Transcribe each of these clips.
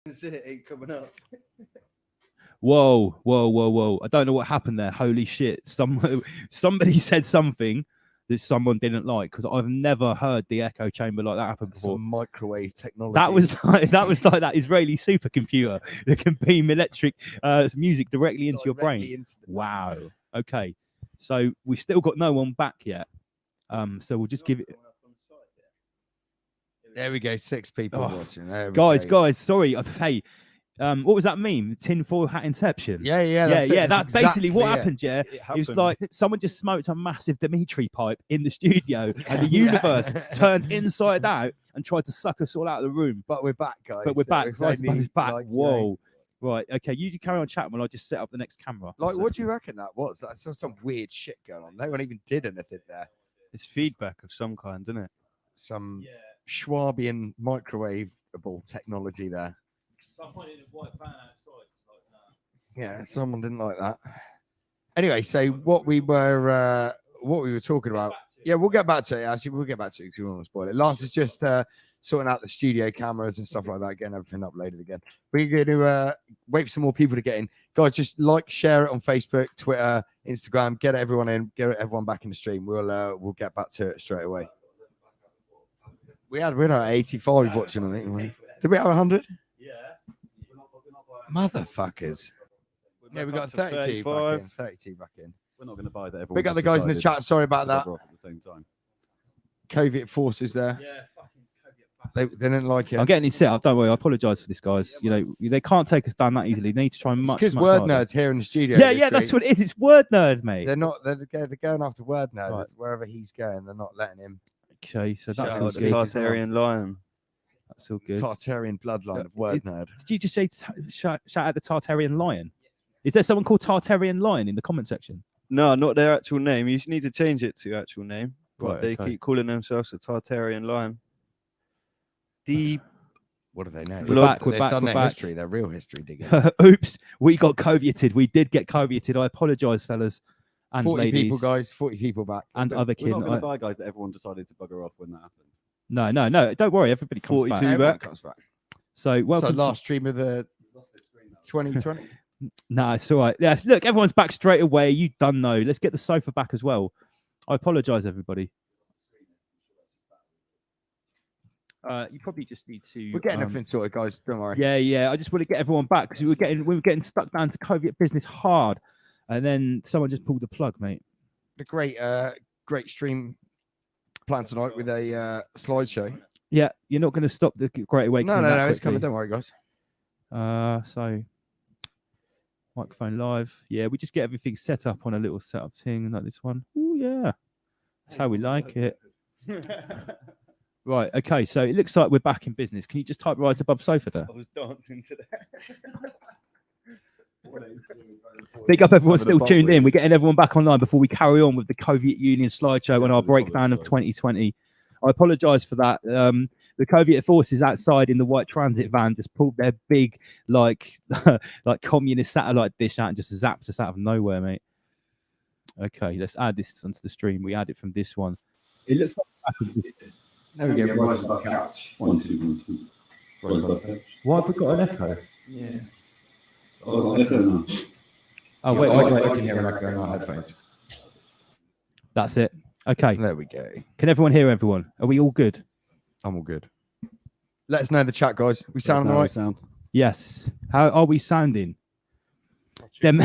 It ain't coming up. Whoa, whoa, whoa, whoa. I don't know what happened there. Holy shit. Somebody said something that someone didn't like, because I've never heard the echo chamber like that happen before. Some microwave technology. That was like that Israeli supercomputer that can beam electric music directly into your brain. into the Wow. Okay. So we've still got no one back yet. So we'll just give it. There we go. 6 people Oh, watching. There we Guys, go. sorry. Hey, what was that meme? Tinfoil hat inception. Yeah, That's basically what happened. Yeah, It it was happened. like someone just smoked a massive Dimitri pipe in the studio, and the universe turned inside out and tried to suck us all out of the room. But we're back, guys. But we're back. It's Right, only, is back. like, Whoa. Right. Okay. You carry on chatting while I just set up the next camera. Like, what do you reckon that was? That's some weird shit going on. No one even did anything there. It's feedback of some kind, isn't it? Some Schwabian microwavable technology there. Someone in a white van outside. Yeah, someone didn't like that. Anyway, so what we were talking about. Yeah, we'll get back to it. Actually, we'll get back to it because we don't want to spoil it. Lance is just sorting out the studio cameras and stuff like that, getting everything uploaded again. We're going to wait for some more people to get in. Guys, just share it on Facebook, Twitter, Instagram. Get everyone in. Get everyone back in the stream. We'll get back to it straight away. We had 85 watching, I think. Did we have 100? Yeah. Motherfuckers. Yeah, we got 32 back in. 32 back in. We're not going to buy that. Everyone Big up the just guys in the decided chat. Sorry about to that. bugger off at the same time. Coviet forces there. Yeah. Fucking They didn't like it. I'm getting it set up. Don't worry. I apologise for this, guys. You know, they can't take us down that easily. They need to try and much. Because much word harder. nerds here in the studio. Yeah, that's what it is. It's word nerd, mate. They're not. They're going after word nerds. Right. Wherever he's going, they're not letting him. Okay, so that's Shout all out the good. Tartarian lion. That's all good. Tartarian bloodline of word nerd. Did you just say shout out the Tartarian lion? Is there someone called Tartarian lion in the comment section? No, not their actual name. You need to change it to actual name. But Right, they okay. keep calling themselves a Tartarian lion. Deep. What do they know? We're back, we're They've back, done we're their back. history. Their real history digging. Oops, we got covieted. We did get covieted. I apologise, fellas and 40 ladies people, guys. 40 people back. and other We're not kin. going to buy guys that everyone decided to bugger off when that happened. No. Don't worry. Everybody comes 42 back. Everyone back. comes back. So welcome. So last stream of the 2020. No, it's all right. Yeah, look, everyone's back straight away. You done know. Let's get the sofa back as well. I apologise, everybody. You probably just need to. We're getting everything sorted, guys. Don't worry. Yeah. I just want to get everyone back because we were getting stuck down to COVID business hard, and then someone just pulled the plug, mate. The great stream planned tonight with a slideshow. Yeah, you're not going to stop the Great Awakening. No, it's coming. Don't worry, guys. So microphone live. Yeah, we just get everything set up on a little setup thing like this one. Oh yeah, that's how we like it. Right. Okay. So it looks like we're back in business. Can you just type right above sofa there? I was dancing to that. Big up everyone Having a still bump tuned with in. it. We're getting everyone back online before we carry on with the Coviet Union slideshow and our breakdown of 2020. I apologise for that. The Coviet forces outside in the white transit van just pulled their big, like communist satellite dish out and just zapped us out of nowhere, mate. Okay, let's add this onto the stream. We add it from this one. It looks like back of this. There we go. Rise above couch. 1, 2, 1, 2. Rise above couch. Why have we got an echo? Yeah. Oh, I don't know. Oh, wait. I can hear an echo in my headphones. That's it. Okay. There we go. Can everyone hear everyone? Are we all good? I'm all good. Let us know in the chat, guys. We sound all right. Sound. Yes. How are we sounding? Them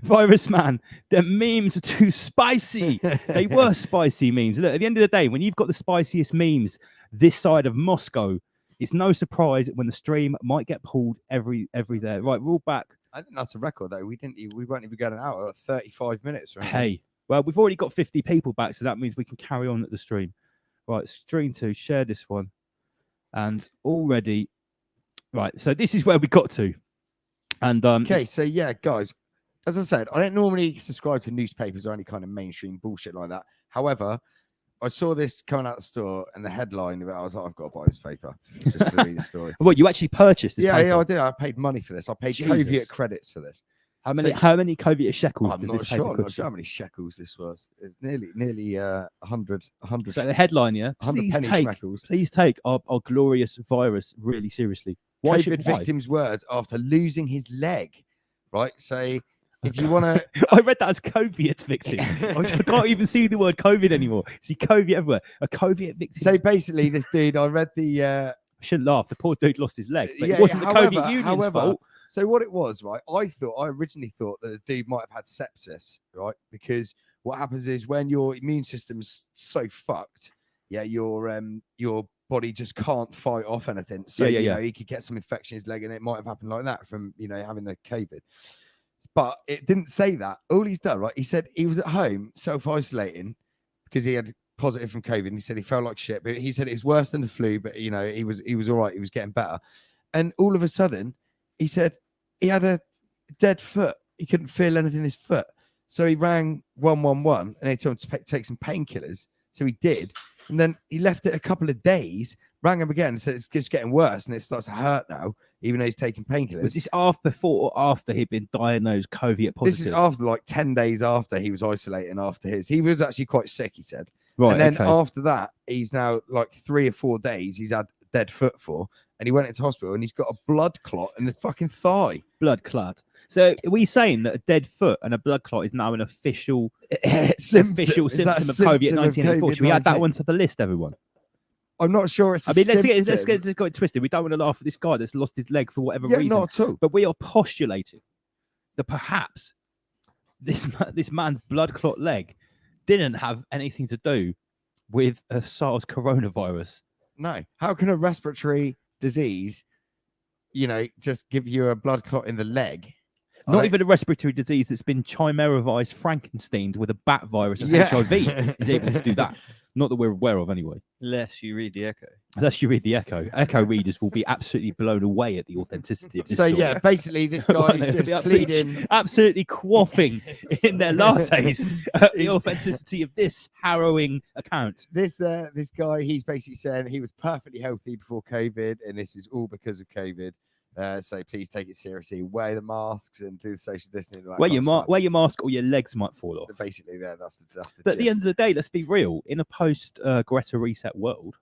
virus man, them memes are too spicy. They were spicy memes. Look, at the end of the day, when you've got the spiciest memes this side of Moscow, it's no surprise when the stream might get pulled every day. Right, we're all back. I think that's a record, though. We weren't even going out at 35 minutes. Right? Hey, well, we've already got 50 people back, so that means we can carry on at the stream. Right, stream 2, share this one. And already, right, so this is where we got to. And okay, so yeah, guys, as I said, I don't normally subscribe to newspapers or any kind of mainstream bullshit like that. However, I saw this coming out the store and the headline of it. I was like, I've got to buy this paper just to read the story. what, you actually purchased this Yeah, paper? yeah, I did. I paid money for this. I paid Jesus. Coviet credits for this. How many So- Coviet shekels I'm did not this paper sure. I'm not cost sure you? how many shekels this was. It's nearly 100 So the headline, yeah, 100 please penny take, shekels. please take our glorious virus really seriously. Why COVID should why? victim's words after losing his leg. Right. So if you want to, I read that as COVID victim. I can't even see the word COVID anymore. See COVID everywhere. A COVID victim. so basically, this dude, I read the. I shouldn't laugh. The poor dude lost his leg. But Yeah, it wasn't the however- COVID union's however, fault. So what it was, right? I originally thought that the dude might have had sepsis, right? Because what happens is when your immune system's so fucked, yeah, your body just can't fight off anything. So Yeah, you yeah. know, he could get some infection in his leg, and it might have happened like that from having the COVID. But it didn't say that. All he's done, right? He said he was at home self-isolating because he had positive from COVID. And he said he felt like shit, but he said it was worse than the flu. But he was all right. He was getting better. And all of a sudden, he said he had a dead foot. He couldn't feel anything in his foot. So he rang 111 and they told him to take some painkillers. So he did. And then he left it a couple of days, rang him again and said it's just getting worse and it starts to hurt now, even though he's taking painkillers. Was this before or after he'd been diagnosed COVID positive? This is after like 10 days after he was isolating after his. He was actually quite sick, he said. right. And then okay. after that, he's now like 3 or 4 days he's had dead foot for. And he went into hospital and he's got a blood clot in his fucking thigh. Blood clot. So are we saying that a dead foot and a blood clot is now an official Symptom symptom is that a of COVID symptom at 1984? Should we add that COVID-19? one to the list, everyone? I'm not sure it's. I mean, let's get it twisted. We don't want to laugh at this guy that's lost his leg for whatever Yeah, reason. not at all. But we are postulating that perhaps this man's blood clot leg didn't have anything to do with a SARS coronavirus. No. How can a respiratory disease, just give you a blood clot in the leg? Not even a respiratory disease that's been chimeravized Frankensteined with a bat virus and HIV is able to do that. Not that we're aware of anyway. Unless you read the Echo. Unless you read the Echo. Echo readers will be absolutely blown away at the authenticity of this So story. yeah, basically this guy Won't they? is They'll be just absolutely, pleading. absolutely quaffing in their lattes at the authenticity of this harrowing account. This guy, he's basically saying he was perfectly healthy before COVID, and this is all because of COVID. So please take it seriously. Wear the masks and do the social distancing. Wear your mask or your legs might fall off. Basically, that's the. But at the end of the day, let's be real. In a post Greta reset world,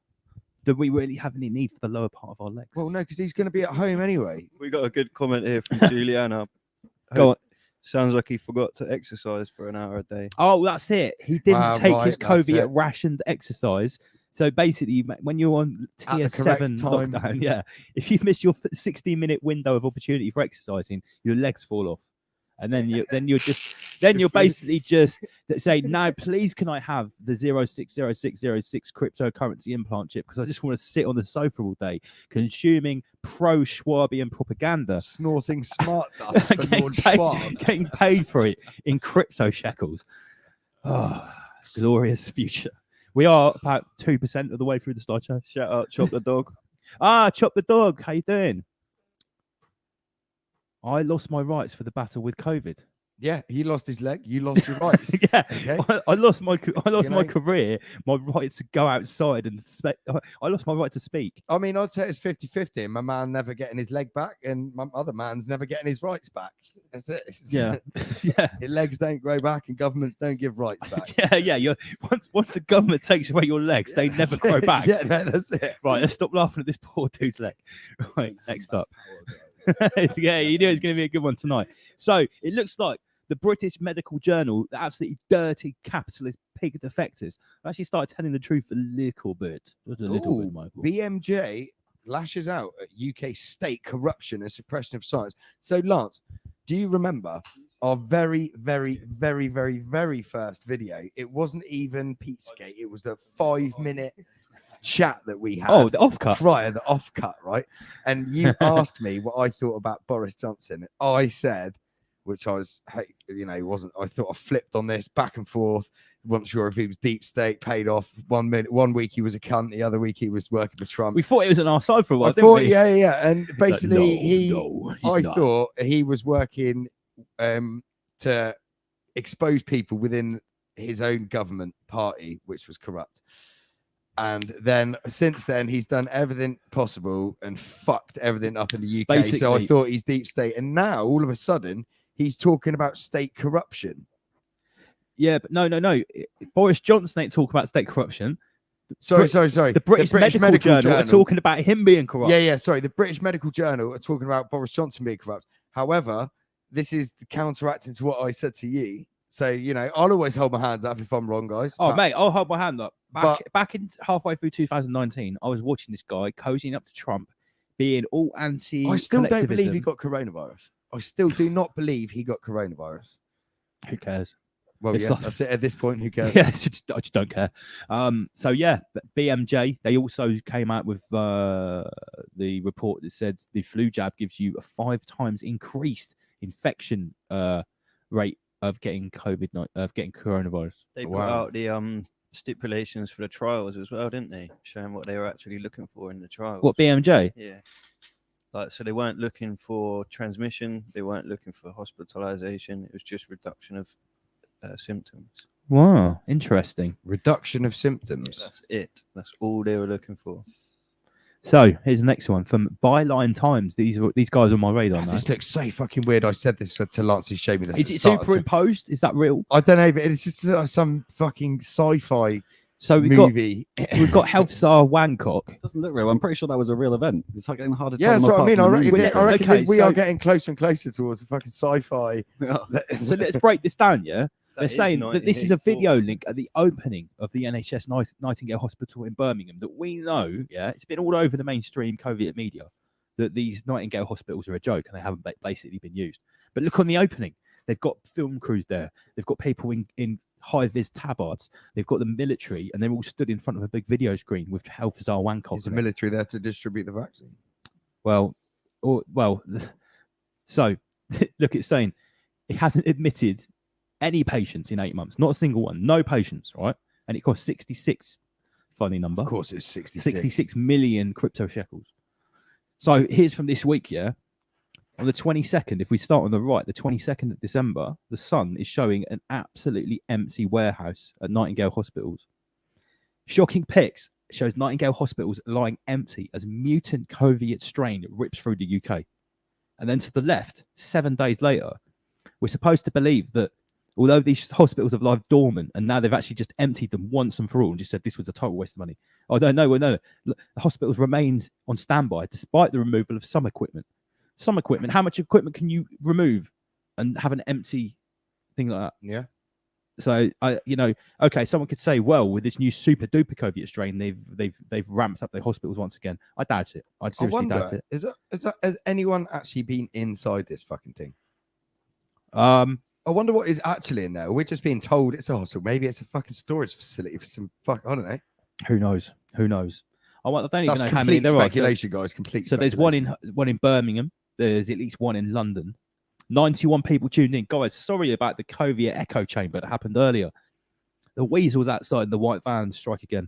do we really have any need for the lower part of our legs? Well, no, because he's going to be at home anyway. We got a good comment here from Juliana. Go on. Sounds like he forgot to exercise for an hour a day. Oh, that's it. He didn't take his right, that's COVID it. rationed exercise. So basically, when you're on At the tier correct 7 time. lockdown, yeah, if you miss your 60-minute window of opportunity for exercising, your legs fall off, and then you're basically just say, "No, please, can I have the 060606 cryptocurrency implant chip? Because I just want to sit on the sofa all day, consuming pro-Schwabian propaganda, Snorting smart dust for Lord Schwab. getting paid for it in crypto shekels." Oh, glorious future. We are about 2% of the way through the slideshow. Shout out Chop the Dog. Chop the Dog. How you doing? I lost my rights for the battle with COVID. Yeah, he lost his leg. You lost your rights. Yeah, Okay. I lost my know? career, my right to go outside and I lost my right to speak. I mean, I'd say it's 50-50. My man never getting his leg back, and my other man's never getting his rights back. That's it. Yeah, yeah, Your legs don't grow back, and governments don't give rights back. yeah. You're once the government takes away your legs, they never That's grow it. back. Yeah, no, that's it. Right, let's stop laughing at this poor dude's leg. Right, next up. Yeah, you knew it was going to be a good one tonight. So it looks like the British Medical Journal, the absolutely dirty capitalist pig defectors, actually started telling the truth a little bit. Just a little bit, Michael. BMJ lashes out at UK state corruption and suppression of science. So, Lance, do you remember our very, very, very, very, very first video? It wasn't even Pizzagate. It was the 5-minute chat that we had. Oh, the offcut. Prior, the offcut, right? And you asked me what I thought about Boris Johnson. I said, which I was, wasn't. I thought I flipped on this back and forth. Wasn't sure if he was deep state, paid off. 1 week he was a cunt, the other week he was working for Trump. We thought it was on our side for a while, I didn't thought, we? yeah. And basically, he's I not. thought he was working to expose people within his own government party, which was corrupt. And then since then, he's done everything possible and fucked everything up in the UK. So I Basically- thought he's deep state. And now, all of a sudden, he's talking about state corruption. Yeah, but no. Boris Johnson ain't talking about state corruption. Sorry. The British Medical Journal are talking about him being corrupt. Yeah. Sorry. The British Medical Journal are talking about Boris Johnson being corrupt. However, this is counteracting to what I said to you. So, I'll always hold my hands up if I'm wrong, guys. Oh, mate, I'll hold my hand up. Back in halfway through 2019, I was watching this guy cozying up to Trump, being all anti. I still don't believe he got coronavirus. I still do not believe he got coronavirus. Who cares? Well, It's yeah, like- that's it. At this point, who cares? Yeah, I just don't care. So yeah, but BMJ, they also came out with the report that said the flu jab gives you a 5 times increased infection rate of getting coronavirus. They put Wow. out the stipulations for the trials as well, didn't they? Showing what they were actually looking for in the trials. What, BMJ? Yeah. So they weren't looking for transmission. They weren't looking for hospitalization. It was just reduction of symptoms. Wow, interesting. Reduction of symptoms. That's it. That's all they were looking for. So here's the next one from Byline Times. These guys are on my radar now. This looks so fucking weird. I said this to Lance, who showed me this. Is at it the start. superimposed? Is that real? I don't know, but it's just like some fucking sci-fi So movie. we've got Health Czar Wancock. Doesn't look real. I'm pretty sure that was a real event. It's like getting harder to Yeah, tell that's them what I mean. I apart reckon, from the let's- I reckon okay, we so- are getting closer and closer towards a fucking sci-fi. movies. So let's break this down. Yeah, That they're is saying that this is a 1984. video link at the opening of the NHS Nightingale Hospital in Birmingham that we know. Yeah, it's been all over the mainstream COVID media that these Nightingale hospitals are a joke and they haven't basically been used. But look on the opening. They've got film crews there. They've got people in high-vis tabards. They've got the military, and they're all stood in front of a big video screen with Health Czar Wancock. Is the on it. military there to distribute the vaccine? Well, so look, it's saying it hasn't admitted any patients in 8 months, not a single one, no patients, right? And it cost 66, funny number, Of course, it's 66. 66 million crypto shekels. So here's from this week, yeah. On the 22nd, if we start on the right, the 22nd of December, the Sun is showing an absolutely empty warehouse at Nightingale Hospitals. Shocking pics shows Nightingale Hospitals lying empty as mutant COVID strain rips through the UK. And then to the left, 7 days later, we're supposed to believe that although these hospitals have lied dormant and now they've actually just emptied them once and for all and just said this was a total waste of money. Oh, no. Look, the hospitals remains on standby despite the removal of some equipment. Some equipment. How much equipment can you remove and have an empty thing like that? Yeah. So okay, someone could say, well, with this new super duper COVID strain, they've ramped up their hospitals once again. I doubt it. I seriously doubt it. Has anyone actually been inside this fucking thing? I I wonder what is actually in there. We're just being told it's a hospital. Maybe it's a fucking storage facility for some I don't know. Who knows? I don't even That's know how many complete there are. So- speculation, guys. Complete. So there's one in Birmingham. There's at least one in London. 91 people tuned in. Guys, sorry about the COVID echo chamber that happened earlier. The weasels outside the white van strike again.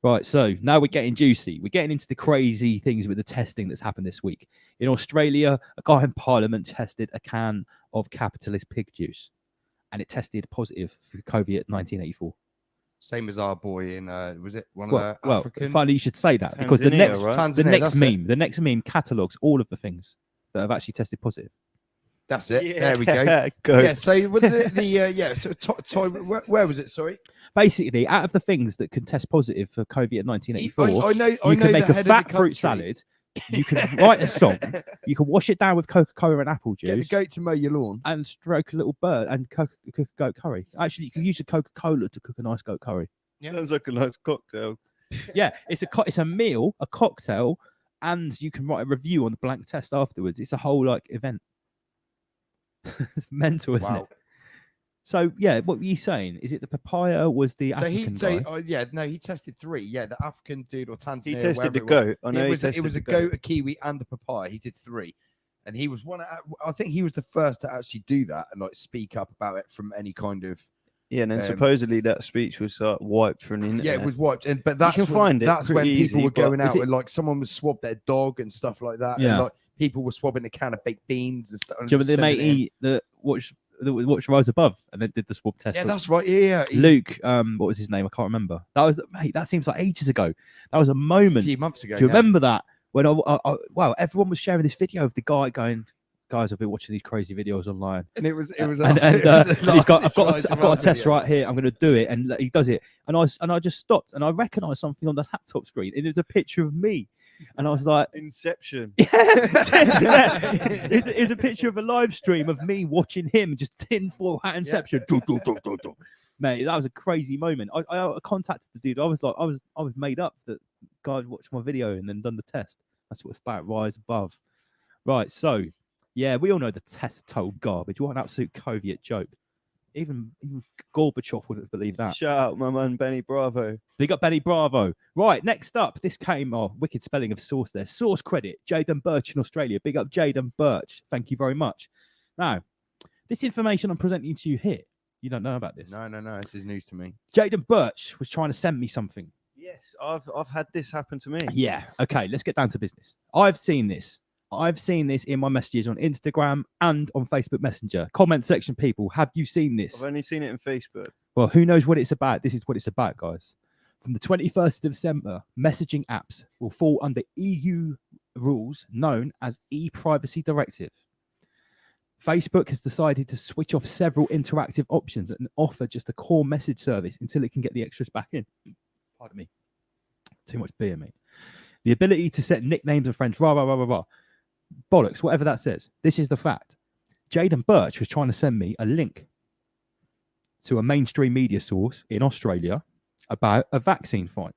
Right, so now we're getting juicy. We're getting into the crazy things with the testing that's happened this week. In Australia, a guy in Parliament tested a can of capitalist pig juice, and it tested positive for COVID at 1984. Same as our boy in was it one of the Well, African? funny you should say that because the Tanzania, next right? Tanzania, the next meme catalogues all of the things that have actually tested positive. That's it. There we go. Go. Yeah. So was it So where was it? Sorry. Basically, out of the things that can test positive for COVID at 1984, I know. you can make the a head of fat the fruit country. salad. You can write a song. You can wash it down with Coca-Cola and apple Get the juice, goat to mow your lawn. and stroke a little bird and cook a goat curry. Actually, you can use a Coca-Cola to cook a nice goat curry. Sounds like a nice cocktail. Yeah, it's a meal, a cocktail, and you can write a review on the blank test afterwards. It's a whole event. It's mental, isn't it? So yeah, what were you saying? Is it the papaya was the African guy? He tested 3. Yeah, the African dude or Tanzania. He tested the wherever it was. goat. I know It he was, tested it was the a goat, a kiwi, and the papaya. He did 3, and he was one. I think he was the first to actually do that and speak up about it from any kind of. Yeah, and then Um, supposedly that speech was wiped from the internet. Yeah, it was wiped, but that's can when, find it that's when pretty people easy, were but going is out it- and someone was swabbed their dog and stuff like that. Yeah. And, people were swabbing a can of baked beans and stuff. and Do you remember just the sending it in. matey that watched Rise Above and then did the swab test? Yeah, with that's right. Yeah, Luke. What was his name? I can't remember. That seems like ages ago. That was a a moment. few months ago. Do you now. remember that when wow, everyone was sharing this video of the guy going guys, I've been watching these crazy videos online. And it was And it was a he's got, nicest I've rise got of our a test video. right here. I'm going to do it, and he does it, and I just stopped, and I recognised something on the laptop screen, and it was a picture of me, and I was like, Inception. yeah, it's a picture of a live stream of me watching him just tinfoil hat Inception. Mate, that was a crazy moment. I contacted the dude. I was made up that guy watched my video and then done the test. That's what it's about. Rise above. Right. So, yeah, we all know the test of total garbage. What an absolute Soviet joke. Even Gorbachev wouldn't have believed that. Shout out my man Benny Bravo. Big up Benny Bravo. Right, next up, this came, wicked spelling of source there. Source credit, Jaden Birch in Australia. Big up Jaden Birch. Thank you very much. Now, this information I'm presenting to you here, you don't know about this. No, this is news to me. Jaden Birch was trying to send me something. Yes, I've had this happen to me. Yeah, okay, let's get down to business. I've seen this in my messages on Instagram and on Facebook Messenger. Comment section, people, have you seen this? I've only seen it in Facebook. Well, who knows what it's about? This is what it's about, guys. From the 21st of December, messaging apps will fall under EU rules known as e-privacy directive. Facebook has decided to switch off several interactive options and offer just a core message service until it can get the extras back in. Pardon me. Too much beer, mate. The ability to set nicknames of friends, rah, rah, rah, rah, rah. Bollocks, whatever that says. This is the fact. Jaden Birch was trying to send me a link to a mainstream media source in Australia about a vaccine fine,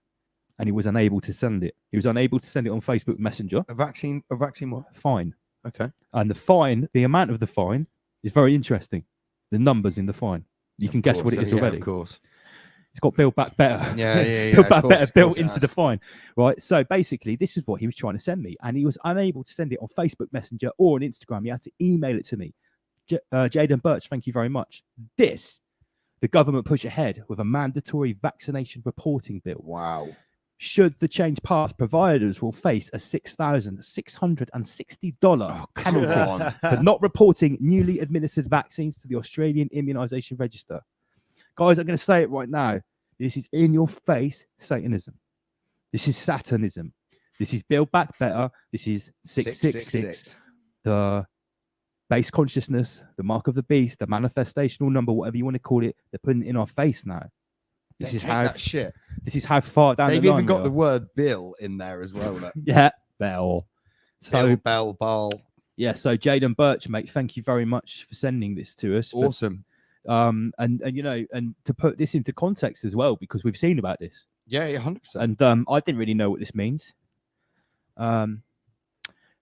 and he was unable to send it. He was unable to send it on Facebook Messenger. A vaccine what? Fine. Okay. And the fine, the amount of the fine is very interesting. The numbers in the fine. You can guess what it is already. Of course. It's got Build Back Better. Yeah. Build of Back course, Better of built course it into has. the fine. Right. So basically, this is what he was trying to send me, and he was unable to send it on Facebook Messenger or on Instagram. He had to email it to me. Jaden Birch, thank you very much. The government push ahead with a mandatory vaccination reporting bill. Wow. Should the change pass, providers will face a $6,660 penalty on. for not reporting newly administered vaccines to the Australian Immunisation Register. Guys, I'm going to say it right now. This is in your face Satanism. This is Satanism. This is Build Back Better. This is 666. The base consciousness, the mark of the beast, the manifestational number, whatever you want to call it. They're putting it in our face now. This is how that shit. This is how far down They've the line even got we the are. word Bill in there as well. Look. Yeah, Bell. So Bell. yeah, so Jaden Birch, mate, thank you very much for sending this to us. Awesome. And you know, and to put this into context as well, because we've seen about this, Yeah, 100%. and I didn't really know what this means.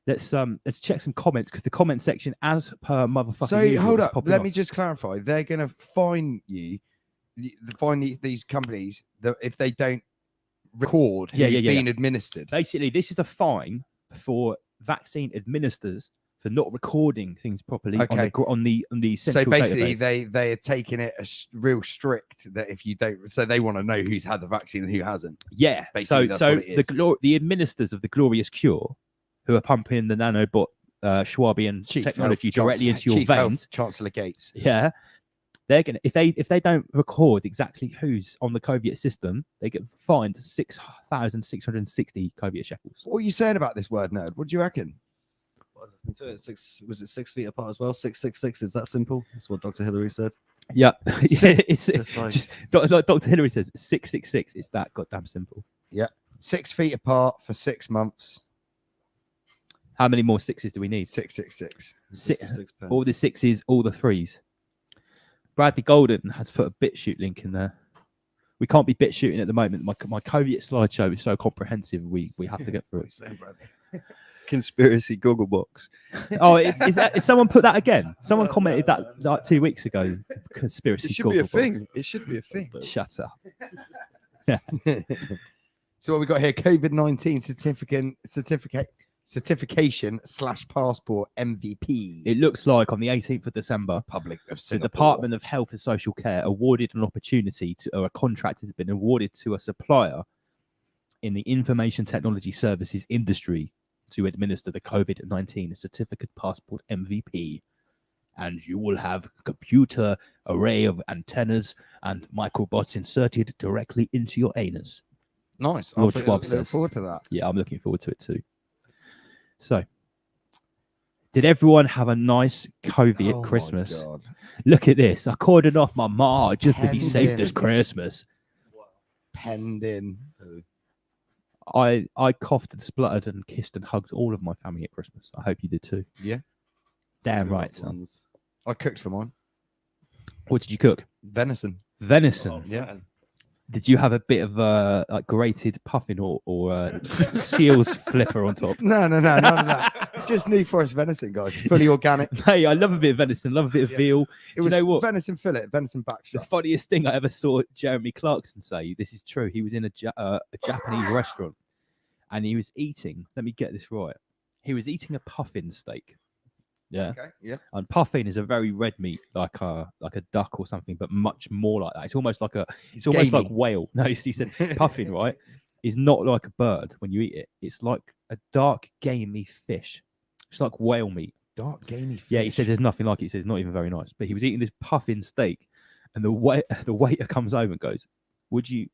Let's check some comments, because the comment section, as per motherfucking So usual, hold is up, popping let off. me just clarify. They're going to fine you, these companies that if they don't record who's being administered. Basically, this is a fine for vaccine administrators for not recording things properly on the central So basically, database. they are taking it real strict that if you don't, so they want to know who's had the vaccine and who hasn't. Yeah. Basically, that's what it is. The administrators of the Glorious Cure, who are pumping the nanobot Schwabian technology directly into your veins, Chancellor Gates. yeah, they're gonna if they don't record exactly who's on the Soviet system, they get fined 6,660 Soviet shekels. What are you saying about this word, nerd? What do you reckon? Was it 6 feet apart as well? 666. Is that simple? That's what Dr. Hillary said. Yeah, it's Just like just like Dr. Hillary says, 666. It's that goddamn simple. 6 feet apart for 6 months. How many more sixes do we need? 666. 66 pence. All the sixes, all the threes. Bradley Golden has put a BitChute link in there. We can't be bit shooting at the moment. My Soviet slideshow is so comprehensive. We have to get through it. Same, Brad. Conspiracy Gogglebox. Oh, is someone put that again? Someone commented that like 2 weeks ago. Conspiracy. It should be a Gogglebox. thing. It should be a thing. Shut up. So what we got here? COVID-19 certification/passport MVP. It looks like on the 18th of December, Republic of the Singapore. Department of Health and Social Care awarded an opportunity to, or a contract has been awarded to a supplier in the information technology services industry to administer the COVID-19 certificate passport MVP. And you will have a computer array of antennas and microbots inserted directly into your anus. Nice. Lord I'll Schwab look says. forward to that. Yeah, I'm looking forward to it too. So, Did everyone have a nice COVID Oh at my Christmas? God. Look at this. I cordoned off my ma just to be Penned safe in. this Christmas. Penned in. I coughed and spluttered and kissed and hugged all of my family at Christmas. I hope you did too. Yeah. Damn right, son. Ones. I cooked for mine. What did you cook? Venison. Venison. Yeah. Did you have a bit of like grated puffin or seal's flipper on top? No, none of that. It's just New Forest venison, guys. Fully organic. Hey, I love a bit of venison, love a bit of veal. It you was know what? venison fillet, venison back The shot. funniest thing I ever saw Jeremy Clarkson say, this is true. He was in a Japanese restaurant and he was eating, let me get this right. He was eating a puffin steak. Yeah. Okay. Yeah. And puffin is a very red meat, like a duck or something, but much more like that. It's almost like it's almost like gamey. whale. No, he said puffin, right, is not like a bird when you eat it. It's like a dark gamey fish. It's like whale meat. Dark gamey fish. Yeah, he said there's nothing like it. He said it's not even very nice. But he was eating this puffin steak, and the waiter comes over and goes, "Would you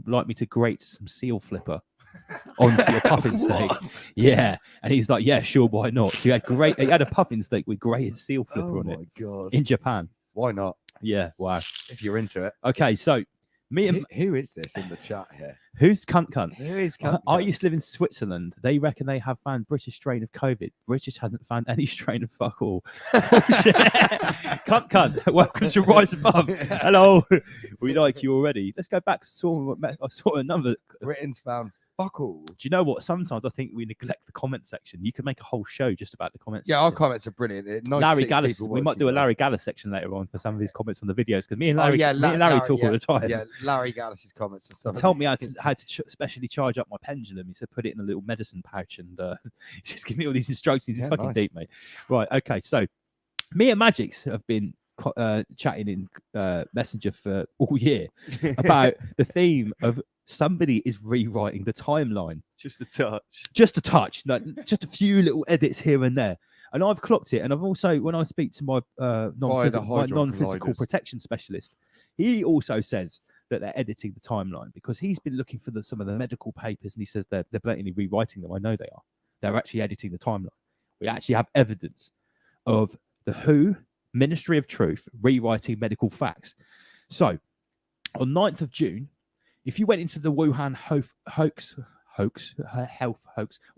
like me to grate some seal flipper onto your puffin steak?" What? Yeah, and he's like, "Yeah, sure, why not?" So he had a puffin steak with grated seal flipper Oh on it my God. in Japan. Why not? Yeah, wow. If you're into it. Okay, so me and Who is this in the chat here? who's cunt? Who is I used to live in Switzerland. They reckon they have found British strain of COVID. British hasn't found any strain of fuck all. cunt. Welcome to Rise Above. Hello. We like you already. Let's go back. I saw another. Britain's found fuck all. Do you know what? Sometimes I think we neglect the comment section. You could make a whole show just about the comments. Yeah, our section. comments are brilliant. Larry 96 Gallus. people We might do a watching, Larry Gallus section later on for some of his comments on the videos because me and guys. Larry, Oh, yeah, me and Larry talk yeah, all the time. Yeah, Larry Gallus's comments are some. Told me how to specially charge up my pendulum. He said put it in a little medicine pouch and just give me all these instructions. He's Yeah, fucking nice. deep, mate. Right, okay. So me and Magix have been chatting in Messenger for all year about the theme of somebody is rewriting the timeline. Just a touch. Just a touch, like just a few little edits here and there. And I've clocked it. And I've also, when I speak to my non-physical Hadron colliders. protection specialist, he also says that they're editing the timeline because he's been looking for some of the medical papers and he says they're blatantly rewriting them. I know they are. They're actually editing the timeline. We actually have evidence of the WHO, Ministry of Truth, rewriting medical facts. So on 9th of June, if you went into the Wuhan health hoax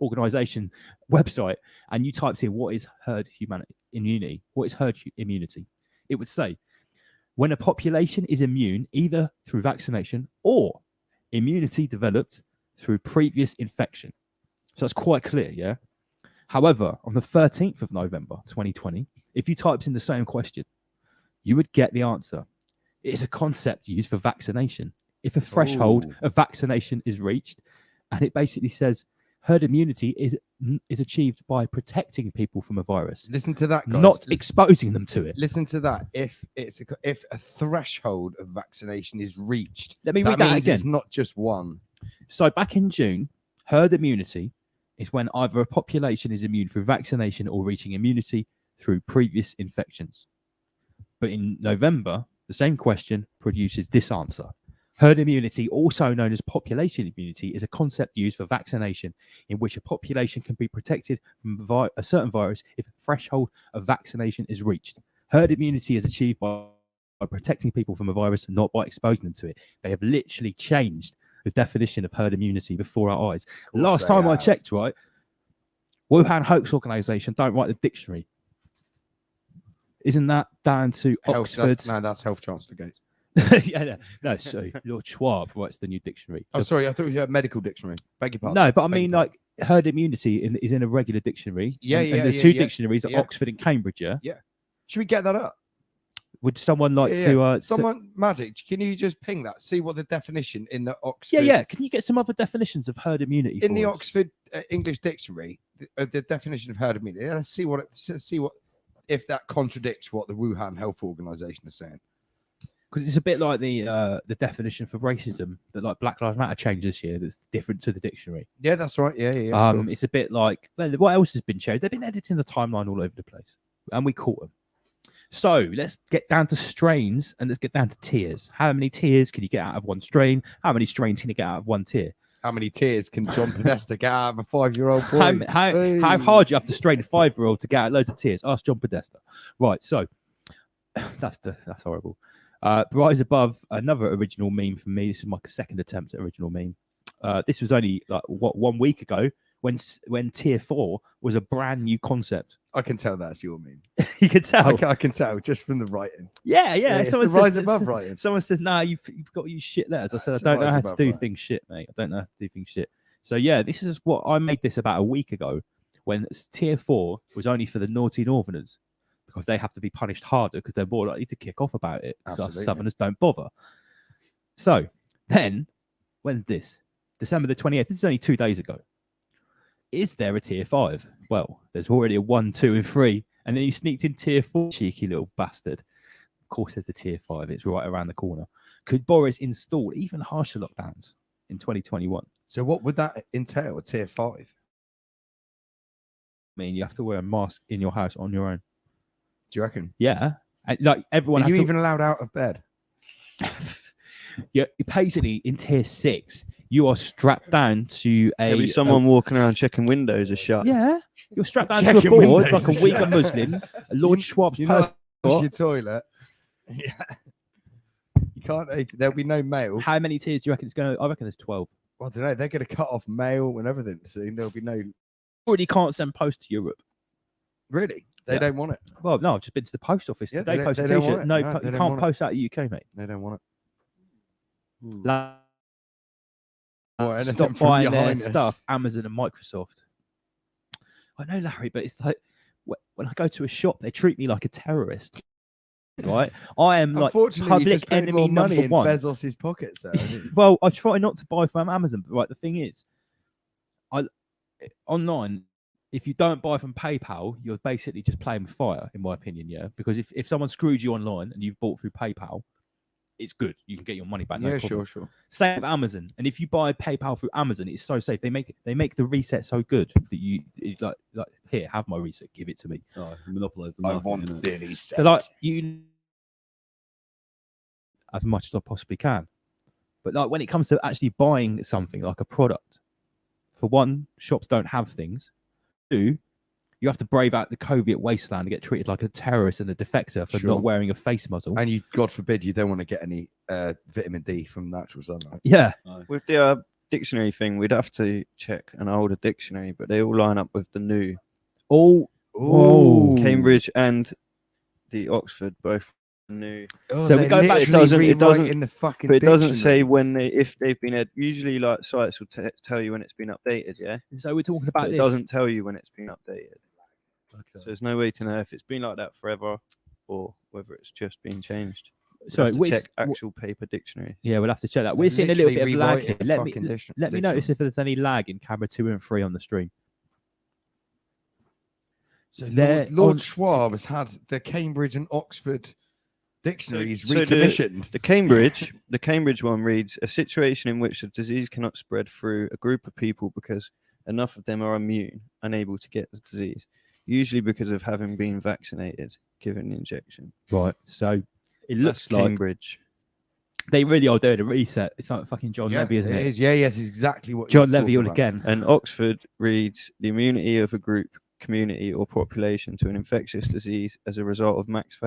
organization website and you typed in what is herd immunity, it would say when a population is immune either through vaccination or immunity developed through previous infection. So that's quite clear, yeah? However, on the 13th of November 2020, if you typed in the same question, you would get the answer. It is a concept used for vaccination. If a threshold Ooh. of vaccination is reached, and it basically says herd immunity is achieved by protecting people from a virus, Listen to that, guys. not exposing them to it. Listen to that. If a threshold of vaccination is reached, Let me read that means again. it's not just one. So back in June, herd immunity is when either a population is immune through vaccination or reaching immunity through previous infections. But in November, the same question produces this answer. Herd immunity, also known as population immunity, is a concept used for vaccination in which a population can be protected from a certain virus if a threshold of vaccination is reached. Herd immunity is achieved by protecting people from a virus, not by exposing them to it. They have literally changed the definition of herd immunity before our eyes. course Last they time I have. checked, right, Wuhan Hoax Organization don't write the dictionary. Isn't that down to Oxford? That's Health Chancellor Gates. Yeah, no, sorry. Lord Schwab writes the new dictionary. Oh, sorry, I thought you had medical dictionary. Beg your pardon. No, but I Beg your mean, pardon. like, herd immunity is in a regular dictionary. Yeah, and yeah, the yeah, two yeah. dictionaries are Yeah. Oxford and Cambridge, yeah? Should we get that up? Would someone like Yeah, to... yeah. Someone, Magic, can you just ping that? See what the definition in the Oxford... Yeah. Can you get some other definitions of herd immunity In for the us? Oxford English Dictionary, the definition of herd immunity, and see what if that contradicts what the Wuhan Health Organization is saying. Because it's a bit like the definition for racism that like Black Lives Matter changed this year that's different to the dictionary. Yeah, that's right. Yeah, yeah. of course. It's a bit like, well, what else has been changed? They've been editing the timeline all over the place, and we caught them. So let's get down to strains and let's get down to tiers. How many tiers can you get out of one strain? How many strains can you get out of one tier? How many tears can John Podesta get out of a 5-year-old boy? How hard you have to strain a 5-year-old to get out loads of tears? Ask John Podesta. Right, so that's horrible. Rise Above, another original meme for me. This is my second attempt at original meme. This was only like 1 week ago when Tier 4 was a brand new concept. I can tell that's your meme. You can tell. I can tell just from the writing. Yeah. It's the Rise Above writing. Someone says, "Nah, you've got to use shit letters." I said, That's "I don't know Rise how to Above do writing. things shit, mate. I don't know how to do things shit." So yeah, this is what I made this about a week ago when Tier 4 was only for the naughty Northerners because they have to be punished harder because they're more likely to kick off about it because us Absolutely. Southerners don't bother. So then, when's this? December the 28th. This is only 2 days ago. Is there a Tier 5? Well, there's already a 1, 2, and 3. And then he sneaked in Tier 4, cheeky little bastard. Of course, there's a Tier 5. It's right around the corner. Could Boris install even harsher lockdowns in 2021? So what would that entail? A Tier 5? I mean, you have to wear a mask in your house on your own. Do you reckon? Yeah. And, like everyone Are has you to... even allowed out of bed? Yeah, basically in Tier 6, you are strapped down to There'll be someone walking around checking windows are shut. Yeah. You're strapped down to a Checking board windows like a and Uyghur shit. Muslim. Lord Schwab's You know, What? your toilet. Yeah. You can't. There'll be no mail. How many tiers do you reckon it's going to? I reckon there's 12. Well, I don't know. They're going to cut off mail and everything soon. There'll be no. Already can't send post to Europe. Really? They Yeah. don't want it. Well, no, I've just been to the post office Yeah, today. they Post a don't want t-shirt. it. No, No, you they don't can't want it. post out of the UK, mate. They don't want it. Or anything Stop from buying Your their Highness. stuff, Amazon and Microsoft. I know, Larry, but it's like when I go to a shop, they treat me like a terrorist. Right? I am like Unfortunately, you public just paid enemy more money number in one. Bezos's pockets. There, haven't you? Well, I try not to buy from Amazon, but right, the thing is, online, if you don't buy from PayPal, you're basically just playing with fire, in my opinion. Yeah, because if someone screwed you online and you've bought through PayPal, it's good. You can get your money back. No Yeah, problem. sure. Same with Amazon, and if you buy PayPal through Amazon, it's so safe. They make the reset so good that it's like here, have my reset, give it to me. Oh, monopolize the market. innit? daily So like you as much as I possibly can, but like when it comes to actually buying something like a product, for one, shops don't have things. Two, you have to brave out the COVID wasteland and get treated like a terrorist and a defector for Sure. not wearing a face muzzle. And you, God forbid, you don't want to get any vitamin D from natural sunlight. Yeah, With the dictionary thing, we'd have to check an older dictionary, but they all line up with the new all Ooh. Cambridge and the Oxford, both new. Oh, So we they go back- literally It doesn't- rewrite in the fucking. But it doesn't dictionary. say when if they've been usually like sites will tell you when it's been updated, yeah. so we're talking But about it this. doesn't tell you when it's been updated. So Okay. there's no way to know if it's been like that forever or whether it's just been changed. We'd Sorry, have to which- check actual paper dictionary. Yeah, we'll have to check that. They We're seeing a little literally bit of lag rewrite here. the Let me fucking diction- let me notice dictionary. if there's any lag in camera 2 and 3 on the stream. So They're Lord on- Schwab has had the Cambridge and Oxford dictionaries so the- recommissioned. The Cambridge one reads a situation in which a disease cannot spread through a group of people because enough of them are immune, unable to get the disease, usually because of having been vaccinated, given the injection. Right. So it looks That's like Cambridge. they really are doing a reset. It's like fucking John Levy, isn't it? is. Yeah, yes, exactly what John he's Levy talking all about. again. And Oxford reads the immunity of a group, community, or population to an infectious disease as a result of max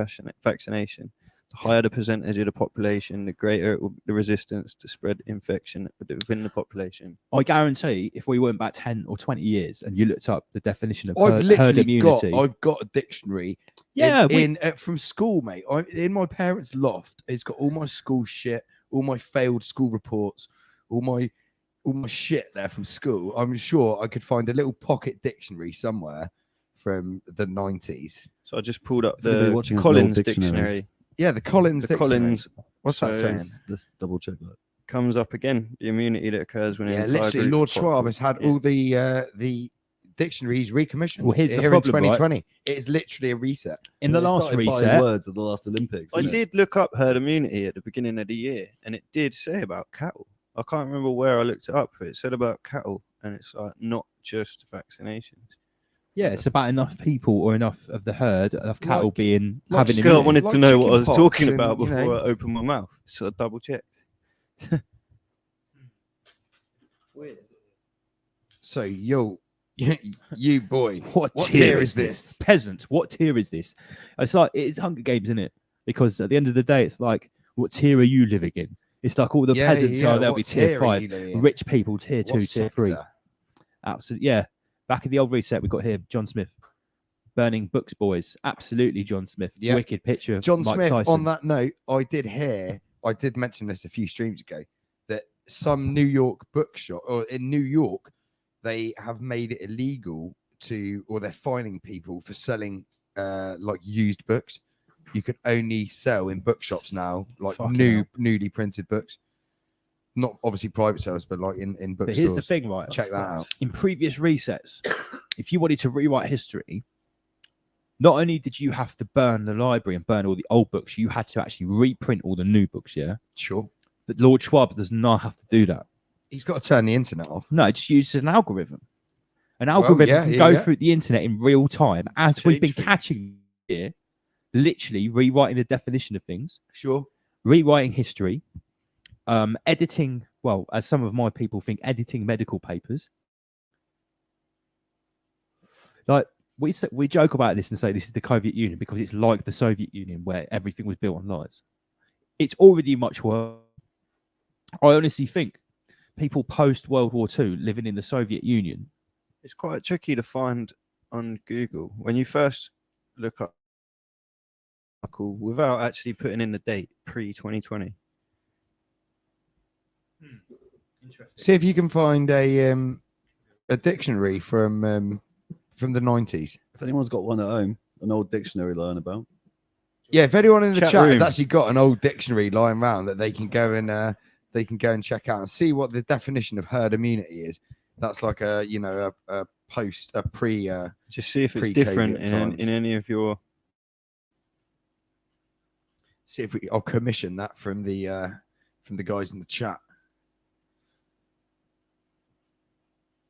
vaccination. The higher the percentage of the population, the greater it will, the resistance to spread infection within the population. I guarantee if we went back 10 or 20 years and you looked up the definition of I've herd literally got. immunity. I've got a dictionary. Yeah, in from school, mate. In my parents' loft. It's got all my school shit, all my failed school reports, all my shit there from school. I'm sure I could find a little pocket dictionary somewhere from the 90s. So I just pulled up If anybody the watching has an old Collins dictionary. dictionary. Yeah, the Collins The dictionary. Collins What's that so saying? Let's double check that. comes up again. The immunity that occurs when Yeah, an entire literally, group Lord of Schwab has had yeah. all the dictionaries recommissioned. Well, here's the here problem, in right? 2020. It is literally a reset. in the They last started buying reset, words at the last Olympics. I didn't it? did look up herd immunity at the beginning of the year, and it did say about cattle. I can't remember where I looked it up, but it said about cattle, and it's like not just vaccinations. yeah, it's about enough people or enough of the herd, enough cattle Like- being like having Still, I Immunity. wanted Like to know what I was chickenpox talking and, about you before know. I opened my mouth, so I double checked. Weird. So you boy, What tier is this? Peasant, what tier is this? It's like it's Hunger Games, isn't it? Because at the end of the day, it's like, what tier are you living in? It's like all the peasants are. They'll what be tier are 5. you living in? Rich people tier 2, What tier 3. sector? Absolutely, yeah. Back in the old reset, we got here John Smith, burning books, boys. Absolutely, John Smith. Yeah. Wicked picture. Of John Mike Smith. Tyson. On that note, I did mention this a few streams ago, that some New York bookshop, or in New York, they have made it illegal or they're fining people for selling like used books. You can only sell in bookshops now, like Fucking hell. newly printed books. Not obviously private sales, but like in bookstores. But here's the thing, right? Check that out. In previous resets, if you wanted to rewrite history, not only did you have to burn the library and burn all the old books, you had to actually reprint all the new books, yeah? Sure. But Lord Schwab does not have to do that. He's got to turn the internet off. No, it just uses an algorithm. An algorithm yeah, can yeah, go yeah. through the internet in real time, as we've been Change things. catching here, literally rewriting the definition of things, Sure. rewriting history, editing, well, as some of my people think, editing medical papers. Like, we joke about this and say this is the Soviet Union because it's like the Soviet Union where everything was built on lies. It's already much worse. I honestly think people post World War II living in the Soviet Union. It's quite tricky to find on Google when you first look up article without actually putting in the date pre-2020. See if you can find a dictionary from the 90s. If anyone's got one at home, an old dictionary to learn about. Yeah, if anyone in the Chat chat has room. actually got an old dictionary lying around that they can go and check out and see what the definition of herd immunity is. That's like a pre. Just see if it's Pre-COVID different times. in any of your. See if I'll commission that from the guys in the chat.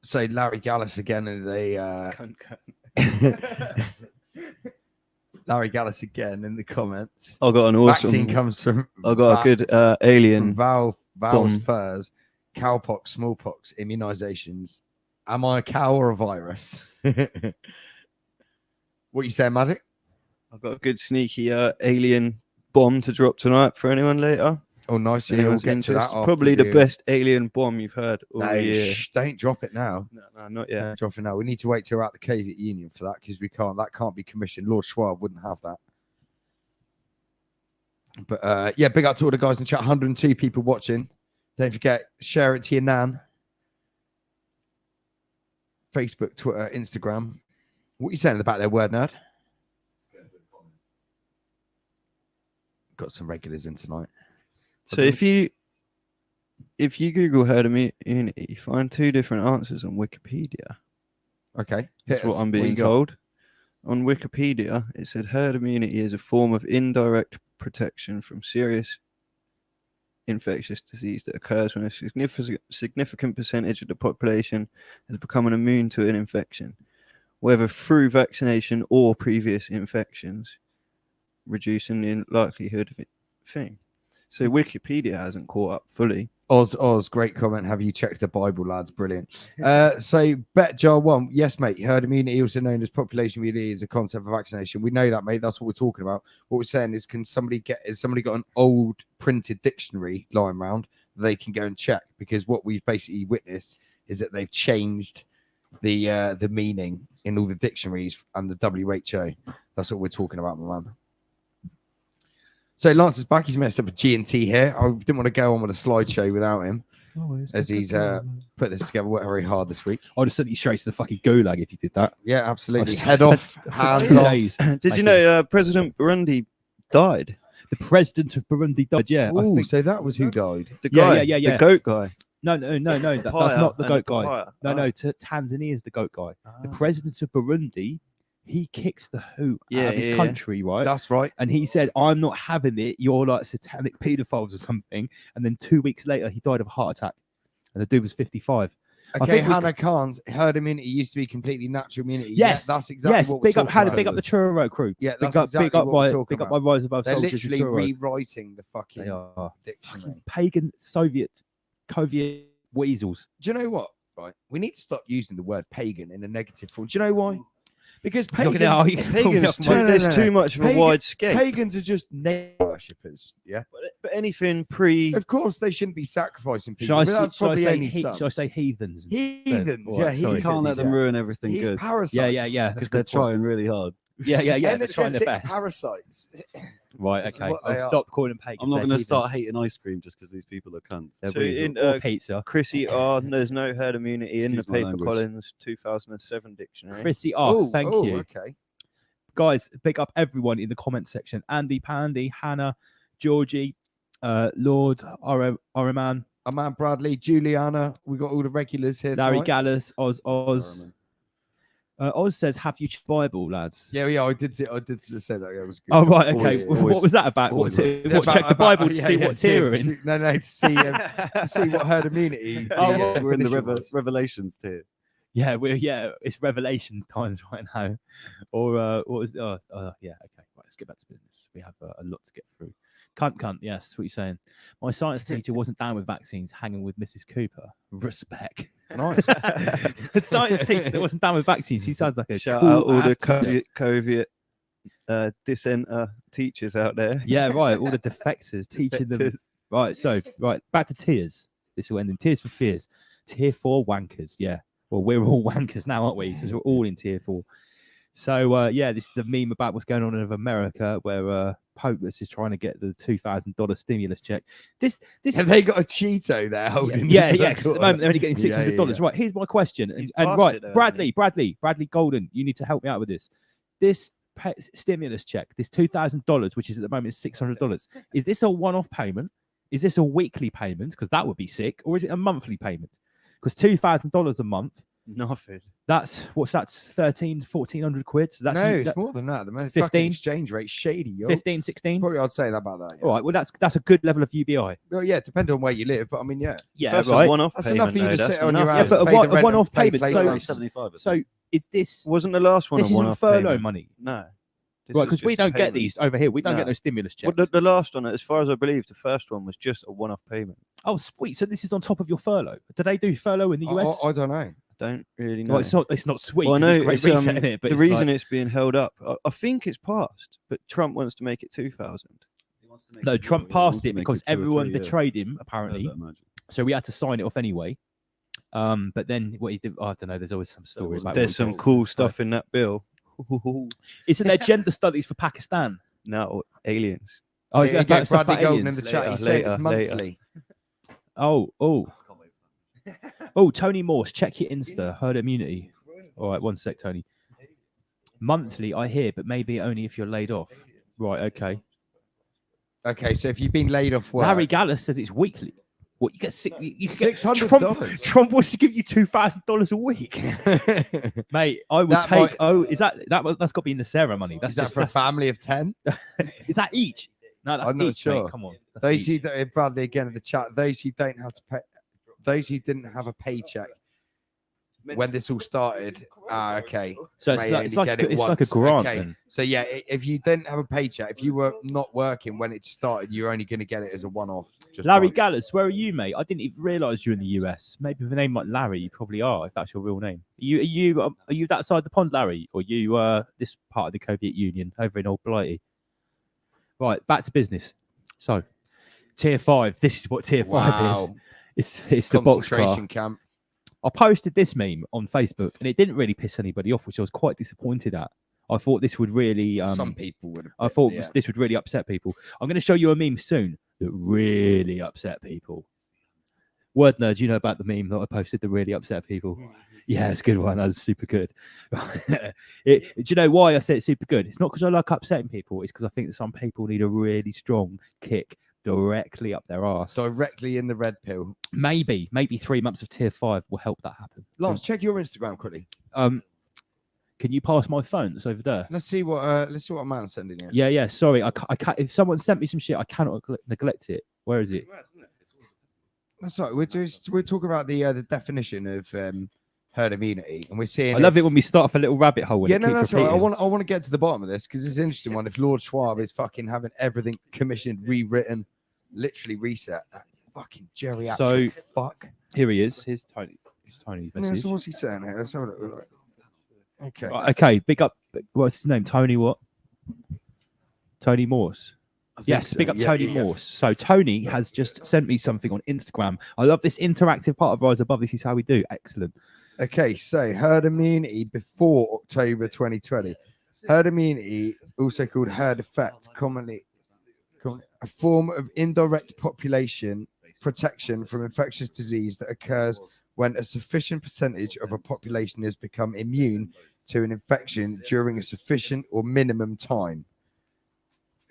So Larry Gallus again, and they Larry Gallus again in the comments. I got an Vaccine awesome. comes from. I got a good from alien. Val's bomb. furs, cowpox, smallpox, immunizations. Am I a cow or a virus? What you saying, Magic? I've got a good sneaky alien bomb to drop tonight for anyone later. Oh, nice. Yeah, we'll Anyone's get to that. interested. after Probably the best alien bomb you've heard all No, year. don't drop it now. No, not yet. Don't drop it now. We need to wait till we're at the Soviet Union for that because we can't. That can't be commissioned. Lord Schwab wouldn't have that. But yeah, big up to all the guys in the chat. 102 people watching. Don't forget, share it to your nan. Facebook, Twitter, Instagram. What are you saying in the back there, word nerd? Got some regulars in tonight. So if you Google herd immunity, find 2 different answers on Wikipedia. Okay. That's hit what us. I'm you being got? told. On Wikipedia, it said herd immunity is a form of indirect protection from serious infectious disease that occurs when a significant percentage of the population has become immune to an infection, whether through vaccination or previous infections, reducing the likelihood of it thing. So Wikipedia hasn't caught up fully. Oz, great comment. Have you checked the Bible, lads? Brilliant. So BetJar1, yes, mate. Herd immunity, also known as population immunity, is a concept of vaccination. We know that, mate. That's what we're talking about. What we're saying is, has somebody got an old printed dictionary lying around that they can go and check? Because what we've basically witnessed is that they've changed the meaning in all the dictionaries and the WHO. That's what we're talking about, my man. So Lance is back. He's messed up a G&T here. I didn't want to go on with a slideshow without him, as he's put this together very hard this week. I'd have sent you straight to the fucking gulag if you did that. Yeah, absolutely. I've Head spent- off, I've spent hands 2 off. days. Did you Thank know President Burundi died? The president of Burundi died. Yeah, I Oh, think. so that was who died. The Yeah, guy, yeah. the goat guy. No. That's Papaya not the and goat guy. papaya. No. Tanzania is the goat guy. The president of Burundi, he kicks the hoot out of his country, right? That's right. And he said, "I'm not having it. You're like satanic pedophiles or something." And then 2 weeks later, he died of a heart attack. And the dude was 55. Okay, think we Hannah Khan's herd immunity used to be completely natural immunity. Yes, yeah, that's exactly Yes, what we're big up, talking Hannah, about. big up the Truro crew. Yeah, Big that's up, exactly big up what we're by, talking big up about. by Rise Above They're Soldiers. literally Truro. rewriting the They fucking are dictionary. pagan Soviet weasels. Do you know what? right? We need to stop using the word pagan in a negative form. Do you know why? Because You're pagans, gonna- oh, you can pull me Pagans, off my- too, there's too much of a Pagan- wide scape. pagans are just nature worshippers. Yeah, But anything pre, of course they shouldn't be sacrificing Shall people. I, But that's shall I probably say only some. shall I say heathens? instead? Heathens, All yeah, right, sorry. You can't let them yeah. ruin everything good Parasites. Yeah. because they're trying really hard. Yeah. They're trying their Energetic best. Parasites. Right. That's Okay. what they I'll are. stop calling pagans. I'm not they're going to start heathens. hating ice cream just because these people are cunts. They're So really in, good. Or pizza. Chrissy R, there's no herd immunity in the Excuse my Paper language. Collins 2007 dictionary. Chrissy R. Thank you. Okay. Guys, pick up everyone in the comment section. Andy Pandy, Hannah, Georgie, Lord, Araman, Aman Bradley, Juliana. We got all the regulars here. Larry tonight. Gallus, Oz. Oz says, "Have you checked the Bible, lads?" Yeah, I did just say that. It was good. Oh right, okay. Always- what always- was that about? always What, right. what check the Bible to see what tier to in? see- No, to see what herd immunity. Oh, the, well, We're in the definition was. Revelations tier. Yeah, it's Revelation times right now. Or what was? Yeah, okay. Right, let's get back to business. We have a lot to get through. Cunt. Yes, what you saying? My science teacher wasn't down with vaccines, hanging with Mrs. Cooper. Respect. Nice. The science teacher that wasn't down with vaccines. He sounds like a Shout cool out all the ass teacher. COVID dissenter teachers out there. Yeah, right. All the defectors teaching them. Defectors. Right. So, back to tears. This will end in tears for fears. Tier 4 wankers. Yeah. Well, we're all wankers now, aren't we? Because we're all in tier 4. So, this is a meme about what's going on in America, where Popeless is trying to get the $2,000 stimulus check. This Have they got a Cheeto there holding? yeah. the 'Cause at the moment they're only getting Yeah, $600. yeah. Right. Here's my question. He's And passed right, it, though, hasn't Bradley Golden, you need to help me out with this. This stimulus check, this $2,000, which is at the moment $600, is this a one-off payment? Is this a weekly payment? Because that would be sick. Or is it a monthly payment? Because $2,000 a month, Nothing. that's 1,400 quid. So that's No, it's more than that. The 15? fucking exchange rate shady. Yo. 15, 16. Probably I'd say that about that. Yeah. All right. Well, that's a good level of UBI. Well, yeah, depending on where you live, but I mean, yeah. Yeah, That's right. a one-off That's payment. enough for you though, to that's sit on your enough. ass. Yeah, but pay the a rent and one-off pay payment, PlayStation. so- 75. So is this Wasn't the last one this a isn't one-off furlough payment? money? No. This Right, is because we just a don't get payment. these over here. We don't get No. no stimulus Well, checks. the last one, as far as I believe, the first one was just a one-off payment. Oh, sweet. So this is on top of your furlough. Do they do furlough in the US? I don't know. Don't really know. Well, it's not sweet. Well, I 'cause know it's Great it's, Reset, innit? But the it's reason like, it's being held up, I think it's passed, but Trump wants to make it 2,000. no, Trump passed it because everyone betrayed him, apparently. Imagine. So we had to sign it off anyway. But then what he did, I don't know. There's always some story about. There's what he some did. cool stuff in that bill. Isn't there gender studies for Pakistan? No, aliens. Oh, is There you that go, about stuff Bradley about Golden in aliens? the chat. He Later, said it's later. monthly. Oh, Tony Morse, check your Insta. Herd immunity. All right, one sec, Tony. Monthly, I hear, but maybe only if you're laid off. Right, okay. Okay, so if you've been laid off work, Larry Gallus says it's weekly. What you get? You can get $600. Trump wants to give you $2,000 a week, mate. I would That take. might- Oh, is that's got to be in the Sarah money? That's is that just for a that's, family of 10? is that each? No, that's I'm not each. sure. Mate. Come on. That's Those each. who Bradley again in the chat. Those who don't have to pay. Those who didn't have a paycheck when this all started. Okay. So it's may like, only it's like get a, it it's like a once. grant. Okay. Then. So yeah, if you didn't have a paycheck, if you were not working when it started, you're only going to get it as a one-off. Just Larry once. Gallus, where are you, mate? I didn't even realise you're in the US. Maybe with a name like Larry, you probably are, if that's your real name. Are you that side of the pond, Larry, or you this part of the Soviet Union over in Old Blighty? Right, back to business. So, tier 5. This is what tier 5 is. Wow. It's the box car. Concentration camp. I posted this meme on Facebook, and it didn't really piss anybody off, which I was quite disappointed at. I thought this would really. Some people would have. I thought this would really upset people. I'm going to show you a meme soon that really upset people. Word nerd, you know about the meme that I posted that really upset people? Yeah, it's a good one. That was super good. Do you know why I say it's super good? It's not because I like upsetting people. It's because I think that some people need a really strong kick directly up their arse. directly in the red pill. Maybe 3 months of tier 5 will help that happen. Lance, check your Instagram quickly. Can you pass my phone that's over there? Let's see what man's sending you. Yeah. Sorry, I can't. If someone sent me some shit, I cannot neglect it. Where is it? That's right. We're talking about the definition of herd immunity, and we're seeing. I love it when we start off a little rabbit hole. And Yeah, it no, keeps that's right. I repeating. want to get to the bottom of this because it's an interesting one. If Lord Schwab is fucking having everything commissioned, rewritten, literally reset, that fucking geriatric So- fuck. Here he is. Here's Tony. It's Tony's Yeah, message. so what's he saying here? Let's have a look. Okay. Right, okay, big up. What's his name? Tony what? Tony Morse. I think Yes, so. big up Yeah, Tony yeah. Morse. So Tony has just sent me something on Instagram. I love this interactive part of Rise Above. This is how we do. Excellent. Okay, so herd immunity before October 2020. Herd immunity, also called herd effect, commonly a form of indirect population protection from infectious disease that occurs when a sufficient percentage of a population has become immune to an infection during a sufficient or minimum time.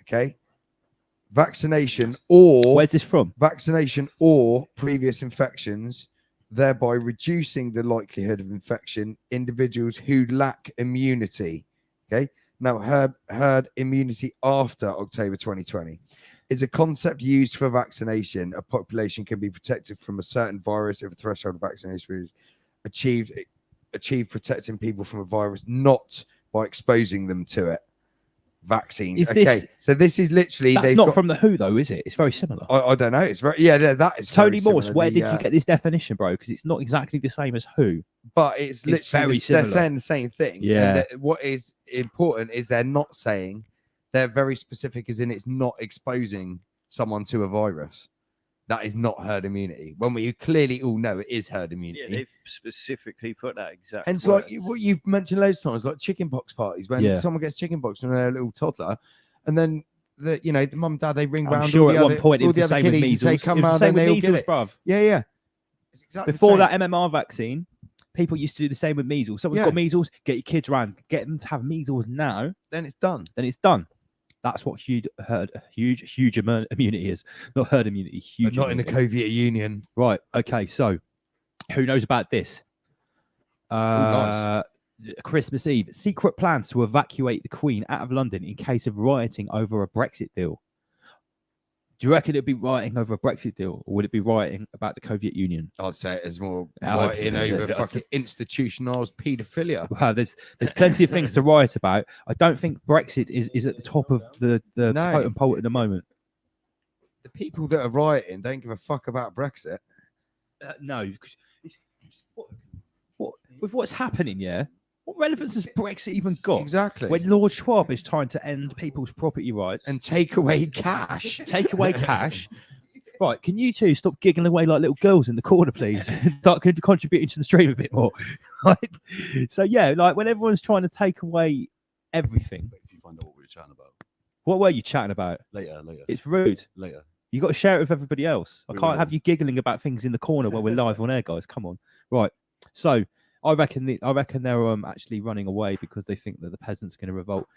Okay, vaccination or Where's this from? vaccination or previous infections, thereby reducing the likelihood of infection individuals who lack immunity. Okay, now herd immunity after October 2020 is a concept used for vaccination. A population can be protected from a certain virus if a threshold of vaccination is achieved protecting people from a virus not by exposing them to it. Vaccines. Is Okay, this- so this is literally That's they've not got, from the WHO, though, is it? It's very similar. I don't know. It's very that is Tony very Morse, similar. where The, did you get this definition, bro? Because it's not exactly the same as WHO. But it's literally very they're similar. saying the same thing. Yeah. And what is important is they're not saying, they're very specific, as in it's not exposing someone to a virus. That is not herd immunity. When we clearly all know it is herd Yeah, immunity. they've specifically put that exact. Hence, like words. what you've mentioned loads of times, like chickenpox parties, when Yeah. someone gets chickenpox when they're a little toddler, and then the mum and dad they ring I'm round sure all at the one other, point it all was the the other same with kiddies and measles. say It come was the round same and with they all get measles, it. bruv. Yeah. It's exactly the Before same. that MMR vaccine, people used to do the same with measles. Someone's Yeah. got measles, get your kids around, get them to have measles now, then it's done. then it's done. That's what huge immunity is. Not herd immunity, huge. But not in the immunity. Soviet Union. Right. Okay. So, who knows about this? nice. Christmas Eve. Secret plans to evacuate the Queen out of London in case of rioting over a Brexit deal. Do you reckon it'd be rioting over a Brexit deal, or would it be rioting about the Soviet Union? I'd say it is more Yeah, writing I'd- over I'd- fucking institutionalised paedophilia. Well, there's plenty of things to riot about. I don't think Brexit is at the top of the No. totem pole at the moment. The people that are rioting don't give a fuck about Brexit. No, 'cause with what's happening, yeah. What relevance has Brexit even got? Exactly. When Lord Schwab is trying to end people's property rights And take away cash. take away cash. Right, can you two stop giggling away like little girls in the corner, please? Start contributing to the stream a bit more. Right? So yeah, like when everyone's trying to take away everything. Basically, find out what we were chatting about What were you chatting about? later. It's rude. Later. You got to share it with everybody else. I We can't will. have you giggling about things in the corner while we're live on air, guys. Come on. Right. So I reckon they're actually running away because they think that the peasants are going to revolt.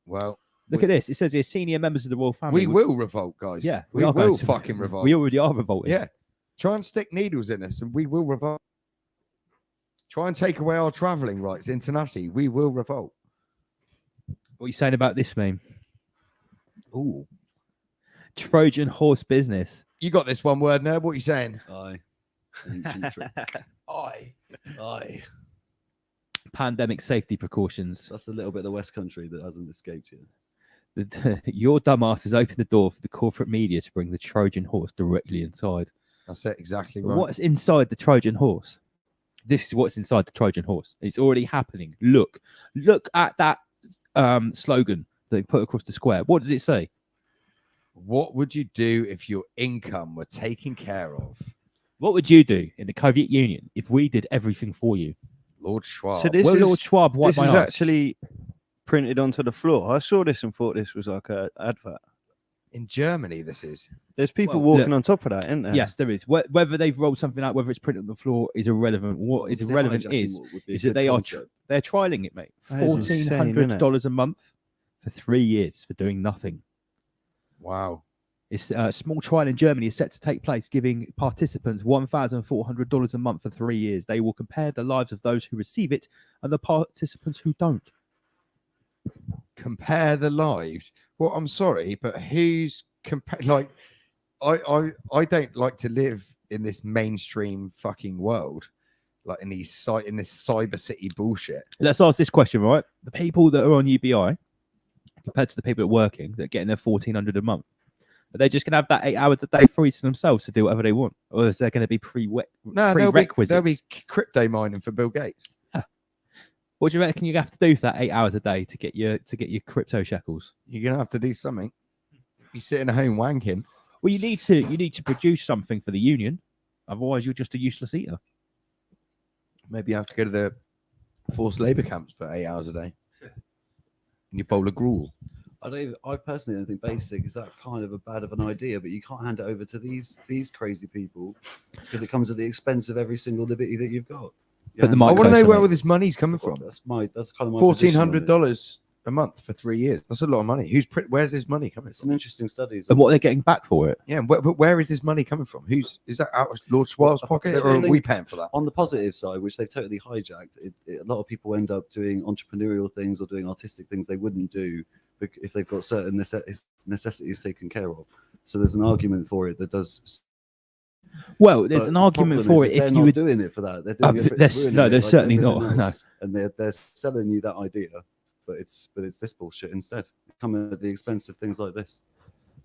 Well, Look at this. It says here, senior members of the royal family. we will revolt, guys. Yeah, we are going will to- fucking revolt. We already are revolting. Yeah. Try and stick needles in us and we will revolt. Try and take away our travelling rights internationally. We will revolt. What are you saying about this meme? Ooh. Trojan horse business. You got this one word, nerd. What are you saying? Aye. Ancient trick. Aye. Pandemic safety precautions. That's the little bit of the West Country that hasn't escaped you. Your dumbass has opened the door for the corporate media to bring the Trojan horse directly inside. That's it. Exactly right. What's inside the Trojan horse? This is what's inside the Trojan horse. It's already happening. Look at that slogan that they put across the square. What does it say? What would you do if your income were taken care of? What would you do in the Soviet Union if we did everything for you? Lord Schwab. So this Will is Lord Schwab wipe this my is ass? actually printed onto the floor. I saw this and thought this was like a advert. in Germany, this is. There's people Well, walking on top of that, isn't there? Yes, there is. Whether they've rolled something out, whether it's printed on the floor, is irrelevant. What is Obviously, irrelevant hijacking is would be a is that good they are concept. they're trialing it, mate. That is insane, $1,400 a month for 3 years for doing nothing. Wow. It's a small trial in Germany is set to take place, giving participants $1,400 a month for 3 years. They will compare the lives of those who receive it and the participants who don't. Compare the lives. Well, I'm sorry, but who's like I don't like to live in this mainstream fucking world, like in this cyber city bullshit. Let's ask this question, right? The people that are on UBI compared to the people that are working that are getting their $1,400 a month, Are they just going to have that 8 hours a day free to themselves to do whatever they want? Or is there going to be No, prerequisites? there'll be crypto mining for Bill Gates. What do you reckon you have to do for that 8 hours a day to get your crypto shekels? You're gonna have to do something. You're sitting at home wanking. Well, you need to produce something for the union, otherwise you're just a useless eater. Maybe you have to go to the forced labour camps for 8 hours a day. And you bowl of gruel. I personally don't think basic is that kind of a bad of an idea, but you can't hand it over to these crazy people because it comes at the expense of every single liberty that you've got. But the I want to know Closer, where mate. all this money's coming from. That's kind of my position on it. $1,400 a month for 3 years. That's a lot of money. Where's this money coming Some from? interesting studies. And what are they getting back for it? Yeah, but where is this money coming from? Is that out of Lord Suarez's pocket, or are we paying for that? On the positive side, which they've totally hijacked, a lot of people end up doing entrepreneurial things or doing artistic things they wouldn't do if they've got certain necessities taken care of. So there's an argument for it that does. Well, there's But an the argument problem for is it if they're you not would. doing it for that. They're doing it for ruining No, it they're like certainly everything not. else. And they're selling you that idea, but it's this bullshit instead. Coming at the expense of things like this.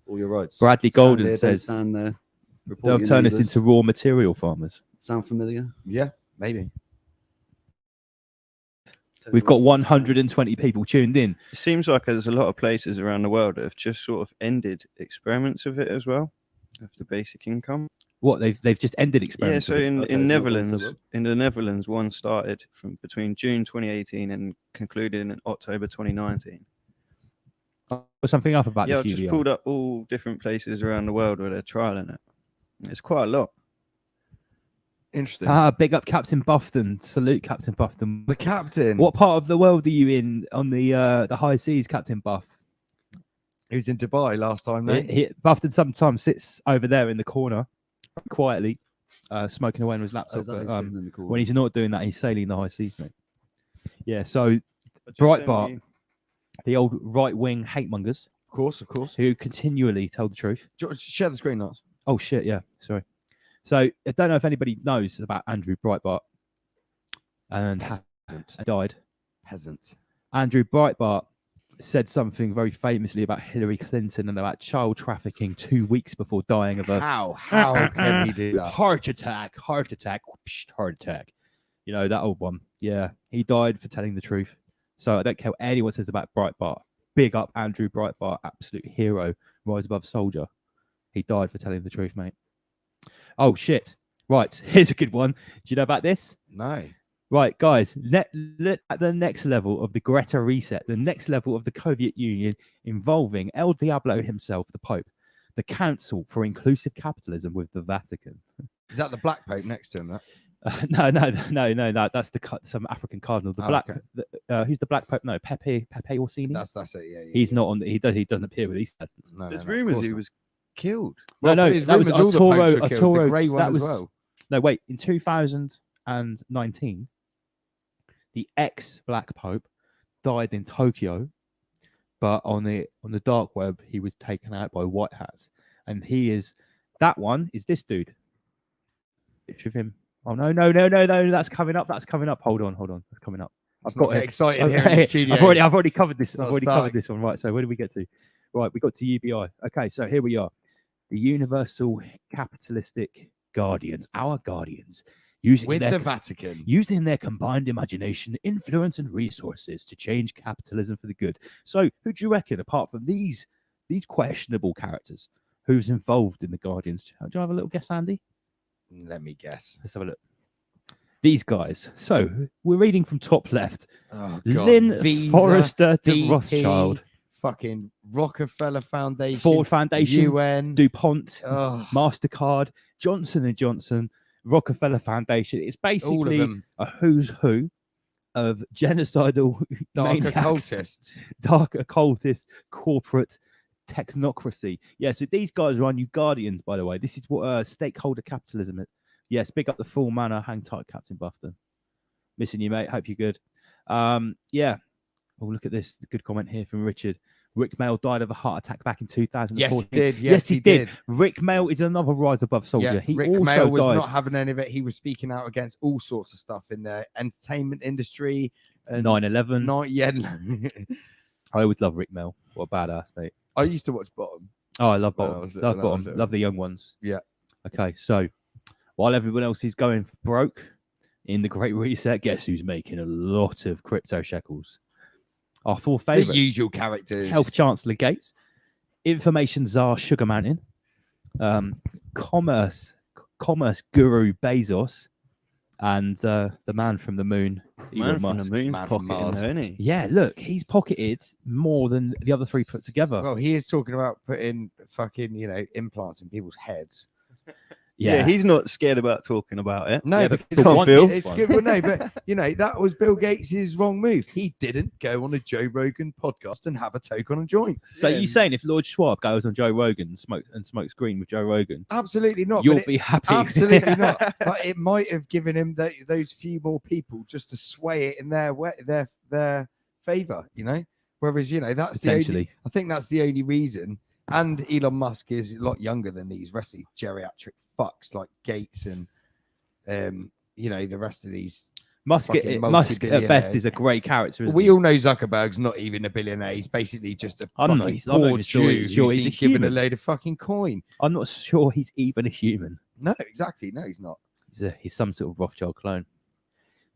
All your rights. Bradley Stand Golden there, don't says stand there. Report they'll your turn us neighbours. into raw material farmers. Sound familiar? Yeah, maybe. We've got 120 people tuned in. It seems like there's a lot of places around the world that have just sort of ended experiments of it as well, of the basic income. What they've just ended Yeah, experiments. so with it. in Okay, so Netherlands, what's in the Netherlands, one started from between June 2018 and concluded in October 2019. Put something up about Yeah, the I've just QVR. pulled up all different places around the world where they're trialing it. It's quite a lot. Interesting. Big up Captain Buffton. Salute Captain Buffton. The captain. What part of the world are you in on the high seas, Captain Buff? He was in Dubai last time, mate. Buffton sometimes sits over there in the corner, quietly, smoking away on his So laptop. is that but, he's sitting in the corner? when he's not doing that, he's sailing the high seas, mate. Yeah, so I just Breitbart. sent you- the old right-wing hate mongers Of course. who continually tell the truth. Do you want to share the screen, Lance? Oh shit, yeah, sorry. So I don't know if anybody knows about Andrew Breitbart and died. Peasant. Andrew Breitbart said something very famously about Hillary Clinton and about child trafficking 2 weeks before dying of a How can he do that? heart attack, whoosh, heart attack. You know, that old one. Yeah, he died for telling the truth. So I don't care what anyone says about Breitbart. Big up Andrew Breitbart, absolute hero, rise above soldier. He died for telling the truth, mate. Oh, shit. Right, here's a good one. Do you know about this? No. Right, guys, at the next level of the Greta reset, the next level of the Soviet Union involving El Diablo himself, the Pope, the Council for Inclusive Capitalism with the Vatican. Is that the black pope next to him? That? No, that's some African cardinal. The Oh, black, okay. who's the black Pope? No, Pepe Orsini. That's it. Yeah. He's not on. He doesn't appear with these peasants. No, There's of rumours course he not. was killed. No, Well, no, but that was rumours all the popes were killed, the Arturo. grey one That as was well. no wait. In 2019, the ex-black Pope died in Tokyo, but on the dark web he was taken out by white hats, and that one is this dude. Picture of him. Oh no! That's coming up. Hold on. That's coming up. I've got it. excited here in the studio. I've already covered this. It's I've not already starting. covered this one. Right. So where did we get to? Right. We got to UBI. Okay. So here we are. The universal capitalistic guardians, our guardians, using With their the Vatican. using their combined imagination, influence, and resources to change capitalism for the good. So, who do you reckon, apart from these questionable characters, who's involved in the Guardians? Do you have a little guess, Andy? Let me guess. Let's have a look. These guys. So, we're reading from top left. Oh, God. Lynn Visa, Forrester de BP, Rothschild, fucking Rockefeller Foundation, Ford Foundation, UN. DuPont, Oh, MasterCard, Johnson & Johnson, Rockefeller Foundation. It's all of basically them. a who's who of genocidal Dark maniacs, occultists. dark occultist, corporate technocracy. Yeah, so these guys are our new guardians, by the way. This is what stakeholder capitalism is. Yes, big up the full manor. Hang tight, Captain Buffton. Missing you, mate. Hope you're good. Yeah. Oh, look at this. Good comment here from Richard. Rick Mail died of a heart attack back in 2014. Yes, he did. Yes, he did. Rick Mail is another rise above soldier. Yeah, He Rick also Mail was died. not having any of it. He was speaking out against all sorts of stuff in the entertainment industry. And 9/11. Not yet. I always love Rick Mail. What a badass, mate. I used to watch Bottom. Oh, I love When I bottom. was- Love when I was bottom. little. Love the young ones. Yeah. Okay, so while everyone else is going for broke in the Great Reset, guess who's making a lot of crypto shekels? Our four The favourites. usual characters. Health Chancellor Gates, Information Czar Sugar Mountain, commerce guru Bezos, and the man from the moon, Man Elon from the Musk. moon's Man from pocketing Mars. there, isn't he? Yeah, look, he's pocketed more than the other three put together. Well, he is talking about putting fucking, implants in people's heads. Yeah, he's not scared about talking about it. No, Yeah, but but it's, the one- it's good. Well, no, but that was Bill Gates' wrong move. He didn't go on a Joe Rogan podcast and have a toke on a joint. So Yeah. you saying if Lord Schwab goes on Joe Rogan and smokes green with Joe Rogan, Absolutely not. you'll but it- be happy? absolutely not. But it might have given him those few more people just to sway it in their favor. Whereas that's the only, Potentially. I think that's the only reason. And Elon Musk is a lot younger than these rest of these geriatric fucks like Gates and the rest of these. Musk fucking at best multi-billionaires. is a great character. Isn't We he? all know Zuckerberg's not even a billionaire. He's basically just a I'm not- fucking he's- I'm not poor even sure Jew he's who's a been given a human. load of fucking coin. I'm not sure he's even a human. No, exactly. No, he's not. He's some sort of Rothschild clone.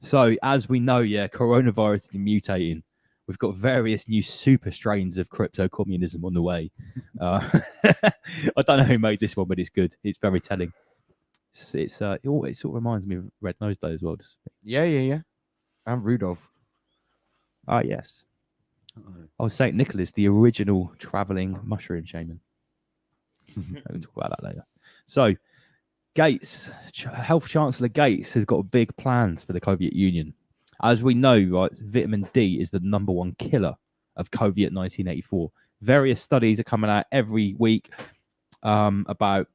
So as we know, coronavirus is mutating. We've got various new super strains of crypto communism on the way. I don't know who made this one, but it's good. It's very telling. It sort of reminds me of Red Nose Day as well. Yeah. And Rudolph. Ah, yes. I was Saint Nicholas, the original traveling mushroom shaman. We can talk about that later. So, Gates, Health Chancellor Gates has got big plans for the Soviet Union. As we know, right, vitamin D is the #1 killer of COVID 1984. Various studies are coming out every week about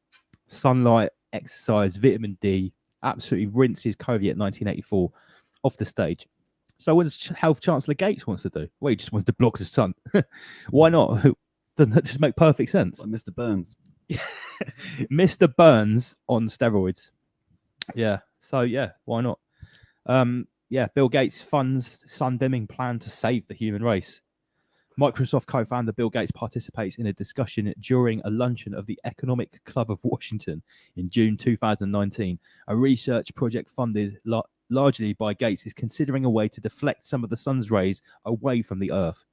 sunlight, exercise, vitamin D. Absolutely rinses COVID 1984 off the stage. So what does Health Chancellor Gates wants to do? Well, he just wants to block the sun. Why not? Doesn't that just make perfect sense? Like Mr. Burns. Mr. Burns on steroids. Yeah. So yeah, why not? Bill Gates funds sun dimming plan to save the human race. Microsoft co-founder Bill Gates participates in a discussion during a luncheon of the Economic Club of Washington in June 2019. A research project funded largely by Gates is considering a way to deflect some of the sun's rays away from the Earth.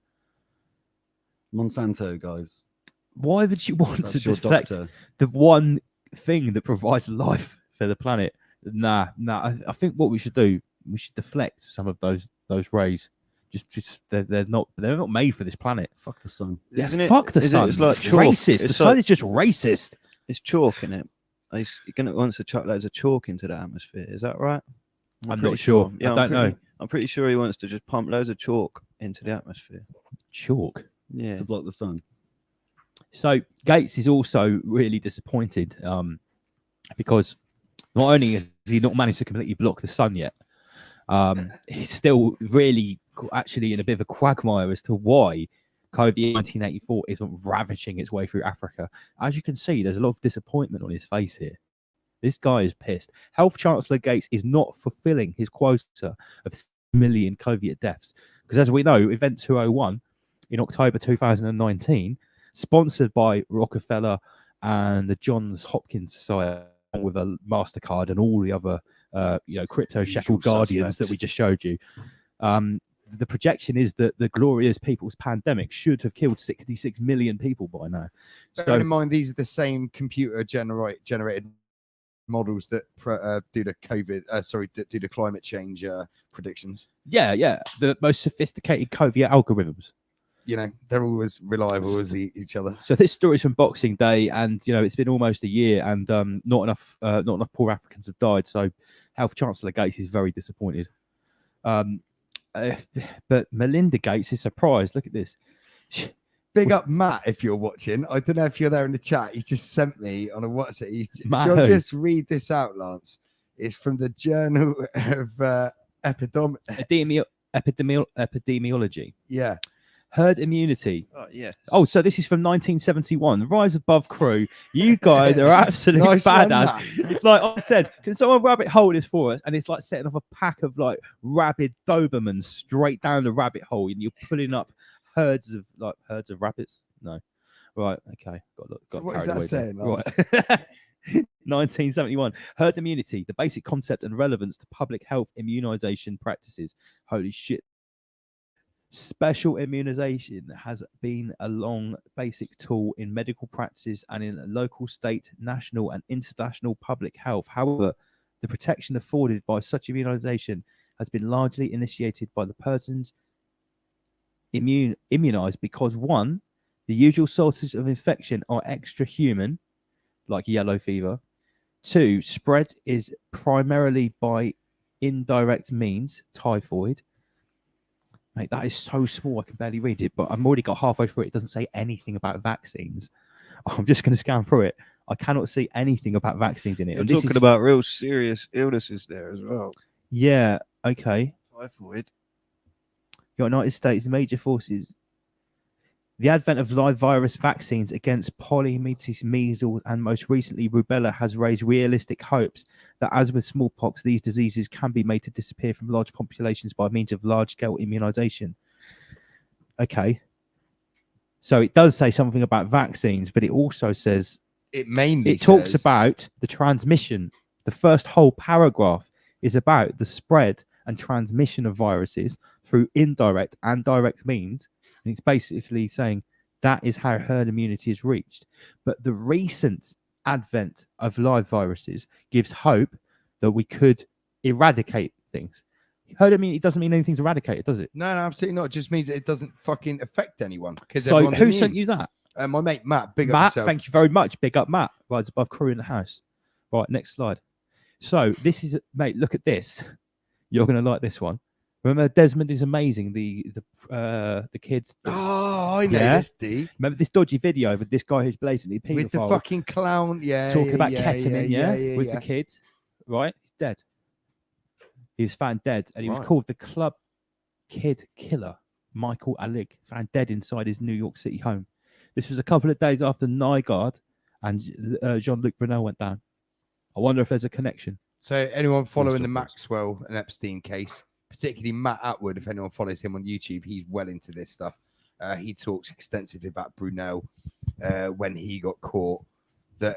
Monsanto, guys. Why would you want That's to your deflect doctor. the one thing that provides life for the planet? Nah. I think what we should do, we should deflect some of those rays. Just they're not made for this planet. Fuck the sun. Yeah, Isn't it- fuck the is it- sun. it's like It's chalk. racist. The It's sun like- is just racist. It's chalk in it. He's gonna wants to chuck loads of chalk into the atmosphere. Is that right? I'm pretty not sure. Yeah, I don't know. I'm pretty sure he wants to just pump loads of chalk into the atmosphere. Chalk. Yeah. To block the sun. So Gates is also really disappointed because not only has he not managed to completely block the sun yet, he's still really actually in a bit of a quagmire as to why COVID 1984 isn't ravaging its way through Africa. As you can see, there's a lot of disappointment on his face here. This guy is pissed. Health Chancellor Gates is not fulfilling his quota of 6 million COVID deaths. Because as we know, Event 201 in October 2019, sponsored by Rockefeller and the Johns Hopkins Society with a MasterCard and all the other crypto shekel Usual guardians suspects. that we just showed you. The projection is that the glorious people's pandemic should have killed 66 million people by now. Bearing in So mind, these are the same computer generated models that do the do the climate change predictions. yeah, the most sophisticated COVID algorithms. They're always reliable as each other. So this story is from Boxing Day, and it's been almost a year, and not enough poor Africans have died. So Health Chancellor Gates is very disappointed. But Melinda Gates is surprised. Look at this. Big up Matt if you're watching. I don't know if you're there in the chat. He's just sent me on a WhatsApp. Matt Shall I who? just read this out, Lance? It's from the Journal of Epidemiology. Yeah. Herd immunity. Oh yes. Oh, so this is from 1971. Rise Above crew. You guys are absolute Nice one, badass. Matt. It's like I said, can someone rabbit hole this for us? And it's like setting off a pack of like rabid Dobermans straight down the rabbit hole, and you're pulling up herds of rabbits. No, Right. Okay. So Got what is carried that away there. saying, Right. 1971. Herd immunity, the basic concept and relevance to public health immunization practices. Holy shit. Special immunization has been a long basic tool in medical practices and in local, state, national, and international public health. However, the protection afforded by such immunization has been largely initiated by the persons immunized because one, the usual sources of infection are extra human, like yellow fever. Two, spread is primarily by indirect means, typhoid. Mate, that is so small I can barely read it, but I'm already got halfway through it. It doesn't say anything about vaccines. I'm just going to scan through it. I cannot see anything about vaccines in it. You're And this talking is about real serious illnesses there as well. yeah, okay. Typhoid. United States major forces. The advent of live virus vaccines against poliomyelitis, measles, and most recently rubella has raised realistic hopes that, as with smallpox, these diseases can be made to disappear from large populations by means of large-scale immunization. Okay. So it does say something about vaccines, but it also says It mainly it talks says- about the transmission. The first whole paragraph is about the spread and transmission of viruses through indirect and direct means. And it's basically saying that is how herd immunity is reached. But the recent advent of live viruses gives hope that we could eradicate things. Herd immunity doesn't mean anything's eradicated, does it? No, absolutely not. It just means it doesn't fucking affect anyone. Because So who sent you that? My mate Matt. Big up Matt, yourself. thank you very much. Big up Matt. Rides above crew in the house. Right, next slide. So this is, mate, look at this. You're going to like this one. Remember Desmond is Amazing, the kids. Oh, I know Yeah. this, dude. Remember this dodgy video with this guy who's blatantly a paedophile With the fucking clown, yeah. talking about yeah, ketamine, yeah, with yeah. the kids, right? He's dead. He was found dead, and he was Right. called the Club Kid Killer. Michael Alig found dead inside his New York City home. This was a couple of days after Nygaard and Jean-Luc Brunel went down. I wonder if there's a connection. So anyone following the Mr. Brooks. Maxwell and Epstein case, particularly Matt Atwood, if anyone follows him on YouTube, he's well into this stuff. He talks extensively about Brunel when he got caught. That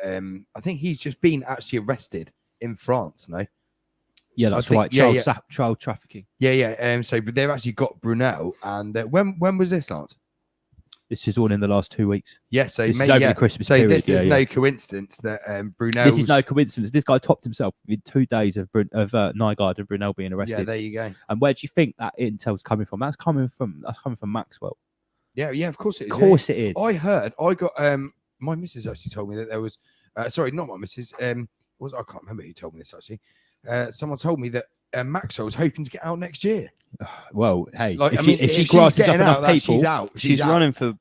I think he's just been actually arrested in France. No, Yeah, that's think- right. yeah, Child trafficking. yeah. So but they've actually got Brunel, and when was this, Lance? This is all in the last 2 weeks. Yeah, so This is May, over yeah. the Christmas So period. this is yeah. no coincidence that Brunel. This is no coincidence. This guy topped himself within 2 days of Nygaard and Brunel being arrested. Yeah, there you go. And where do you think that intel's coming from? That's coming from Maxwell. Yeah, of course it is. Of course it is. I got my missus actually told me that there was sorry, not my missus, I can't remember who told me this actually. Someone told me that Maxwell was hoping to get out next year. Well, hey, Like, if she she's grasses up getting enough out, that people, she's out. She's out. running for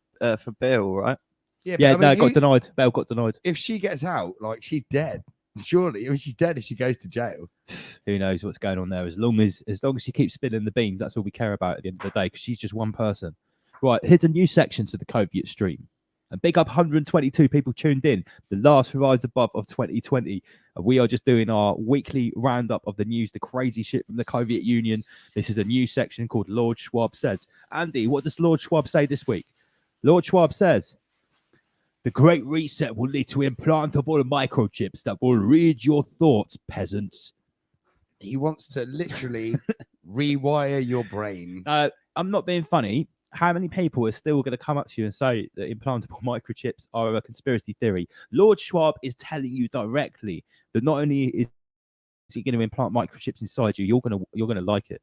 bail, right? Yeah, yeah, but, no, I it mean, got denied. Bail got denied. if she gets out, like she's dead. Surely, I mean, she's dead if she goes to jail. Who knows what's going on there? As long as she keeps spilling the beans, that's all we care about at the end of the day. Because she's just one person. Right, here's a new section to the Coviot stream. And big up 122 people tuned in. The last Rise Above of 2020. And we are just doing our weekly roundup of the news, the crazy shit from the Coviot Union. This is a new section called Lord Schwab Says. Andy, what does Lord Schwab say this week? Lord Schwab says, the Great Reset will lead to implantable microchips that will read your thoughts, peasants. He wants to literally rewire your brain. I'm not being funny. How many people are still going to come up to you and say that implantable microchips are a conspiracy theory? Lord Schwab is telling you directly that not only is he going to implant microchips inside you, you're going to like it.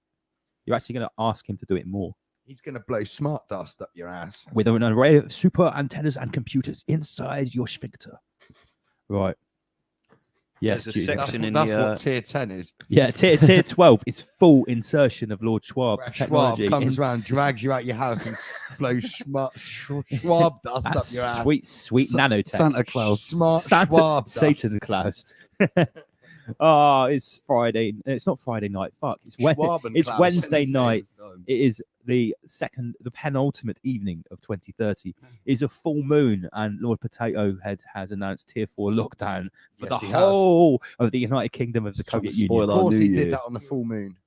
You're actually going to ask him to do it more. He's going to blow smart dust up your ass. With an array of super antennas and computers inside your sphincter. Right. Yes, There's a Judy. section in That's the what tier 10 is. Yeah, tier 12 is full insertion of Lord Schwab Where Schwab technology. comes in- round, drags you out your house, and blows Schwab dust up That's your ass. sweet Sa- nanotech. Santa Claus. Smart Santa, Schwab dust. Satan Claus. Oh, it's Friday. It's not Friday night. Fuck. It's it's Schwabenklaus. Wednesday night. It is the penultimate evening of 2030. Is a full moon, and Lord Potato Head has announced tier 4 lockdown for Yes, the he has. whole of the United Kingdom of the Trying to Soviet spoil Union. Of our course, New he did Year. that on the full moon.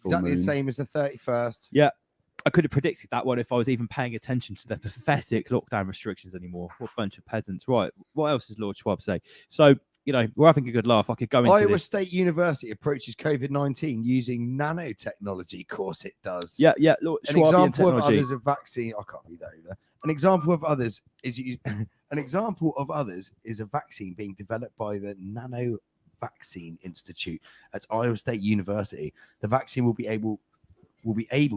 Full Exactly the moon. same as the 31st. I could have predicted that one if I was even paying attention to the pathetic lockdown restrictions anymore. What a bunch of peasants. Right. What else does Lord Schwab say? So, we're having a good laugh. I could go into Iowa this. State University approaches COVID-19 using nanotechnology. Of course it does. Yeah. Lord An Schwabian example of technology. others of vaccine. I can't read that either. An example of others is a vaccine being developed by the Nano Vaccine Institute at Iowa State University. The vaccine will be able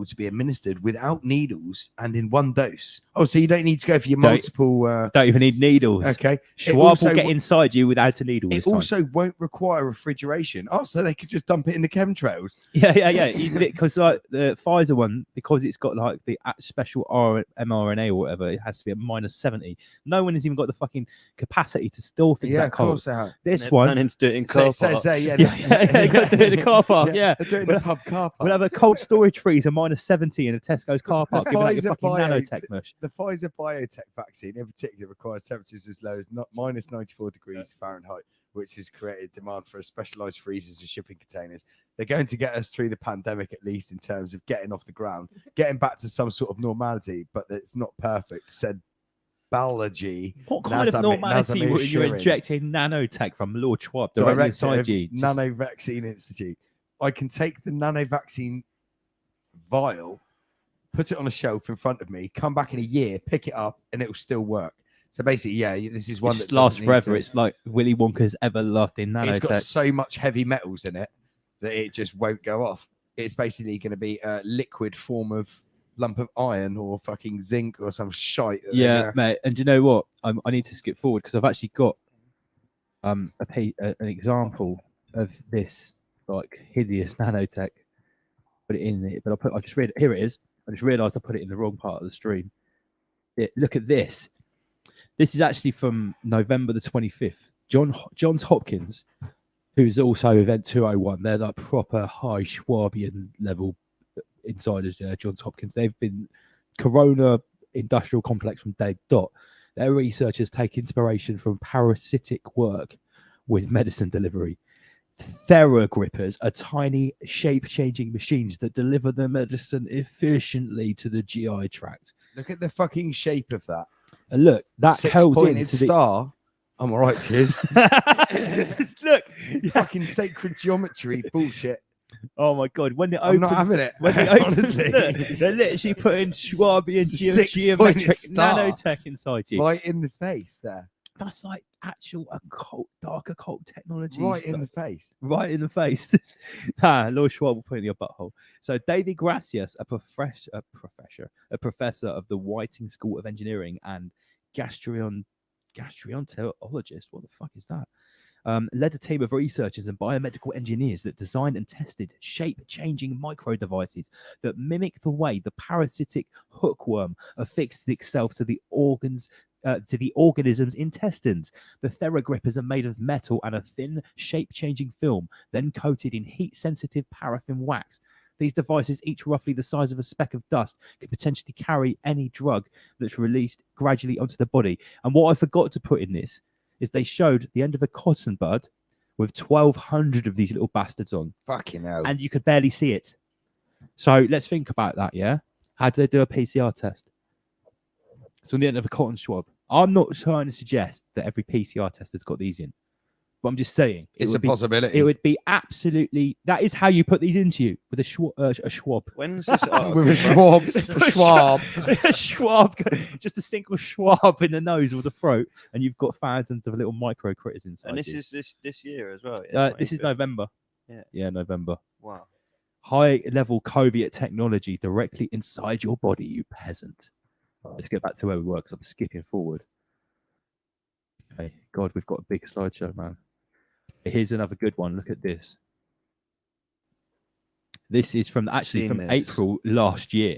to be administered without needles and in one dose. Oh, so you don't need to go for your multiple. Don't even need needles. Okay. Schwab will get inside you without a needle. It this time. also won't require refrigeration. Oh, so they could just dump it in the chemtrails. Yeah. Because like the Pfizer one, because it's got like the special mRNA or whatever, it has to be at -70. No one has even got the fucking capacity to store things Yeah, that of cold. course they have. This They're one, planning to do it in So car it says parks. there, yeah, they got to do it in the car park. Yeah, they're doing the pub car park. we'll have a cold storage freezer -70 in a Tesco's car park. Giving out your Pfizer fucking Bio- nanotech mush. The Pfizer BioNTech vaccine, in particular, requires temperatures as low as minus 94 degrees Fahrenheit, which has created demand for specialized freezers and shipping containers. They're going to get us through the pandemic, at least in terms of getting off the ground, getting back to some sort of normality, but it's not perfect, said Balaji. What kind of Nazami- normality Nazami were you Shirin, injecting nanotech from Lord Schwab directly director inside of you? Just- Nano Vaccine Institute. I can take the nano vaccine vial, put it on a shelf in front of me, come back in a year, pick it up, and it will still work. So basically, yeah, this is one It that just lasts doesn't need forever. to- It's like Willy Wonka's everlasting It's got nanotech. so much heavy metals in it that it just won't go off. It's basically going to be a liquid form of lump of iron or fucking zinc or some shite. that they're Yeah, gonna- mate. And do you know what? I need to skip forward because I've actually got an example of this like hideous nanotech. Put it in it, but I just read here it is. I just realised I put it in the wrong part of the stream. Look at this. This is actually from November the 25th. Johns Hopkins, who's also Event 201. They're like proper high Schwabian level insiders. Johns Hopkins. They've been Corona Industrial Complex from day dot. Their researchers take inspiration from parasitic work with medicine delivery. Theragrippers are tiny shape-changing machines that deliver the medicine efficiently to the GI tract. Look at the fucking shape of that. And look, that held Six-pointed into the star. I'm all right, cheers. look. Fucking sacred geometry bullshit. Oh my god! When they I'm open, not having it. when they open, honestly. look, they're literally putting Schwabian It's a six-pointed geometric star. nanotech inside you. Right in the face there. That's like actual occult, dark occult technology. Right in the face. Right in the face. Lord Schwab will put it in your butthole. So David Gracias, a professor of the Whiting School of Engineering and gastroenterologist. What the fuck is that? Led a team of researchers and biomedical engineers that designed and tested shape-changing micro devices that mimic the way the parasitic hookworm affixed itself to the organism's intestines. The Theragrippers are made of metal and a thin, shape-changing film, then coated in heat-sensitive paraffin wax. These devices, each roughly the size of a speck of dust, could potentially carry any drug that's released gradually onto the body. And what I forgot to put in this is they showed the end of a cotton bud with 1,200 of these little bastards on, Fucking hell. and you could barely see it. So let's think about that, yeah? How do they do a PCR test? So on the end of a cotton swab. I'm not trying to suggest that every PCR test has got these in, but I'm just saying it's a would be, possibility. it would be absolutely. That is how you put these into you with a swab. When's this? With a Schwab. A Schwab. A Schwab, just a single Schwab in the nose or the throat, and you've got thousands of little micro critters inside. And this you. is this year as well. Yeah, This is 25th. November. Yeah. November. Wow. High level COVID technology directly inside your body, you peasant. Let's get back to where we were because I'm skipping forward. Okay, God, we've got a big slideshow, man. Here's another good one. Look at this. This is from Seen this. April last year.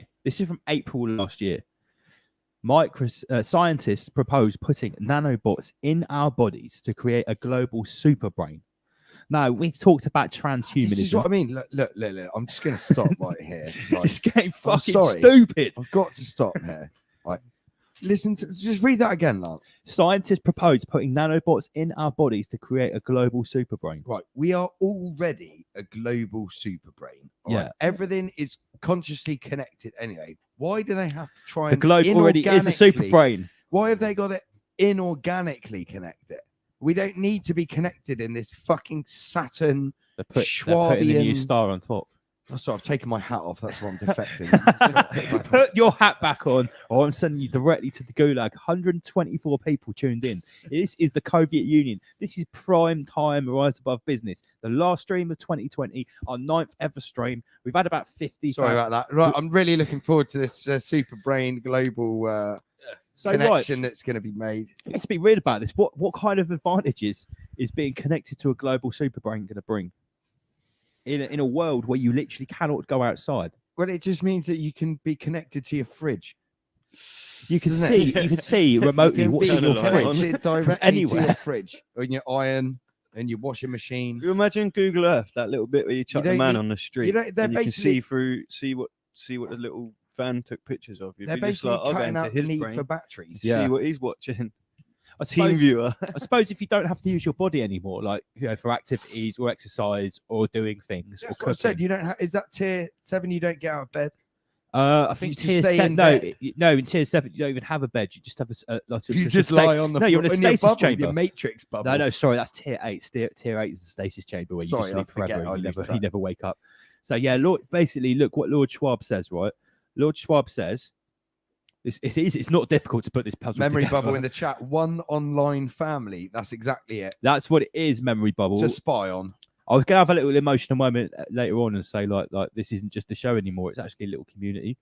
Scientists propose putting nanobots in our bodies to create a global super brain. Now, we've talked about transhumanism. This is what I mean. Look. I'm just going to stop right here. Right. It's getting fucking sorry. stupid. I've got to stop here. Right. listen to just read that again, Lance. Scientists propose putting nanobots in our bodies to create a global super brain. Right, we are already a global super brain. all Yeah. right? Everything is consciously connected anyway. Why do they have to try The and globe already is a super inorganically- brain. Why have they got to inorganically connect it? We don't need to be connected in this fucking Saturn. They're putting the new Schwabian- star on top. Oh, sorry, I've taken my hat off. That's what I'm defecting. Put your hat back on, or I'm sending you directly to the gulag. 124 people tuned in. This is the Soviet Union. This is prime time Rise Above business. The last stream of 2020, our 9th ever stream. We've had about 50. Sorry about that. Right, I'm really looking forward to this super brain global so connection right, that's going to be made. let's be real about this. What kind of advantages is being connected to a global super brain going to bring in a world where you literally cannot go outside? Well, it just means that you can be connected to your fridge. You can Doesn't see it? you can see remotely You what's can in be your Turn the light on. fridge. connected directly to anywhere. your fridge and your iron and your washing machine. You imagine Google Earth, that little bit where you chuck the don't man need- on the street, don't- they're and you can basically- see what the little van took pictures of. You'd They're be just basically like, I'll go cutting into out the his need brain, for batteries. Yeah. see what he's watching. I Team suppose, viewer. I suppose if you don't have to use your body anymore, like for activities or exercise or doing things or That's what I said. cooking. You don't have. Is that tier 7? You don't get out of bed. I think just tier stay 7. in No, bed. no, in tier 7 you don't even have a bed. You just have You just lie on the. No, you're in a in your stasis bubble, chamber. Your matrix bubble. No, sorry, that's tier 8. Tier 8 is the stasis chamber where you Sorry, just I sleep forget, forever I and lose you track. never wake up. So yeah, basically look what Lord Schwab says, right? Lord Schwab says it's not difficult to put this puzzle Memory together. bubble in the chat. One online family. That's exactly it. That's what it is, memory bubble. To spy on. I was gonna have a little emotional moment later on and say like this isn't just a show anymore. It's actually a little community.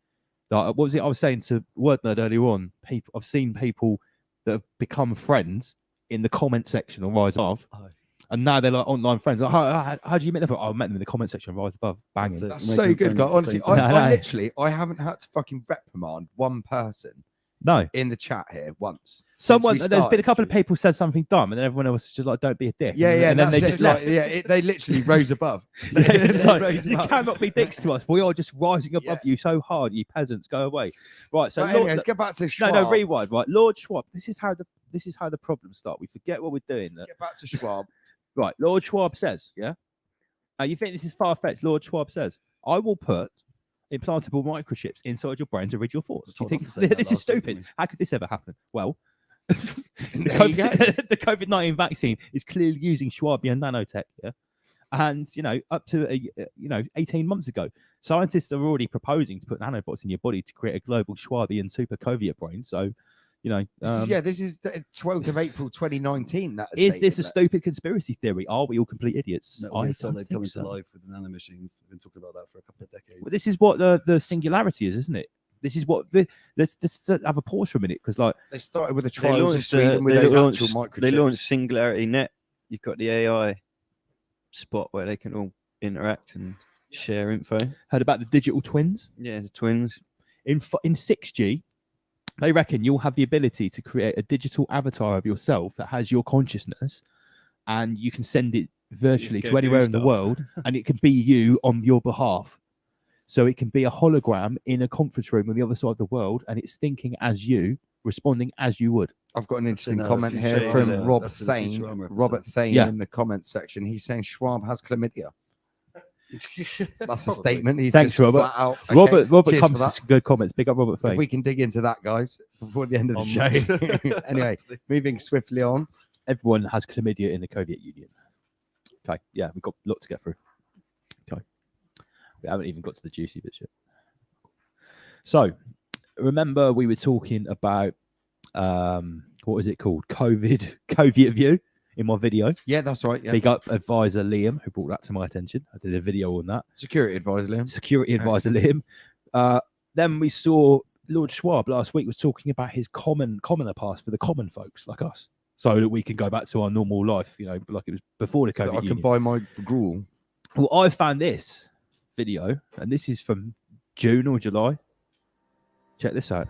Like what was it I was saying to Word Nerd earlier on? People, I've seen people that have become friends in the comment section on Rise Above, Oh. and now they're like online friends. Like, how do you meet them? I met them in the comment section of Rise Above. Banging. That's That's it. so Making good, friends guy. at the Honestly, same time. No. literally, I haven't had to fucking reprimand one person No, in the chat here once. someone. we There's been a started couple of streaming. people said something dumb, and then everyone else was just like, "Don't be a dick." Yeah, and, yeah. and then they that's just it, left. like, yeah, they literally rose above. Yeah, it's like, Rose you above. cannot be dicks to us. We are just rising above you so hard, you peasants. Go away. Right. So But Lord- anyway, let's get back to Schwab. no, rewind. Right, Lord Schwab. This is how the problems start. We forget what we're doing. Get back to Schwab. Right, Lord Schwab says, yeah. Now you think this is far fetched? Lord Schwab says, I will put implantable microchips inside your brain to read your thoughts. I You told think not to say that this is last week, stupid? didn't we? How could this ever happen? Well, There you go. the COVID-19 vaccine is clearly using Schwabian nanotech, yeah. And up to 18 months ago, scientists are already proposing to put nanobots in your body to create a global Schwabian super Soviet brain. So, This is the 12th of April 2019. That is this a statement. stupid conspiracy theory? Are we all complete idiots? No, I we don't saw they think coming to so. life with the nanomachines. We've been talking about that for a couple of decades. But this is what the singularity is, isn't it? This is what let's just have a pause for a minute because They started with the They trials in launched, Sweden with they those launched, actual microchips. they launched Singularity Net. You've got the AI spot where they can all interact and share info. heard about the digital twins Yeah, the twins. in 6G. They reckon you'll have the ability to create a digital avatar of yourself that has your consciousness, and you can send it virtually go to anywhere do in the stuff. world, and it can be you on your behalf. So it can be a hologram in a conference room on the other side of the world, and it's thinking as you, responding as you would. I've got an That's interesting in, comment here Futurama, from yeah. Rob That's in Thane. Futurama Robert Thane Yeah. in the comments section. He's saying Schwab has chlamydia. That's a Probably. statement. He's Thanks, just Robert. flat out. Okay, Robert cheers comes for to that. some good comments. Big up Robert If Fane. we can dig into that, guys, before the end of the show. Anyway, moving swiftly on. Everyone has chlamydia in the Soviet Union. Okay, yeah, we've got a lot to get through. Okay, we haven't even got to the juicy bits yet. So, remember we were talking about what was it called? Soviet view in my video. Yeah, that's right. Yeah. Big up advisor Liam who brought that to my attention. I did a video on that. Security advisor, Liam. Security advisor Liam. Then we saw Lord Schwab last week was talking about his commoner pass for the common folks like us, so that we can go back to our normal life, like it was before the That COVID I can Union. buy my gruel. Well, I found this video, and this is from June or July. Check this out.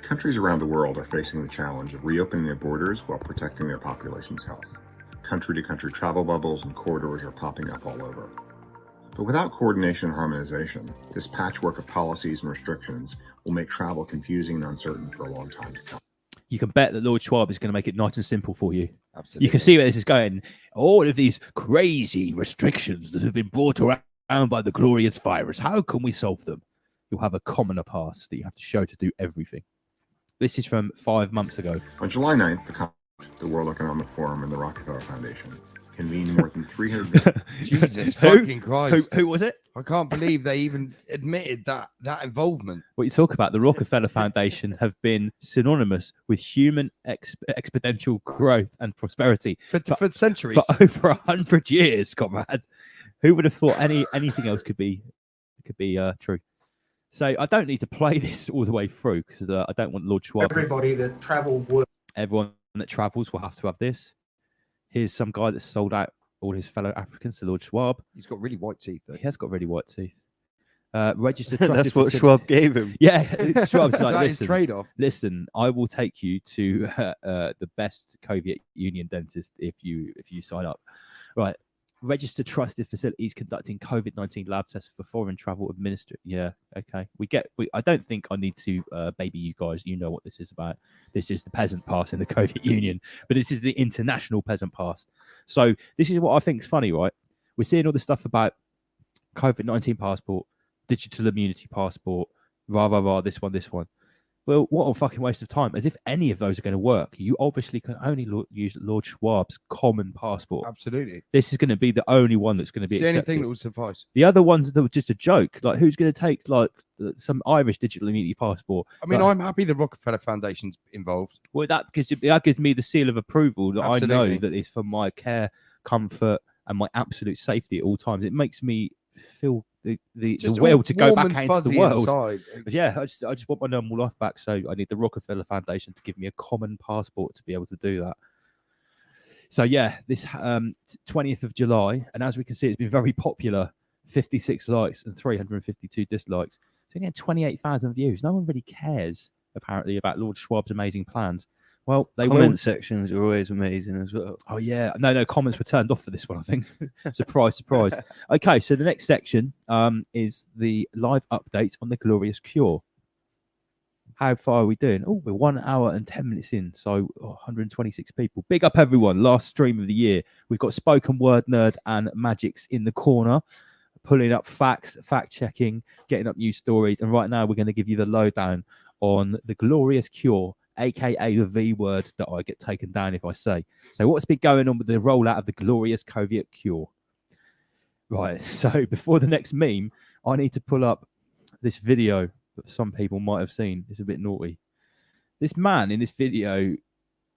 Countries around the world are facing the challenge of reopening their borders while protecting their population's health. Country-to-country travel bubbles and corridors are popping up all over. But without coordination and harmonization, this patchwork of policies and restrictions will make travel confusing and uncertain for a long time to come. You can bet that Lord Schwab is going to make it nice and simple for you. Absolutely. You can see where this is going. All of these crazy restrictions that have been brought around by the glorious virus, how can we solve them? You'll have a commoner pass that you have to show to do everything. This is from 5 months ago. On July 9th, the World Economic Forum and the Rockefeller Foundation convened more than 300 Jesus Who? fucking Christ. Who was it? I can't believe they even admitted that involvement. What you talk about, the Rockefeller Foundation have been synonymous with human exponential growth and prosperity For centuries. for over 100 years, comrade. Who would have thought anything else could be true? So I don't need to play this all the way through because I don't want Lord Schwab. Everybody that traveled would. Everyone that travels will have to have this. Here's some guy that sold out all his fellow Africans to Lord Schwab. He's got really white teeth, though. He has got really white teeth. Registered. That's trusted what facility- Schwab gave him. Yeah, Schwab's Is like, that his listen, trade-off? listen, I will take you to the best Soviet Union dentist if you sign up. Right. Registered trusted facilities conducting COVID-19 lab tests for foreign travel administered. Yeah, okay. I don't think I need to baby you guys. You know what this is about. This is the peasant pass in the Soviet Union, but this is the international peasant pass. So this is what I think is funny, right? We're seeing all this stuff about COVID-19 passport, digital immunity passport, this one. Well, what a fucking waste of time. As if any of those are going to work. You obviously can only use Lord Schwab's common passport. Absolutely. This is going to be the only one that's going to be It's the only accepted. thing that will suffice. The other ones that were just a joke. Like, who's going to take like some Irish digital immunity passport? I mean, Like, I'm happy the Rockefeller Foundation's involved. well, that gives me the seal of approval that I Absolutely. know that it's for my care, comfort, and my absolute safety at all times. It makes me feel the Just will all to go warm back and out into the fuzzy world. inside. But yeah, I just want my normal life back. So I need the Rockefeller Foundation to give me a common passport to be able to do that. So yeah, this 20th of July, and as we can see, it's been very popular. 56 likes and 352 dislikes. It's only had 28,000 views. No one really cares, apparently, about Lord Schwab's amazing plans. Well, they will. Comment sections are always amazing as well. Oh yeah, no, comments were turned off for this one. I think. Surprise. Okay, so the next section is the live update on the Glorious Cure. How far are we doing? Oh, we're 1 hour and 10 minutes in, so 126 people. Big up everyone! Last stream of the year. We've got Spoken Word Nerd and Magix in the corner, pulling up facts, fact checking, getting up news stories, and right now we're going to give you the lowdown on the Glorious Cure, aka the V word that I get taken down if I say. So what's been going on with the rollout of the glorious COVID cure? Right, so before the next meme, I need to pull up this video that some people might have seen. It's a bit naughty. This man in this video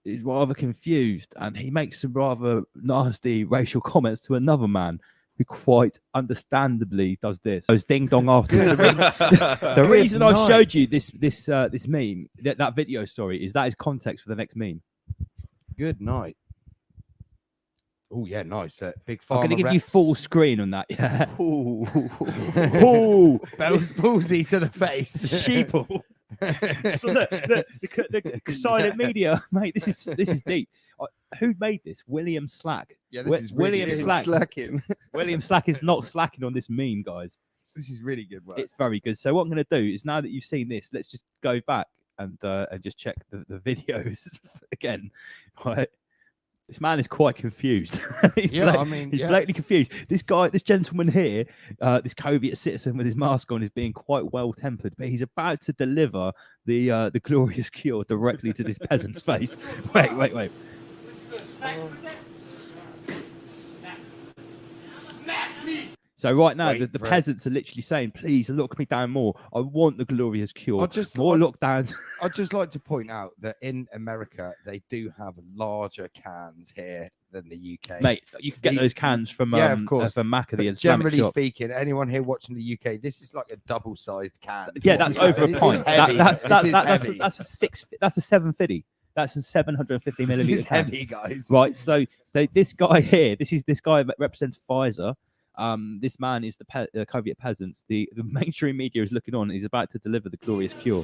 is rather confused and he makes some rather nasty racial comments to another man who quite understandably does this. Goes ding dong after. The reason I showed you this meme, that video, sorry, is that is context for the next meme. Good night. Oh yeah, nice. Big I'm farmer. going to give you Rex. full screen on that. Yeah. Ooh, bells palsy to the face. Sheeple. So the silent media, mate. This is deep. Who made this? William Slack. Yeah, Wi- this is really William good. Slack. Slacking. William Slack is not slacking on this meme, guys. This is really good work. It's very good. So what I'm going to do is, now that you've seen this, let's just go back and just check the videos again. Right. This man is quite confused. He's Yeah, I mean, he's yeah. blatantly confused. This gentleman here, this Soviet citizen with his mask on, is being quite well tempered, but he's about to deliver the glorious cure directly to this peasant's face. Wait. So right now, Wait the for it. peasants are literally saying, "Please lock me down more. I want the glorious cure. More I- lockdowns." I'd just like to point out that in America, they do have larger cans here than the UK. Mate, you can get The- those cans from yeah, of course. from Macca, the But Islamic generally shop. speaking, anyone here watching the UK, this is like a double-sized can. Yeah, that's over a This is pint. heavy. This is heavy. That's a 750. That's a 750 This milliliter is can. heavy, guys. Right. So this guy here, this guy that represents Pfizer. This man is the Soviet peasants. The mainstream media is looking on. He's about to deliver the glorious cure.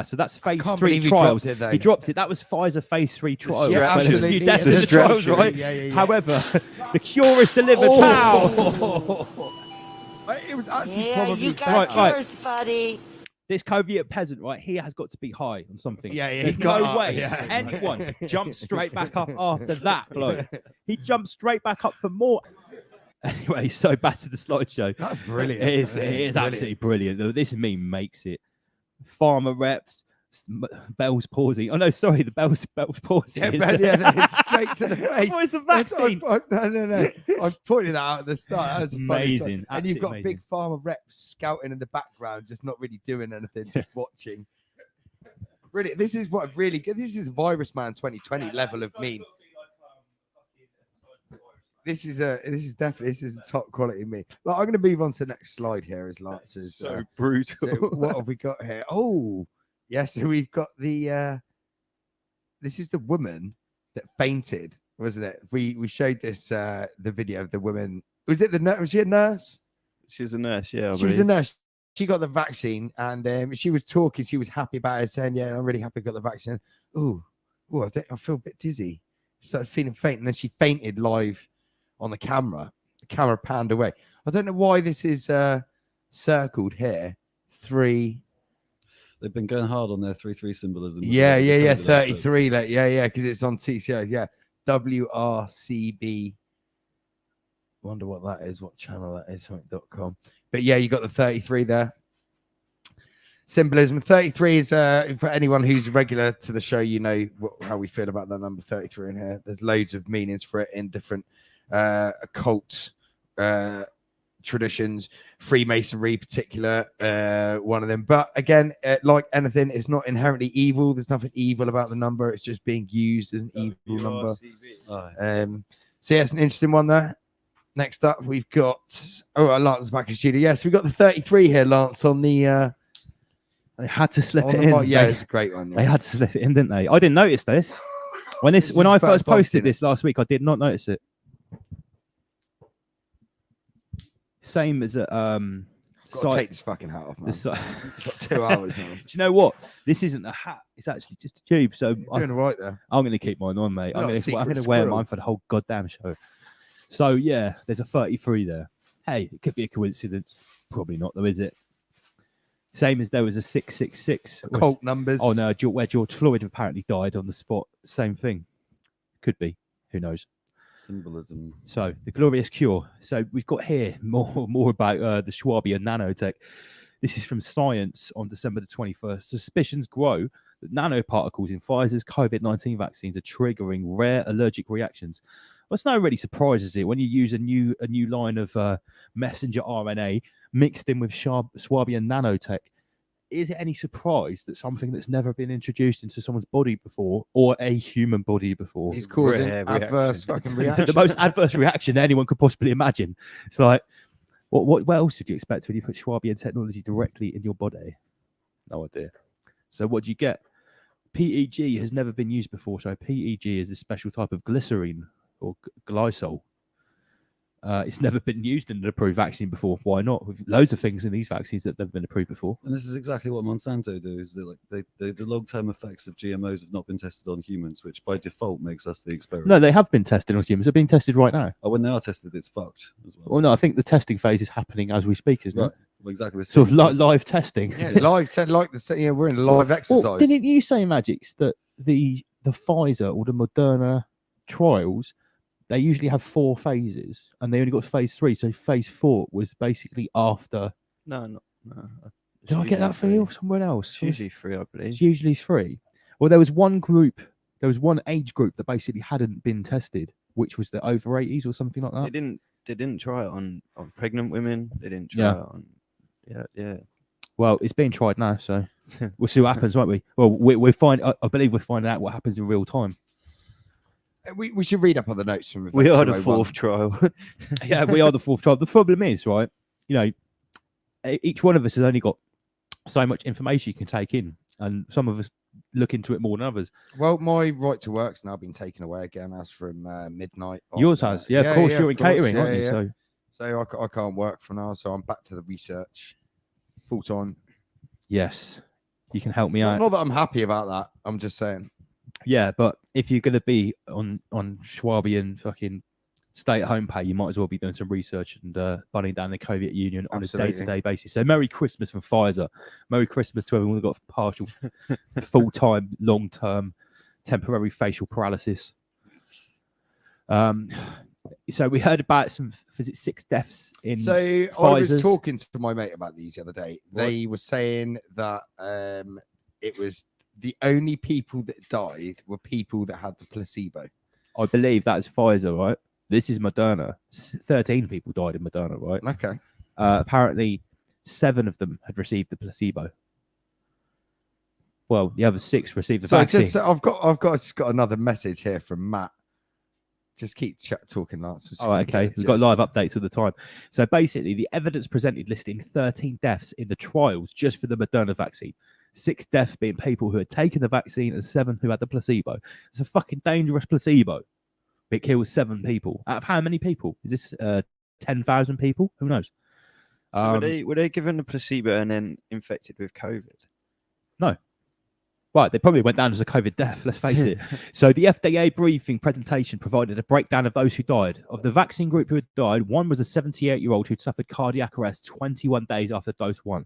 So that's phase Can't 3 believe he trials. dropped it, though. He dropped it. That was Pfizer phase 3 trials. Yeah, Well, there's a few absolutely. deaths in The the trials, stretch, right? yeah. However, the cure is delivered. Pow! It was actually Yeah, probably you got Right. yours, buddy. This Soviet peasant, right? He has got to be high on something. Yeah, he There's got no up, way yeah. anyone jumps straight back up after that blow. He jumped straight back up for more. Anyway, so back to the slideshow. That's brilliant. It is Brilliant. absolutely brilliant. This meme makes it. Farmer reps, Bell's pausing. Oh no, sorry, the Bell's pausing. Yeah, is but there. yeah, no, straight to the face. What is the That's- vaccine? No. I pointed that out at the start. That was a funny shot. Amazing, And you've got absolutely big farmer reps scouting in the background, just not really doing anything, just watching. Really, this is what really good. This is Virus Man 2020 level of meme. This is a top quality meme. Like, I'm going to move on to the next slide here as Lance's. So brutal. So what have we got here? Oh, yeah. So we've got the. This is the woman that fainted, wasn't it? We showed this the video of the woman. Was it the nurse? Was she a nurse? She was a nurse, yeah. I She was a believe. nurse. She got the vaccine, and she was talking. She was happy about it, saying, "Yeah, I'm really happy I got the vaccine." Oh, I feel a bit dizzy. Started feeling faint, and then she fainted live on the camera. The camera panned away. I don't know why this is circled here. 3. They've been going hard on their 3-3 symbolism. with Yeah. the code of that, but 33. Like, yeah, because it's on TCO. Yeah, WRCB. Wonder what that is. What channel that is? Something.com. But yeah, you got the 33 there. Symbolism. 33 is for anyone who's regular to the show, you know how we feel about that number 33 in here. There's loads of meanings for it in different occult traditions, Freemasonry particular, one of them. But again, like anything, it's not inherently evil. There's nothing evil about the number. It's just being used as an evil number. oh, So yeah, it's an interesting one there. Next up, we've got Lance is back in studio. Yes, we've got the 33 here, Lance, on the They had to slip on it the in. yeah, They- it's a great one. They Yeah. had to slip it in, didn't they? I didn't notice this. When This is I the first first time I've posted seen it. this last week, I did not notice it. Same as at Got to site- take this fucking hat off, man. the site- It's got 2 hours now. Do you know what? This isn't a hat. It's actually just a tube. So You're doing all right there. I'm going to keep mine on, mate. Not a I'm secret going to wear squirrel. mine for the whole goddamn show. So yeah, there's a 33 there. Hey, it could be a coincidence. Probably not, though, is it? Same as there was a 666. Occult numbers. Oh no, where George Floyd apparently died on the spot. Same thing. Could be. Who knows? symbolism. So the glorious cure. So we've got here more about the Schwabia nanotech. This is from Science on December the 21st. Suspicions grow that nanoparticles in Pfizer's COVID-19 vaccines are triggering rare allergic reactions. Well, it's no really surprise, is it, when you use a new line of messenger RNA mixed in with Schwabia nanotech? Is it any surprise that something that's never been introduced into someone's body before, or a human body before, He's causing Rare adverse reaction. fucking reaction. the most adverse reaction anyone could possibly imagine? It's like, what else did you expect when you put Schwabian technology directly in your body? No idea. So what do you get? PEG has never been used before. So PEG is a special type of glycerine or glycol. It's never been used in an approved vaccine before. Why not? With loads of things in these vaccines that have never been approved before. And this is exactly what Monsanto do. Is the long-term effects of GMOs have not been tested on humans, which by default makes us the experiment. No, they have been tested on humans. They're being tested right now. Oh, when they are tested, it's fucked as well. Well, no, I think the testing phase is happening as we speak, isn't Right. it? Well, exactly. We're Sort of seeing like this- live testing. Yeah, live said like the we're in live exercise. Well, didn't you say, Magix, that the Pfizer or the Moderna trials, they usually have 4 phases, and they only got phase 3. So phase 4 was basically after. No. It's Did I get that for usually you three. somewhere else? It's usually 3, I believe. It's usually 3. Well, there was one group, there was one age group that basically hadn't been tested, which was the over 80s or something like that. They didn't try it on pregnant women. They didn't try Yeah. it on. Yeah. Well, it's being tried now, so we'll see what happens, won't we? Well, I believe we're finding out what happens in real time. We should read up on the notes from We are Event the 201. 4th trial. Yeah, we are the 4th trial. The problem is, right, you know, each one of us has only got so much information you can take in, and some of us look into it more than others. Well, my right to work's now been taken away again as from midnight. on, Yours has, yeah, of course, you're in of course, catering, aren't yeah, you? yeah. So So I can't work for now, so I'm back to the research full time. yes, you can help me Not, out. not that I'm happy about that. I'm just saying. Yeah, but if you're going to be on Schwabian fucking stay-at-home pay, you might as well be doing some research and bunning down the Soviet Union on Absolutely. a day-to-day basis. So Merry Christmas from Pfizer. Merry Christmas to everyone who got partial, full-time, long-term, temporary facial paralysis. So we heard about some, was it 6 deaths in So I was Pfizer's? talking to my mate about these the other day. They were saying that it was the only people that died were people that had the placebo. I believe that is Pfizer, right? This is Moderna. 13 people died in Moderna, right? Okay. Apparently, 7 of them had received the placebo. Well, the other 6 received the So vaccine. I've just got another message here from Matt. Just keep talking, Lance. Oh, okay. We've got live updates all the time. So basically, the evidence presented listing 13 deaths in the trials just for the Moderna vaccine. 6 deaths being people who had taken the vaccine and 7 who had the placebo. It's a fucking dangerous placebo. It kills 7 people. Out of how many people? Is this 10,000 people? Who knows? So were they given the placebo and then infected with COVID? Right, they probably went down as a COVID death, let's face it. So the FDA briefing presentation provided a breakdown of those who died. Of the vaccine group who had died, one was a 78-year-old who'd suffered cardiac arrest 21 days after dose 1.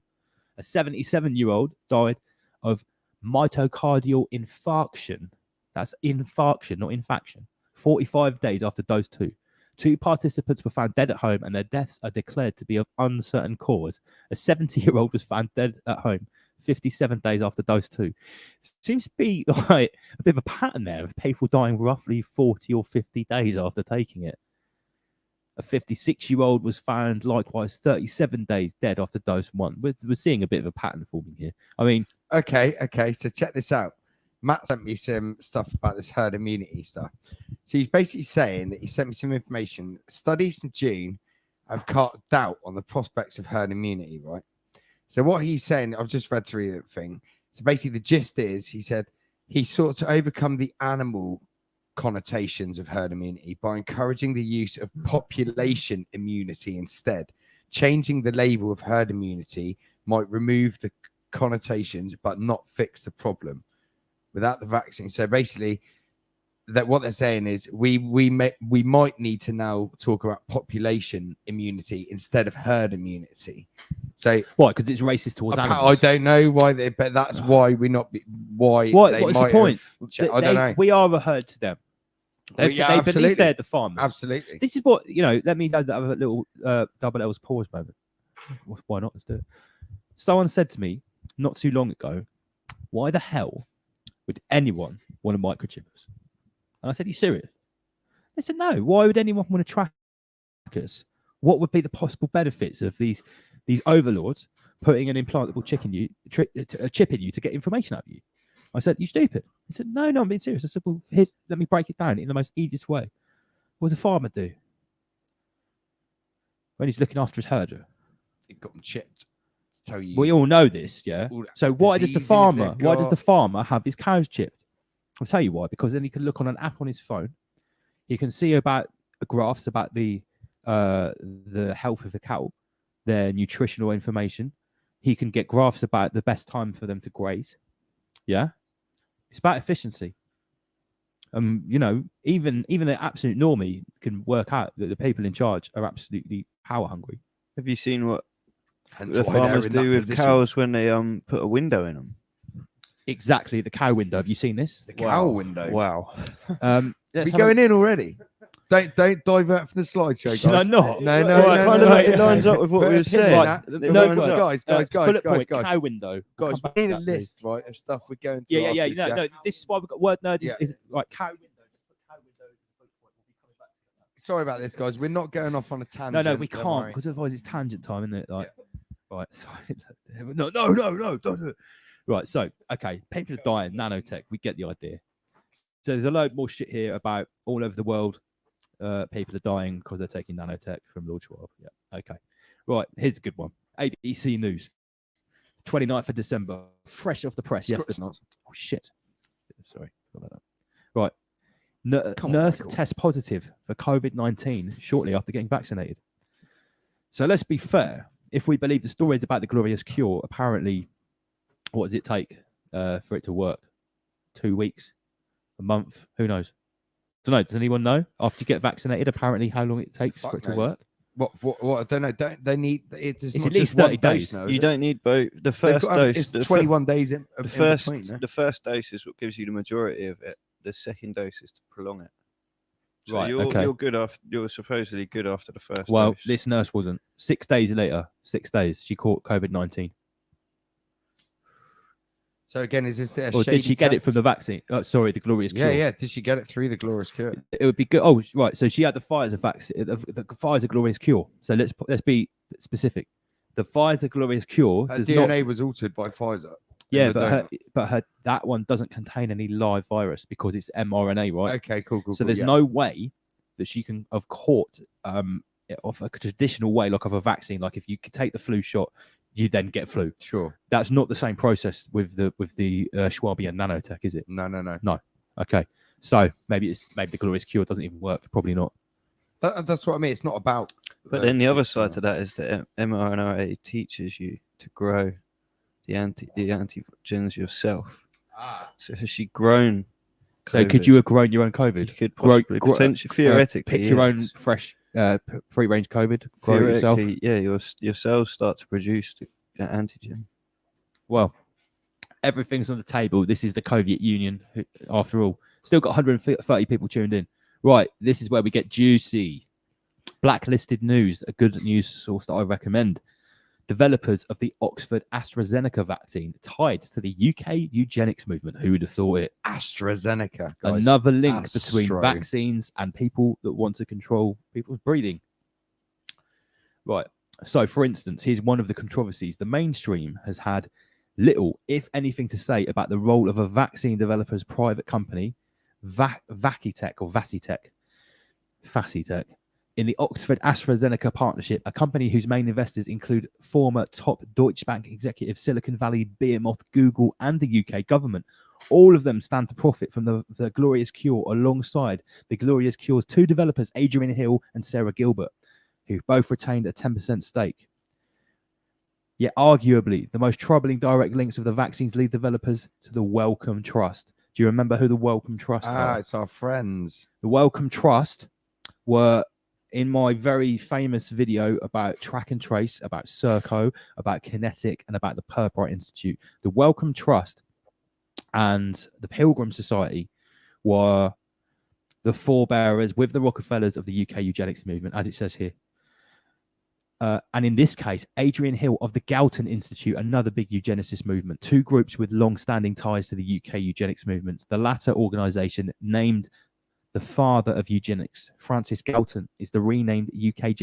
A 77-year-old died of myocardial infarction. That's infarction, not infaction. 45 days after dose 2. 2 participants were found dead at home and their deaths are declared to be of uncertain cause. A 70-year-old was found dead at home 57 days after dose 2. Seems to be like a bit of a pattern there of people dying roughly 40 or 50 days after taking it. A 56-year-old was found likewise 37 days dead after dose 1. We're seeing a bit of a pattern forming here. I mean, Okay. So check this out. Matt sent me some stuff about this herd immunity stuff. So he's basically saying that he sent me some information. Studies from June have cast doubt on the prospects of herd immunity, right? So what he's saying, I've just read through the thing. So basically the gist is, he said he sought to overcome the animal connotations of herd immunity by encouraging the use of population immunity instead. Changing the label of herd immunity might remove the connotations but not fix the problem without the vaccine. So basically, that what they're saying is we might need to now talk about population immunity instead of herd immunity. So why? Because it's racist towards I animals. don't know why but that's why we're not why What? they What's the might point? have- I don't know. We are a herd to them. They Yeah, believe absolutely. they're the farmers. Absolutely. This is what, let me have a little double L's pause moment. Why not? Let's do it. Someone said to me not too long ago, why the hell would anyone want to microchip us? And I said, are you serious? They said, no. Why would anyone want to track us? What would be the possible benefits of these overlords putting an implantable chip in you to get information out of you? I said, you stupid. He said, no, I'm being serious. I said, well, let me break it down in the most easiest way. What does a farmer do when he's looking after his herder? He got them chipped to tell you. We all know this, yeah? all the So why does the diseases farmer they've have his cows chipped? I'll tell you why. Because then he can look on an app on his phone. He can see about graphs about the health of the cattle, their nutritional information. He can get graphs about the best time for them to graze. Yeah, it's about efficiency. Even the absolute normie can work out that the people in charge are absolutely power hungry. Have you seen what Hence the why they're farmers in do that with position. cows when they put a window in them? Exactly, the cow window. Have you seen this? The cow window. Wow. Let's We have a- going in already? Don't divert from the slideshow, guys. Should I not? No, Well, it kind of right. it lines up with what Put we a were pin in saying. that. It No, lines up. guys, bullet point, guys. cow window. We'll Guys, come we back need to a that, please. list, right, of stuff we're going through. Yeah. after this, No, this is why we've got word nerd. Yeah. Is right, cow window. Just put cow window as the bullet point. We'll be coming back to that. Sorry about this, guys. We're not going off on a tangent. No, we don't can't worry. because otherwise it's tangent time, isn't it? Like, right, sorry. No, don't do it. Right, so okay, people are dying. Nanotech, we get the idea. So there's a load more shit here about all over the world. People are dying because they're taking nanotech from Lord Schwab. Yeah, okay. Right, here's a good one. ABC News, 29th of December, fresh off the press yesterday. not. Oh shit! Sorry, forgot about that. Right, Come on, nurse Michael. tests positive for COVID-19 shortly after getting vaccinated. So let's be fair. If we believe the stories about the glorious cure, apparently What does it take for it to work? 2 weeks, a month? Who knows? Don't know. Does anyone know? After you get vaccinated, apparently how long it takes for Fuck it to knows. work? What? I don't know. Don't they need it? It's It's not at least just one 30 dose days. now, You is it? don't need both. The They've first got to have- dose, It's the 21 days in the first, between, no? the first dose is what gives you the majority of it. The second dose is to prolong it. So Right, you're okay. you're good after. You're supposedly good after the first. Well, dose. this nurse wasn't. 6 days later, 6 days, she caught COVID-19. So again, is this a Or did she shady get it test? from the vaccine? Oh, sorry, the Glorious Cure. Yeah, yeah. Did she get it through the Glorious Cure? It would be good. Oh, right. So she had the Pfizer vaccine, the Pfizer Glorious Cure. So let's be specific. The Pfizer Glorious Cure Her does DNA not. was altered by Pfizer. Yeah, the but her that one doesn't contain any live virus because it's mRNA, right? Okay, cool. So there's yeah. no way that she can have caught it off a traditional way, like of a vaccine. Like if you could take the flu shot, you then get flu. Sure. That's not the same process with the Schwabian nanotech, is it? No. Okay, so maybe the Glorious Cure doesn't even work. Probably not. That's what I mean. It's not about. But then the other side to that is that mRNA teaches you to grow the antigens yourself. So has she grown? So could you COVID? have grown your own COVID? You could grow- possibly, grow- potentially, theoretically, pick your own yes. fresh free range COVID. Grow it yourself. Theoretically, yeah, your cells start to produce the antigen. Well, everything's on the table. This is the Soviet Union, after all. Still got 130 people tuned in. Right, this is where we get juicy. Blacklisted News, a good news source that I recommend. Developers of the Oxford AstraZeneca vaccine tied to the UK eugenics movement. Who would have thought it? AstraZeneca. Guys. Another link between Astro. vaccines and people that want to control people's breathing. Right. So, for instance, here's one of the controversies. The mainstream has had little, if anything, to say about the role of a vaccine developer's private company, Vacitech or Vacitech, in the Oxford AstraZeneca partnership, a company whose main investors include former top Deutsche Bank executive, Silicon Valley behemoth, Google, and the UK government. All of them stand to profit from the Glorious Cure alongside the Glorious Cure's two developers, Adrian Hill and Sarah Gilbert, who both retained a 10% stake. Yet arguably, the most troubling direct links of the vaccine's lead developers to the Wellcome Trust. Do you remember who the Wellcome Trust are? It's our friends. The Wellcome Trust were in my very famous video about track and trace, about Serco, about Kinetic, and about the Purbright Institute. The Wellcome Trust and the Pilgrim Society were the forebearers with the Rockefellers of the UK eugenics movement, as it says here. And in this case, Adrian Hill of the Galton Institute, another big eugenicist movement, two groups with long-standing ties to the UK eugenics movement. The latter organisation, named the father of eugenics, Francis Galton, is the renamed UK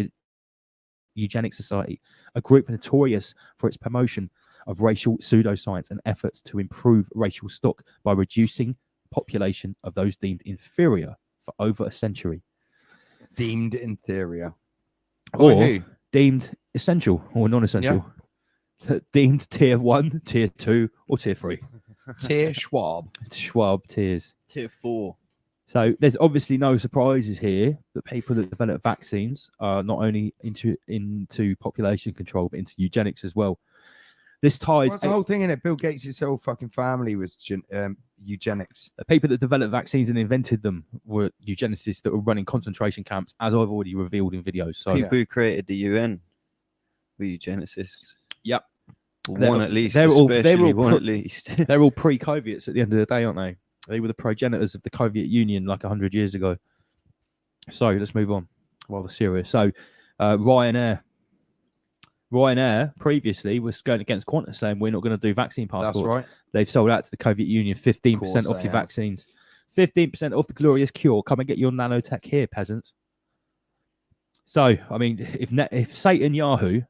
Eugenics Society, a group notorious for its promotion of racial pseudoscience and efforts to improve racial stock by reducing population of those deemed inferior for over a century. Deemed inferior. Or who? deemed essential or non-essential. Deemed tier 1, tier 2, or tier 3. Tier Schwab. Schwab tiers. Tier 4. So there's obviously no surprises here that people that develop vaccines are not only into population control, but into eugenics as well. This ties What's the whole thing in it? Bill Gates' whole fucking family was eugenics. the people that developed vaccines and invented them were eugenicists that were running concentration camps, as I've already revealed in videos. So People who created the UN were eugenicists. Yep. One at least, they're all especially one at least. they're all pre-Coviets at the end of the day, aren't they? They were the progenitors of the Soviet Union like 100 years ago. So let's move on while we're serious. So Ryanair previously was going against Qantas, saying we're not going to do vaccine passports. That's right. They've sold out to the Soviet Union 15% course off they your have. vaccines. 15% off the Glorious Cure. Come and get your nanotech here, peasants. So, I mean, if Satan Yahoo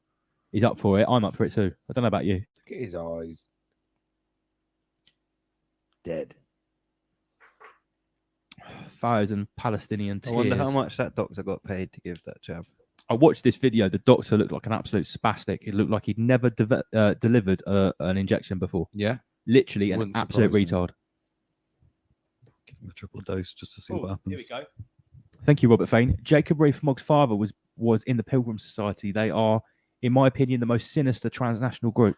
is up for it, I'm up for it too. I don't know about you. Look at his eyes. Dead. 1,000 Palestinian I tears. wonder how much that doctor got paid to give that jab. I watched this video. The doctor looked like an absolute spastic. It looked like he'd never delivered an injection before. Yeah. Literally an Wouldn't absolute surprise me. retard. Give him a triple dose just to see what happens. Here we go. Thank you, Robert Fane. Jacob Rees-Mogg's father was in the Pilgrim Society. They are, in my opinion, the most sinister transnational group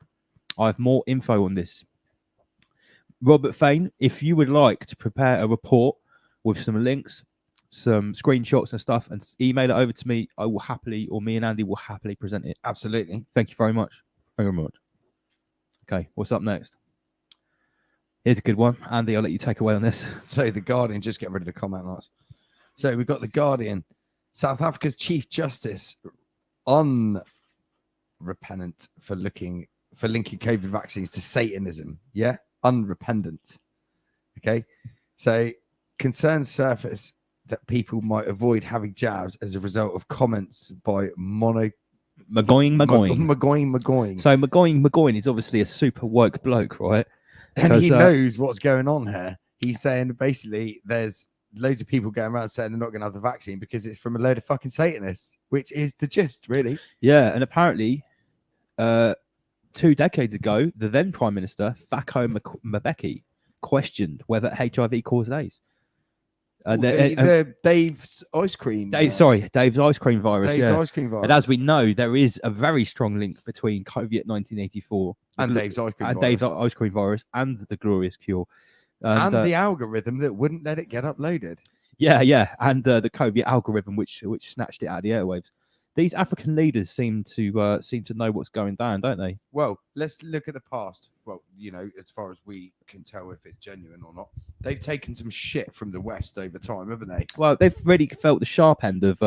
I have more info on this. Robert Fain, if you would like to prepare a report with some links, some screenshots and stuff, and email it over to me, I will happily, or me and Andy will happily present it. Absolutely. Thank you very much. Thank you very much. Okay, what's up next? Here's a good one. Andy, I'll let you take away on this. So the Guardian, just get rid of the comment lots. So we've got the Guardian. South Africa's Chief Justice unrepentant for linking COVID vaccines to Satanism. Yeah, unrepentant. Okay, so concerns surface that people might avoid having jabs as a result of comments by Magoing. Magoing. So Magoing is obviously a super woke bloke, right? And he Because, knows what's going on here. He's saying basically there's loads of people going around saying they're not going to have the vaccine because it's from a load of fucking Satanists, which is the gist, really. Yeah, and apparently 2 decades ago, the then Prime Minister, Thako Mbeki, questioned whether HIV caused AIDS. Dave's ice cream. Dave's ice cream virus. Dave's Yeah. ice cream virus. And as we know, there is a very strong link between COVID 1984 And Dave's ice cream and virus. Dave's ice cream virus and the glorious cure. And the algorithm that wouldn't let it get uploaded. yeah, and the COVID algorithm which snatched it out of the airwaves. These African leaders seem to know what's going down, don't they? Well, let's look at the past. Well, you know, as far as we can tell if it's genuine or not. They've taken some shit from the West over time, haven't they? Well, they've really felt the sharp end of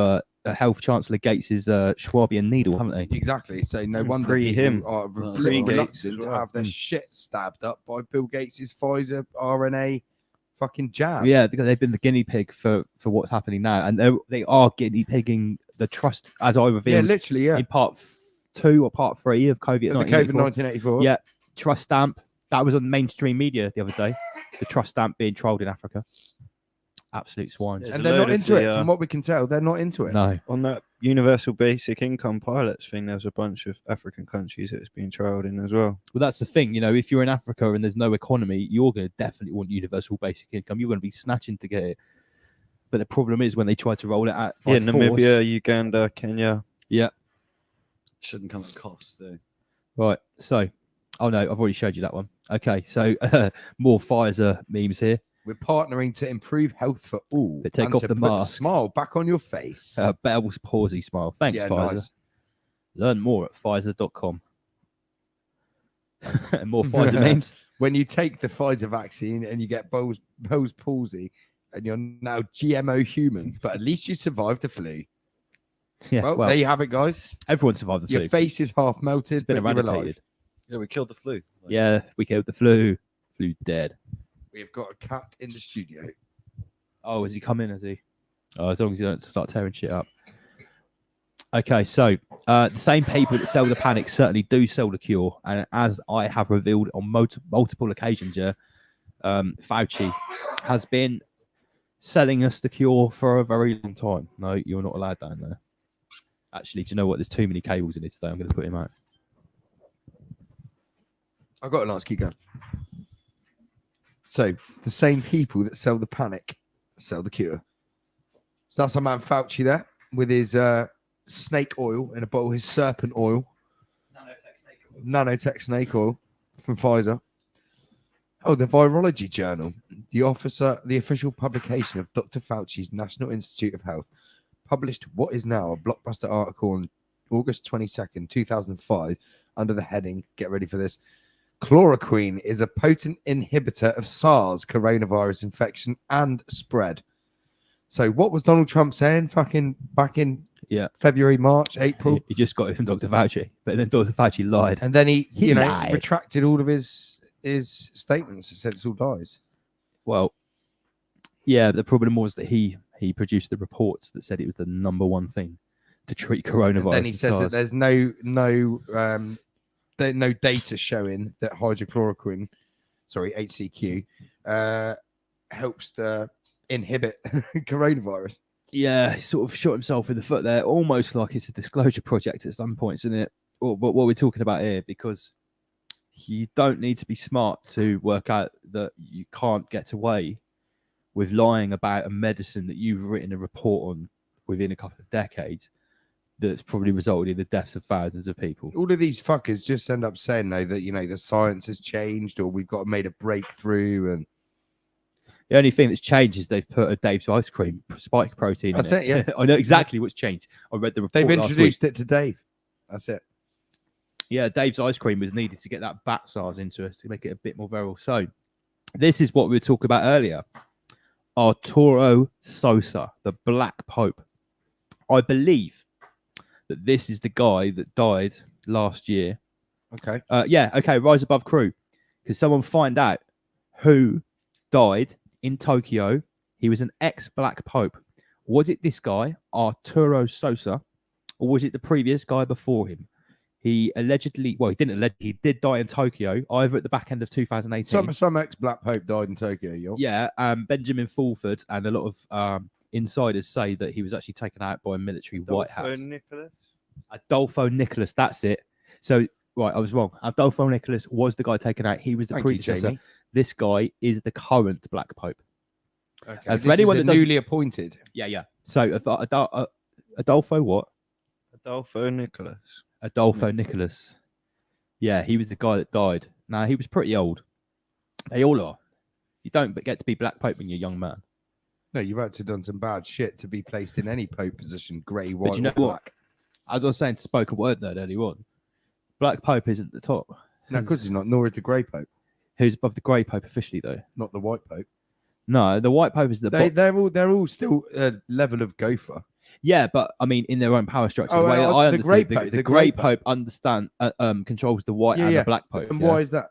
Health Chancellor Gates's Schwabian needle, haven't they? Exactly. So no wonder Pre people him. are Well, reluctant pre-Gates as to well. have their shit stabbed up by Bill Gates's Pfizer RNA fucking jab. Yeah, because they've been the guinea pig for what's happening now, and they are guinea pigging the trust, as I Yeah, revealed literally, yeah. in part 2 or part 3 of COVID The 1984. COVID 1984. Yeah, trust stamp. That was on mainstream media the other day. The trust stamp being trolled in Africa. Absolute swine. Yeah. And There's they're a not load of into the, it. From what we can tell, they're not into it. No. On that universal basic income pilots thing, there's a bunch of African countries that it's been trialed in as well. Well, that's the thing. You know, if you're in Africa and there's no economy, you're going to definitely want universal basic income. You're going to be snatching to get it. But the problem is when they try to roll it out by Yeah, force. Namibia, Uganda, Kenya. Shouldn't come at cost, though. Right. So, oh no, I've already showed you that one. Okay. So more Pfizer memes here. We're partnering to improve health for all. But take and off to the put mask. smile back on your face. Bell's palsy smile. Thanks, yeah, Pfizer. nice. Learn more at Pfizer.com. More Pfizer memes. When you take the Pfizer vaccine and you get Bell's palsy and you're now GMO human, but at least you survived the flu. Yeah. Well, Well, there you have it, guys. everyone survived the Your flu. face is half melted, It's been but you're alive. eradicated. Yeah, we killed the flu. Like, Yeah, we killed the flu. Flu dead. We've got a cat in the studio. Oh, has he come in? Has he? Oh, as long as you don't start tearing shit up. Okay, so the same people that sell the panic certainly do sell the cure, and as I have revealed on multiple occasions, Fauci has been selling us the cure for a very long time. No, you're not allowed down there. Actually, do you know what? There's too many cables in it today. I'm going to put him out. I've got an answer. Keep going. So the same people that sell the panic sell the cure. So that's our man Fauci there with his snake oil in a bottle, his serpent oil, nanotech snake oil from Pfizer. Oh, the Virology Journal, the official publication of Dr. Fauci's National Institute of Health, published what is now a blockbuster article on August 22nd, 2005, under the heading, get ready for this, chloroquine is a potent inhibitor of SARS coronavirus infection and spread. So what was Donald Trump saying fucking back in February, March, April? He just got it from Dr. Fauci, but then Dr. Fauci lied. And then he lied. retracted all of his statements and said it's all lies. Well, yeah, the problem was that he produced the reports that said it was the number one thing to treat coronavirus. And then he says that there's no data showing that hydrochloroquine, HCQ, helps to inhibit coronavirus. Yeah, he sort of shot himself in the foot there, almost like it's a disclosure project at some points, isn't it? But what we're talking about here, because you don't need to be smart to work out that you can't get away with lying about a medicine that you've written a report on within a couple of decades. that's probably resulted in the deaths of thousands of people. All of these fuckers just end up saying though that the science has changed or we've got made a breakthrough and The only thing that's changed is they've put a Dave's ice cream spike protein That's in it, yeah. I know exactly what's changed. I read the report they've last week. introduced it to Dave. That's it. Yeah, Dave's ice cream was needed to get that bat SARS into us to make it a bit more viral. So this is what we were talking about earlier. Arturo Sosa, the Black Pope. I believe that this is the guy that died last year. Okay. Okay, Rise Above crew. Because someone find out who died in Tokyo. He was an ex-Black Pope. Was it this guy, Arturo Sosa, or was it the previous guy before him? He allegedly, well, he didn't allegedly, he did die in Tokyo, either at the back end of 2018. Some ex-Black Pope died in Tokyo, yo. Yeah, Benjamin Fulford and a lot of insiders say that he was actually taken out by a military White House. Nicholas. Adolfo Nicholas, that's it. So, right, I was wrong. Adolfo Nicholas was the guy taken out. He was the Thank you, predecessor. Jamie. This guy is the current Black Pope. Okay. for anyone that doesn't- newly appointed. Yeah. So, Adolfo what? Adolfo Nicholas. Adolfo Nicholas. Yeah, he was the guy that died. Now, he was pretty old. They all are. You don't get to be Black Pope when you're a young man. No, you've had to done some bad shit to be placed in any Pope position, grey, white, But you know or what? black. As I was saying to Spoken Word Nerd earlier on, Black Pope isn't at the top. No, because he's not. Nor is the grey Pope. Who's above the Grey Pope officially, though? Not the white Pope. No, the White Pope is the They're all still level of gopher. Yeah, but I mean, in their own power structure. Oh, the way well, I the understand Grey it, Pope- the the Grey Grey Pope controls the White Yeah, and yeah. the Black Pope. And yeah? why is that?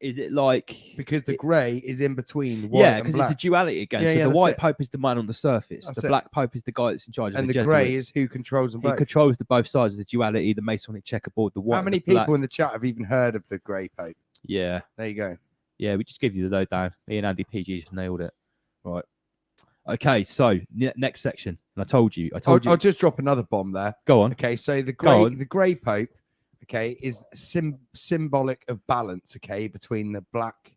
Is it like? Because the grey is in between white Yeah, and because black. it's a duality again. Yeah, So yeah, the that's White it. Pope is the man on the surface. That's The it. Black Pope is the guy that's in charge of And the the grey Jesuits. is who controls them He both. controls the both sides of the duality, the Masonic checkerboard, the white. How and many the black. people in the chat have even heard of the grey Pope? Yeah, There you go. yeah. We just give you the lowdown. Me and Andy PG just nailed it. Right. Okay, so next section. And I told you. I'll just drop another bomb there. Go on. Okay, so the Go on. grey Pope, okay, is symbolic of balance, okay, between the black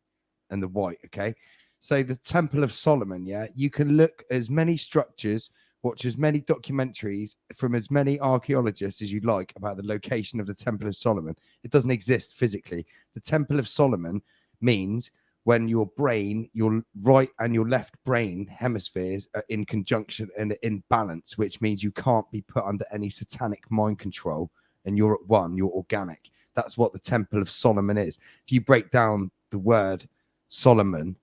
and the white, okay. So the Temple of Solomon, yeah, you can look as many structures, watch as many documentaries from as many archaeologists as you like about the location of the Temple of Solomon. It doesn't exist physically. The Temple of Solomon means when your brain, your right and your left brain hemispheres are in conjunction and in balance, which means you can't be put under any satanic mind control and you're at one, you're organic. That's what the Temple of Solomon is. If you break down the word Solomon,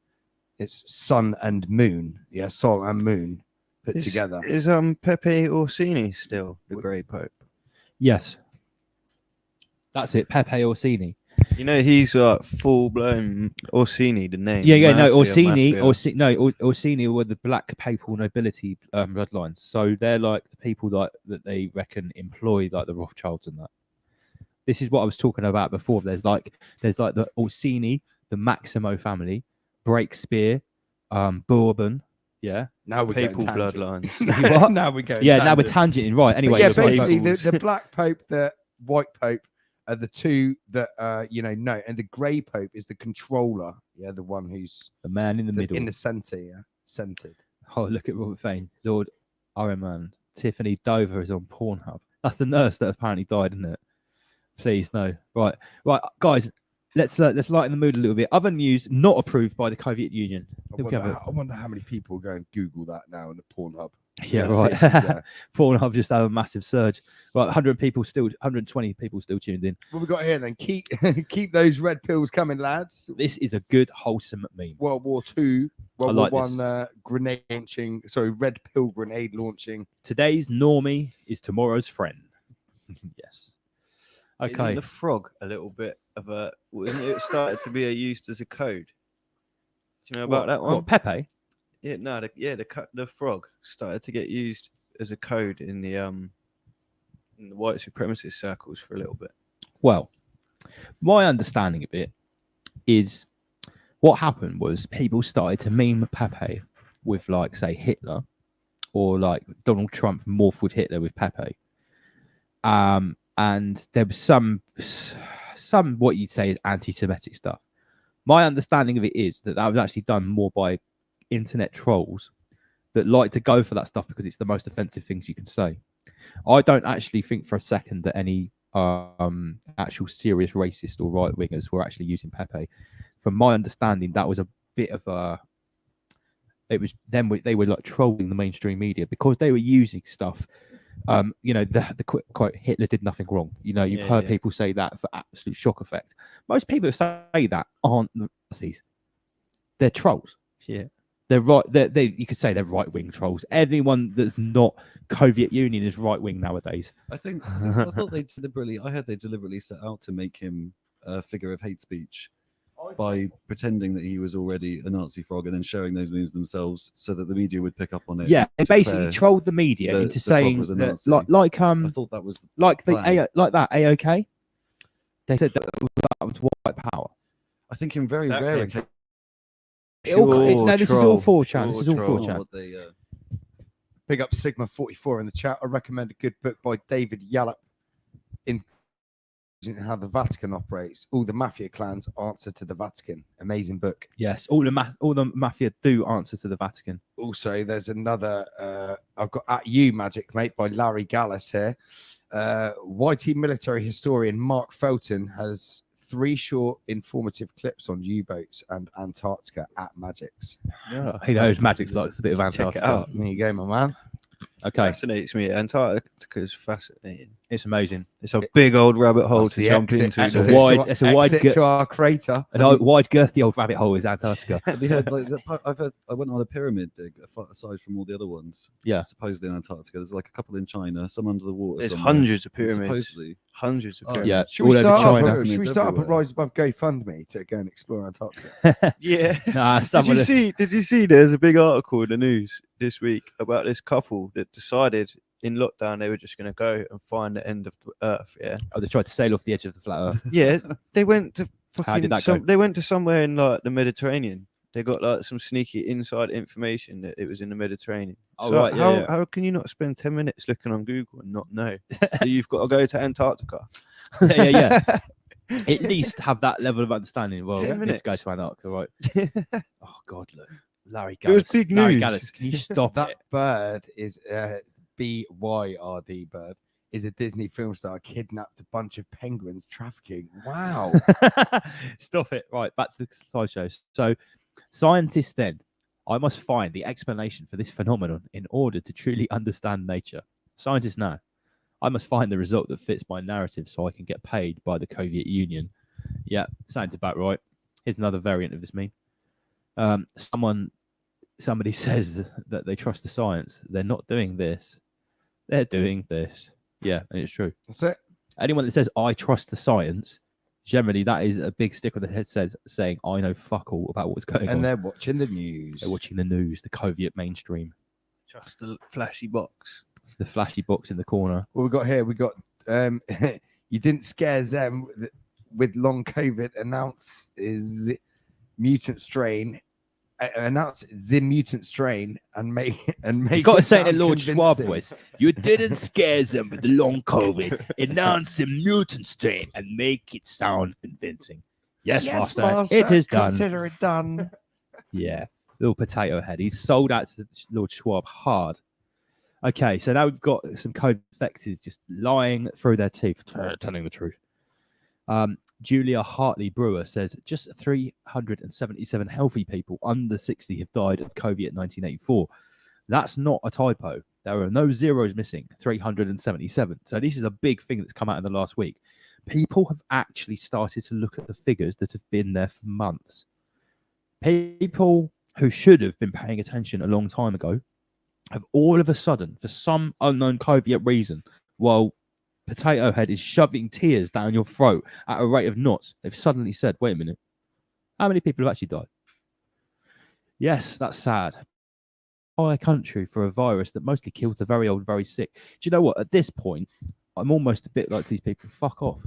it's sun and moon. Yeah, sol and moon put together. Is Pepe Orsini still the Grey Pope? Yes. That's it. Pepe Orsini. You know he's full blown Orsini, the name. Yeah. No, Mafia. Orsini were the black papal nobility bloodlines. So they're like the people that they reckon employ like the Rothschilds and that. This is what I was talking about before. There's like the Orsini, the Maximo family, Breakspear, Bourbon. Yeah. Now we're Papal going tangent. You bloodlines. what? Now we're going. Yeah. Now we're tangent. tangenting. Right. But Anyway. yeah, you're right. basically Popes. the Black Pope, the White Pope are the two that no, and the Grey Pope is the controller. Yeah, the one who's the man in the middle. in the centre. Yeah, centered. Oh, look at Robert Fane. Lord Ariman. Tiffany Dover is on Pornhub. That's the nurse that apparently died, isn't it? Please, no. Right, guys. Let's lighten the mood a little bit. Other news not approved by the Soviet Union. I wonder how many people go and Google that now in the Pornhub. Yeah, Yeah, right. seriously, yeah. Pornhub just had a massive surge. Right, 120 people still tuned in. What we got here then? Keep those red pills coming, lads. This is a good wholesome meme. World War II, World like War this. One, grenade launching. Sorry, red pill grenade launching. Today's normie is tomorrow's friend. Yes. Isn't Okay. the frog a little bit of a? Wasn't it started to be used as a code? Do you know about that one? What, Pepe? Yeah, no, the frog started to get used as a code in the white supremacist circles for a little bit. Well, my understanding of it is what happened was people started to meme Pepe with, like, say, Hitler, or like Donald Trump morphed with Hitler with Pepe. And there was some what you'd say is anti-Semitic stuff. My understanding of it is that was actually done more by internet trolls that like to go for that stuff because it's the most offensive things you can say. I don't actually think for a second that any actual serious racist or right wingers were actually using Pepe. From my understanding, that was a bit of a. It was them. They were like trolling the mainstream media because they were using stuff. The quote Hitler did nothing wrong. You've heard people say that for absolute shock effect. Most people who say that aren't Nazis. They're trolls. Yeah. They're right. You could say they're right wing trolls. Anyone that's not Soviet Union is right wing nowadays. I thought they deliberately set out to make him a figure of hate speech by pretending that he was already a Nazi frog and then sharing those memes themselves so that the media would pick up on it. Yeah, they basically compare trolled the media the into frog saying was a that, Nazi. I thought that was like the plan. like that AOK. They said that was white power. I think in very That rare came occasions. This is all 4chan. This is all troll. 4chan. Big up Sigma 44 in the chat. I recommend a good book by David Yallop in how the Vatican operates. All the mafia clans answer to the Vatican. Amazing book. Yes, all the mafia do answer to the Vatican. Also, there's another. I've got At You Magic, mate, by Larry Gallus here. YT military historian Mark Felton has 3 short informative clips on U-boats and Antarctica at Magics. Yeah. He knows Magic's likes a bit of Check it Antarctica. out. There you go, my man. Okay, Fascinates me. Antarctica is fascinating. it's amazing. It's a big old rabbit hole That's to the jump exit- into. exit It's a to wide- our- it's a wide exit to our crater. An wide, girthy old rabbit hole is Antarctica. Have you heard, I went on a pyramid dig aside from all the other ones. Yeah. Supposedly in Antarctica. There's like a couple in China, some under the water. There's somewhere. hundreds of And pyramids. Supposedly. Hundreds of Oh, pyramids. Yeah, Should we all over start up? China. Should we Pyramids start up a everywhere. Rise Above GoFundMe to go and explore Antarctica? Yeah. Nah, some Did of you the, see? Did you see? There's a big article in the news this week about this couple that decided in lockdown they were just going to go and find the end of the Earth. Yeah. they tried to sail off the edge of the flat Earth. Yeah. They went to How did fucking. that go? They went to somewhere in like the Mediterranean. They got like some sneaky inside information that it was in the Mediterranean. Oh, So right, yeah, how can you not spend 10 minutes looking on Google and not know that you've got to go to Antarctica? yeah. At least have that level of understanding. Well, 10 let's go minutes. to Antarctica, right? Oh God, look, Larry It was Gallus. big Larry news. Gallus, can you stop That it? bird is BYRD bird is a Disney film star kidnapped a bunch of penguins trafficking. Wow. Stop it. Right, back to the slideshow. So, scientists then, I must find the explanation for this phenomenon in order to truly understand nature. Scientists know. I must find the result that fits my narrative so I can get paid by the Soviet Union. Yeah, sounds about right. Here's another variant of this meme. Somebody says that they trust the science. They're not doing this. They're doing this. Yeah, and it's true. That's it. Anyone that says I trust the science, generally that is a big stick on the head saying I know fuck all about what's going And on. they're watching the news. They're watching the news, the Soviet mainstream, Just a flashy box. the flashy box in the corner. What we got here? We got you didn't scare them with long COVID. Announce is mutant strain. Announce the mutant strain and make You got to it say it in sound Lord Schwab convincing. voice. You didn't scare them with the long COVID. Announce the mutant strain and make it sound convincing. Yes, master. It is done. Consider it done. Yeah, little potato head. He's sold out to Lord Schwab hard. Okay, so now we've got some COVID infected just lying through their teeth, telling the truth. Julia Hartley Brewer says just 377 healthy people under 60 have died of COVID in 1984. That's not a typo. There are no zeros missing, 377. So this is a big thing that's come out in the last week. People have actually started to look at the figures that have been there for months. People who should have been paying attention a long time ago have all of a sudden, for some unknown COVID reason, while Potato Head is shoving tears down your throat at a rate of knots, they've suddenly said, wait a minute, how many people have actually died? Yes, that's sad. Our country for a virus that mostly kills the very old, very sick. Do you know what? At this point, I'm almost a bit like these people. Fuck off.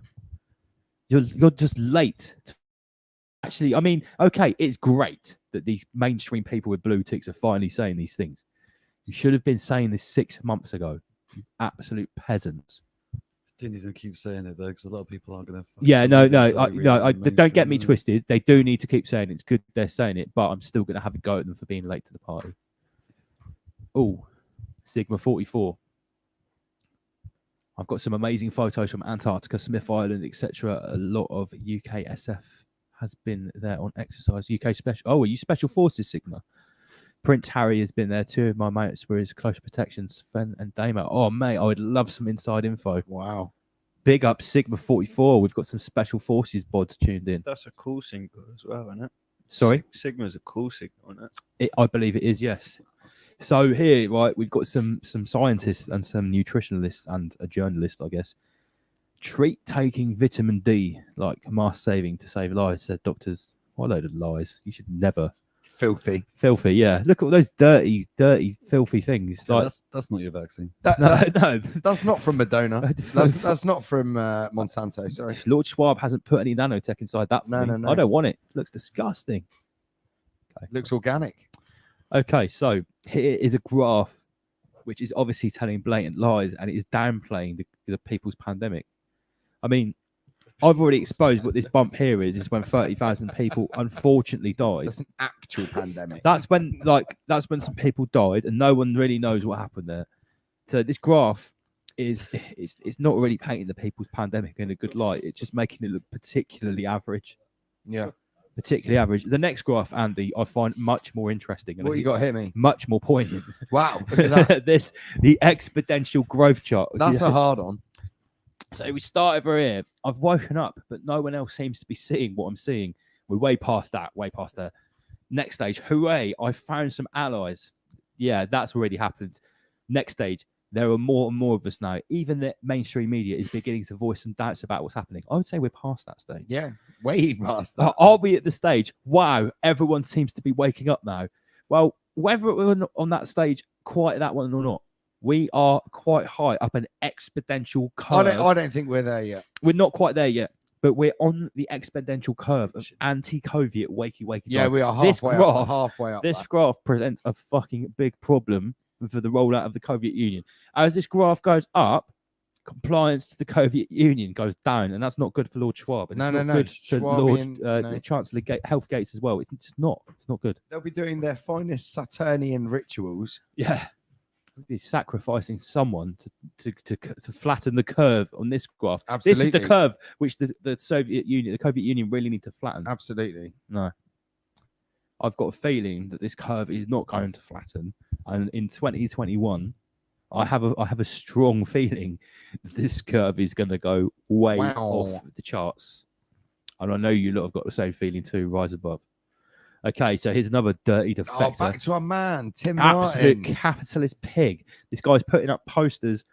You're just late. Actually, I mean, okay, it's great that these mainstream people with blue ticks are finally saying these things. You should have been saying this 6 months ago. You absolute peasants. Didn't even keep saying it though, because a lot of people aren't going to. Yeah, no, don't get me twisted. They do need to keep saying it. It's good they're saying it, but I'm still going to have a go at them for being late to the party. Oh, Sigma 44. I've got some amazing photos from Antarctica, Smith Island, etc. A lot of UKSF has been there on exercise. UK special. Oh, are you Special Forces, Sigma? Prince Harry has been there. 2 of my mates were his close protection, Sven and Damo. Oh, mate, I would love some inside info. Wow. Big up Sigma 44. We've got some Special Forces bods tuned in. That's a cool signal as well, isn't it? Sorry? Sigma's a cool signal, isn't it? I believe it is, yes. So here, right, we've got some scientists and some nutritionalists and a journalist, I guess. Treat taking vitamin D like mask saving to save lives, said doctors. What a load of lies. You should never. Filthy. Filthy, yeah. Look at all those dirty, filthy things. Yeah, Like, that's not your vaccine. no. That's not from Madonna. That's not from Monsanto. Sorry. Lord Schwab hasn't put any nanotech inside that. For me. No. I don't want it. It looks disgusting. Looks organic. Okay, so here is a graph which is obviously telling blatant lies and it is downplaying the people's pandemic. I mean, I've already exposed what this bump here is when 30,000 people unfortunately died. That's an actual pandemic. That's when some people died and no one really knows what happened there. So this graph it's not really painting the people's pandemic in a good light. It's just making it look particularly average. Yeah. Particularly average. The next graph, Andy, I find much more interesting. And What you got here, me? much more poignant. Wow. Look at that. The exponential growth chart. That's a hard on. So we start over here. I've woken up, but no one else seems to be seeing what I'm seeing. We're way past that, way past there. Next stage, hooray, I found some allies. Yeah, that's already happened. Next stage, there are more and more of us now. Even the mainstream media is beginning to voice some doubts about what's happening. I would say we're past that stage. Yeah. Way past that. Are we at the stage? Wow, everyone seems to be waking up now. Well, whether we're on that stage, quite that one or not, we are quite high up an exponential curve. I don't think we're there yet. We're not quite there yet, but we're on the exponential curve of anti-COVID wakey Yeah, time. we are This halfway graph- up. Halfway up. This there. graph presents a fucking big problem for the rollout of the COVID Union. As this graph goes up, compliance to the COVID Union goes down, and that's not good for Lord Schwab. And it's No. not good for Lord Schwabian, no. the Chancellor Health Gates as well. It's just not. It's not good. They'll be doing their finest Saturnian rituals. Yeah. Be sacrificing someone to flatten the curve on this graph. This is the Absolutely. curve which the Soviet Union, the Soviet Union really need to flatten. Absolutely. No. I've got a feeling that this curve is not going to flatten. And in 2021, I have a strong feeling that this curve is going to go way Wow. off the charts. And I know you lot have got the same feeling too, rise above. Okay, so here's another dirty Oh, defector. back to our man, Tim Absolute Martin. capitalist pig. This guy's putting up posters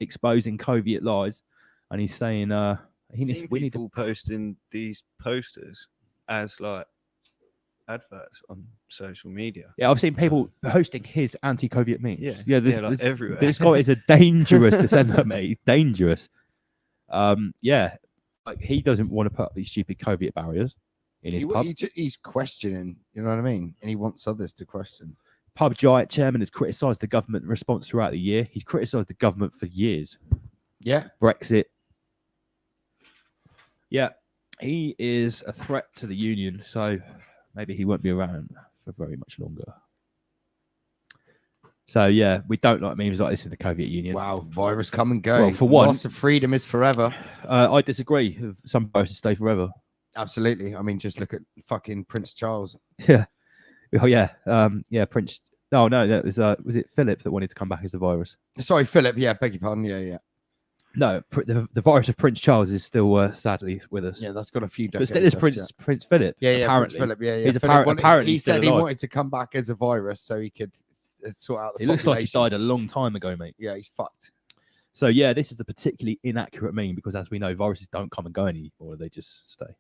exposing COVID lies, and he's saying, Seen we need to. people posting these posters as like adverts on social media. Yeah, I've seen people posting his anti-COVID memes. Yeah, This, like this, everywhere. this guy is a dangerous dissenter, mate. Dangerous. Yeah, like he doesn't want to put up these stupid COVID barriers in his pub. He's questioning, you know what I mean? And he wants others to question. Pub Giant chairman has criticised the government response throughout the year. He's criticised the government for years. Yeah. Brexit. Yeah, he is a threat to the union, so maybe he won't be around for very much longer. So yeah, we don't like memes like this in the COVID union. Wow, virus come and go. Well, for one- loss of freedom is forever. I disagree. Some viruses stay forever. Absolutely. I mean, just look at fucking Prince Charles. Yeah. Oh yeah. Yeah. Prince. No, that was it Philip that wanted to come back as a virus? Sorry, Philip. Yeah, beg your pardon. Yeah. No, the virus of Prince Charles is still sadly with us. Yeah, that's got a few but decades still is left, Prince Philip. Yeah, apparently. Prince Philip. Yeah. He's Philip apparently he still said he alive. wanted to come back as a virus so he could sort out the It looks like he population. died a long time ago, mate. Yeah, he's fucked. So yeah, this is a particularly inaccurate meme because, as we know, viruses don't come and go anymore; they just stay.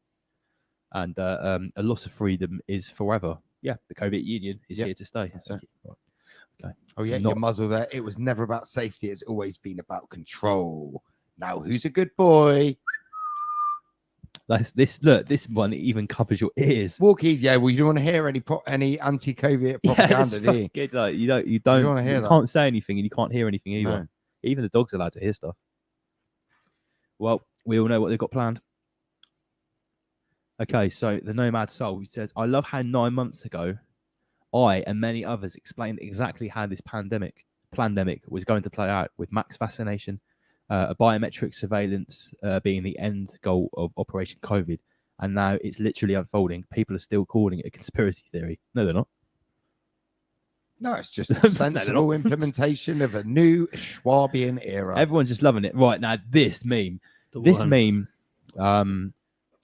And a loss of freedom is forever. Yeah, the COVID Union is Yep, here to stay. that's it. Right. Okay. Oh yeah, Not- your muzzle there. It was never about safety. It's always been about control. Now, who's a good boy? This one even covers your ears. Walkies. Yeah. Well, you don't want to hear any anti-COVID Yeah, propaganda, it's do you? fucking, like, you don't wanna hear that. can't say anything and you can't hear anything either. No. Even the dog's allowed to hear stuff. Well, we all know what they've got planned. Okay, so the Nomad Soul, he says, I love how 9 months ago, I and many others explained exactly how this pandemic was going to play out with max vaccination a biometric surveillance being the end goal of Operation COVID. And now it's literally unfolding. People are still calling it a conspiracy theory. No, they're not. No, it's just a sensible implementation of a new Schwabian era. Everyone's just loving it. Right now, this meme,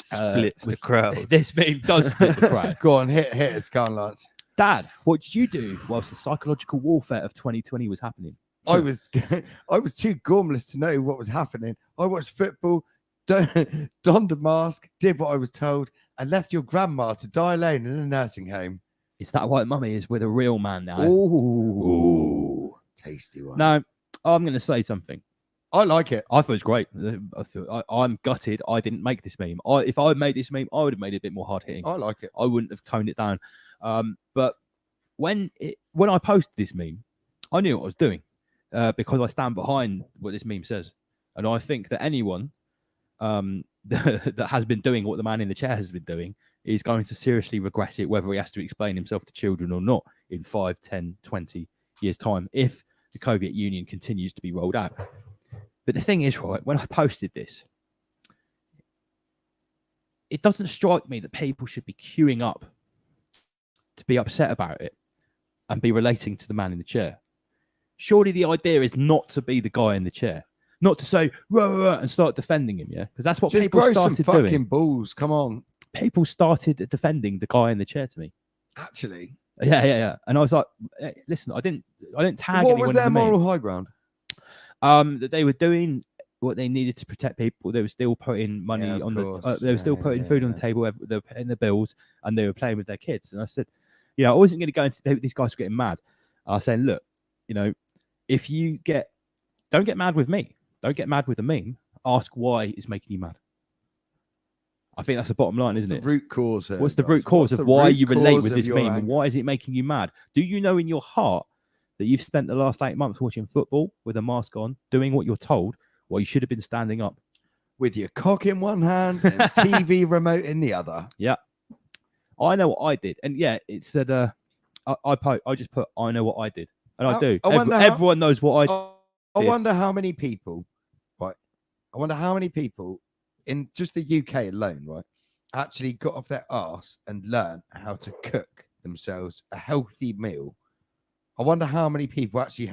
Splits the crowd. This meme does split the crowd. Go on, hit us, go on, Lance. Dad, what did you do whilst the psychological warfare of 2020 was happening? I was too gormless to know what was happening. I watched football, donned a mask, did what I was told, and left your grandma to die alone in a nursing home. Is that why Mummy is with a real man now? Ooh, tasty one. No, I'm going to say something. I like it. I thought it was great. I'm gutted I didn't make this meme. If I made this meme, I would have made it a bit more hard hitting. I like it. I wouldn't have toned it down. But when I posted this meme, I knew what I was doing because I stand behind what this meme says. And I think that anyone that has been doing what the man in the chair has been doing is going to seriously regret it, whether he has to explain himself to children or not in 5, 10, 20 years' time, if the Soviet Union continues to be rolled out. But the thing is, right, when I posted this, it doesn't strike me that people should be queuing up to be upset about it and be relating to the man in the chair. Surely the idea is not to be the guy in the chair, not to say rah, rah, rah, and start defending him, yeah? Because that's what Just people grow some started fucking doing. balls. Come on. People started defending the guy in the chair to me. Actually, Yeah. And I was like, hey, listen, I didn't tag what anyone was in their the meme. moral high ground? That they were doing what they needed to protect people. They were still putting money Yeah, of on course. they were still putting Yeah, food on the table. They were paying the bills, and they were playing with their kids. And I said, I wasn't going to go into these guys were getting mad. I was saying, look, if you don't get mad with me. Don't get mad with the meme. Ask why it's making you mad. I think that's the bottom line, isn't The it? root cause. Here, What's the guys? root cause What's of the why root you relate cause with of this your meme? And anger? why is it making you mad? Do you know in your heart that you've spent the last 8 months watching football with a mask on, doing what you're told, while you should have been standing up? With your cock in one hand and TV remote in the other. I know what I did, and yeah, it said I just put I know what I did, and I do. I wonder how- Everyone knows what I did. wonder how many people, right? I wonder how many people in just the UK alone, right, actually got off their arse and learned how to cook themselves a healthy meal. I wonder how many people actually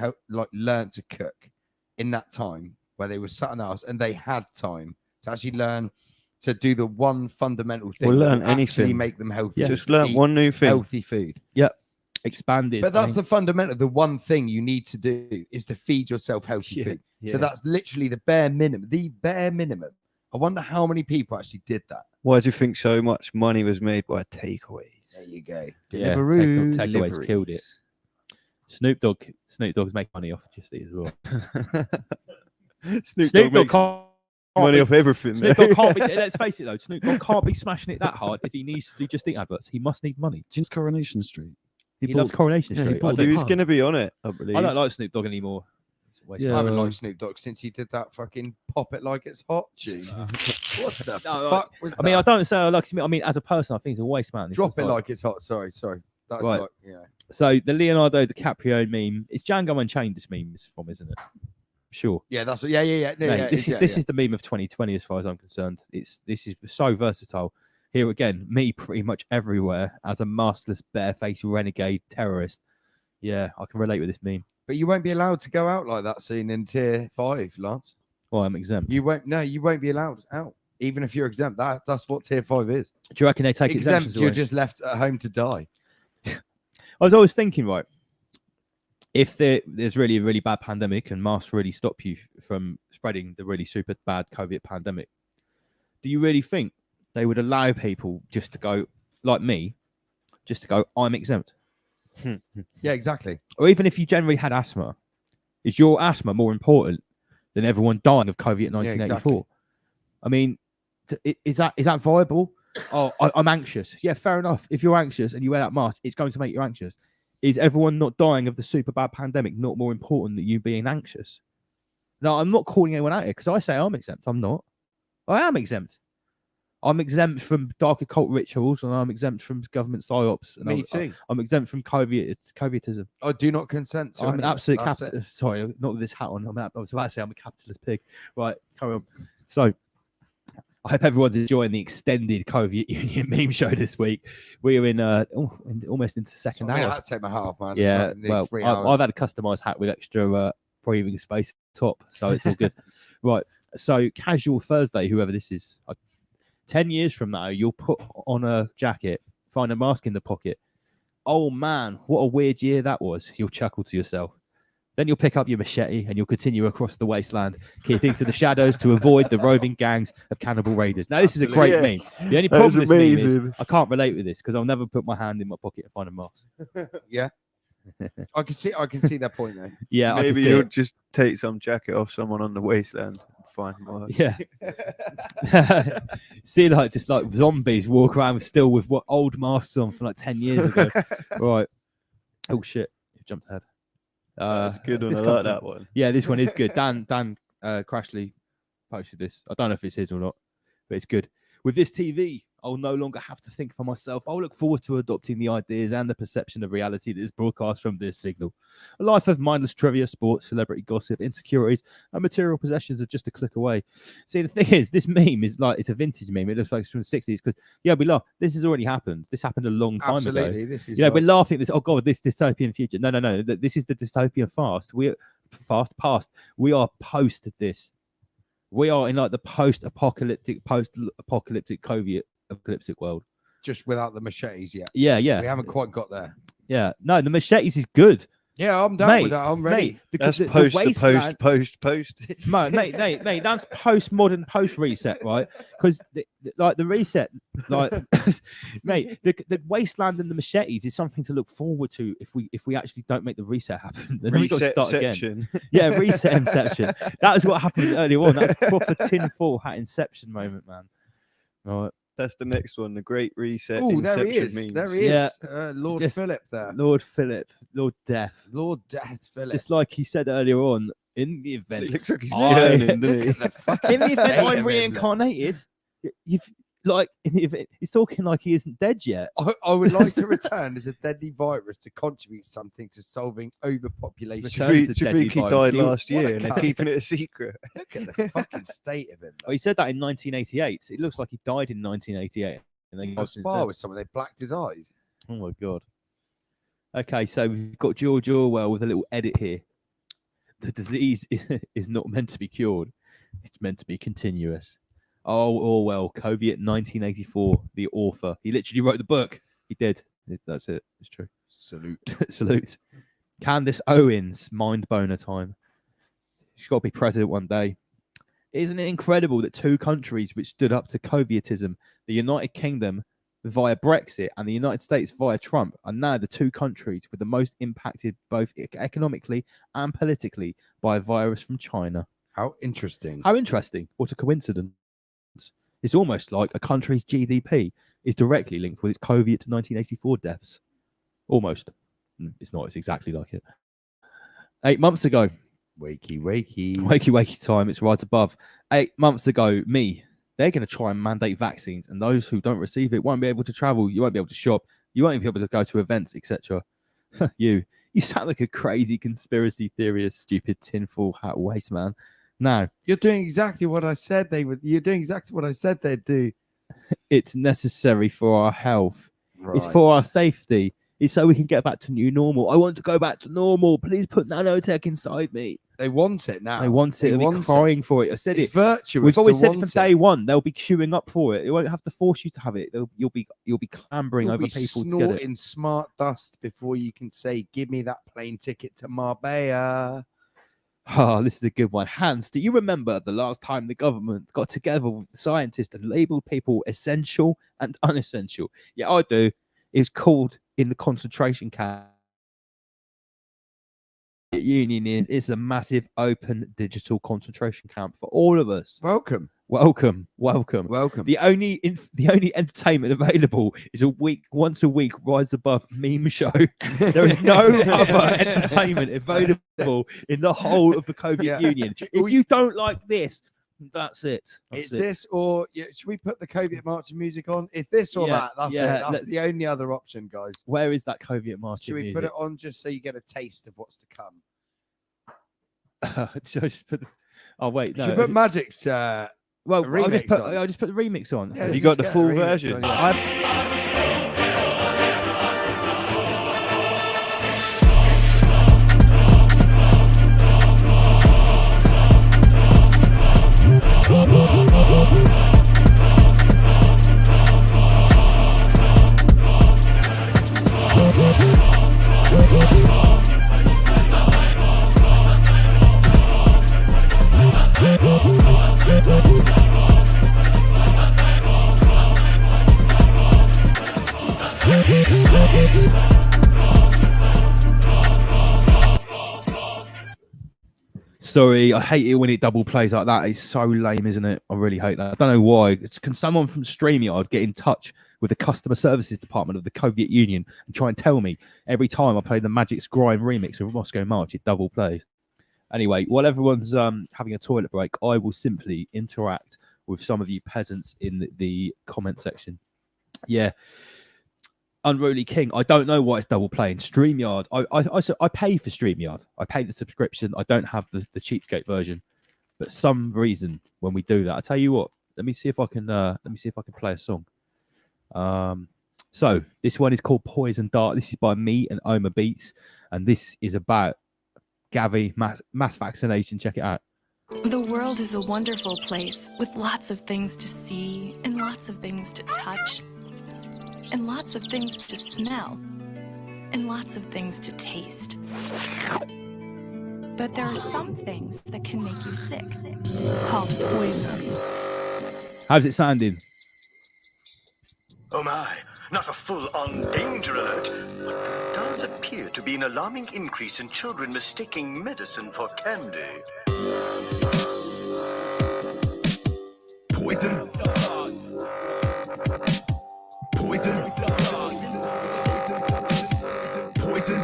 learned to cook in that time where they were sat on arse and they had time to actually learn to do the one fundamental thing. Or that learn will actually anything. make them healthy. Just learn Eat one new thing. healthy food. expanded. But that's the fundamental. The one thing you need to do is to feed yourself healthy food. So that's literally the bare minimum. The bare minimum. I wonder how many people actually did that. Why do you think so much money was made by takeaways? There you go. Yeah, Deliveroo. takeaways killed it. Snoop Dogg's making money off Just Eat as well. Snoop Snoop Dogg Dogg makes can't money be- off everything. Snoop there. Dogg can't be. Let's face it though, Snoop Dogg can't be smashing it that hard if he needs to do Just Eat adverts. He must need money. Since Coronation Street. He loves Coronation yeah, he Street. bought He was pub. going to be on it, I believe. I don't like Snoop Dogg anymore. It's a waste of I haven't Yeah. liked Snoop Dogg since he did that fucking pop it like it's hot tune. What the No, fuck was that? I mean, I don't say I like Snoop. I mean, as a person, I think he's a waste man. It's Drop just it like it's hot. Sorry. That's Right. like, yeah. So the Leonardo DiCaprio meme, it's Django Unchained. This meme is from, isn't it? Sure. Yeah, that's yeah. Mate, Yeah, this is the meme of 2020 as far as I'm concerned. This is so versatile. Here again, me pretty much everywhere as a masterless, barefaced renegade terrorist. Yeah, I can relate with this meme. But you won't be allowed to go out like that soon in tier 5, Lance. Well, I'm exempt. You won't be allowed out. Even if you're exempt. That's what tier 5 is. Do you reckon they take Exempt, exemptions you're away? just left at home to die. I was always thinking, right, if there's really a really bad pandemic and masks really stop you from spreading the really super bad COVID pandemic, do you really think they would allow people just to go, like me, just to go, I'm exempt? Yeah, exactly. Or even if you generally had asthma, is your asthma more important than everyone dying of COVID in 1984? exactly. I mean, is that viable? Oh, I'm anxious. Yeah, fair enough. If you're anxious and you wear that mask, it's going to make you anxious. Is everyone not dying of the super bad pandemic not more important than you being anxious? No, I'm not calling anyone out here because I say I'm exempt. I'm not. I am exempt. I'm exempt from dark occult rituals, and I'm exempt from government psyops. And Me too. I'm exempt from Covietism. I do not consent to I'm an any of it. absolute That's capitalist. Sorry, not with this hat on. I was about to say I'm a capitalist pig. Right, carry on. So, I hope everyone's enjoying the extended Soviet Union meme show this week. We're in almost into it. second I mean, I hour. had to take my hat off, man. Yeah, Like, nearly well, 3 I've hours. had a customized hat with extra breathing space top, so it's all good. Right, so casual Thursday, whoever this is, 10 years from now, you'll put on a jacket, find a mask in the pocket. Oh man, what a weird year that was. You'll chuckle to yourself. Then you'll pick up your machete and you'll continue across the wasteland, keeping to the shadows to avoid the roving gangs of cannibal raiders. Now, this is a great Yes. meme. The only That problem was with this meme is amazing. I can't relate with this because I'll never put my hand in my pocket and find a mask. Yeah. I can see that point though. Yeah, I can Maybe see you'll it. just take some jacket off someone on the wasteland and find more. Yeah. See, like just like zombies walk around still with what old masks on from like 10 years ago. Right. Oh shit. Jumped ahead. That's a good one. this I come like from- that one. Yeah, this one is good. Dan Crashley posted this. I don't know if it's his or not, but it's good. With this TV, I'll no longer have to think for myself. I'll look forward to adopting the ideas and the perception of reality that is broadcast from this signal. A life of mindless trivia, sports, celebrity gossip, insecurities, and material possessions are just a click away. See, the thing is, this meme is like, it's a vintage meme. It looks like it's from the 60s because, yeah, we laugh. This has already happened. This happened a long time ago. Absolutely. This is You know, like- we're laughing at this. Oh God, this dystopian future. No. This is the dystopian past. We're past. We are post this. We are in like the post-apocalyptic Soviet-apocalyptic world. just without the machetes yet. Yeah, We yeah, haven't quite got there. yeah. No, the machetes is good, Yeah, I'm down Mate, with that. I'm ready. mate. The, That's the post the wasteland- post. mate, that's post-modern post-reset, right? Because like the reset, like mate, the wasteland and the machetes is something to look forward to if we actually don't make the reset happen. Then we got to start again. Resetception. Yeah, reset inception. That was what happened earlier on. That's proper tinfoil hat inception moment, man. All right. That's the next one. The Great Reset. Oh, there he Inception is. memes. There he Yeah. is. Lord Just- Philip there. Lord Philip, Lord Death. Lord Death Philip. Just like he said earlier on, in the event, It looks like he's I- turning, doesn't he? in the event state of I'm him, reincarnated, you've like in the event, he's talking like he isn't dead yet. I would like to return as a deadly virus to contribute something to solving overpopulation. Return- Do you Turns a think he deadly virus. died You- last what a year and they're cunt. keeping it a secret? Look at the fucking state of him. Oh, he said that in 1988. It looks like he died in 1988. And then He got was since spar then. with someone. They blacked his eyes. Oh my god. Okay, so we've got George Orwell with a little edit here. The disease is not meant to be cured; it's meant to be continuous. Oh, Orwell, Soviet 1984, the author. He literally wrote the book. He did. That's it. It's true. Salute. Salute. Candace Owens, mind boner time. She's got to be president one day. Isn't it incredible that two countries which stood up to Covietism, the United Kingdom via Brexit and the United States via Trump, are now the two countries with the most impacted both economically and politically by a virus from China? How interesting. How interesting. What a coincidence. It's almost like a country's GDP is directly linked with its Soviet 1984 deaths. Almost. It's not. It's exactly like it. 8 months ago, Wakey, wakey. wakey time, it's right above. 8 months ago, they're going to try and mandate vaccines, and those who don't receive it won't be able to travel. You won't be able to shop. You won't be able to go to events, etc. You sound like a crazy conspiracy theorist, stupid tinfoil hat waste man. Now, You're doing exactly what I said they would. You're doing exactly what I said they'd do. it's necessary for our health. It's for our safety. It's so we can get back to new normal. I want to go back to normal. Please put nanotech inside me. They want it now. I want it. They They'll be want it. crying for it. I said It's it. virtuous. We've always to said it want from day one. They'll be queuing up for it. They won't have to force you to have it. You'll be clambering You'll over be people to get it. snorting smart dust before you can say, "Give me that plane ticket to Marbella." Oh, this is a good one. Hans, do you remember the last time the government got together with the scientists and labeled people essential and unessential? Yeah, I do. It's called in the concentration camp. Union is it's a massive open digital concentration camp for all of us. Welcome, Welcome. welcome. The only entertainment available is once a week Rise Above meme show. There is no other entertainment available in the whole of the Soviet Yeah. Union. If you don't like this, That's it. It's That's it. this or should we put the Soviet marching music on? It's this or Yeah, that. That's yeah, it. That's let's- the only other option, guys. Where is that Soviet marching Should we music? put it on just so you get a taste of what's to come? Should I just put oh wait, no. Should we put Magic's well, remix on? I'll just put the remix on. Yeah, You let's got just the get a full remix version? on, yeah. Sorry, I hate it when it double plays like that. It's so lame, isn't it? I really hate that. I don't know why. Can someone from StreamYard get in touch with the customer services department of the Soviet Union and try and tell me every time I play the Magic's Grime remix of Moscow March, it double plays? Anyway, while everyone's having a toilet break, I will simply interact with some of you peasants in the comment section. Yeah. Unruly King, I don't know why it's double playing. StreamYard, I pay for StreamYard. I pay the subscription. I don't have the cheapskate version, but some reason when we do that, I tell you what. Let me see if I can play a song. So this one is called Poison Dart. This is by me and Oma Beats, and this is about Gavi mass vaccination. Check it out. The world is a wonderful place with lots of things to see and lots of things to touch. And lots of things to smell, and lots of things to taste. But there are some things that can make you sick, called poison. How's it sounding? Oh my, not a full-on danger alert, but there does appear to be an alarming increase in children mistaking medicine for candy. Poison. Poison. Poison.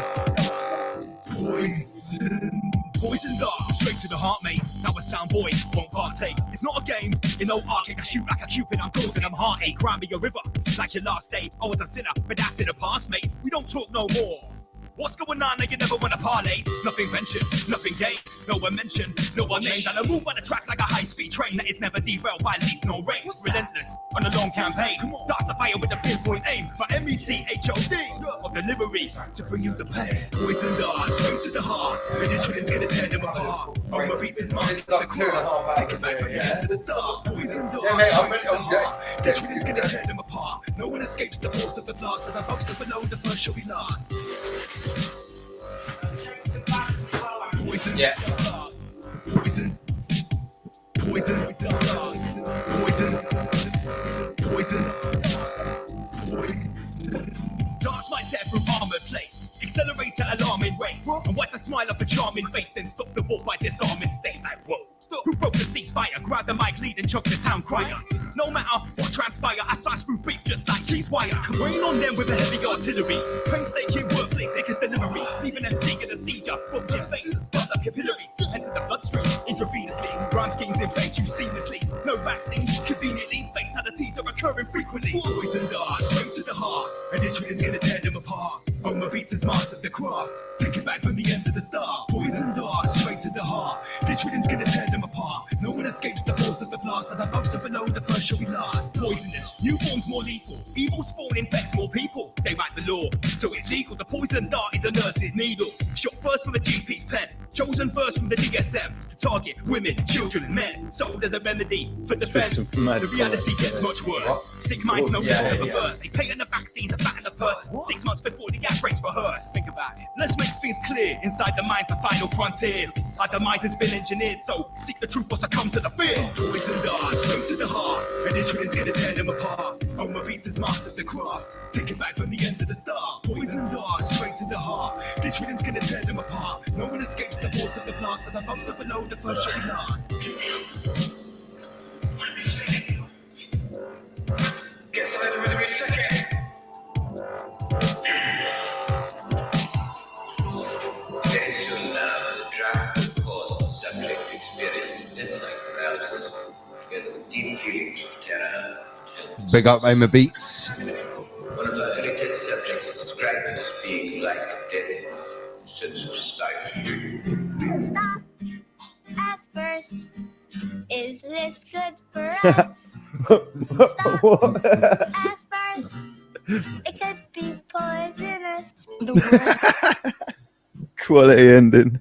Poison. Poison dart, straight to the heart, mate. Now a sound boy won't partake. It's not a game, in no arcade. I shoot like a cupid, I'm causing them heartache. Cry me a river, like your last day. I was a sinner, but that's in the past, mate. We don't talk no more. What's going on now? You never want to parlay. Nothing ventured, nothing gained. No one mentioned, no one named. And I move on the track like a high-speed train that is never derailed by leaf no rain. Relentless on a long campaign. Darts of fire with a pinpoint aim. My METHOD of delivery to bring you the pain. Poison dart, straight to the heart. And this shouldn't gonna tear them apart. Oh, my beats is mine. The core. Take it back from the end to the start. Poison dart, straight to the heart. This shouldn't gonna tear them apart. No one escapes the force of the blast. And above so below, the first shall be last. Poison. Yeah. Poison. Poison. Poison. Poison. Darts might tear through armored plates. Accelerator alarming race. And wipe a smile off a charming face. Then stop the war by disarming states. Like whoa. Stop. Who broke the ceasefire? Grab the mic, lead and choke the town crier. No matter what transpire, I slice through beef just like cheese wire. Rain on them with a heavy artillery. Painstaking wordplay, sick as delivery. Even MC in a seizure. Bulging veins, bust up capillaries. Enter the bloodstream intravenously. Crime schemes invade you seamlessly. No vaccine, conveniently. Fatalities are occurring frequently. Poison dart, straight to the heart. And this shouldn't gonna tear them apart. Oma Beats has mastered the craft. Take it back from the end to the start. Poison dart, straight to the heart. This rhythm's gonna tear them apart. No one escapes the force of the blast. And above so below, the first shall be last. Poisonous, new forms more lethal. Evil spawn infects more people. They write the law, so it's legal. The poison dart is a nurse's needle. Shot first from a GP's pen. Chosen first from the DSM. Target women, children, and men. Sold as a remedy for defense. The reality gets much worse. Sick minds know this never burst. They pay on the vaccine to fatten the person. 6 months before the outbreaks rehearse. Think about it. Let's make things clear inside the mind, the final frontier. Our demise has been engineered, so seek the truth or succumb to the fear. Poison dart, straight to the heart. And this shouldn't gonna tear them apart. Oma Beats has mastered the craft. Take it back from the end to the start. Poison dart, straight to the heart. This rhythm's gonna tear them apart. No one escapes the force of the blast. And above so below, the first shall be last. Get some every second. This will now the drug course subject experience death-like paralysis deep feelings of terror. Big up Oma Beats. One of the early test subjects described it as being like death, senseless life. Stop. Ask first. Is this good for us? Stop. Ask first. It could be poisonous. The word Quality ending.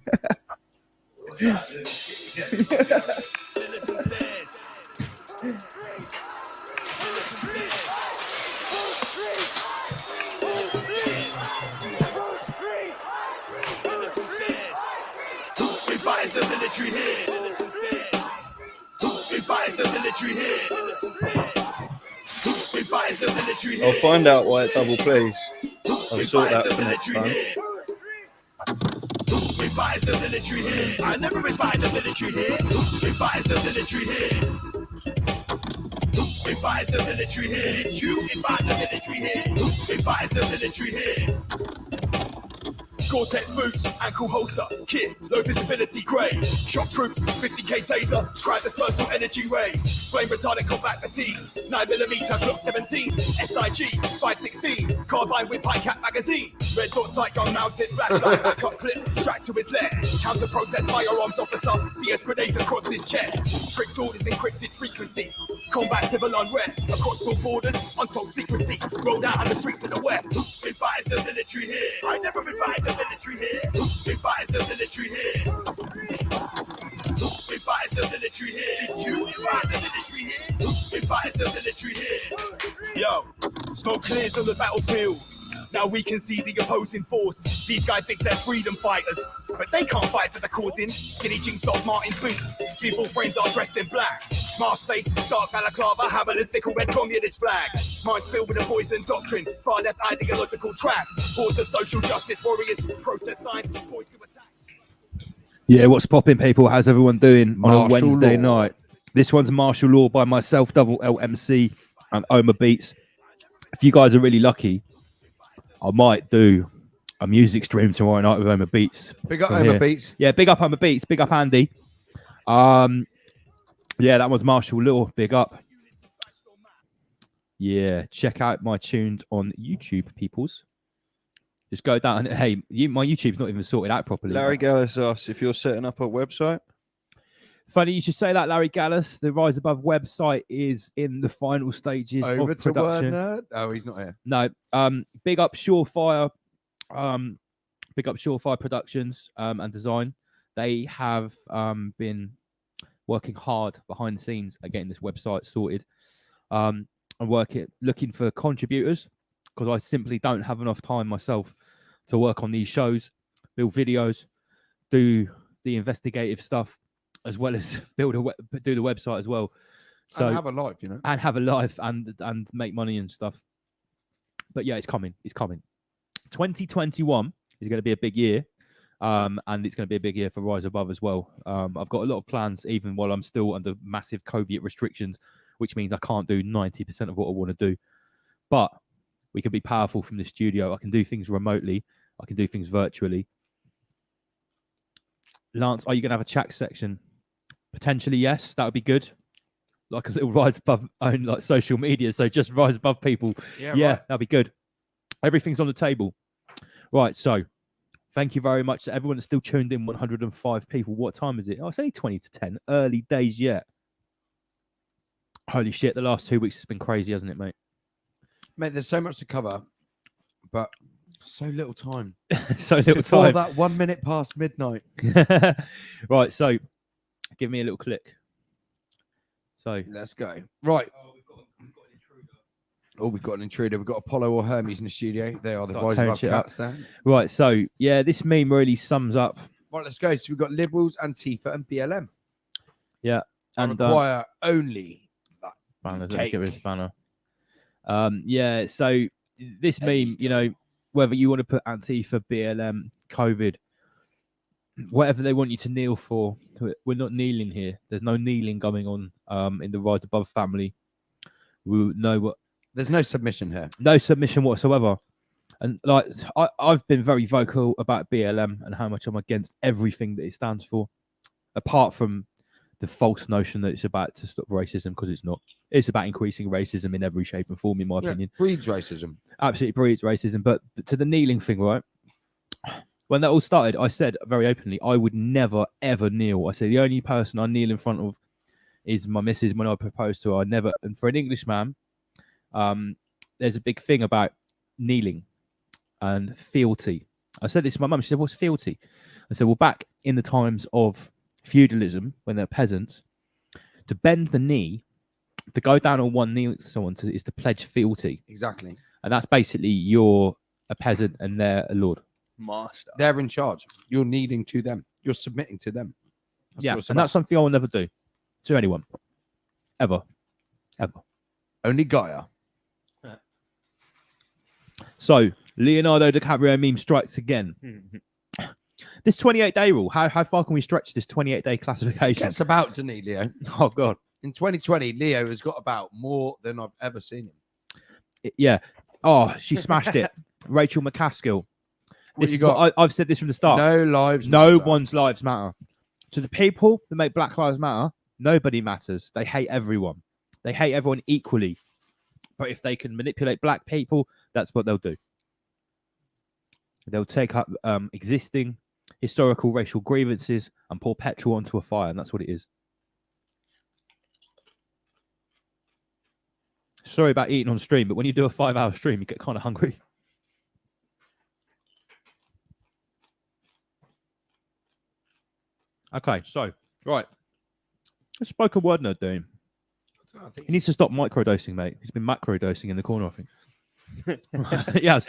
Revive the military here. Revive the military here. Revive the military here. I'll find out why it double plays. I'll sort that for next time. Revive the military here. I never revive the military here. Revive the military here. Revive the military here. Did you revive the military here? Revive the military here. Gore-Tex boots, ankle holster, kit, low visibility grey. Shock troops, 50k taser, crowd dispersal energy ray. Flame retardant combat fatigues, 9mm Glock 17, SIG 516, carbine with high cap magazine. Red dot sight gun mounted flashlight, backup clip, track to his left. Counter protest firearms officer, CS grenades across his chest. Strict orders, encrypted frequencies. Combat civil unrest across all borders, untold secrecy. Rolled out on the streets of the west. Revive the military here. I never revive the military here. Revive the military here. Revive the military here. Did you revive the military here? Revive the military here. Yo, smoke clears on the battlefield. Now we can see the opposing force. These guys think they're freedom fighters, but they can't fight for the cause in skinny jeans, Doc Martin boots. People frames are dressed in black. Mask face, dark balaclava, hammer and sickle red communist flag. Minds filled with a poison doctrine, far left ideological trap. Hordes of social justice warriors, protest signs, poised to attack. Yeah, what's popping, people? How's everyone doing on a Martial Wednesday Law. night? This one's Martial Law by myself, Double LMC, and Oma Beats. If you guys are really lucky, I might do a music stream tomorrow night with Oma Beats. Big up from Oma here. Beats. Yeah, big up Oma Beats, big up Andy. Yeah, that was Martial Law. Big up. Yeah, check out my tunes on YouTube, peoples. Just go down. Hey, my YouTube's not even sorted out properly. Larry Gallus asks if you're setting up a website. Funny you should say that, Larry Gallus. The Rise Above website is in the final stages Over of to production. Werner. Oh, he's not here. No, big up Surefire, big up Surefire Productions and Design. They have been working hard behind the scenes at getting this website sorted. And looking for contributors because I simply don't have enough time myself to work on these shows, build videos, do the investigative stuff, as well as do the website as well. So And have a life, you know. and have a life and make money and stuff. But yeah, it's coming. It's coming. 2021 is going to be a big year, and it's going to be a big year for Rise Above as well. I've got a lot of plans, even while I'm still under massive COVID restrictions, which means I can't do 90% of what I want to do. But we can be powerful from the studio. I can do things remotely. I can do things virtually. Lance, are you going to have a chat section? Potentially, yes. That would be good. Like a little Rise Above own like social media. So just Rise Above people. Yeah, right. that'd be good. Everything's on the table. Right. So thank you very much to everyone that's still tuned in. 105 people. What time is it? Oh, it's only 20 to 10. Early days yet. Holy shit. The last 2 weeks has been crazy, hasn't it, mate? Mate, there's so much to cover, but so little time. So little Before time. that 1 minute past midnight. Right. So give me a little click. So Let's go. Right. Oh, we've got an intruder. We've got Apollo or Hermes in the studio. They are the Start Rise tearing Above shit up. cats there. right. So yeah, this meme really sums up. Right, let's go. So we've got Liberals, Antifa, and BLM. Yeah. I And require only that. banners, take. get rid of this banner. Yeah, so this meme, you know, whether you want to put Antifa, BLM, COVID, whatever they want you to kneel for, we're not kneeling here. There's no kneeling going on in the Rise Above family. We know what. There's no submission here. No submission whatsoever. And like I've been very vocal about BLM and how much I'm against everything that it stands for, apart from the false notion that it's about to stop racism, because it's not. It's about increasing racism in every shape and form, in my opinion. Breeds racism. Absolutely breeds racism. But to the kneeling thing, right? When that all started, I said very openly, I would never, ever kneel. I said the only person I kneel in front of is my missus when I propose to her. I never, and for an Englishman, there's a big thing about kneeling and fealty. I said this to my mum. She said, "What's fealty?" I said, "Well, back in the times of feudalism, when they're peasants, to bend the knee, to go down on one knee to someone is to pledge fealty. Exactly. And that's basically you're a peasant and they're a lord. Master. They're in charge. You're kneeling to them. You're submitting to them. That's Yeah, what it's and about. that's something I will never do to anyone. Ever. Ever. Only Gaia. So, Leonardo DiCaprio meme strikes again. This 28-day rule, how far can we stretch this 28-day classification? Guess about Denis, Leo. Oh, God. In 2020, Leo has got about more than I've ever seen him. Yeah. Oh, she smashed it. Rachel McCaskill. What you got? I've said this from the start. No lives No matter. one's lives matter. To the people that make Black Lives Matter, nobody matters. They hate everyone. They hate everyone equally. But if they can manipulate black people, that's what they'll do. They'll take up existing historical racial grievances and pour petrol onto a fire, and that's what it is. Sorry about eating on stream, but when you do a 5-hour stream, you get kind of hungry. Okay, so, right. Let's spoken word nerd doing. He needs to stop microdosing, mate. He's been macrodosing in the corner, I think. Yes.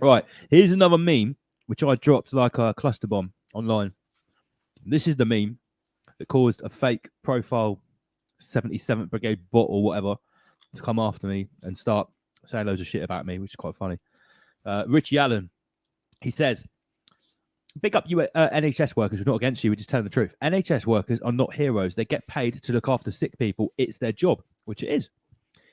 Right. Here's another meme, which I dropped like a cluster bomb online. This is the meme that caused a fake profile 77th Brigade bot or whatever to come after me and start saying loads of shit about me, which is quite funny. Richie Allen, he says, big up you NHS workers. We're not against you. We're just telling the truth. NHS workers are not heroes. They get paid to look after sick people. It's their job, which it is.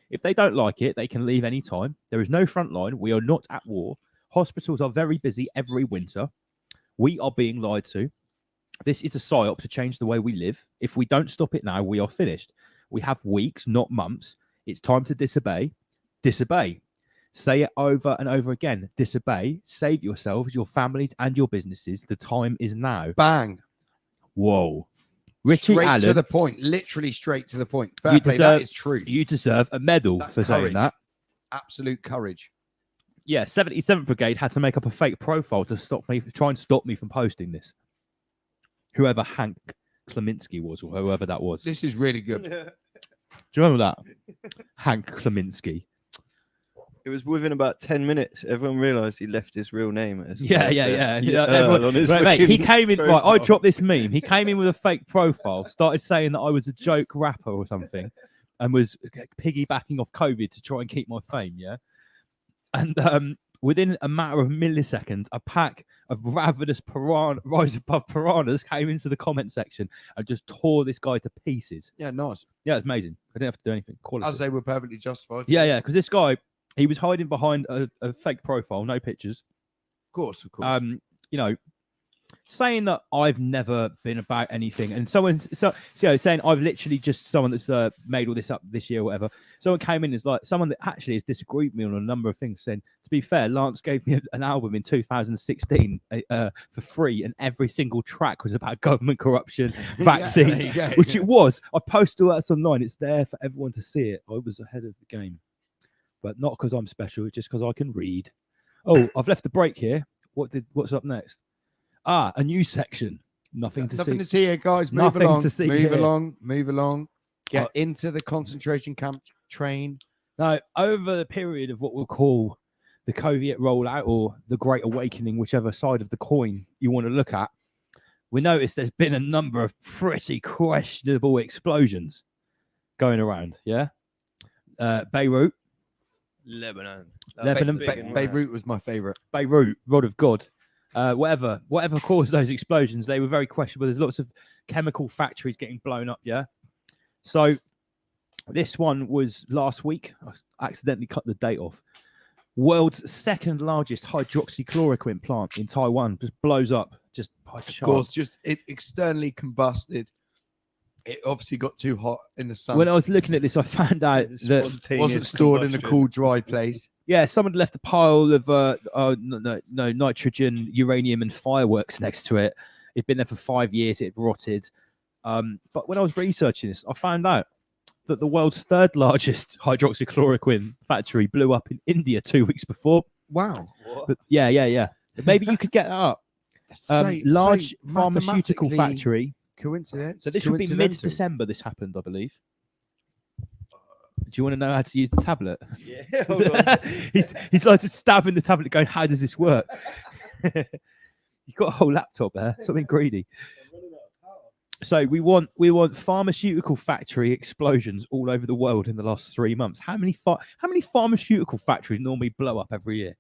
If they don't like it, they can leave any time. There is no front line. We are not at war. Hospitals are very busy every winter. We are being lied to. This is a psyop to change the way we live. If we don't stop it now, we are finished. We have weeks, not months. It's time to disobey. Disobey. Say it over and over again. Disobey. Save yourselves, your families, and your businesses. The time is now. Bang. Whoa. Richie straight Allen, to the point. Literally straight to the point. Fair play, that is true. You deserve a medal That's for saying courage. that. Absolute courage. Yeah, 77th Brigade had to make up a fake profile to stop me, try and stop me from posting this. Whoever Hank Kleminski was, or whoever that was. This is really good. Do you remember that? Hank Kleminski. It was within about 10 minutes. Everyone realised he left his real name. As Yeah. Everyone, on his right, mate, he fucking came in. Right, I profile. dropped this meme. He came in with a fake profile, started saying that I was a joke rapper or something, and was piggybacking off COVID to try and keep my fame. Yeah, and within a matter of milliseconds, a pack of ravenous rise above piranhas came into the comment section and just tore this guy to pieces. Yeah, nice. Yeah, it's amazing. I didn't have to do anything. Quality. As they were perfectly justified. Yeah, because this guy, he was hiding behind a fake profile, no pictures. Of course. You know, saying that I've never been about anything, and saying I've literally just someone that's made all this up this year or whatever. Someone came in as like someone that actually has disagreed with me on a number of things, saying, to be fair, Lance gave me an album in 2016 for free, and every single track was about government corruption, vaccines, there you go. which it was. I posted that online. It's there for everyone to see it. I was ahead of the game, but not because I'm special. It's just because I can read. Oh, I've left the break here. What's up next? A new section. Nothing to Nothing see. to see here, guys. Move Nothing along. to see Move here. along. Move along. Get Oh. into the concentration camp train. Now, over the period of what we'll call the Soviet rollout or the Great Awakening, whichever side of the coin you want to look at, we noticed there's been a number of pretty questionable explosions going around. Yeah, Beirut, Lebanon. Lebanon, Beirut was my favorite. Beirut, Rod of God. Whatever caused those explosions, they were very questionable. There's lots of chemical factories getting blown up. Yeah. So this one was last week. I accidentally cut the date off. World's second largest hydroxychloroquine plant in Taiwan just blows up. Just by Of chance. course, just it externally combusted. It obviously got too hot in the sun. When I was looking at this, I found out that wasn't stored in a cool, dry place. yeah, someone left a pile of no nitrogen, uranium, and fireworks next to it. It'd been there for 5 years. It rotted. But when I was researching this, I found out that the world's third largest hydroxychloroquine factory blew up in India 2 weeks before. Wow. But yeah. Maybe you could get that up. Large So pharmaceutical mathematically factory. Coincidence. So this would be mid-December. This happened, I believe. Do you want to know how to use the tablet? Yeah, hold on. he's like just stabbing the tablet, going, "How does this work?" You've got a whole laptop there. Something greedy. So we want pharmaceutical factory explosions all over the world in the last 3 months. How many pharmaceutical factories normally blow up every year?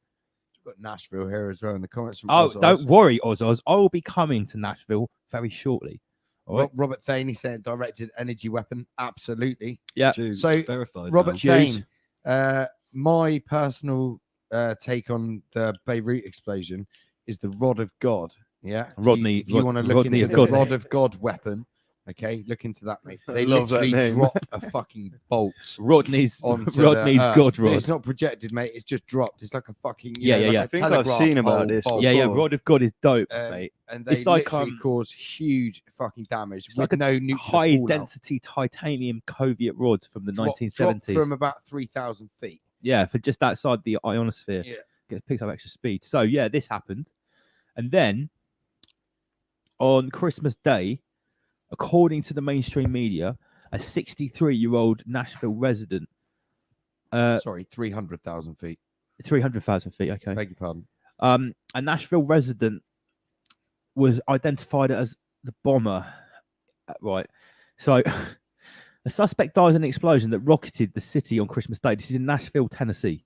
We've got Nashville here as well in the comments from Oh, Oz. don't worry, Oz. I will be coming to Nashville very shortly. All right. Robert Thane, he said directed energy weapon. Absolutely. Yeah. Jude, So, verified. Robert now. Jews. Thane, my personal take on the Beirut explosion is the Rod of God. Yeah. Rodney- If you want to look Rodney into of the God. Rod of God weapon, okay, look into that, mate. They love that literally name. drop a fucking bolt Rodney's onto Rodney's the earth. God But rod. It's not projected, mate. It's just dropped. It's like a fucking Yeah, yeah. like I a think I've telegraph seen about pole this bolt. Yeah, before. Rod of God is dope, Um, mate. And they It's like, literally cause huge fucking damage It's with like a no nuclear high fallout. density titanium covert rod from the Drop 1970s. from about 3,000 feet. Yeah, for just outside the ionosphere. Yeah. Picks up extra speed. So yeah, this happened. And then on Christmas Day, according to the mainstream media, a 63-year-old Nashville resident, Sorry, 300,000 feet. 300,000 feet, okay. Beg your pardon. A Nashville resident was identified as the bomber. Right. So a suspect dies in an explosion that rocketed the city on Christmas Day. This is in Nashville, Tennessee.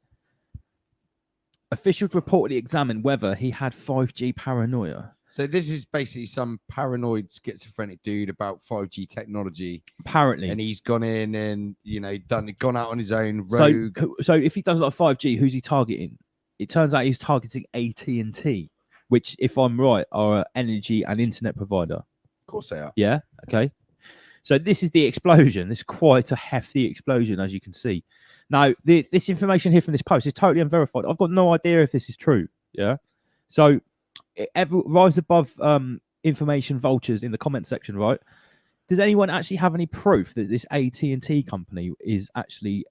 Officials reportedly examined whether he had 5G paranoia. So this is basically some paranoid schizophrenic dude about 5G technology, Apparently. and he's gone in and gone out on his own rogue. So if he does a lot of 5G, who's he targeting? It turns out he's targeting AT&T, which, if I'm right, are an energy and internet provider. Of course they are. Yeah. Okay. So this is the explosion. This is quite a hefty explosion, as you can see. Now, this information here from this post is totally unverified. I've got no idea if this is true. Yeah. So rise above information vultures in the comment section, right? Does anyone actually have any proof that this AT&T company is actually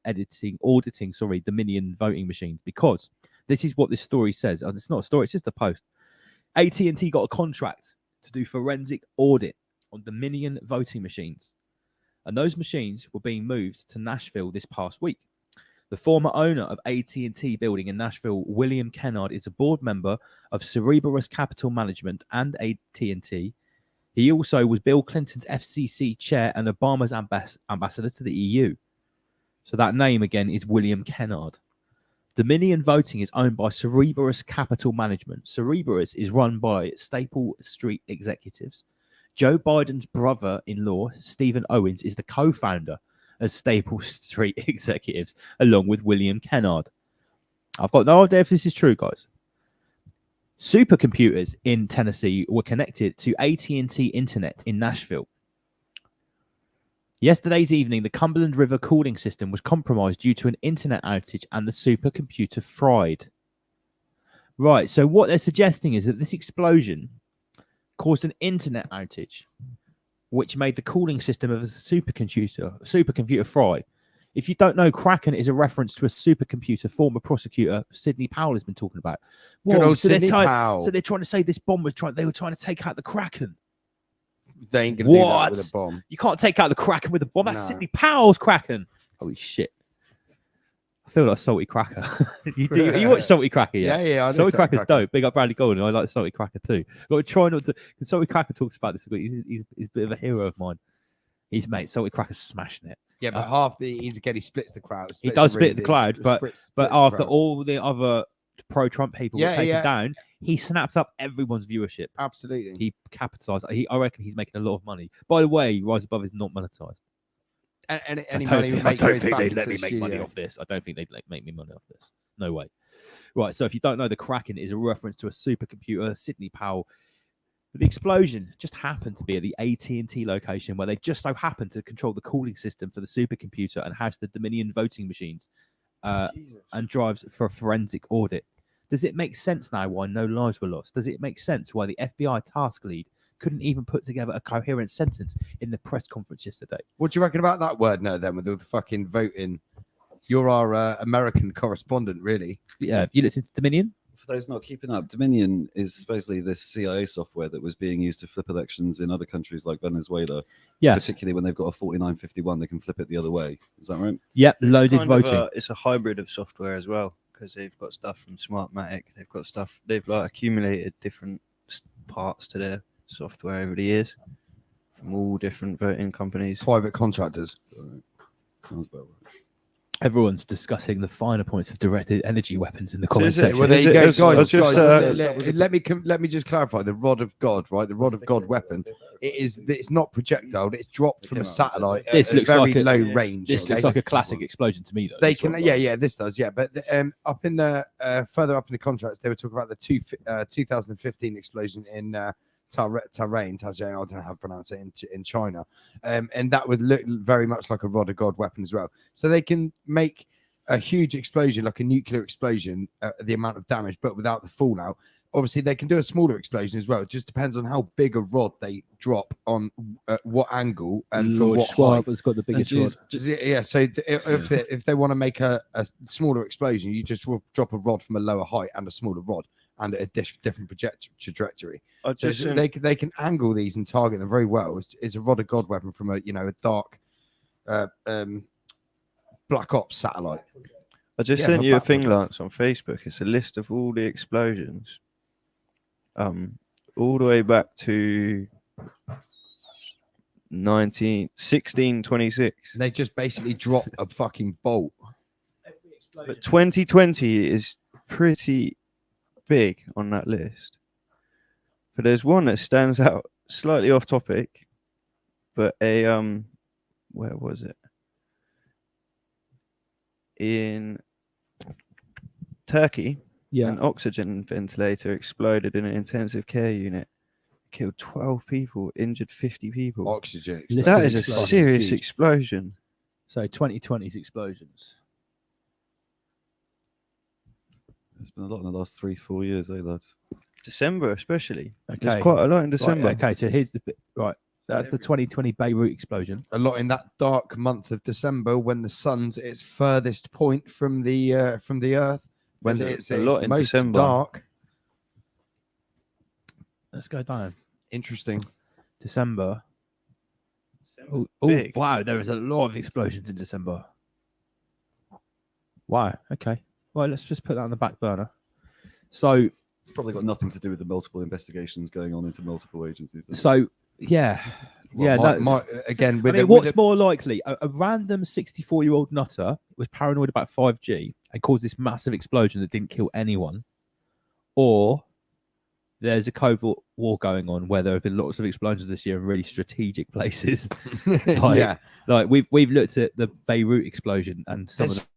auditing Dominion voting machines? Because this is what this story says. And it's not a story, it's just a post. AT&T got a contract to do forensic audit on Dominion voting machines. And those machines were being moved to Nashville this past week. The former owner of AT&T building in Nashville, William Kennard, is a board member of Cerberus Capital Management and AT&T. He also was Bill Clinton's FCC chair and Obama's ambassador to the EU. So that name again is William Kennard. Dominion Voting is owned by Cerberus Capital Management. Cerberus is run by Staple Street executives. Joe Biden's brother-in-law, Stephen Owens, is the co-founder as Staple Street executives, along with William Kennard. I've got no idea if this is true, guys. Supercomputers in Tennessee were connected to AT&T Internet in Nashville. Yesterday's evening, the Cumberland River cooling system was compromised due to an internet outage and the supercomputer fried. Right, so what they're suggesting is that this explosion caused an internet outage, which made the cooling system of a supercomputer fry. If you don't know, Kraken is a reference to a supercomputer former prosecutor Sidney Powell has been talking about. Good old so they're Sidney Powell. So they're trying to say this bomb they were trying to take out the Kraken. They ain't gonna do that What? with a bomb. You can't take out the Kraken with a bomb. That's No. Sidney Powell's Kraken. Holy shit. I feel like Salty Cracker. you watch Salty Cracker, yeah? Yeah, I know Salty Salty Cracker's Cracker. dope. Big up Bradley Golden. I like Salty Cracker too. Got to try not to. Because Salty Cracker talks about this. He's a bit of a hero of mine. He's mate. Salty Cracker's smashing it. Yeah, but he splits the crowd. He splits does the split room, the he crowd, splits but the after crowd. all the other pro-Trump people were taken down, he snapped up everyone's viewership. Absolutely. He capitalized. I reckon he's making a lot of money. By the way, Rise Above is not monetized. And I any don't money think, we I make don't goes think back they'd into let me the make money studio. off this. I don't think they'd make me money off this. No way. Right. So if you don't know, the Kraken is a reference to a supercomputer. Sidney Powell The explosion just happened to be at the AT&T location where they just so happened to control the cooling system for the supercomputer and house the Dominion voting machines and drives for a forensic audit. Does it make sense now why no lives were lost? Does it make sense why the FBI task lead couldn't even put together a coherent sentence in the press conference yesterday? What do you reckon about that word now then with all the fucking voting? You're our American correspondent, really. Yeah, have you looked into Dominion? For those not keeping up, Dominion is supposedly this CIA software that was being used to flip elections in other countries like Venezuela. Yes. Particularly when they've got a 49-51, they can flip it the other way. Is that right? Yep, loaded Kind of voting. it's a hybrid of software as well, because they've got stuff from Smartmatic. They've got stuff. They've like accumulated different parts to their software over the years from all different voting companies. Private contractors. Sounds about right. Everyone's discussing the finer points of directed energy weapons in the So comment is it- section. Well, there you Is go, it- I was guys. just, Let me just clarify the rod of God, right? The rod of God weapon. It's not projectile. It's dropped from a satellite at This a looks very like a- low range. This looks okay? like a classic explosion to me, though. They can, yeah, this does, yeah. But up in the further up in the contracts, they were talking about the 2015 explosion in Tahran, I don't know how to pronounce it in China, and that would look very much like a rod of God weapon as well. So they can make a huge explosion, like a nuclear explosion, the amount of damage, but without the fallout. Obviously, they can do a smaller explosion as well. It just depends on how big a rod they drop on what angle and from Lord what height. Schwab has got the biggest And rod. Yeah, so if they want to make a smaller explosion, you just drop a rod from a lower height and a smaller rod and a different trajectory. I So just they can angle these and target them very well. It's a rod of God weapon from a dark Black Ops satellite. I just Yeah, sent but you a back- thing, Lance, on Facebook. It's a list of all the explosions, all the way back to 1626. They just basically drop a fucking bolt. But 2020 is pretty big on that list. But there's one that stands out, slightly off topic, but where was it? In Turkey, an oxygen ventilator exploded in an intensive care unit, killed 12 people, injured 50 people. Oxygen. List That of is a explosions. serious Huge. explosion. So 2020's explosions. There's been a lot in the last 3-4 years, lads. December, especially. Okay. There's quite a lot in December. Right, okay, so here's the bit. Right, that's the 2020 Beirut explosion. A lot in that dark month of December when the sun's at its furthest point from the earth, when There's it's a its lot in most December. dark. Let's go down. Interesting. December. Oh, Big. wow, there is a lot of explosions in December. Wow, okay. Well, let's just put that on the back burner. So, It's probably got nothing to do with the multiple investigations going on into multiple agencies. yeah. Well, Yeah, again, I with mean, the- what's with the- more likely? A random 64-year-old nutter was paranoid about 5G and caused this massive explosion that didn't kill anyone, or there's a covert war going on where there have been lots of explosions this year in really strategic places. yeah, Like we've looked at the Beirut explosion and some of there's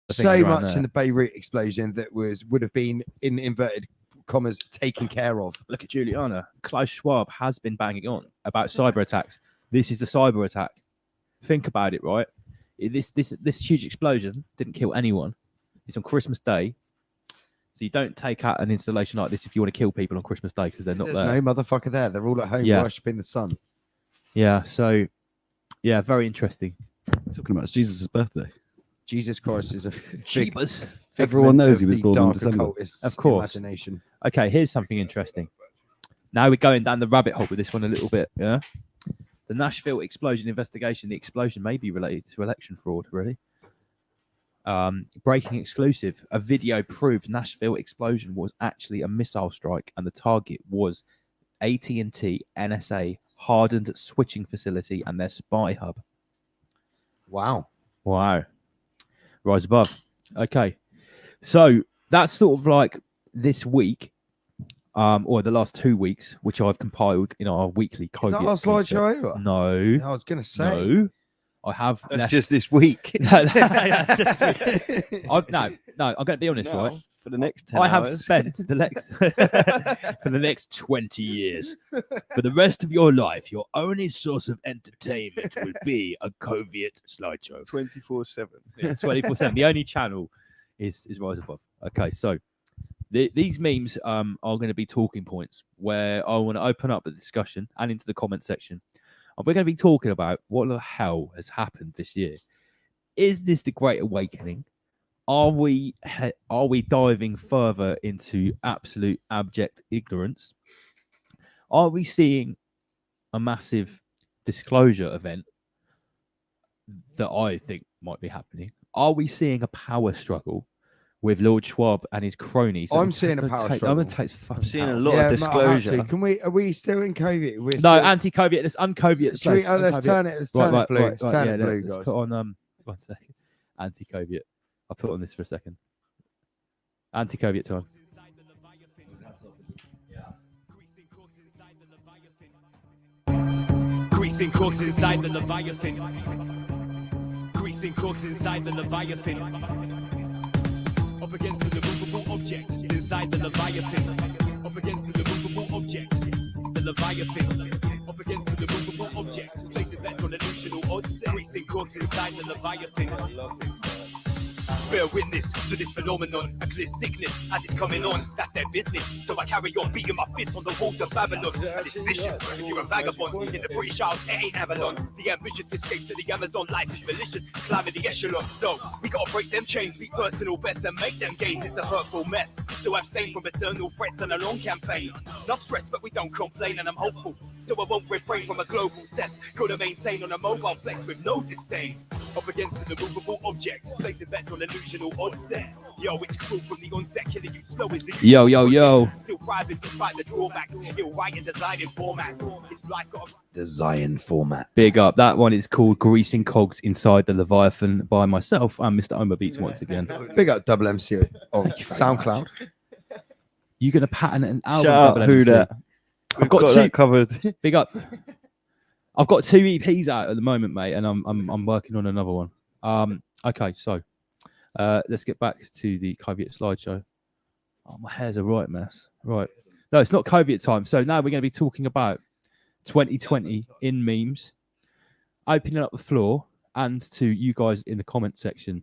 the so things around much there. in the Beirut explosion that would have been in inverted commas taken care of. Look at Juliana. Klaus Schwab has been banging on about cyber attacks. This is the cyber attack. Think about it, right? This huge explosion didn't kill anyone. It's on Christmas Day. So you don't take out an installation like this if you want to kill people on Christmas Day because they're not There's there. no motherfucker there. They're all at home Yeah. worshipping the sun. Yeah, so yeah, very interesting. Talking about it's Jesus' birthday. Jesus Christ is a Jeebus. Everyone knows he was born in December. Of course. Imagination. Okay, here's something interesting. Now we're going down the rabbit hole with this one a little bit. Yeah. The Nashville explosion investigation. The explosion may be related to election fraud, really. Breaking exclusive. A video proved Nashville explosion was actually a missile strike and the target was AT&T NSA hardened switching facility and their spy hub. Wow. Wow. Rise above. Okay. So that's sort of like this week, or the last 2 weeks, which I've compiled in our weekly Is COVID. that our slideshow over? No. I was going to say. No. I have. That's just this week. No, I'm going to be honest, No. right? for the next 10 I have hours. spent the next for the next 20 years. For the rest of your life, your only source of entertainment will be a Coviet slideshow. 24/7. 24/7. The only channel is Rise Above. Okay, so these memes are going to be talking points where I want to open up the discussion and into the comment section. And we're going to be talking about what the hell has happened this year. Is this the Great Awakening? Are we diving further into absolute abject ignorance? Are we seeing a massive disclosure event that I think might be happening? Are we seeing a power struggle with Lord Schwab and his cronies? I'm seeing a power I'm struggle. going to take I'm seeing a out. lot Yeah, of Matt, I have to. disclosure. Can we? Are we still in COVID? We're No, still... anti-Coviet. Let's un-Coviet. Should we, let's turn it. Let's turn it blue. Let's turn it blue, Let's guys. put on 1 second. Anti-Coviet. I'll put on this for a second. Anti-Coviet time. Greasing corks inside the Leviathan. Greasing corks inside the Leviathan. Up against the immovable object inside the Leviathan. Up against the immovable object, the Leviathan. Up against the immovable object, placing bets on illusional odds. Greasing corks inside the Leviathan. Bear witness to this phenomenon, a clear sickness as it's coming on. That's their business. So I carry on beating my fist on the walls of Babylon. And it's vicious. If you're a vagabond in the British Isles, it ain't Avalon. The ambitious escape to the Amazon. Life is malicious, climbing the echelon. So we gotta break them chains, be personal best and make them gains. It's a hurtful mess. So abstain from eternal threats and a long campaign. Not stressed, but we don't complain, and I'm hopeful. So I won't refrain from a global test. Gotta maintain on a mobile flex with no disdain. Up against an immovable object, placing bets on illusional onset. Yo, it's cruel from the onset, killing you slow as the Yo. Still thriving despite the drawbacks. He'll write and design in formats. His life got The Zion format. Big up. That one is called Greasing Cogs Inside the Leviathan by myself and Mr. Omar Beats once again. Big up Double MC on SoundCloud. You going to patent an album? Shout out Double who MC? that. I've We've got got two. that covered. Big up. I've got 2 EPs out at the moment, mate, and I'm working on another one. Okay, so let's get back to the Coviet slideshow. Oh, my hair's a right mess. Right. No, it's not Coviet time. So now we're going to be talking about 2020 in memes, opening up the floor and to you guys in the comment section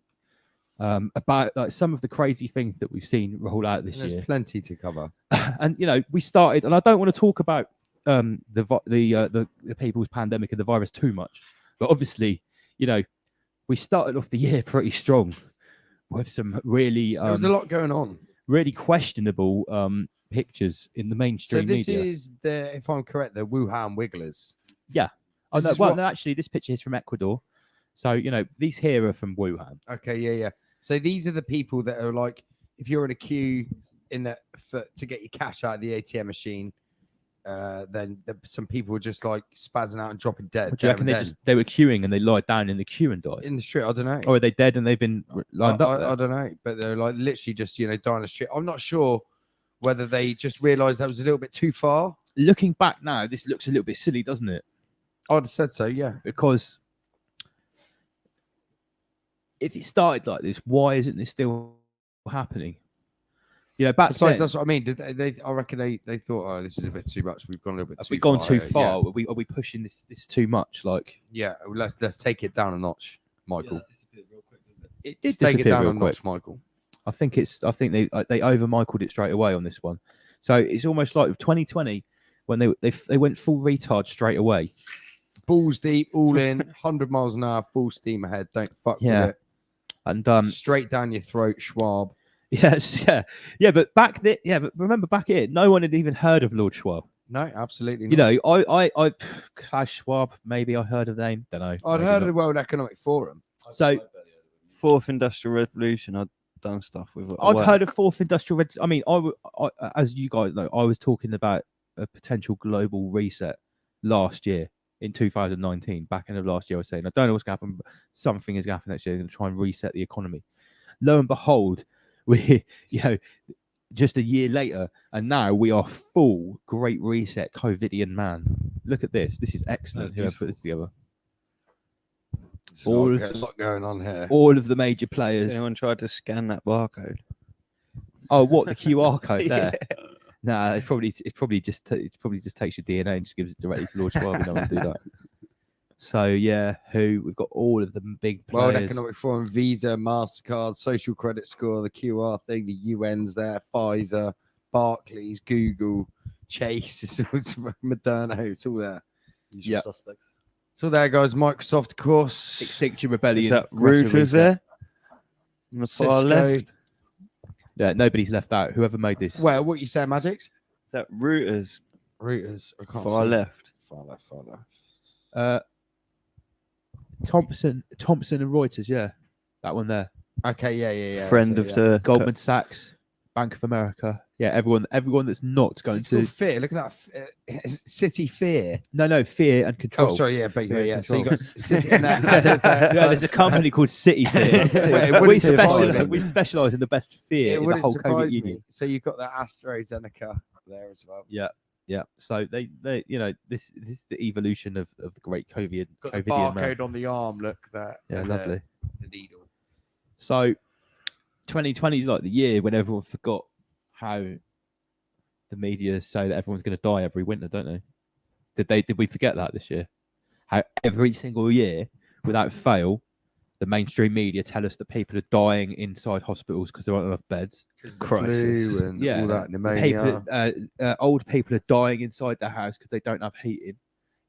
about like some of the crazy things that we've seen roll out this There's year. plenty to cover. And you know, we started, and I don't want to talk about the people's pandemic and the virus too much, but obviously, you know, we started off the year pretty strong with some really There was a lot going on. really questionable pictures in the So mainstream this media. is the, if I'm correct, the Wuhan Wigglers. Oh, this no, is well, what- no, actually, this picture is from Ecuador. So you know, these here are from Wuhan. Okay, yeah. So these are the people that are like, if you're in a queue to get your cash out of the ATM machine, then some people were just like spazzing out and dropping dead. What do you reckon they were queuing and they lied down in the queue and died? in the street? I don't know. Or are they dead and they've been lined up there? I don't know, but they're like literally just dying in the street. I'm not sure whether they just realised that was a little bit too far. Looking back now, this looks a little bit silly, doesn't it? I'd have said so, yeah. Because if it started like this, why isn't this still happening? You know, back Besides, then, that's what I mean. Did they? I reckon they thought, oh, this is a bit too much. We've gone a little bit have too we gone far too here." far? Are we pushing this too much? Like Yeah, let's take it down a notch, Michael. it did Take it disappear down real a quick. notch, Michael. I think they over Michaeled it straight away on this one. So it's almost like 2020 when they went full retard straight away. Balls deep, all in, 100 miles an hour, full steam ahead. Don't fuck Yeah. with And it. Straight down your throat, Schwab. yes, yeah. But but remember back here, no one had even heard of Lord Schwab. No, absolutely not. You know, I Klaus Schwab, maybe I heard of the name. Don't know. I'd maybe heard of not. the World Economic Forum. So Fourth Industrial Revolution. I've done stuff with. I've heard of Fourth Industrial Revolution. I mean, I, as you guys know, I was talking about a potential global reset last year in 2019. Back end of last year, I was saying, I don't know what's going to happen, but something is going to happen next year. They're going to try and reset the economy. Lo and behold, we, you know, just a year later, and now we are full Great Reset COVIDian man. Look at this. This is excellent. Whoever put this together. There's All a lot going on here. All of the major Has players. anyone tried to scan that barcode? Oh, what, the QR code Yeah. there? Nah, it probably just takes your DNA and just gives it directly to Lord Schwab. You don't want to do that. So yeah, we've got all of the big World players. Economic Forum, Visa, Mastercard, Social Credit Score, the QR thing, the UN's there, Pfizer, Barclays, Google, Chase, it's Moderna, it's all there. Usual Yep. suspects. So there, guys. Microsoft, of course. Extinction Rebellion. Is that Greta Reuters Reset. there? On the far Cisco. left. Yeah, nobody's left out. Whoever made this. Well, what you say, Magix? Is that Reuters? Reuters. I can't Far see. left. Far left. Far left. Thompson and Reuters. Yeah, that one there. Okay. Yeah. Friend So, of yeah. the Goldman Sachs, Bank of America. Yeah, everyone that's not going It's called to. Fear. Look at that. City Fear. No, fear and control. Oh, sorry. Yeah, beg your Fear yeah. and So you control. got City. and there's that- Yeah, there's a company called City Fear. It wouldn't surprise me. we specialize in the best fear It in the wouldn't whole COVID surprise union. me. So you've got that AstraZeneca there as well. Yeah. So they this is the evolution of the great COVID. Got the COVIDian man. barcode on the arm. Look there. Yeah, and lovely. The needle. So 2020 is like the year when everyone forgot how the media say that everyone's going to die every winter, don't they? Did we forget that this year? How every single year, without fail, the mainstream media tell us that people are dying inside hospitals because there aren't enough beds. Flu and Yeah. all that pneumonia. Old people are dying inside their house because they don't have heating.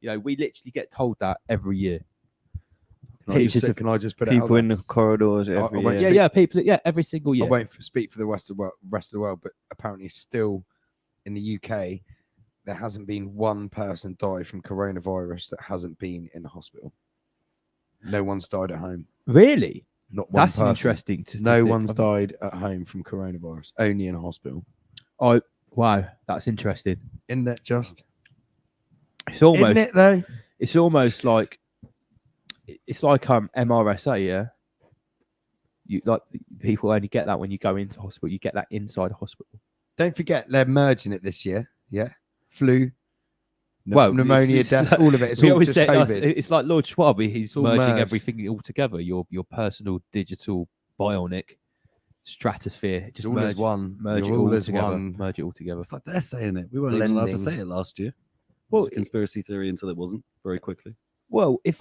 You know, we literally get told that every year. Can I Pictures of can I just put it out People there? in the corridors every won't year. yeah, people, every single year. I won't speak for the rest of the world, but apparently still in the UK, there hasn't been one person die from coronavirus that hasn't been in a hospital. No one's died at home. Really? Not one That's person. an interesting statistic. No one's died at home from coronavirus. Only in a hospital. Oh, wow, that's interesting. Isn't that just? It's almost, Isn't it though? it's almost like, it's like MRSA, yeah. You like people only get that when you go into hospital. You get that inside hospital. Don't forget they're merging it this year. Yeah, flu. Well, pneumonia, it's death, like- all of it. It's we all always just say COVID. it's like Lord Schwab. He's all merging merged. everything all together. Your personal digital bionic stratosphere. Just all merge, as one. merge it You're all as together. one. Merge it all together. It's like they're saying it. We weren't even allowed to Blending. say it last year. It Well, was a conspiracy theory until it wasn't very quickly. Well, if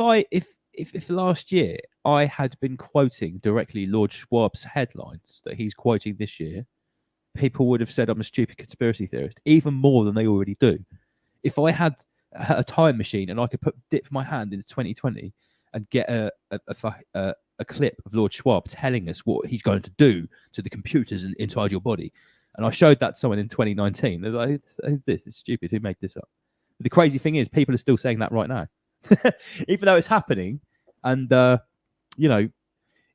last year I had been quoting directly Lord Schwab's headlines that he's quoting this year, people would have said I'm a stupid conspiracy theorist, even more than they already do. If I had a time machine and I could dip my hand into 2020 and get a clip of Lord Schwab telling us what he's going to do to the computers inside your body, and I showed that to someone in 2019, they're like, "Who's this? It's stupid. Who made this up?" But the crazy thing is, people are still saying that right now. Even though it's happening, and you know,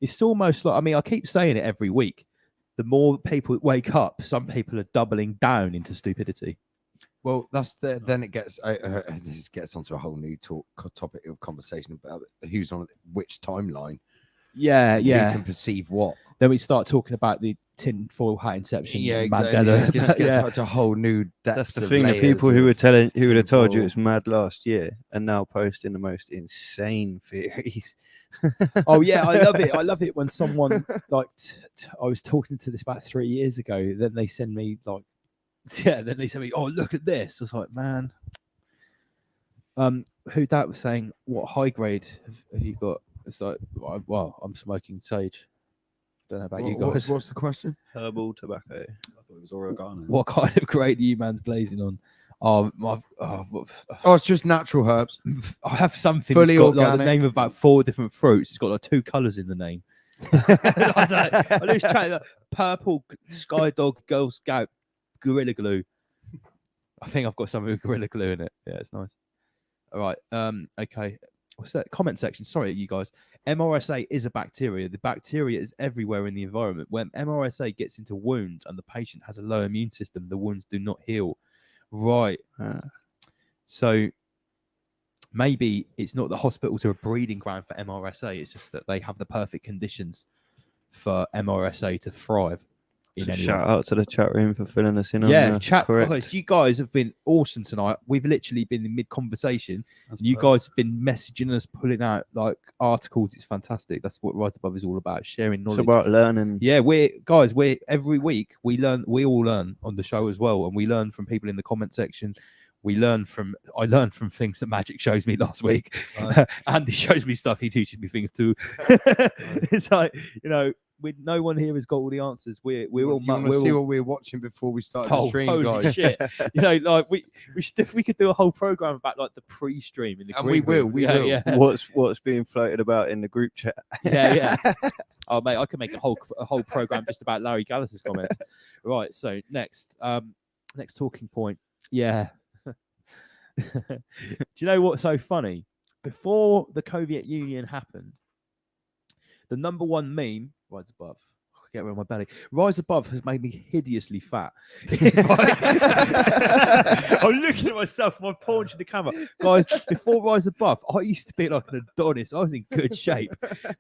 it's almost like, I mean, I keep saying it every week. The more people wake up, some people are doubling down into stupidity. Well, then it gets this gets onto a whole new topic of conversation about who's on which timeline. Yeah, Who can perceive what. Then we start talking about the tinfoil hat inception. Yeah, exactly. Mandela. It gets Yeah. to a whole new depth. That's the thing. The people who would have told you it's mad last year are now posting the most insane theories. Oh yeah, I love it. I love it when someone like I was talking to this about 3 years ago. Then they send me like, then they send me, oh look at this. I was like, man, who that was saying, what high grade have you got? It's like, well, I'm smoking sage. Don't know about you guys. What's the question? Herbal tobacco. I thought it was oregano. What kind of grade are you man's blazing on? Oh, it's just natural herbs. I have something Fully that's got like the organic. name of about 4 different fruits. It's got like 2 colours in the name. I lose track. Like, purple Sky Dog Girl Scout Gorilla Glue. I think I've got something with Gorilla Glue in it. Yeah, it's nice. All right. Okay. What's that? Comment section. Sorry, you guys. MRSA is a bacteria. The bacteria is everywhere in the environment. When MRSA gets into wounds and the patient has a low immune system, the wounds do not heal. Right. So maybe it's not the hospitals are a breeding ground for MRSA. It's just that they have the perfect conditions for MRSA to thrive. in So any shout way. out to the chat room for filling us in on Yeah, the chat correct. guys, you guys have been awesome tonight. We've literally been in mid conversation. That's You perfect. guys have been messaging us, pulling out like articles. It's fantastic. That's what Rise Above is all about, sharing It's knowledge. about learning. Yeah, we're every week we all learn on the show as well, and we learn from people in the comment section. I learned from things that Magic shows me last week. Right. Andy shows me stuff. He teaches me things too. It's like, you know, with no one here has got all the answers. We're all You want to we're see all, what we were watching before we started the oh, stream, holy guys? shit. You know, like we could do a whole program about like the pre-stream in the And we green room. will, we yeah, will. Yeah. What's being floated about in the group chat? Yeah. Oh mate, I could make a whole program just about Larry Gallis's comments. Right. So next talking point. Yeah. Do you know what's so funny? Before the Soviet Union happened, the number one meme, Rise Above. I get around my belly. Rise Above has made me hideously fat. I'm looking at myself, I'm punching the camera. Guys, before Rise Above, I used to be like an Adonis. I was in good shape.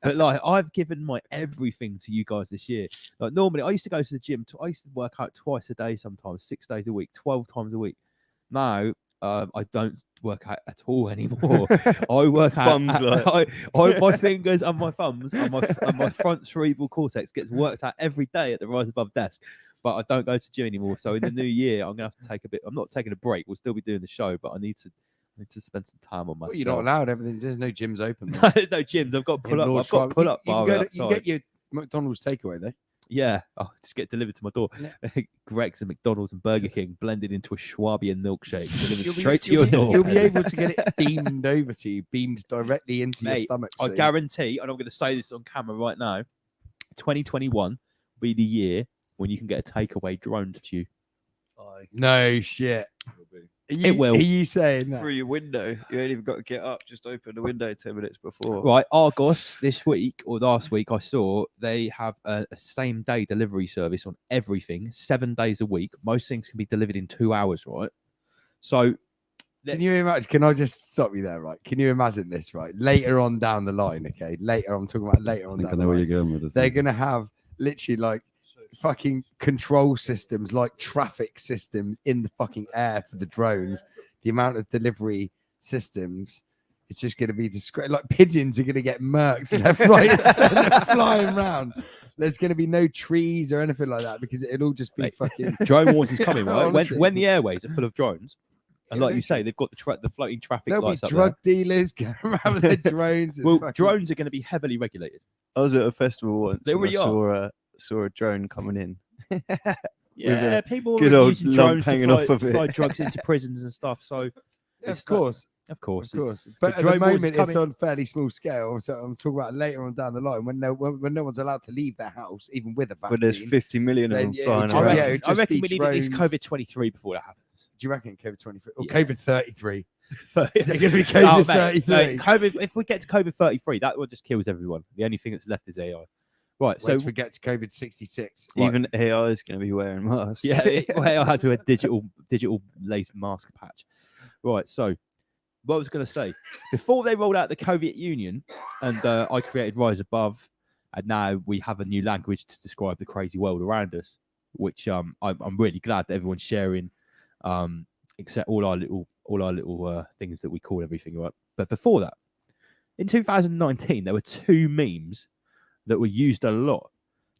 But like I've given my everything to you guys this year. Like normally I used to go to the gym. I used to work out twice a day sometimes, 6 days a week, 12 times a week. Now I don't work out at all anymore. I work out. Thumbs like- My fingers and my thumbs and my front cerebral cortex gets worked out every day at the Rise Above desk. But I don't go to gym anymore. So in the new year, I'm gonna have to take a bit. I'm not taking a break. We'll still be doing the show, but I need to spend some time on myself. Well, you're not allowed. Everything. There's no gyms open. no gyms. I've got pull up. I've got pull up bar. You can outside. get your McDonald's takeaway though. Yeah, just get delivered to my door. Greg's and McDonald's and Burger King blended into a Schwabian milkshake delivered straight to your door. You'll be able to get it beamed over to you, beamed directly into your Mate, stomach. I soon. guarantee, and I'm going to say this on camera right now, 2021 will be the year when you can get a takeaway droned to you. Aye, No shit. will be. Are you, will. Are you saying that? Through your window. You ain't even got to get up. Just open the window 10 minutes before. Right, Argos this week or last week, I saw they have a same day delivery service on everything, 7 days a week. Most things can be delivered in 2 hours, right? So, Can you imagine? Can I just stop you there, right? Can you imagine this, right? Later on down the line, okay? Later, I'm talking about later I on think I down know the where line. you're going with this. They're gonna have literally like fucking control systems, like traffic systems in the fucking air for the drones. The amount of delivery systems, it's just gonna be discreet. Like pigeons are gonna get murked left, right, and center, flying around. There's gonna be no trees or anything like that because it'll all just be Mate, fucking. drone wars is coming, right? Honestly. When the airways are full of drones, and like you say, Eventually. they've got the floating traffic There'll be lights up drug dealers going around with their drones. there. and Well, fucking- drones are going to be heavily regulated. I was at a festival once. They and already I saw a drone coming in. Yeah, people good are old using lump drones to hanging fly, off of it. fly drugs into prisons and stuff. So, Of it's course. of course, Of it's- course, but at the drone wars is moment it's coming. on fairly small scale. So I'm talking about later on down the line when no one's allowed to leave their house, even with a vaccine. But there's 50 million of Then, them yeah, flying yeah, I around. reckon, it'd I just reckon be we need at least drones. COVID 23 before that happens. Do you reckon COVID 23 or Yeah. COVID 33? Is it gonna be COVID 33? COVID, if we get to COVID 33, that one just kills everyone. The only thing that's left is AI. Right. So So we get to COVID 66. Even AI is going to be wearing masks. yeah, AI has a digital lace mask patch. Right. So what I was going to say, before they rolled out the Soviet Union, and I created Rise Above, and now we have a new language to describe the crazy world around us, which I'm really glad that everyone's sharing, except all our little things that we call everything, right? But before that, in 2019, there were two memes that were used a lot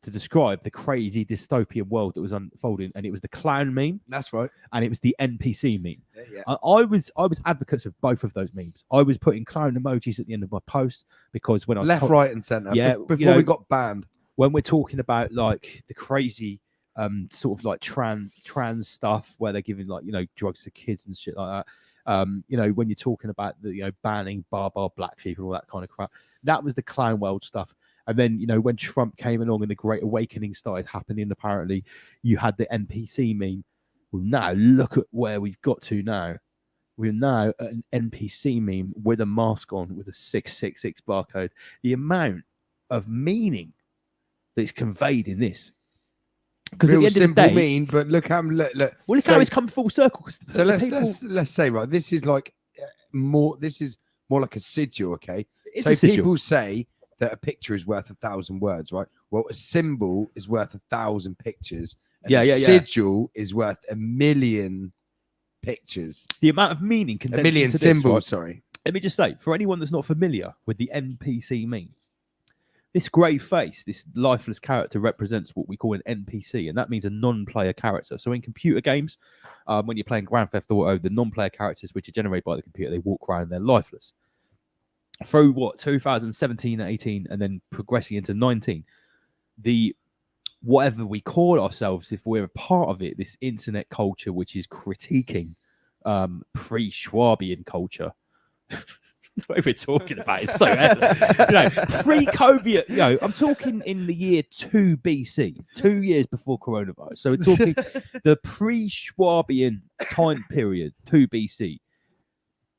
to describe the crazy dystopian world that was unfolding, and it was the clown meme That's right. and it was the NPC meme. Yeah. I was advocates of both of those memes. I was putting clown emojis at the end of my post because when I was Left, told- right, and centre. Yeah, Before you know- we got banned. when we're talking about like the crazy sort of like trans stuff where they're giving like, you know, drugs to kids and shit like that, you know, when you're talking about the, you know, banning bar black sheep and all that kind of crap, that was the clown world stuff. And then, you know, when Trump came along and the Great Awakening started happening, apparently you had the NPC meme. Well, now look at where we've got to now. We're now at an NPC meme with a mask on with a 666 barcode. The amount of meaning that's conveyed in this. Because at Real the end of the simple day, mean, but look how well, look so- how it's come full circle. 'cause So the let's say, right, this is like more. This is more like a sigil, okay? it's So a sigil. people say that a picture is worth 1,000 words, right? Well, a symbol is worth 1,000 pictures. And Yeah, a yeah, yeah. sigil is worth 1,000,000 pictures. The amount of meaning A condensed million into symbols, this, right? sorry. Let me just say, for anyone that's not familiar with the NPC meme, this grey face, this lifeless character represents what we call an NPC, and that means a non-player character. So in computer games, when you're playing Grand Theft Auto, the non-player characters which are generated by the computer, they walk around and they're lifeless. Through 2017, 18, and then progressing into 19, the whatever we call ourselves, if we're a part of it, this internet culture which is critiquing pre-Schwabian culture. What we're talking about is so pre-COVID. I'm talking in the year 2 BC, 2 years before coronavirus. So we're talking the pre-Schwabian time period, 2 BC.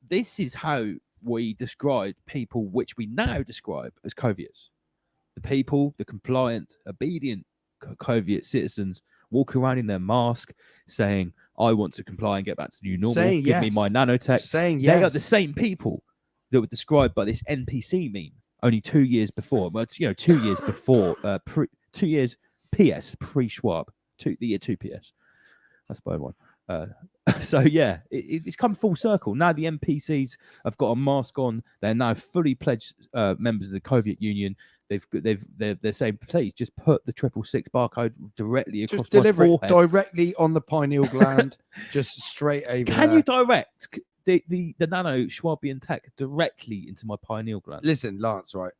This is how we describe people which we now describe as Coviets. The people, the compliant, obedient Coviet citizens walk around in their mask saying, I want to comply and get back to the new normal. Saying Give me yes. my nanotech. Saying They are yes. the same people that were described by this NPC meme only 2 years before. Well, it's, 2 years before, 2 years PS, pre-Schwab, the year 2 PS. That's by one. So yeah, it's come full circle. Now the NPCs have got a mask on. They're now fully pledged members of the Soviet Union. They're saying, please just put the 666 barcode directly across Just deliver my it forehead. directly on the pineal gland, just straight over. Can there. you direct the nano Schwabian tech directly into my pineal gland? Listen, Lance, right?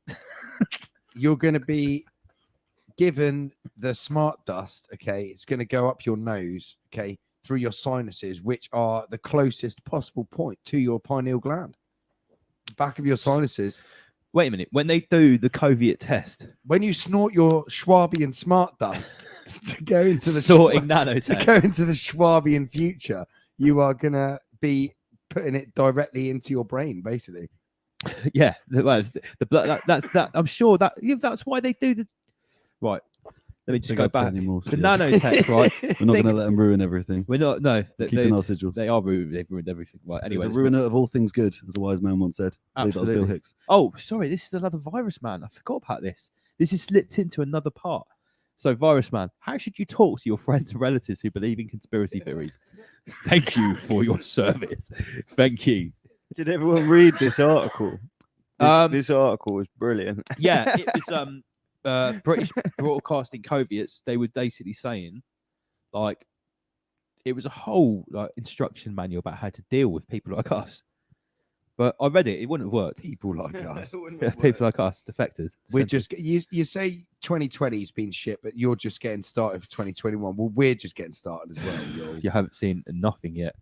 You're going to be given the smart dust, okay? It's going to go up your nose, okay, through your sinuses, which are the closest possible point to your pineal gland. Back of your sinuses. Wait a minute. When they do the Coviet test, When you snort your Schwabian smart dust to go into the snorting to nanotech. go into the Schwabian future, you are going to be putting it directly into your brain, basically. Yeah, well, that's that. I'm sure that's why they do the. Right. Let me just Big go up to back. Anymore, The yeah. nanotech, right? We're not They- going to let them ruin everything. We're not. No, We're keeping our sigils. they are ruined. They've ruined everything. Right. Anyway, Anyway, the ruiner of all things good, as a wise man once said. I believe that was Bill Absolutely. Hicks. Oh, sorry. This is another Virus Man. I forgot about this. This is slipped into another part. So, Virus Man, how should you talk to your friends and relatives who believe in conspiracy theories? Thank you for your service. Thank you. Did everyone read this article? This article was brilliant. Yeah, it was British Broadcasting Coviets. They were basically saying, like, it was a whole instruction manual about how to deal with people like us. But I read it; it wouldn't have worked. People like us. Yeah, people like us, defectors. We're just you say 2020 has been shit, but you're just getting started for 2021. Well, we're just getting started as well. Yo. You haven't seen nothing yet.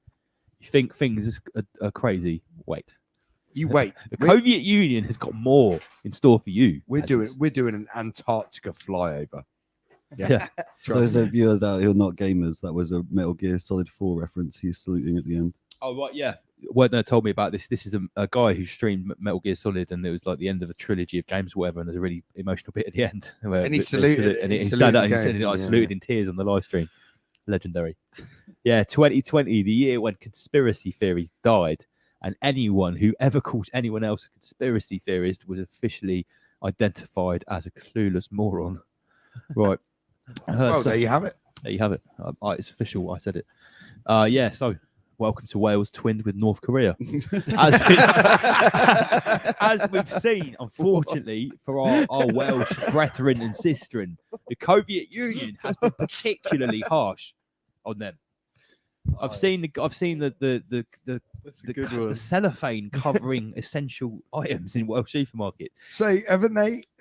You think things are crazy? Wait. You wait. The We're- Soviet Union has got more in store for you. We're peasants. doing an Antarctica flyover. Yeah. For those of you that who are not gamers, that was a Metal Gear Solid 4 reference. He's saluting at the end. Oh right, yeah. Werner told me about this. This is a guy who streamed Metal Gear Solid, and it was like the end of a trilogy of games, or whatever. And there's a really emotional bit at the end. Where And he they saluted- and he he saluted stand the up and he game, said, I yeah. saluted in tears on the live stream. Legendary. Yeah, 2020, the year when conspiracy theories died, and anyone who ever called anyone else a conspiracy theorist was officially identified as a clueless moron. Right. Well, So- there you have it. there you have it. It's official. I said it. Yeah. So, welcome to Wales, twinned with North Korea. As we've seen, unfortunately, for our Welsh brethren and sistren, the Soviet Union has been particularly harsh on them. I've seen the cellophane covering essential items in Welsh supermarkets. So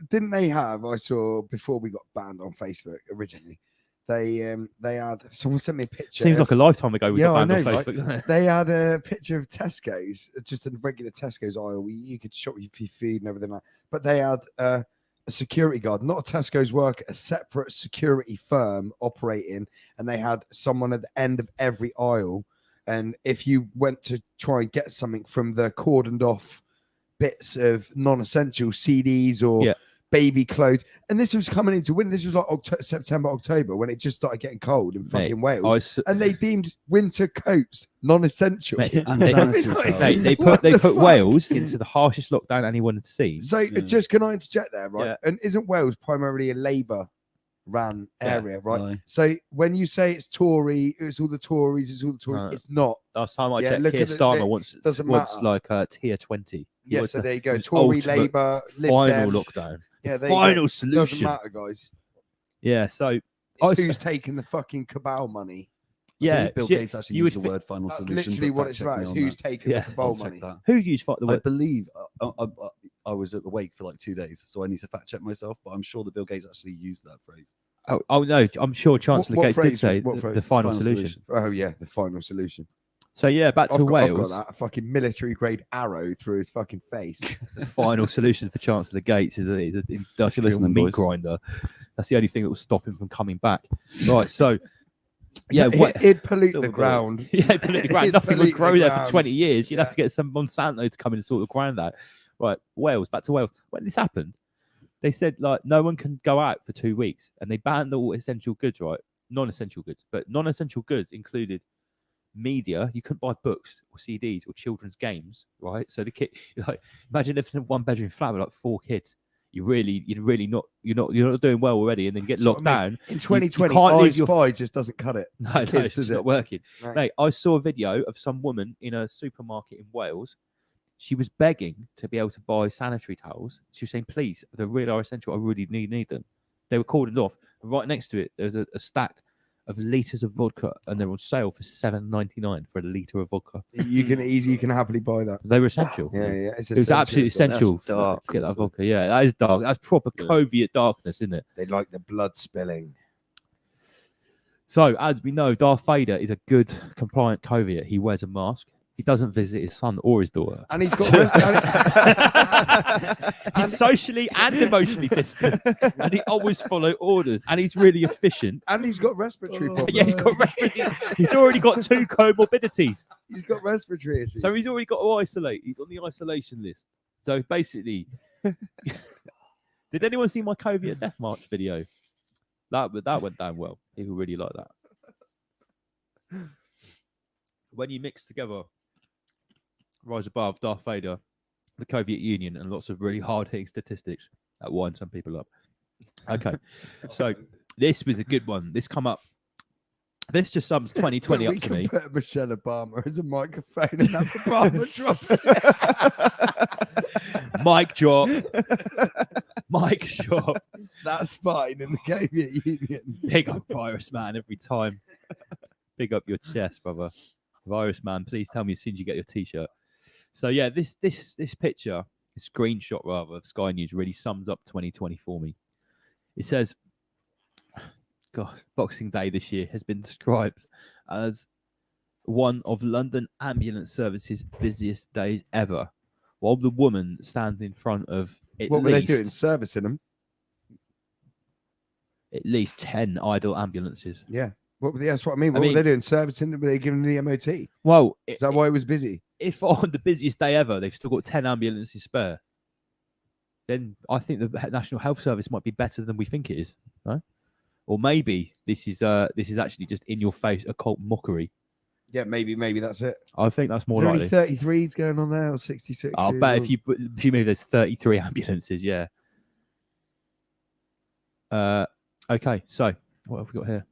didn't they have, I saw before we got banned on Facebook originally, they had, someone sent me a picture. Seems of- like a lifetime ago we Yeah, got I banned on know, right? Facebook. Doesn't it? They had a picture of Tesco's, just a regular Tesco's aisle where you could shop your food and everything like that. But they had a security guard, not a Tesco's worker, a separate security firm operating, and they had someone at the end of every aisle. And if you went to try and get something from the cordoned off bits of non-essential CDs or Yeah. baby clothes. And this was coming into winter. This was like September, October, when it just started getting cold in fucking Wales. And they deemed winter coats non-essential. And sanitary towels. Mate, they What put the Wales into the harshest lockdown anyone had seen. So just can I interject there, right? Yeah. And isn't Wales primarily a Labour ran area, right? Aye. So when you say it's Tory, it's all the Tories, it's all the Tories. No. It's not. Last time I Yeah, checked, look Keir at the- Starmer it wants doesn't wants matter. like tier 20. He Yeah, wants so the- there you go. his Tory, ultimate Labour, Lib final Dems. lockdown. Yeah, there you go. Final Doesn't solution. matter, guys. Yeah, so It's I was- who's taking the fucking cabal money. yeah, Bill shit, Gates actually you used would the thi- word final That's solution. literally but what fact it's check about. me It's on who's that. taking Yeah. the cabal I'll check money. that. who used fuck the I word? believe I was awake for like 2 days, so I need to fact check myself. But I'm sure that Bill Gates actually used that phrase. Oh no, I'm sure Chancellor what Gates did phrase say was- what the phrase? final Final solution. Oh yeah, the final solution. So yeah, back to I've got Wales. that. A fucking military grade arrow through his fucking face. The final solution for Chancellor Gates is an industrial listening, meat boys. grinder. That's the only thing that will stop him from coming back. Right, so yeah, It'd pollute Silver the bullets. ground. yeah, pollute the ground. It'd Nothing would pollute the grow there for ground. 20 years. You'd have Yeah. to get some Monsanto to come in and sort the ground out. Right, Wales, back to Wales. When this happened, they said like no one can go out for 2 weeks, and they banned all essential goods, right? Non-essential goods, but non-essential goods included media. You couldn't buy books or CDs or children's games, right? So the kid, like, imagine living in a one-bedroom flat with like 4 kids. You're not doing well already, and then you get That's what locked I down. In 2020, can't I leave your- Spy just doesn't cut it. No, The no, kids, it's does not it? working. Right. Mate, I saw a video of some woman in a supermarket in Wales. She was begging to be able to buy sanitary towels. She was saying, please, they really are essential. I really need them. They were cordoned off. Right next to it, there's a stack of litres of vodka, and they're on sale for $7.99 for a litre of vodka. You can happily buy that. They were essential. Yeah, yeah. It's It was absolutely essential That's dark, to get that isn't it? vodka. Yeah, that is dark. That's proper Yeah. Soviet darkness, isn't it? They like the blood spilling. So, as we know, Darth Vader is a good, compliant Soviet. He wears a mask. He doesn't visit his son or his daughter. And he's got. He's socially and emotionally distant, and he always follow orders, and he's really efficient. And he's got respiratory problems. Yeah, he's already got 2 comorbidities, He's got respiratory issues. so he's already got to isolate. He's on the isolation list. So basically, did anyone see my Soviet Death March video? That went down well. People really like that. When you mix together Rise Above, Darth Vader, the Soviet Union, and lots of really hard-hitting statistics, that winds some people up. Okay, so this was a good one. This come up. This just sums 2020 we up to can me. put Michelle Obama as a microphone and have Obama drop it. Mic drop. Mic drop. That's fine in the Soviet Union. Big up Virus Man every time. Big up your chest, brother. Virus Man, please tell me as soon as you get your t-shirt. So yeah, this picture, this screenshot rather of Sky News really sums up 2020 for me. It says, God, Boxing Day this year has been described as one of London ambulance services' busiest days ever. While the woman stands in front of What were they doing? Servicing them? at least 10 idle ambulances. Yeah. That's what I mean. What were they doing? Servicing them? Were they giving them the MOT? Well, Is that why it was busy? if on the busiest day ever they've still got 10 ambulances spare, then I think the National Health Service might be better than we think it is, right? Or maybe this is actually just in your face occult mockery. Yeah, maybe that's it. I think that's more Is there likely. any 33s going on there or 66? I'll bet if you move, there's 33 ambulances. Yeah. Okay, so what have we got here?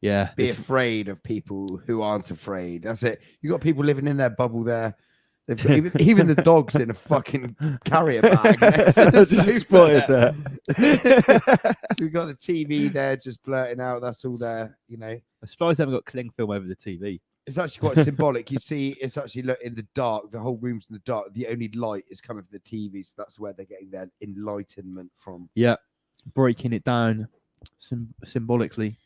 Yeah, be this- afraid of people who aren't afraid. That's it. You got people living in their bubble there. They've got even the dogs in a fucking carrier bag. Next to the Just sofa spotted that. So we've got the TV there just blurting out. That's all there, you know. I'm surprised they haven't got cling film over the TV. It's actually quite symbolic. You see, it's actually look in the dark. The whole room's in the dark. The only light is coming from the TV, so that's where they're getting their enlightenment from. Yeah, breaking it down symbolically.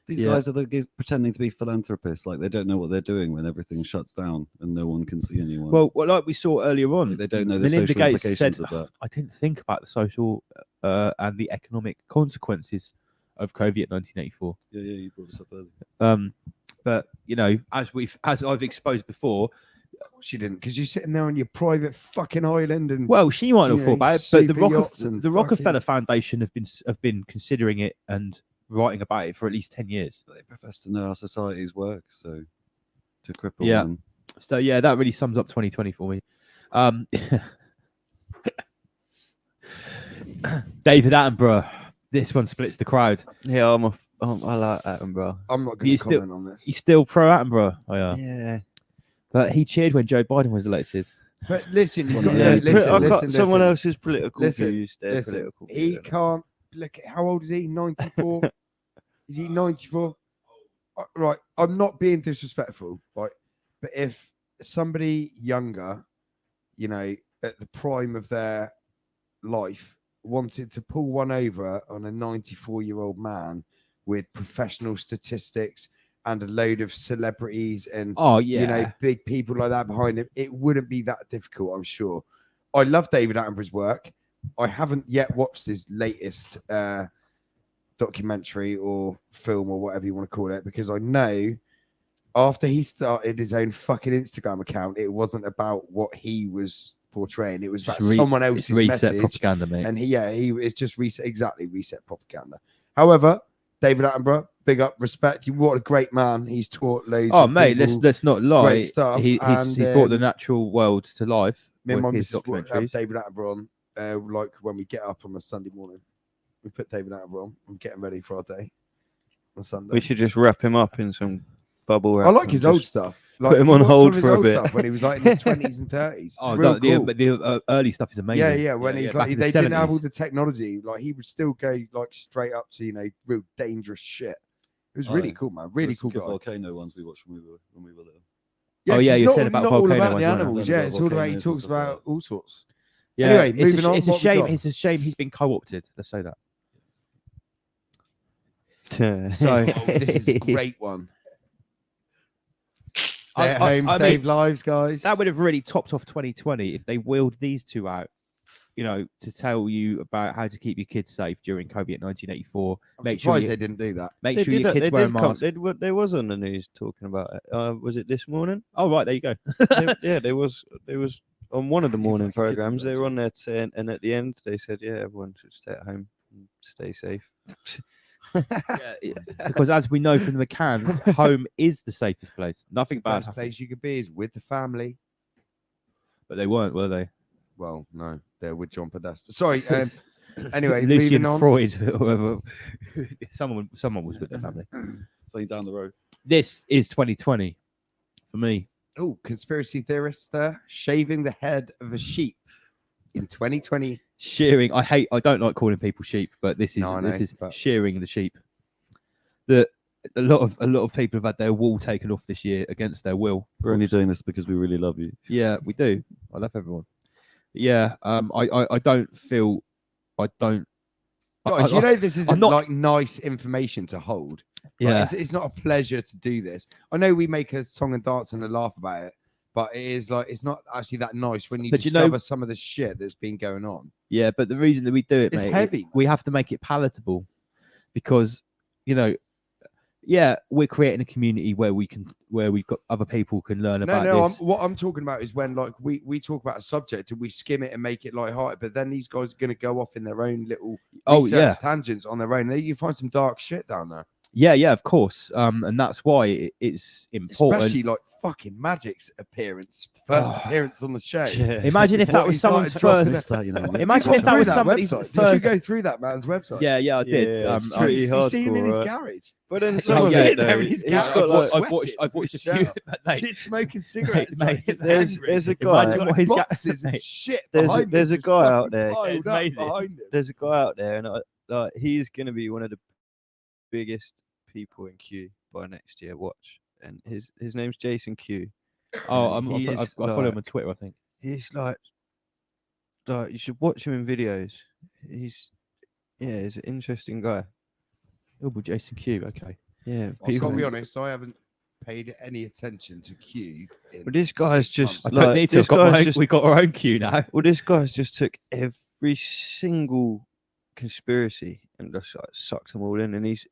These guys are pretending to be philanthropists, like they don't know what they're doing when everything shuts down and no one can see anyone. Well, like we saw earlier on, they don't know the Melinda social Gates implications said, of that. I didn't think about the social and the economic consequences of COVID 1984. Yeah, you brought this up earlier. But you know, as I've exposed before, Of course you didn't, because you're sitting there on your private fucking island and Well, she might not you thought know, about it, but super yachts and the Rockefeller fucking- Foundation have been considering it and writing about it for at least 10 years. They profess to know how societies work, so to cripple Yeah. them. So yeah, that really sums up 2020 for me. David Attenborough. This one splits the crowd. Yeah, I like Attenborough. I'm not going You to still- comment on this. He's still pro Attenborough. Oh, yeah. Yeah. But he cheered when Joe Biden was elected. But listen, you've got, Yeah, Someone listen. else's political Listen, views. Their Listen, political he views. can't look at how old is he? 94. Is he 94? Right. I'm not being disrespectful, right? But if somebody younger, you know, at the prime of their life, wanted to pull one over on a 94-year-old man with professional statistics and a load of celebrities and Oh yeah. you know, big people like that behind him, it wouldn't be that difficult, I'm sure. I love David Attenborough's work. I haven't yet watched his latest documentary or film or whatever you want to call it, because I know after he started his own fucking Instagram account, it wasn't about what he was portraying. It was about someone It's else's reset message. propaganda, mate. And he it's just reset propaganda. However, David Attenborough, big up, respect. What a great man. He's taught loads. Oh of mate, people. let's not lie. great stuff, He's and, brought the natural world to life Me and with my his missus have documentaries. David Attenborough on, like when we get up on a Sunday morning. We put David Attenborough on. I'm getting ready for our day on Sunday. We should just wrap him up in some bubble wrap. I like and his old just- stuff. put him you on watch some hold of his for a old bit. stuff when he was like in his 20s and 30s. Oh, Real no, cool. but the early stuff is amazing. Yeah, yeah. When he's back like, in the they didn't have 70s. all the technology. Like he would still go like straight up to real dangerous shit. It was really Oh, cool, man. Really There's some cool good guy. volcano ones we watched when we were little. Oh, yeah, 'cause you not, said about not all volcano about ones, the weren't it? animals. Learn Yeah, about it's all about he volcanoes and talks stuff like about all sorts. Yeah, Anyway, it's moving a, on, It's a what we shame. got? It's a shame he's been co-opted. Let's say that. Oh, this is a great one. Stay at I home, mean, save lives, guys. That would have really topped off 2020 if they wheeled these two out, you know, to tell you about how to keep your kids safe during COVID 1984. I'm Make sure surprised you, they didn't do that. make They sure did your that- kids they wear a did come- mask. They was on the news talking about it. Was it this morning? Oh right, there you go. Yeah, there was on one of the morning fucking kidding programs. me, They were on there saying, and at the end they said, "Yeah, everyone should stay at home and stay safe." Because as we know from the McCanns, home is the safest place. Nothing The bad best happens. place you could be is with the family. But they weren't, were they? Well, no, they're with John Podesta. Sorry. Anyway, Lucian moving on. Freud, whoever, someone was with their family. Something down the road. This is 2020 for me. Oh, conspiracy theorists there shaving the head of a sheep in 2020. Shearing. I don't like calling people sheep, but this is No, I know, but- shearing the sheep. A lot of people have had their wool taken off this year against their will. We're only doing this because we really love you. Yeah, we do. I love everyone. Yeah, I don't feel. I don't. Guys, you know this isn't not- like nice information to hold. Like, Yeah. it's not a pleasure to do this. I know we make a song and dance and a laugh about it, but it is like it's not actually that nice when you But you know- discover some of the shit that's been going on. Yeah, but the reason that we do it, It's mate, heavy. we have to make it palatable, because, you know, yeah, we're creating a community where we've got other people can learn about this. What I'm talking about is when like we talk about a subject and we skim it and make it lighthearted, but then these guys are going to go off in their own little Oh, research yeah. tangents on their own. Then you find some dark shit down there, Yeah, of course. And that's why it's important. especially like fucking Magic's first Oh. appearance on the show. Imagine if that What was he started someone's dropping first. That, you know, Imagine Got if that through was somebody's website. Did first. you go through that man's website? Yeah, I did. Yeah, it's Have pretty you seen him in his hardcore, garage? But then Oh, some of yeah. it, though, There he is, he's guys. got like, I've watched a Sweating. few. Mate, He's smoking cigarettes. mate, like, just there's angry. there's a guy Imagine what he's got- boxes and mate. shit. There's a- behind him, there's a just guy out fucking there. piled It's up amazing. behind him. there's a guy out there, and he's gonna be one of the biggest people in Q by next year. Watch, and his name's Jason Q. Oh, and I he is follow him like- on Twitter, I think. He's like you should watch him in videos. He's an interesting guy. Oh, but Jason Q. Okay. Yeah, I'll people. be honest, I haven't paid any attention to Q. But this guy's 6 just months. I don't Like, need to. this guy's We got our own Q now. Well, this guy's just took every single conspiracy and just like sucked them all in, and he's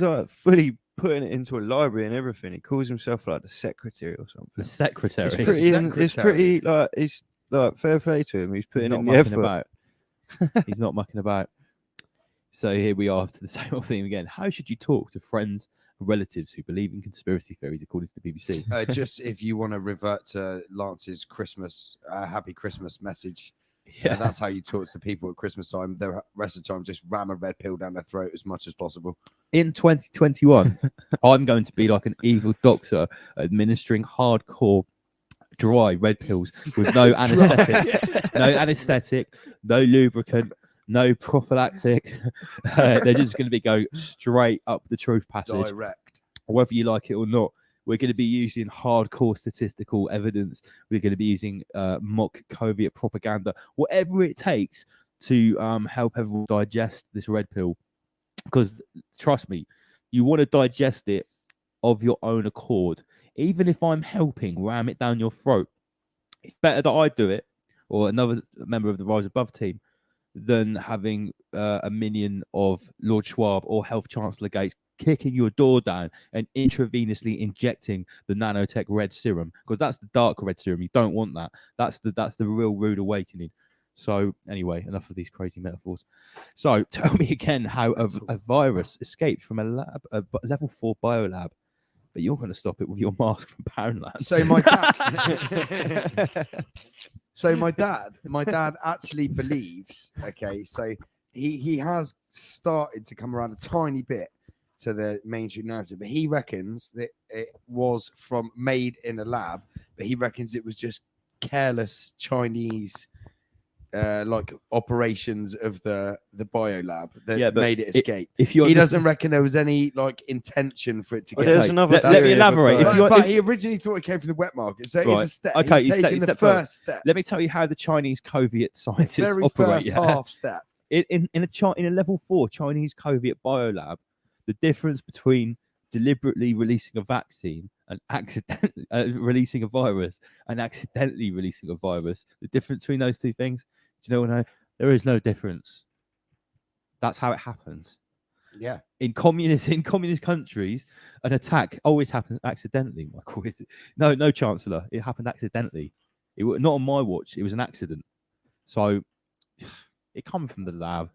like fully putting it into a library and everything. He calls himself like the secretary or something. The secretary. It's He's pretty, it's secretary. pretty like it's like fair play to him. He's He's putting not in the mucking effort. about. He's not mucking about. So here we are to the same old theme again. How should you talk to friends and relatives who believe in conspiracy theories, according to the BBC? Just if you want to revert to Lance's Christmas, happy Christmas message. Yeah, That's how you talk to people at Christmas time. The rest of the time, just ram a red pill down their throat as much as possible. in 2021, I'm going to be like an evil doctor administering hardcore dry red pills with no anesthetic, no lubricant, no prophylactic. They're just going to be going straight up the truth passage, Direct. whether you like it or not. We're going to be using hardcore statistical evidence. We're going to be using mock COVID propaganda, whatever it takes to help everyone digest this red pill. Because trust me, you want to digest it of your own accord. Even if I'm helping ram it down your throat, it's better that I do it or another member of the Rise Above team than having a minion of Lord Schwab or Health Chancellor Gates kicking your door down and intravenously injecting the nanotech red serum, because that's the dark red serum. You don't want that. That's the real rude awakening. So anyway, enough of these crazy metaphors. So tell me again how a virus escaped from a lab, a level 4 biolab, but you're going to stop it with your mask from Poundland. So my dad, my dad actually believes. Okay, so he has started to come around a tiny bit to the mainstream narrative, but he reckons that it was made in a lab, but he reckons it was just careless Chinese like operations of the biolab that Yeah, but made it escape. If you're He doesn't reckon there was any like intention for it to Well, get. there's another let me theory of a elaborate. If bird. you're- But he originally thought it came from the wet market, so Right. it's a step. Okay, He's you taking the step further. first step. Let me tell you how the Chinese COVID scientists Very operate. first Yeah? half step. In a level 4 Chinese COVID biolab, the difference between deliberately releasing a vaccine and accidentally releasing a virus and accidentally releasing a virus, the difference between those two things, do you know what? No, there is no difference. That's how it happens. Yeah. In communist countries, an attack always happens accidentally, Michael. No, Chancellor, it happened accidentally. Not on my watch. It was an accident. So it come from the lab.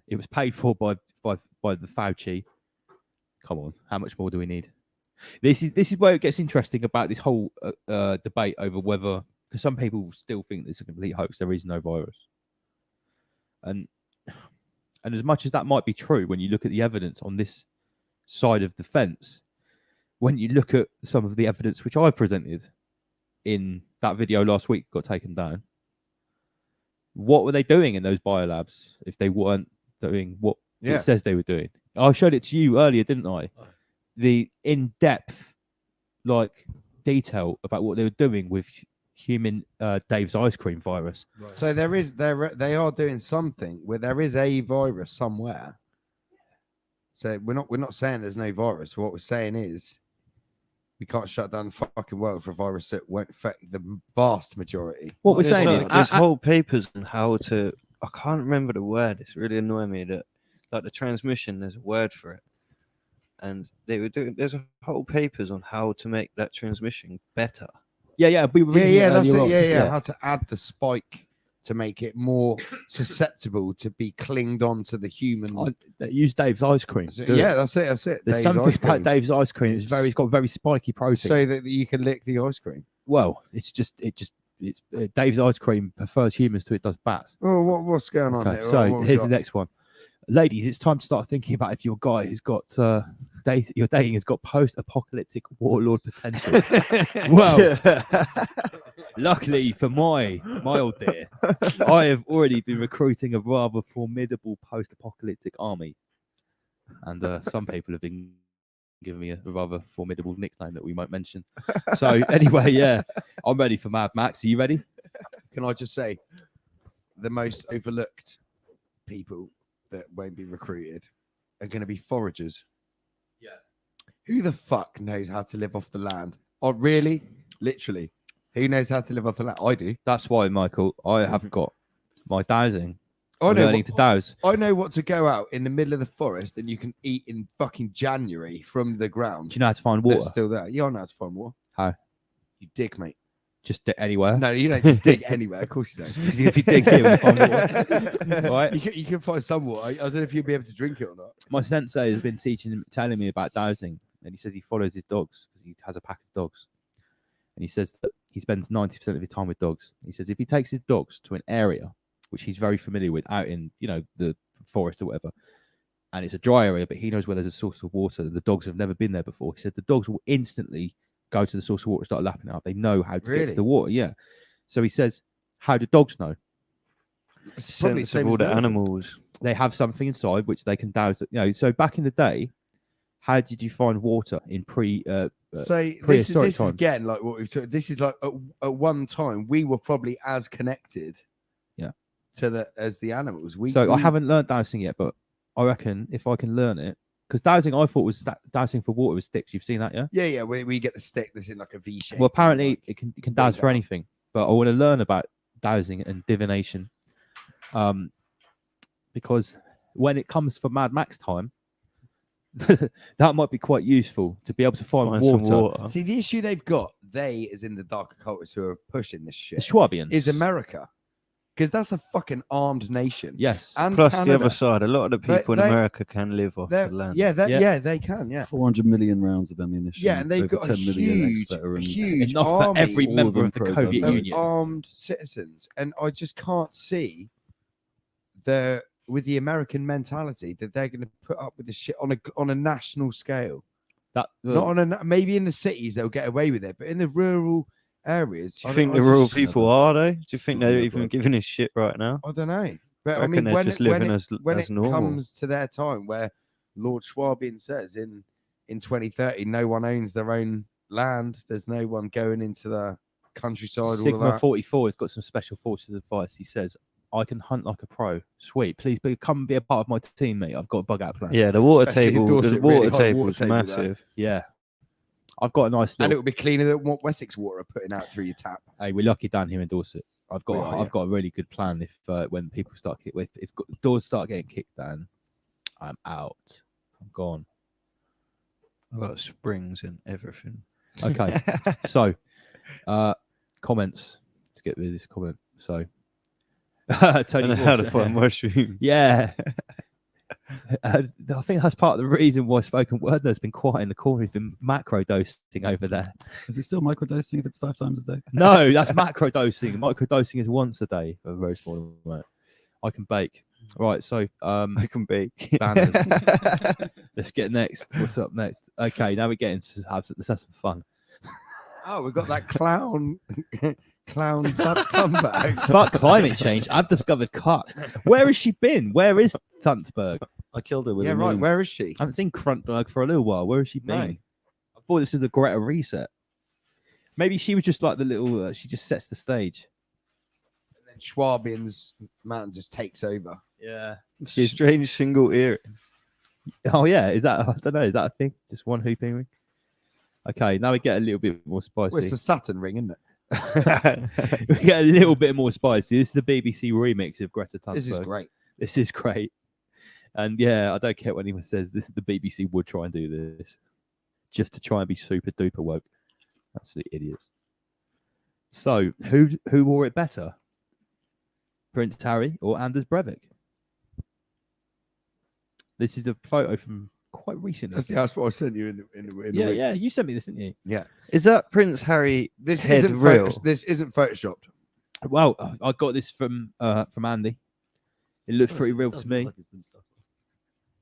It was paid for by the Fauci. Come on, how much more do we need? This is where it gets interesting about this whole debate over whether, because some people still think it's a complete hoax. There is no virus, and as much as that might be true, when you look at the evidence on this side of the fence, when you look at some of the evidence which I presented in that video last week, got taken down. What were they doing in those biolabs if they weren't doing what Yeah. it says they were doing? I showed it to you earlier, didn't I? The in-depth, like, detail about what they were doing with human Dave's ice cream virus. So they are doing something where there is a virus somewhere. So we're not saying there's no virus. What we're saying is we can't shut down the fucking world for a virus that won't affect the vast majority. What we're saying is, there's whole papers on how to. I can't remember the word. It's really annoying me that, like, the transmission, there's a word for it, and they were doing. There's a whole papers on how to make that transmission better. yeah, we were reading it That's it. earlier on. Yeah. How to add the spike to make it more susceptible to be clinged on to the human. They use Dave's ice cream. to do it. Yeah, that's it. That's it. There's Dave's something ice about cream. Dave's ice cream. It's got very spiky protein. So that you can lick the ice cream. Well, it's Dave's ice cream prefers humans to it does bats. Oh, what's going on Okay, here? so What we here's the got? next one. Ladies, it's time to start thinking about if your guy who's got your dating has got post-apocalyptic warlord potential. Well, luckily for my old dear, I have already been recruiting a rather formidable post-apocalyptic army, and some people have been giving me a rather formidable nickname that we won't mention. So anyway, yeah, I'm ready for Mad Max. Are you ready? Can I just say, the most overlooked people that won't be recruited are going to be foragers. Yeah. Who the fuck knows how to live off the land? Oh, really? Literally. Who knows how to live off the land? I do. That's why, Michael, I have got my dowsing I or know learning what- to dowse. I know what to go out in the middle of the forest and you can eat in fucking January from the ground. Do you know how to find That's water? still there. You know how to find water. How? You dig, mate. Just anywhere. No, you don't just dig anywhere. Of course you don't. If you dig here, you find water. Right. You can find some water. I don't know if you'll be able to drink it or not. My sensei has been telling me about dowsing, and he says he follows his dogs because he has a pack of dogs. And he says that he spends 90% of his time with dogs. He says if he takes his dogs to an area which he's very familiar with, out in the forest or whatever, and it's a dry area, but he knows where there's a source of water. The dogs have never been there before. He said the dogs will instantly go to the source of water, start lapping it up. They know how to get Really? to the water. Yeah. So he says, how do dogs know? It's probably the Sense of same all as the elephant. animals. They have something inside which they can douse. So back in the day, how did you find water in So this prehistoric is times. again like what we've talked. This is like at one time we were probably as connected, Yeah. as the animals. I haven't learned dowsing yet, but I reckon if I can learn it, because dowsing I thought was dowsing for water with sticks. You've seen that, yeah? Yeah. We get the stick that's in like a V shape. Well, and, apparently like, it can way douse for down. anything, but I want to learn about dowsing and divination, because when it comes for Mad Max time, that might be quite useful to be able to find Some water. water. See, the issue they've got, they as in the dark occultists who are pushing this The shit, Schwabians is America, because that's a fucking armed nation. Yes. And Plus the Canada. other side, a lot of the They- people in they- America can live off They're- the land. Yeah, Yeah. they can. Yeah, 400 million rounds of ammunition. yeah, and they've over got 10 a million huge, ex-veterans. huge enough for army every all member of of the them Soviet programmed. of Union. armed citizens, and I just can't see with the American mentality that they're going to put up with this shit on a national scale. That Not on a maybe in the cities they'll get away with it, but in the rural areas, Do you think the rural people are though? Do you think they're Yeah, even bro. giving a shit right now? I don't know, but I I reckon mean, they're when just it, living when as it normal. comes to their time where Lord Schwabin says in 2030 no one owns their own land, there's no one going into the countryside, all of Sigma that. 44 has got some special forces advice. He says, I can hunt like a pro. Sweet. Please come and be a part of my team, mate. I've got a bug out plan. Yeah, the water Especially in table, Dorset, the really water high table water is table there. massive. Yeah. I've got a nice And it little. will be cleaner than what Wessex water are putting out through your tap. Hey, we're lucky down here in Dorset. I've got We are, I've got a really good plan. If when people start if doors start getting kicked down, I'm out. I'm gone. I've got springs and everything. Okay. So, comments. Let's get rid of this comment. So, Tony And how to Moore find mushrooms. Yeah. I think that's part of the reason why spoken word has been quiet in the corner. He's been macro dosing over there. Is it still microdosing if it's 5 times a day? No, that's macro dosing. Micro dosing is once a day for a very small amount. I can bake. Right, so I can bake. banners. Let's get next. What's up next? Okay, now we're getting to let's have some fun. Oh, we've got that clown butt bag. Fuck climate change. I've discovered cut. Where has she been? Where is Thuntsberg? I killed her with Yeah, a right. name. Where is she? I haven't seen Cruntberg for a little while. Where has she been? No. I thought this was a Greta reset. Maybe she was just like the little. She just sets the stage. And then Schwabin's man just takes over. Yeah. Strange single ear. Oh yeah. Is that? I don't know. Is that a thing? Just one hooping ring. Okay. Now we get a little bit more spicy. Well, it's a Saturn ring, isn't it? We get a little bit more spicy. This is the BBC remix of Greta Thunberg. This is great. This is great. And yeah, I don't care what anyone says. The BBC would try and do this just to try and be super duper woke. Absolute idiots. So who wore it better? Prince Harry or Anders Breivik? This is the photo from quite recently. That's what I sent you in the Yeah, week. yeah. You sent me this, didn't you? Yeah. Is that Prince Harry? This Head isn't real. This isn't photoshopped. Well, I got this from Andy. It looks pretty real to me.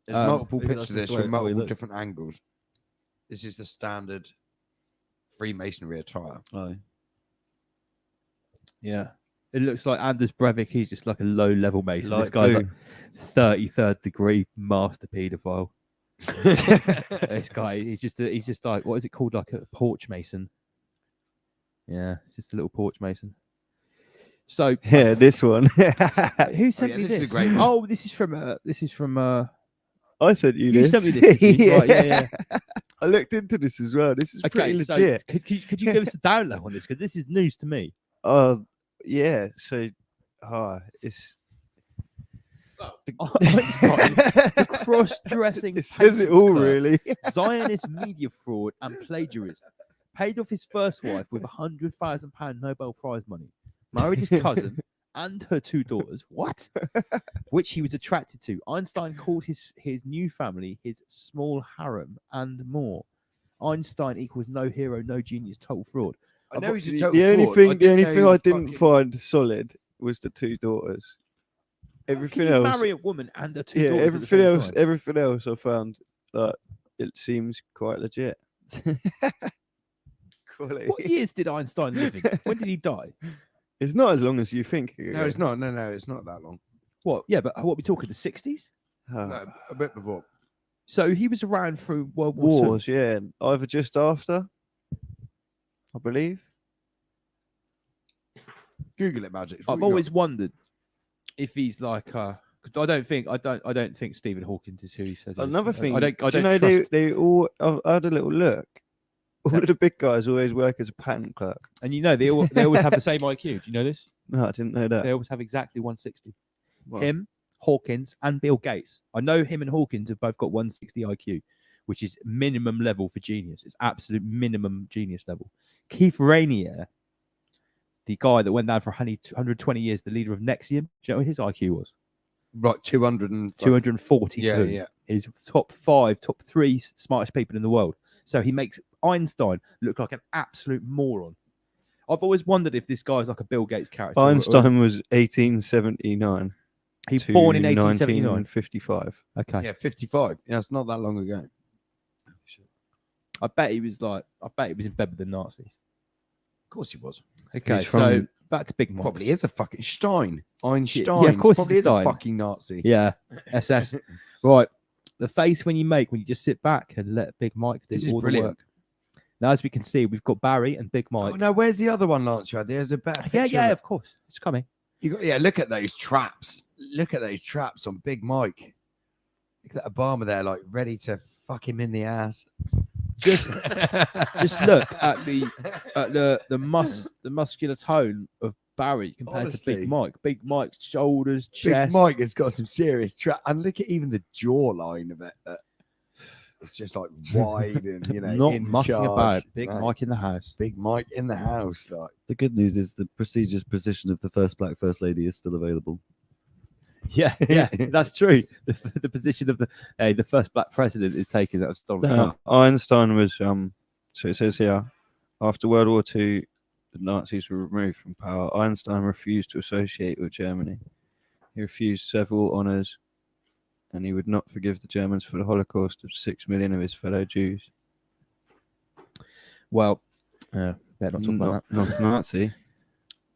There's Um, multiple maybe that's pictures of just this the from way- how he multiple looks. different angles. This is the standard Freemasonry attire. Aye. Yeah. It looks like Anders Breivik. He's just like a low-level mason. This Light guy's blue. like 33rd degree master paedophile. This guy, he's just like, what is it called? Like a porch mason. Yeah, it's just a little porch mason. So Yeah, this one. who sent yeah, me this is a this? great one. Oh, this is from I sent you You this. sent me this, didn't you? Right, yeah, I looked into this as well. This is pretty okay. So legit. could you give us a download on this? Because this is news to me. Yeah. So, it's Einstein, the cross-dressing. It says it patents all, clerk, really. Zionist media fraud and plagiarist. Paid off his first wife with £100,000 Nobel Prize money. Married his cousin and her 2 daughters. What? Which he was attracted to. Einstein called his new family his small harem and more. Einstein equals no hero, no genius, total fraud. I know he's a The total only fraud. thing, the didn't only know he thing I was didn't fucking- find solid was the 2 daughters. How Everything can you else, marry a woman and her 2 yeah, daughters. at the same time? everything else, I found that it seems quite legit. Quality. What years did Einstein live in? When did he die? It's not as long as you think. No, it's not. No, it's not that long. What? Yeah, but what are we talking? The 60s? No, a bit before. So he was around through World War II. Wars, yeah, either just after, I believe. Google it, Magic. I've always wondered if he's like 'cause I don't think Stephen Hawking is who he says. he is. Another thing, I don't do you know trust. they all? I had a little look. All of the big guys always work as a patent clerk. And you know they always have the same IQ. Do you know this? No, I didn't know that. They always have exactly 160. Well, Him, Hawkins, and Bill Gates. I know him and Hawkins have both got 160 IQ, which is minimum level for genius. It's absolute minimum genius level. Keith Rainier, the guy that went down for 120 years, the leader of Nexium, do you know what his IQ was? Right, 200 and 242. Yeah, yeah. He's top 3 smartest people in the world. So he makes Einstein look like an absolute moron. I've always wondered if this guy's like a Bill Gates character. or- Einstein was 1879. He was to born in 1879. 1955. Okay. Yeah, 55. Yeah, it's not that long ago. I bet he was in bed with the Nazis. Of course he was. Okay, He's so from- back to Big Mike. Probably is a fucking Stein. Einstein. of course Probably it's is a Stein. fucking Nazi. Yeah, SS. Right. The face when you just sit back and let Big Mike do This is all the brilliant. work. Now, as we can see, we've got Barry and Big Mike. Oh, no, where's the other one, Lance? You had? There's a better yeah, picture yeah, of of course. It's coming. it. You got, yeah, look at those traps. Look at those traps on Big Mike. Look at that Obama there, like ready to fuck him in the ass. Just look at the muscular tone of Barry compared to Honestly. Big Mike. Big Mike's shoulders, Big chest. Mike has got some serious trap, and look at even the jawline of it. It's just like wide and not in mucking charge. about. Big Right. Mike in the house. Big Mike in the house, like. The good news is the prestigious position of the first black first lady is still available. Yeah, yeah, that's true. The position of the first black president is taken. That was Donald Trump. Einstein was so it says here, after World War II, the Nazis were removed from power. Einstein refused to associate with Germany. He refused several honors, and he would not forgive the Germans for the Holocaust of 6 million of his fellow Jews. Well, better not talk about that. Not a Nazi.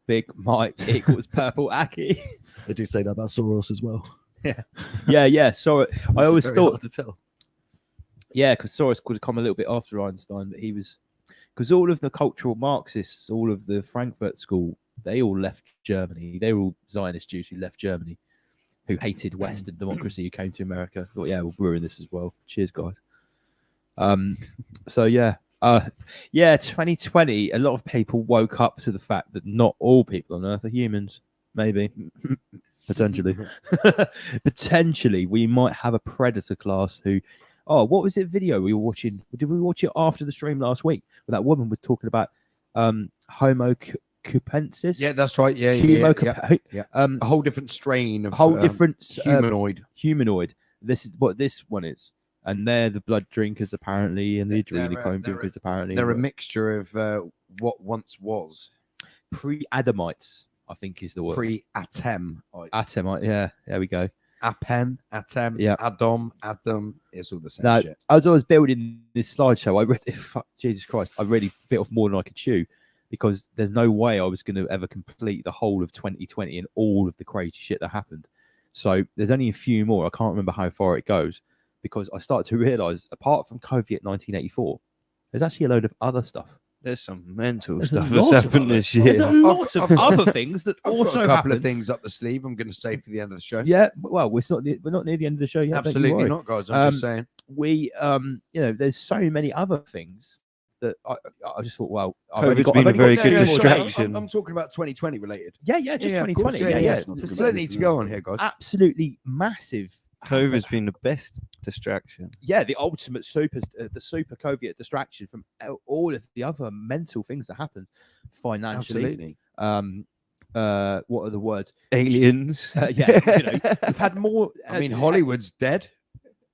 Big Mike equals purple Aki. They do say that about Soros as well. Yeah. So I Makes it always very thought, hard to tell. yeah, because Soros could have come a little bit after Einstein, but he was because all of the cultural Marxists, all of the Frankfurt School, they all left Germany. They were all Zionist Jews who left Germany, who hated Western democracy, who came to America. Thought, yeah, we'll ruin this as well. Cheers, guys. So yeah. 2020, a lot of people woke up to the fact that not all people on Earth are humans. Maybe, potentially, potentially, we might have a predator class who. Oh, what was it video we were watching? Did we watch it after the stream last week? Where that woman was talking about Homo cupensis. Yeah, that's right. Yeah, Homo yeah. A whole different strain of whole different humanoid. humanoid. This is what this one is. And they're the blood drinkers apparently, and the adrenochrome drinkers apparently. They're a mixture of what once was pre-Adamites, I think is the word. pre-Atem. Atemite, yeah. There we go. Atem, Yeah. Adam. It's all the same Now, shit. as I was building this slideshow, I read, Jesus Christ, I really bit off more than I could chew because there's no way I was going to ever complete the whole of 2020 and all of the crazy shit that happened. So there's only a few more. I can't remember how far it goes because I started to realize, apart from COVID 1984, there's actually a load of other stuff. There's some mental There's stuff a that's lot of happened other- this There's year. a lot of other things that I've also got a couple happened. of things up the sleeve. I'm going to say for the end of the show. Yeah, well, we're not near the end of the show yet. don't you Absolutely worry. not, guys. I'm just saying. We there's so many other things that I just thought, well, I've only COVID's got, been I've a only very got good 2 more days. distraction. I'm talking about 2020 related. Yeah, just Yeah, of course, 2020. yeah, Yeah, yeah. yeah. It's not There's too plenty bad. to go on here, guys. Absolutely massive. COVID's been the best distraction. Yeah, the ultimate super COVID distraction from all of the other mental things that happened financially. Absolutely. What are the words? Aliens. Yeah, we've had more. I mean, Hollywood's dead.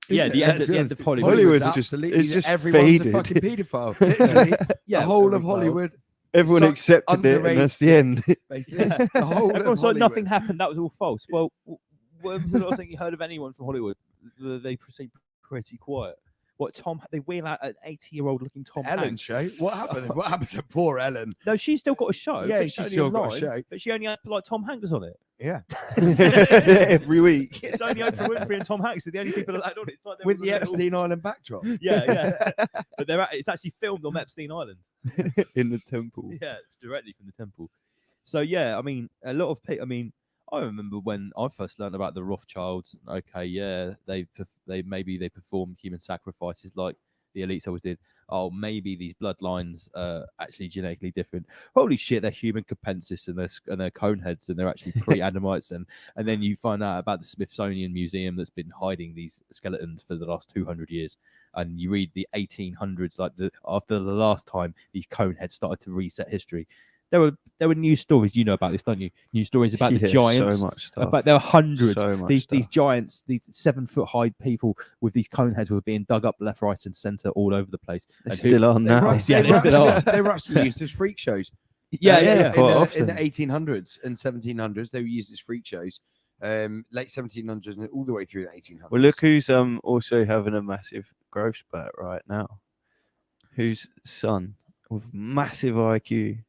Yeah, the end, Let's the be end honest. of Hollywood. Hollywood's Hollywood's just- absolutely- it's just everyone's faded. a fucking paedophile. Literally, Yeah, the whole of every- Hollywood, Everyone So- accepted it, and that's the end. basically. Yeah. The whole of Everyone thought nothing Hollywood. happened. That was all false. Well, when was the last thing you heard of anyone from Hollywood? They proceed pretty quiet. What Tom? They wheel out an 80-year-old looking Tom Ellen Hanks. show. What happened? What happened to poor Ellen? No, she's still got a show. Yeah, but it's she's only still got a online, show. but she only has like Tom Hanks on it. Yeah, Every week. It's only Oprah Winfrey and Tom Hanks are the only people allowed on it. It's like they're with all the little- Epstein Island backdrop. Yeah. But it's actually filmed on Epstein Island. In the temple. Yeah, it's directly from the temple. So yeah, I mean, a lot of people. I mean, I remember when I first learned about the Rothschilds. Okay, yeah, they performed human sacrifices like the elites always did. Oh, maybe these bloodlines are actually genetically different. Holy shit, they're human Capensis and they're coneheads and they're actually pre-Adamites. and then you find out about the Smithsonian Museum that's been hiding these skeletons for the last 200 years. And you read the 1800s, like after the last time these coneheads started to reset history. There were news stories, you know about this, don't you? News stories about the Yeah, giants. So much stuff. But there were hundreds. So much These stuff. giants, these 7-foot high people with these cone heads were being dug up left, right, and centre all over the place. They And who- still are They now. were, Yeah, they they were still actually, are. they were actually used as freak shows. yeah, yeah. In Quite the often. 1800s and 1700s, they were used as freak shows. Late 1700s and all the way through the 1800s. Well, look who's also having a massive growth spurt right now. Whose son with massive IQ.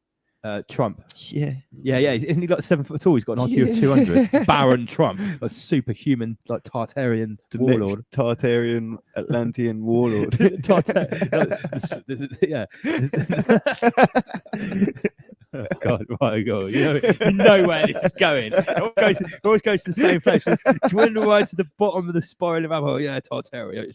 Trump. Yeah. Yeah. Isn't he like 7 foot tall? He's got an IQ of Yeah. 200. Trump, a superhuman, like Tartarian The warlord. next Tartarian Atlantean warlord. Yeah. Oh, God, my God. You know where this is going. It always goes to the same place. Just dwindle right to the bottom of the spiral of oh, yeah, Tartaria.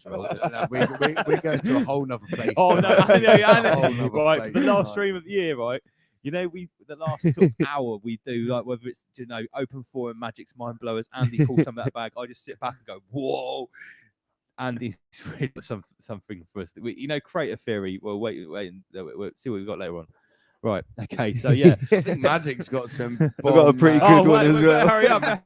We're going to a whole nother place. Oh, no, A whole right. nother For the place. last stream of the year, right? The last sort of hour we do, like whether it's open forum, Magic's Mind Blowers, Andy pulls some of that bag. I just sit back and go, whoa. Andy's really got something for us. Creator theory. Well, wait, we'll see what we've got later on. Right. Okay. So yeah. I think Magic's got some. I've got a pretty bomb, good one as we better well. Hurry up. I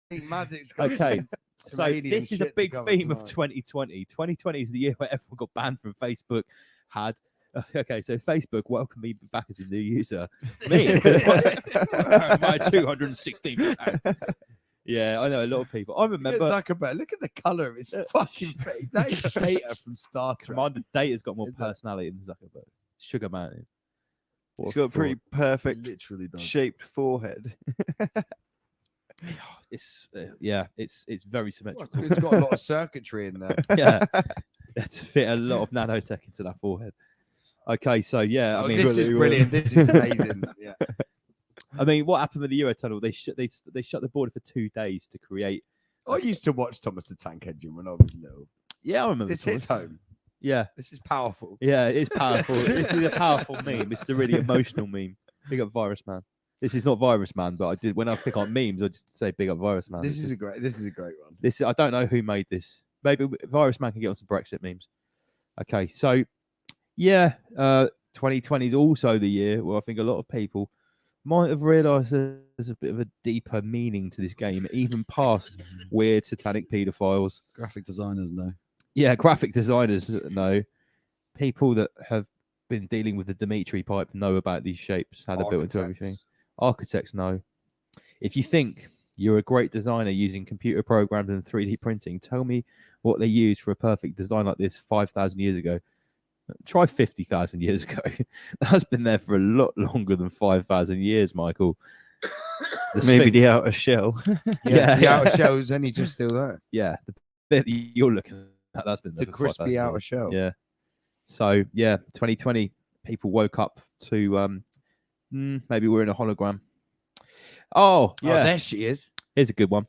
think Magic's got Okay. some So alien this is a shit to big cover theme of tonight. 2020. 2020 is the year where everyone got banned from Facebook. Okay, so Facebook welcomed me back as a new user. Me, my 216. Yeah, I know a lot of people. I Look at remember Zuckerberg. Look at the color of his fucking face. That is Data from Star Trek. Commander Data's got more Is that- personality than Zuckerberg. Sugar Mountain. What He's a got a pretty fraud. perfect Literally does. shaped forehead. It's it's very symmetrical. It's got a lot of circuitry in there. Yeah, to fit a lot of nanotech into that forehead. Okay, so yeah, Oh, I mean, this is brilliant. This is amazing. Yeah. what happened with the Eurotunnel? They shut the border for 2 days to create. I used to watch Thomas the Tank Engine when I was little. Yeah, I remember. This hits Thomas. home. Yeah, This is powerful. yeah, it is powerful. This is a powerful meme. It's a really emotional meme. Big up Virus Man. This is not Virus Man, but I did when I pick on memes, I just say big up Virus Man. This is a great one. This I don't know who made this. Maybe Virus Man can get on some Brexit memes. Okay, so yeah, 2020 is also the year where I think a lot of people might have realised there's a bit of a deeper meaning to this game, even past weird satanic paedophiles. Graphic designers know. Yeah, graphic designers know. People that have been dealing with the Dimitri pipe know about these shapes, how they're built into everything. Architects know. If you think you're a great designer using computer programs and 3D printing, tell me what they used for a perfect design like this 5,000 years ago. Try 50,000 years ago. That's been there for a lot longer than 5,000 years, Michael. Maybe Sphinx- the outer shell. Yeah, The outer shell's only just still there. yeah, the bit that you're looking at, that's been there The for crispy 5,000 outer years. shell. Yeah. So yeah, 2020, people woke up to maybe we're in a hologram. Oh Oh, yeah, there she is. here's a good one.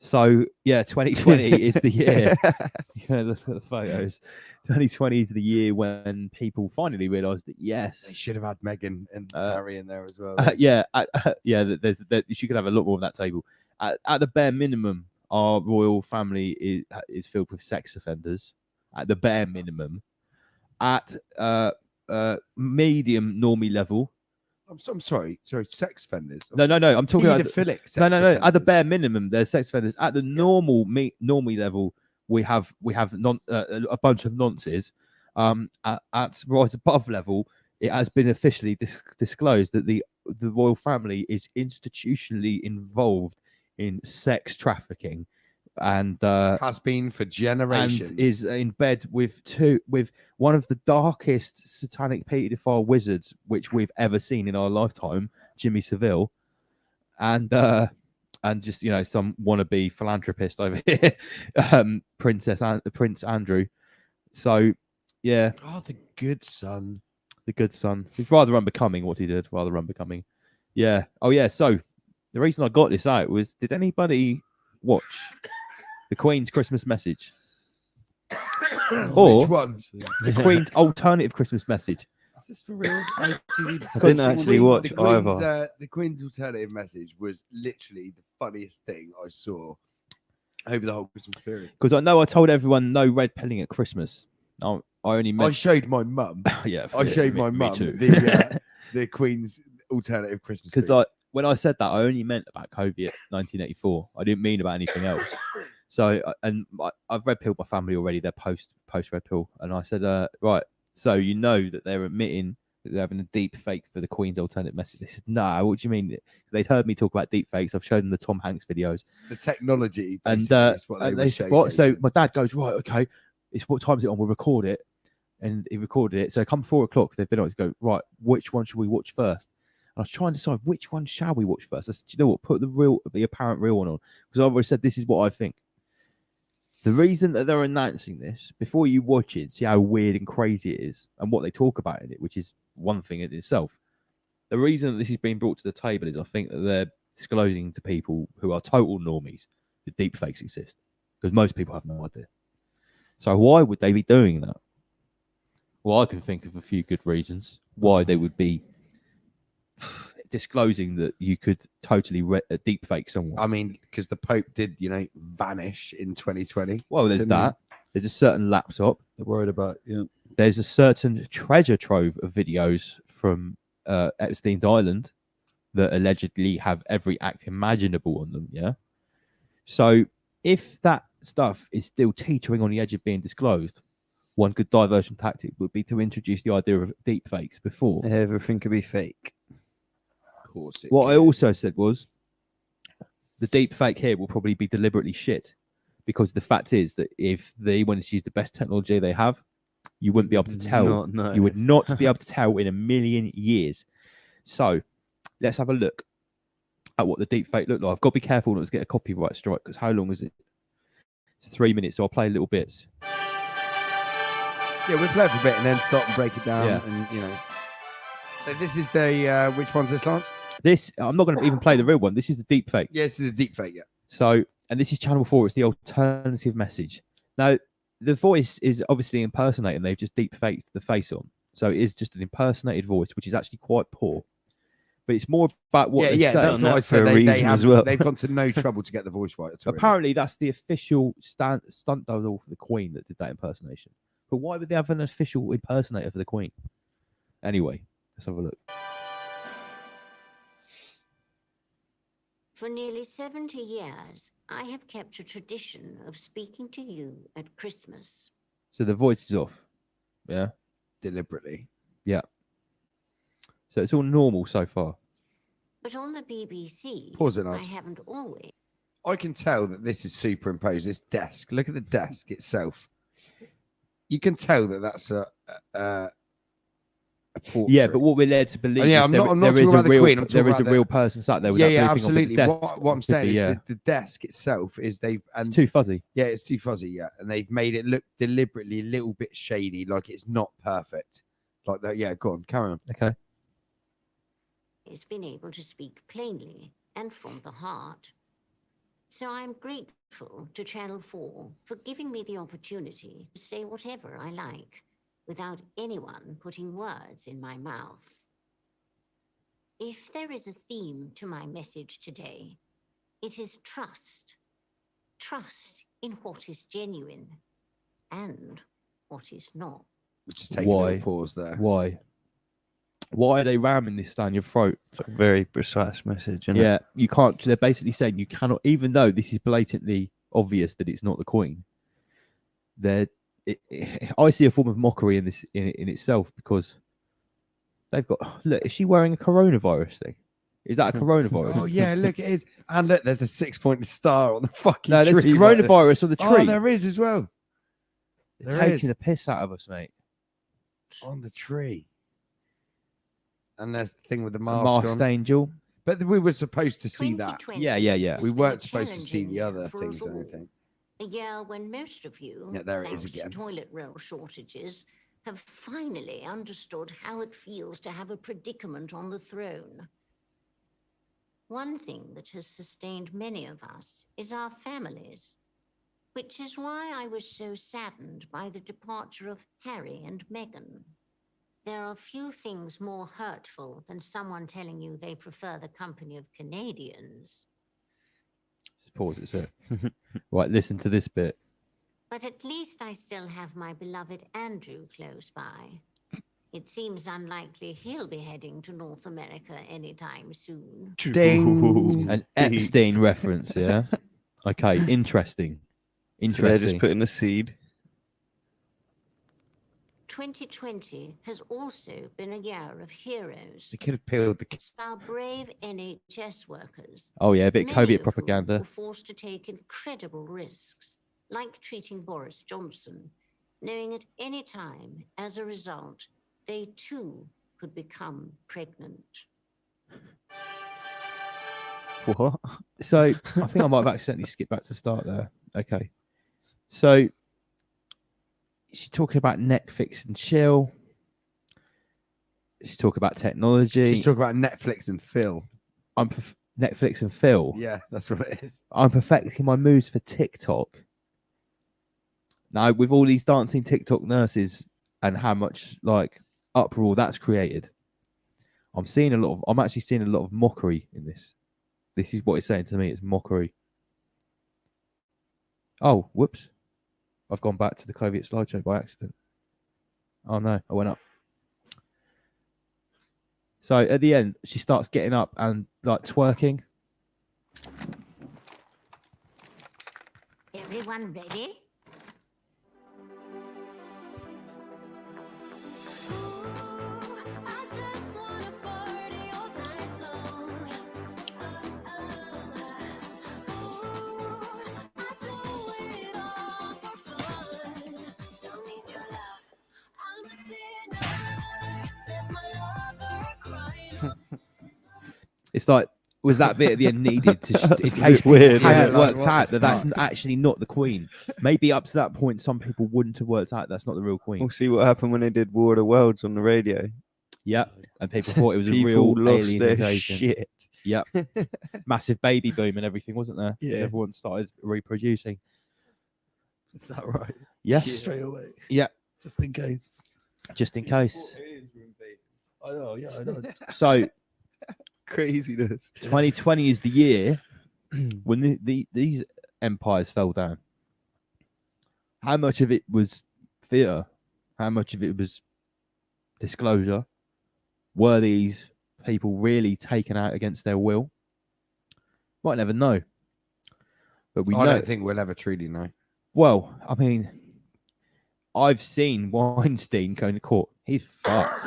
So yeah, 2020 is the year. Yeah, look at the photos. 2020 is the year when people finally realised that They yes, should have had Meghan and Harry in there as well. yeah, you could have a lot more of that table. At the bare minimum, our royal family is filled with sex offenders. At the bare minimum, at medium normie level. I'm sorry, sex offenders. No, I'm talking about Paedophilic sex no. At the offenders. bare minimum, there's sex offenders. At the normie level, we have a bunch of nonces. At right above level, it has been officially disclosed that the royal family is institutionally involved in sex trafficking, and has been for generations. and is in bed with one of the darkest satanic paedophile wizards which we've ever seen in our lifetime, Jimmy Savile, and just some wannabe philanthropist over here, Prince Andrew. So yeah, Oh, the good son. the good son. He's rather unbecoming what he did. Rather unbecoming. Yeah. Oh yeah. So the reason I got this out was, did anybody watch the Queen's Christmas message? Or Which one? the Queen's alternative Christmas message? Is this for real? I didn't actually watch either. The Queen's alternative message was literally the funniest thing I saw over the whole Christmas period. Because I know I told everyone no red pilling at Christmas. I only I meant showed my mum. yeah. I showed my me mum too. the Queen's alternative Christmas. Because when I said that, I only meant about COVID 1984. I didn't mean about anything else. So, I've red pilled my family already. They're post red pill, and I said, right. So you know that they're admitting that they're having a deep fake for the Queen's alternative message. They said, no, what do you mean? They'd heard me talk about deep fakes. I've shown them the Tom Hanks videos. The technology, And is what they were said, what? So showcasing. my dad goes, right, okay, it's what time is it on? We'll record it. And he recorded it. So come 4 o'clock, they've been on to go, right, which one should we watch first? And I was trying to decide which one shall we watch first. I said, you know what, put the apparent real one on. Because I've already said this is what I think. The reason that they're announcing this, before you watch it, see how weird and crazy it is and what they talk about in it, which is one thing in itself. The reason that this is being brought to the table is I think that they're disclosing to people who are total normies that deep fakes exist. Because most people have no idea. So why would they be doing that? Well, I can think of a few good reasons why they would be disclosing that you could totally deep fake someone. I mean, because the Pope did, vanish in 2020. Well, there's didn't he? that. There's a certain laptop. They're worried about, There's a certain treasure trove of videos from Epstein's Island that allegedly have every act imaginable on them. Yeah. So if that stuff is still teetering on the edge of being disclosed, one good diversion tactic would be to introduce the idea of deep fakes before. Everything could be fake. Of course. What I also said was the deep fake here will probably be deliberately shit, because the fact is that if they wanted to use the best technology they have, you wouldn't be able to tell. No. You would not be able to tell in a million years. So let's have a look at what the deep fake looked like. I've got to be careful not to get a copyright strike, because how long is it? It's 3 minutes, so I'll play little bits. Yeah, we'll play it for a bit and then stop and break it down. Yeah. And, So this is the, which one's this, Lance? This, I'm not going to even play the real one. This is the deep fake. Yeah, this is a deep fake, yeah. So, and this is Channel 4. It's the alternative message. Now, the voice is obviously impersonating. They've just deep faked the face on. So it is just an impersonated voice, which is actually quite poor. But it's more about what they say. That's what I said. for a They reason have, as well. They've gone to no trouble to get the voice right. At all, really. Apparently, that's the official stunt double for the Queen that did that impersonation. But why would they have an official impersonator for the Queen? Anyway, let's have a look. For nearly 70 years, I have kept a tradition of speaking to you at Christmas. So the voice is off. Yeah. Deliberately. Yeah. So it's all normal so far. But on the BBC, Pause it, I Naz. haven't always. I can tell that this is superimposed. This desk. Look at the desk itself. You can tell that that's a portrait. Yeah, but what we're led to believe yeah, is I'm there, not there talking is about a the real, Queen, I'm there talking is a about real person sat there with yeah, that yeah, briefing on, but absolutely. the desk What I'm could saying be, is yeah, the desk itself is they've it's and too fuzzy. yeah, it's too fuzzy. Yeah, and they've made it look deliberately a little bit shady, like it's not perfect. Like that. Yeah, go on, carry on. Okay. Been able to speak plainly and from the heart. So I'm grateful to Channel 4 for giving me the opportunity to say whatever I like without anyone putting words in my mouth. If there is a theme to my message today, it is trust. Trust in what is genuine and what is not. Just take a Why? little pause there. Why? Why are they ramming this down your throat? It's a very precise message, isn't Yeah, you can't. They're basically saying you cannot, even though this is blatantly obvious that it's not the Queen. I see a form of mockery in this in itself, because they've got. Look, is she wearing a coronavirus thing? Is that a coronavirus? Oh yeah, look, it is. And look, there's a 6-pointed star on the fucking No, there's a tree. coronavirus on the Oh, tree. there is as well. They're there taking is. the piss out of us, mate. On the tree. And there's the thing with the A mask masked on. angel. But we were supposed to see that. 2020 Yeah. has We been weren't supposed to see challenging the other for things us or all. anything. A year when most of you, Yeah, there it is thanks to again. toilet roll shortages, have finally understood how it feels to have a predicament on the throne. One thing that has sustained many of us is our families, which is why I was so saddened by the departure of Harry and Meghan. There are few things more hurtful than someone telling you they prefer the company of Canadians. Just pause it, sir. Right, listen to this bit. But at least I still have my beloved Andrew close by. It seems unlikely he'll be heading to North America anytime soon. Ding. An Epstein reference, yeah? Okay, interesting. So they're Interesting. just putting a seed. 2020 has also been a year of heroes. They could have peeled the. Our brave NHS workers, Oh, yeah, a bit many COVID of whom propaganda. were forced to take incredible risks, like treating Boris Johnson, knowing at any time, as a result, they too could become pregnant. What? So I think I might have accidentally skipped back to the start there. Okay. So she's talking about Netflix and chill. She's talking about technology. She's talking about Netflix and Phil. Netflix and Phil. Yeah, that's what it is. I'm perfecting my moves for TikTok. Now, with all these dancing TikTok nurses and how much like uproar that's created, I'm actually seeing a lot of mockery in this. This is what it's saying to me. It's mockery. Oh, whoops. I've gone back to the COVID slideshow by accident. Oh no, I went up. So at the end, she starts getting up and like twerking. Everyone ready? It's like, was that bit at the end needed to in It's a case bit weird, hadn't yeah. Like, worked what out the that that's fuck? actually not the Queen? Maybe up to that point, some people wouldn't have worked out that's not the real Queen. We'll see what happened when they did War of the Worlds on the radio. Yeah, and people thought it was a People real lost alien their invasion. shit. Yep, massive baby boom and everything, wasn't there? 'Cause Yeah. everyone started reproducing. Is that right? Yes, Straight away. Yeah. Just in case. just in case. I know, yeah, I know. So Craziness. 2020 is the year when these empires fell down. How much of it was theatre? How much of it was disclosure? Were these people really taken out against their will? Might never know. But we I know. don't think we'll ever truly know. Well, I mean, I've seen Weinstein going to court. He's fucked.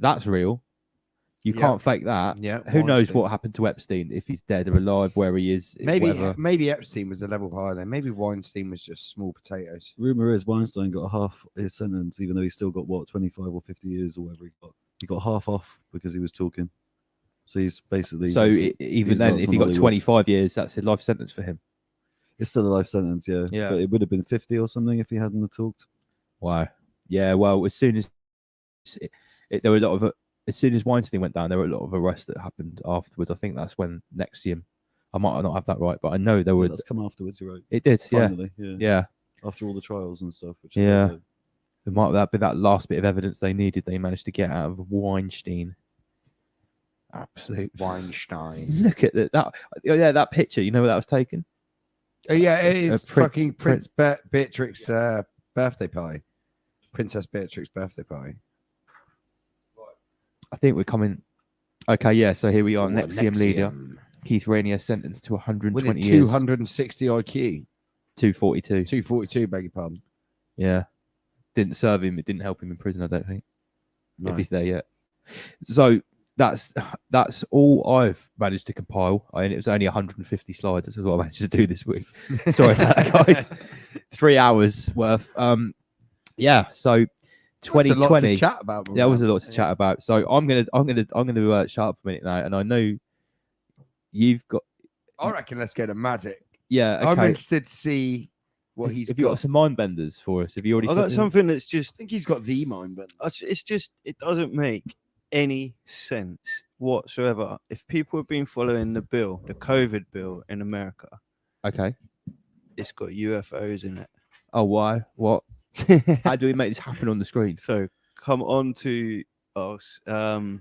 That's real. You Yeah. can't fake that. Yeah. Who knows Weinstein. what happened to Epstein, if he's dead or alive, where he is, whatever. Maybe Epstein was a level higher then. Maybe Weinstein was just small potatoes. Rumor is Weinstein got half his sentence, even though he still got what 25 or 50 years or whatever he got. He got half off because he was talking. So he's basically. So even he's then, not if he from got Hollywood. 25 years, that's a life sentence for him. It's still a life sentence, yeah. Yeah. But it would have been 50 or something if he hadn't have talked. Wow. Yeah. Well, as soon as there were a lot of as soon as Weinstein went down, there were a lot of arrests that happened afterwards. I think that's when Nexium I might not have that right, but I know there were. That's come afterwards, you're right. It did, Finally, yeah. After all the trials and stuff. Which Yeah. It might have been that last bit of evidence they needed. They managed to get out of Weinstein. Absolute Weinstein. Look at that. Yeah, that picture. You know where that was taken? Oh yeah, it is fucking Prince Beatrix birthday party. Princess Beatrix birthday party. I think we're coming. Okay, yeah. So here we are. Oh, Nexium leader Nexium. Keith Rainier sentenced to 120 With a years. 260 IQ. 242. 242, beg your pardon. Yeah. Didn't serve him. It didn't help him in prison, I don't think. No. If he's there yet. So that's all I've managed to compile. It was only 150 slides. That's what I managed to do this week. Sorry, guys. 3 hours worth. Yeah. So 2020. That's a lot to chat about. Yeah, that was a lot to chat about. So I'm gonna shut up for a minute now, and I know you've got. I reckon let's go to Magic. Yeah, I'm okay. interested to see what he's Have you got some mind benders for us? Have you already? I've got something that's just. I think he's got the mind bender. It's just. It doesn't make any sense whatsoever. If people have been following the bill, the COVID bill in America, Okay. it's got UFOs in it. Oh, why? What? How do we make this happen on the screen? So come on to us. I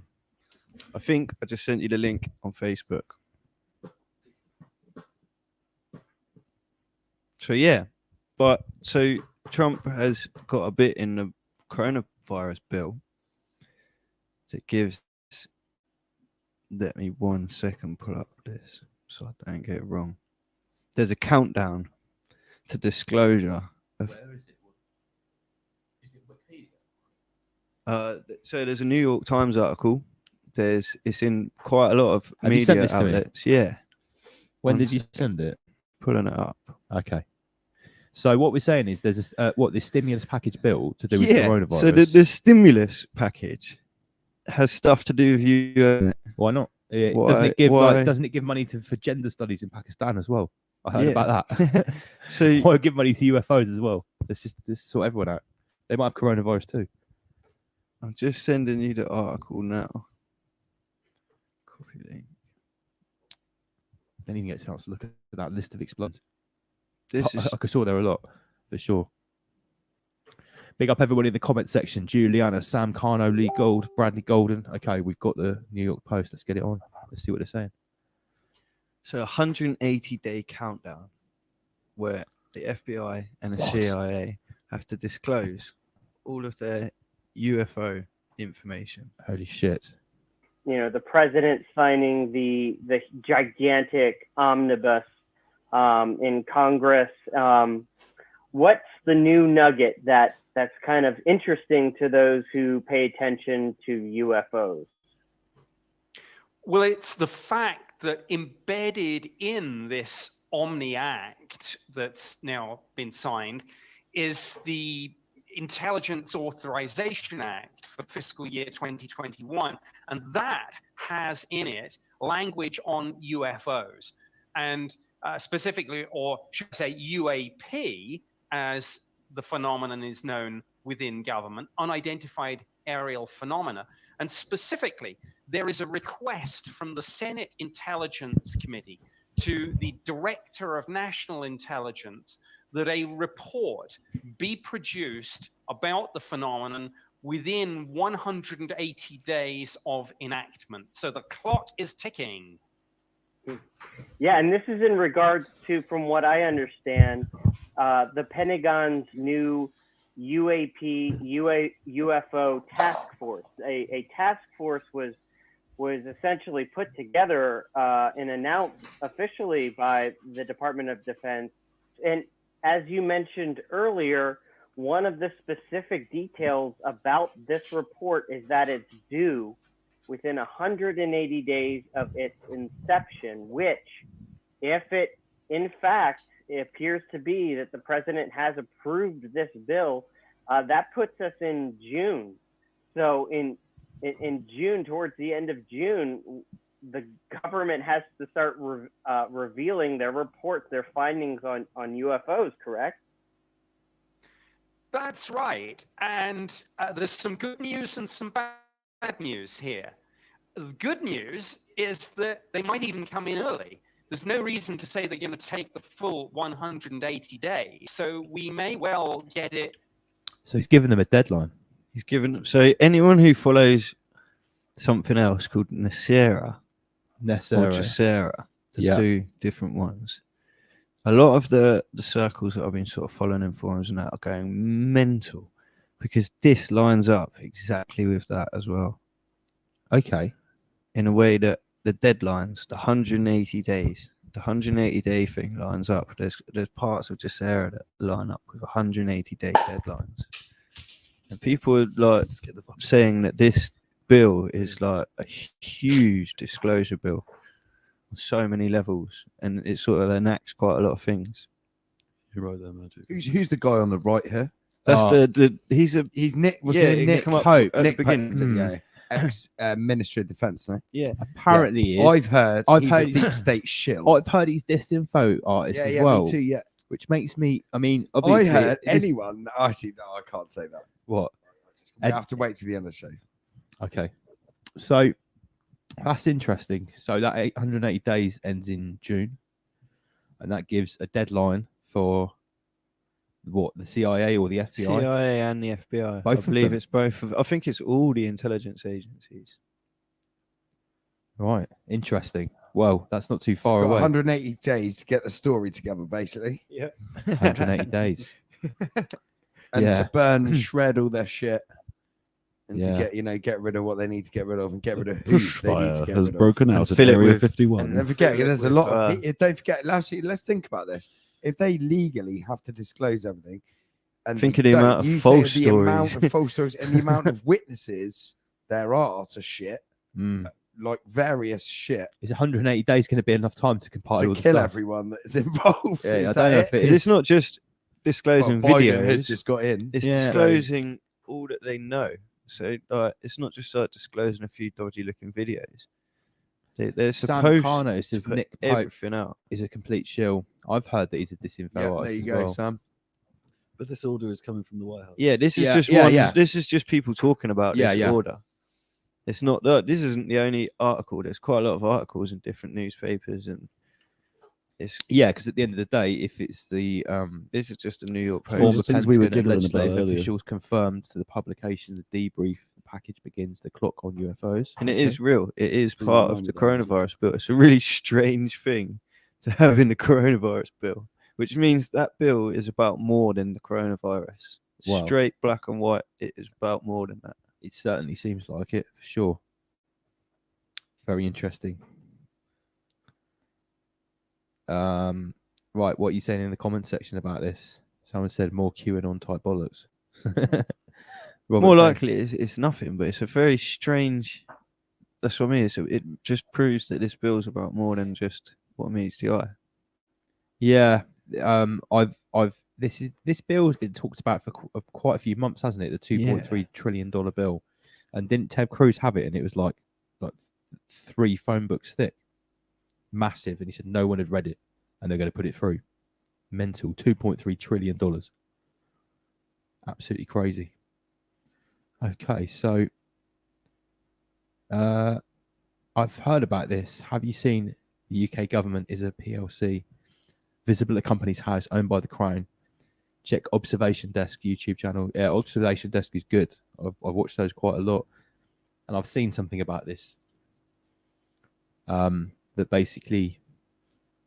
think I just sent you the link on Facebook. So yeah, but so Trump has got a bit in the coronavirus bill that gives. Let me 1 second pull up this so I don't get it wrong. There's a countdown to disclosure of. Where is it? Is it Wikipedia? So there's a New York Times article. It's in quite a lot of Have you sent media this to me? outlets. Yeah, When did you send it? pulling it up. Okay. So what we're saying is there's this stimulus package bill to do with Yeah. coronavirus. So the stimulus package has stuff to do with you. Why not? Doesn't Why- it give why- doesn't it give money for gender studies in Pakistan as well? I heard Yeah. about that. So Why give money to UFOs as well? Let's just sort everyone out. They might have coronavirus too. I'm just sending you the article now. Copy link. Didn't even get a chance to look at that list of explosions. This is I saw there were a lot for sure. Big up everybody in the comment section. Juliana, Sam Carno, Lee Gold, Bradley Golden. Okay, we've got the New York Post. Let's get it on. Let's see what they're saying. so 180-day countdown where the FBI and the CIA have to disclose all of their UFO information. Holy shit. The president signing the gigantic omnibus in Congress. What's the new nugget that's kind of interesting to those who pay attention to UFOs? Well, it's the fact that embedded in this Omni Act that's now been signed is the Intelligence Authorization Act for fiscal year 2021. And that has in it language on UFOs and specifically, or should I say UAP, as the phenomenon is known within government, unidentified aerial phenomena. And specifically, there is a request from the Senate Intelligence Committee to the Director of National Intelligence that a report be produced about the phenomenon within 180 days of enactment. So the clock is ticking. Yeah, and this is in regards to, from what I understand, the Pentagon's new UFO task force. A task force was essentially put together and announced officially by the Department of Defense. And as you mentioned earlier, one of the specific details about this report is that it's due within 180 days of its inception, which, if it in fact it appears to be that the president has approved this bill, that puts us in June. So in June, towards the end of June, the government has to start revealing their reports, their findings on UFOs, correct? That's right. And there's some good news and some bad news here. The good news is that they might even come in early, there's no reason to say they're going to take the full 180 days. So we may well get it. So he's given them a deadline. He's given. So anyone who follows something else called Nicera or Jacera, the two different ones. A lot of the circles that I've been sort of following in forums and that are going mental because this lines up exactly with that as well. Okay. In a way that the deadlines, the 180 days, the 180-day thing lines up. There's parts of Jacera that line up with 180-day deadlines. And people are like saying that this bill is like a huge disclosure bill on so many levels, and it sort of enacts quite a lot of things. You're right there, Magic. Who's the guy on the right here? That's he's Nick. Was yeah, it he Nick come up Pope? at Nick the Pope, beginning. yeah. Ex Ministry of Defence, no? Yeah. Apparently, he is. I've heard he's a deep state shill. I've heard he's disinfo artist as well. Me too, yeah. Which makes me, I mean, I obviously, heard anyone. Actually, no, I can't say that. What? I have to wait till the end of the show. Okay. So that's interesting. So that 180 days ends in June, and that gives a deadline for what, the CIA or the FBI? CIA and the FBI. Both I of believe them? it's both. I think it's all the intelligence agencies. Right. Interesting. Well, that's not too far Got away. 180 days to get the story together, basically. Yeah. 180 days. And Yeah. to burn and shred all their shit. And Yeah. to get rid of what they need to get rid of and get rid of who they need to Bushfire get has rid of. broken out at fill it Area with- 51. And don't forget, there's a lot of. with, Don't forget. Let's think about this. If they legally have to disclose everything, and Think they of the don't, amount of you think false the amount stories. of false stories and the amount of witnesses there are to shit, like various shit, Is 180 days going to be enough time to compile to all the kill stuff? everyone that's involved. Yeah, I Is don't that know it? if it Because is. it's not just disclosing Well, Biden videos. has just got in. It's Yeah. disclosing all that they know. So it's not just like disclosing a few dodgy looking videos. They're Sam supposed Carno to says put Nick Pope everything out. is a complete shill. I've heard that he's a disinfo Yeah, artist there you as go, well. Sam. But this order is coming from the White House. Yeah, this is Yeah, just yeah, one. yeah. This is just people talking about Yeah, this yeah. order. It's not. This isn't the only article. There's quite a lot of articles in different newspapers, and it's. Yeah, because at the end of the day, if it's the This is just a New York all Post. the things we were Pentagon and giggling about legislative earlier. officials confirmed to the publication, the debrief, the package begins, the clock on UFOs. And it Okay. is real. It is Please part remind of me the that. coronavirus bill. It's a really strange thing to have in the coronavirus bill, which means that bill is about more than the coronavirus. Wow. Straight black and white. It is about more than that. It certainly seems like it, for sure. Very interesting. Right, what are you saying in the comment section about this? Someone said more QAnon type bollocks. Robert More Fay- likely, it's nothing, but it's a very strange. That's what I mean. So it just proves that this bill's about more than just what meets the eye. Yeah, this bill has been talked about for quite a few months, hasn't it? The $2.3 trillion bill, and didn't Ted Cruz have it? And it was like 3 phone books thick, massive. And he said no one had read it, and they're going to put it through. Mental, $2.3 trillion, absolutely crazy. Okay, so I've heard about this. Have you seen the UK government is a PLC? Visible at company's house, owned by the Crown. Check Observation Desk YouTube channel. Yeah, Observation Desk is good. I've watched those quite a lot, and I've seen something about this. That basically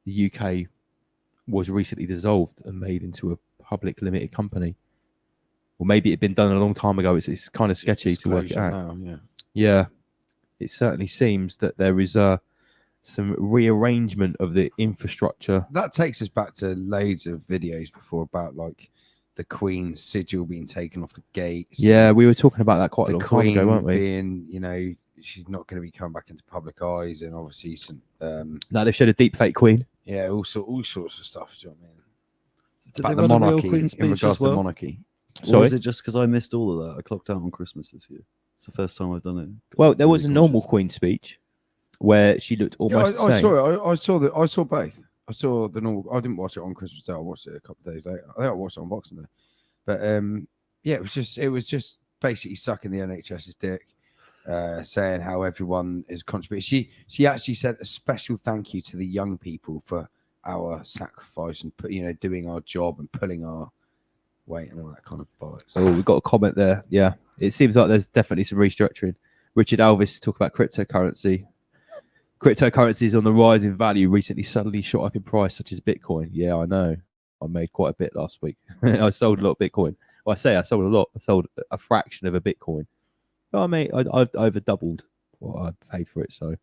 the UK was recently dissolved and made into a public limited company. Or maybe it had been done a long time ago. It's kind of sketchy to work it Disclosure out. now, yeah. Yeah, it certainly seems that there is some rearrangement of the infrastructure. That takes us back to loads of videos before about like the Queen's sigil being taken off the gates. Yeah, we were talking about that quite a the long Queen time ago, weren't we? being, she's not going to be coming back into public eyes, and obviously some, No, they've showed a deep fake Queen. yeah, all sorts of stuff. Do you know what I mean? Did About they the run a real monarchy, Queen in speech regards as to the well? monarchy. Or Sorry? was it just because I missed all of that? I clocked out on Christmas this year. It's the first time I've done it. Well, there was a Really normal conscious. Queen speech where she looked Yeah, almost the I same. saw it. I saw both. I saw the normal. I didn't watch it on Christmas Day. I watched it a couple of days later. I think I watched it on Boxing Day. But yeah, it was just basically sucking the NHS's dick. saying how everyone is contributing. She actually said a special thank you to the young people for our sacrifice and doing our job and pulling our weight and all that kind of bollocks. Oh, we've got a comment there. Yeah, it seems like there's definitely some restructuring. Richard Alvis talk about cryptocurrency. Cryptocurrency is on the rise in value. Recently, suddenly shot up in price, such as Bitcoin. Yeah, I know. I made quite a bit last week. I sold a lot of Bitcoin. Well, I say I sold a lot. I sold a fraction of a Bitcoin. Oh, mate, I over doubled what I paid for it. So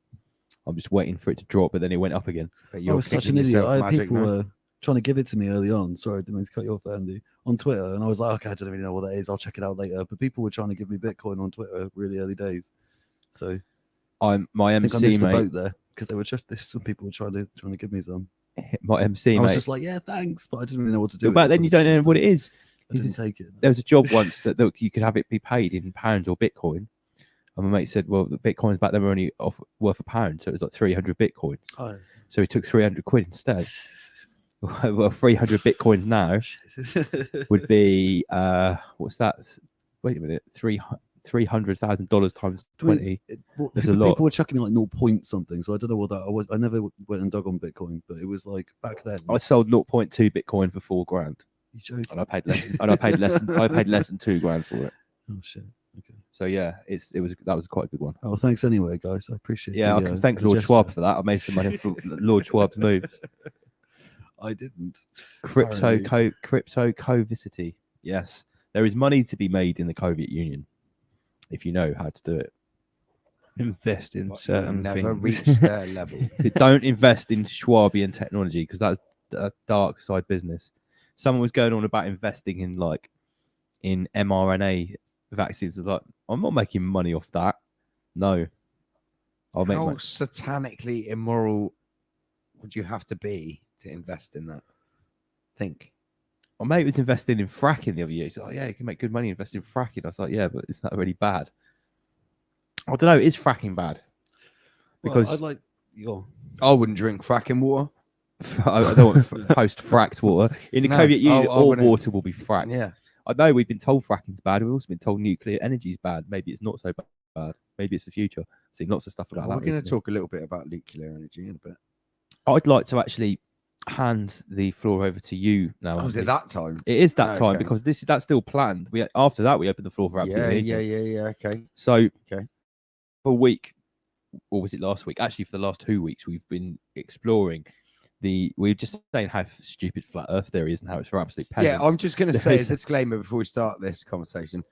I'm just waiting for it to drop, but then it went up again. I was such an idiot. I had people trying to give it to me early on. Sorry, I didn't mean to cut you off, Andy. On Twitter, and I was like, okay, I don't really know what that is. I'll check it out later. But people were trying to give me Bitcoin on Twitter really early days. So my I think I MC missed the mate. boat there because some people were trying to give me some. My MC I was mate. just like, yeah, thanks, but I didn't really know what to do. But back then, you don't know what it is. I didn't take it. There was a job once that look, you could have it be paid in pounds or Bitcoin. And my mate said, well, the Bitcoins back then were only worth £1, so it was like 300 Bitcoins. Oh. So he took 300 quid instead. Well, 300 Bitcoins now would be what's that? Wait a minute, $300,000 times 20. There's a lot. People were chucking me like 0 point something, so I don't know what that was. I never went and dug on Bitcoin, but it was like back then. I sold 0.2 Bitcoin for $4,000. You joking? And I paid less. And I paid less. I paid less than $2,000 for it. Oh shit. Okay. So yeah, that was quite a good one. Oh, thanks anyway, guys. I appreciate. Yeah, I can thank Lord Schwab for that. I made some money from Lord Schwab's moves. I didn't. Cryptocovicity. Yes, there is money to be made in the Soviet Union if you know how to do it. Invest in certain never things. reach their level. Don't invest in Schwabian technology because that's a dark side business. Someone was going on about investing in mRNA vaccines. Like, I'm not making money off that. No, I'll make How money. satanically immoral would you have to be to invest in that? Think. My mate was investing in fracking the other year. He's like, yeah, you can make good money investing in fracking. I was like, yeah, but it's not really bad. I don't know. Is fracking bad? Because I'd like. I wouldn't drink fracking water. I don't want post-fracked water. In the Soviet Union, all wouldn't. water will be fracked. Yeah. I know we've been told fracking's bad. We've also been told nuclear energy is bad. Maybe it's not so bad. Maybe it's the future. Seen lots of stuff about that. We're going to recently. talk a little bit about nuclear energy in a bit. I'd like to actually hand the floor over to you now. Oh, is it Andy. that time? It is that time Okay. because that's still planned. After that we open the floor for absolutely anything. Yeah. Okay. So Okay. for a week, or was it last week? Actually, for the last 2 weeks, we've been exploring we're just saying how stupid flat Earth theory is and how it's for absolute peasants. Yeah, I'm just going to say as a disclaimer before we start this conversation,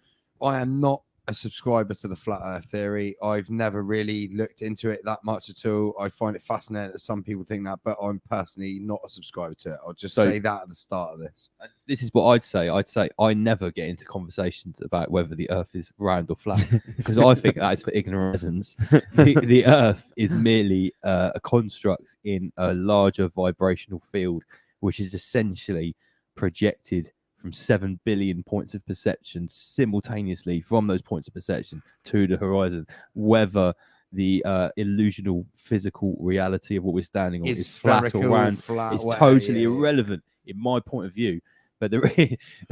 I am not a subscriber to the flat Earth theory. I've never really looked into it that much at all. I find it fascinating that some people think that, but I'm personally not a subscriber to it. I'll just say that at the start of this. This is what I'd say. I'd say I never get into conversations about whether the Earth is round or flat because I think that is for ignorant reasons. The Earth is merely a construct in a larger vibrational field, which is essentially projected from 7 billion points of perception simultaneously from those points of perception to the horizon. Whether the illusional physical reality of what we're standing on is flat or spherical, round flat, is whatever, totally yeah. irrelevant in my point of view. But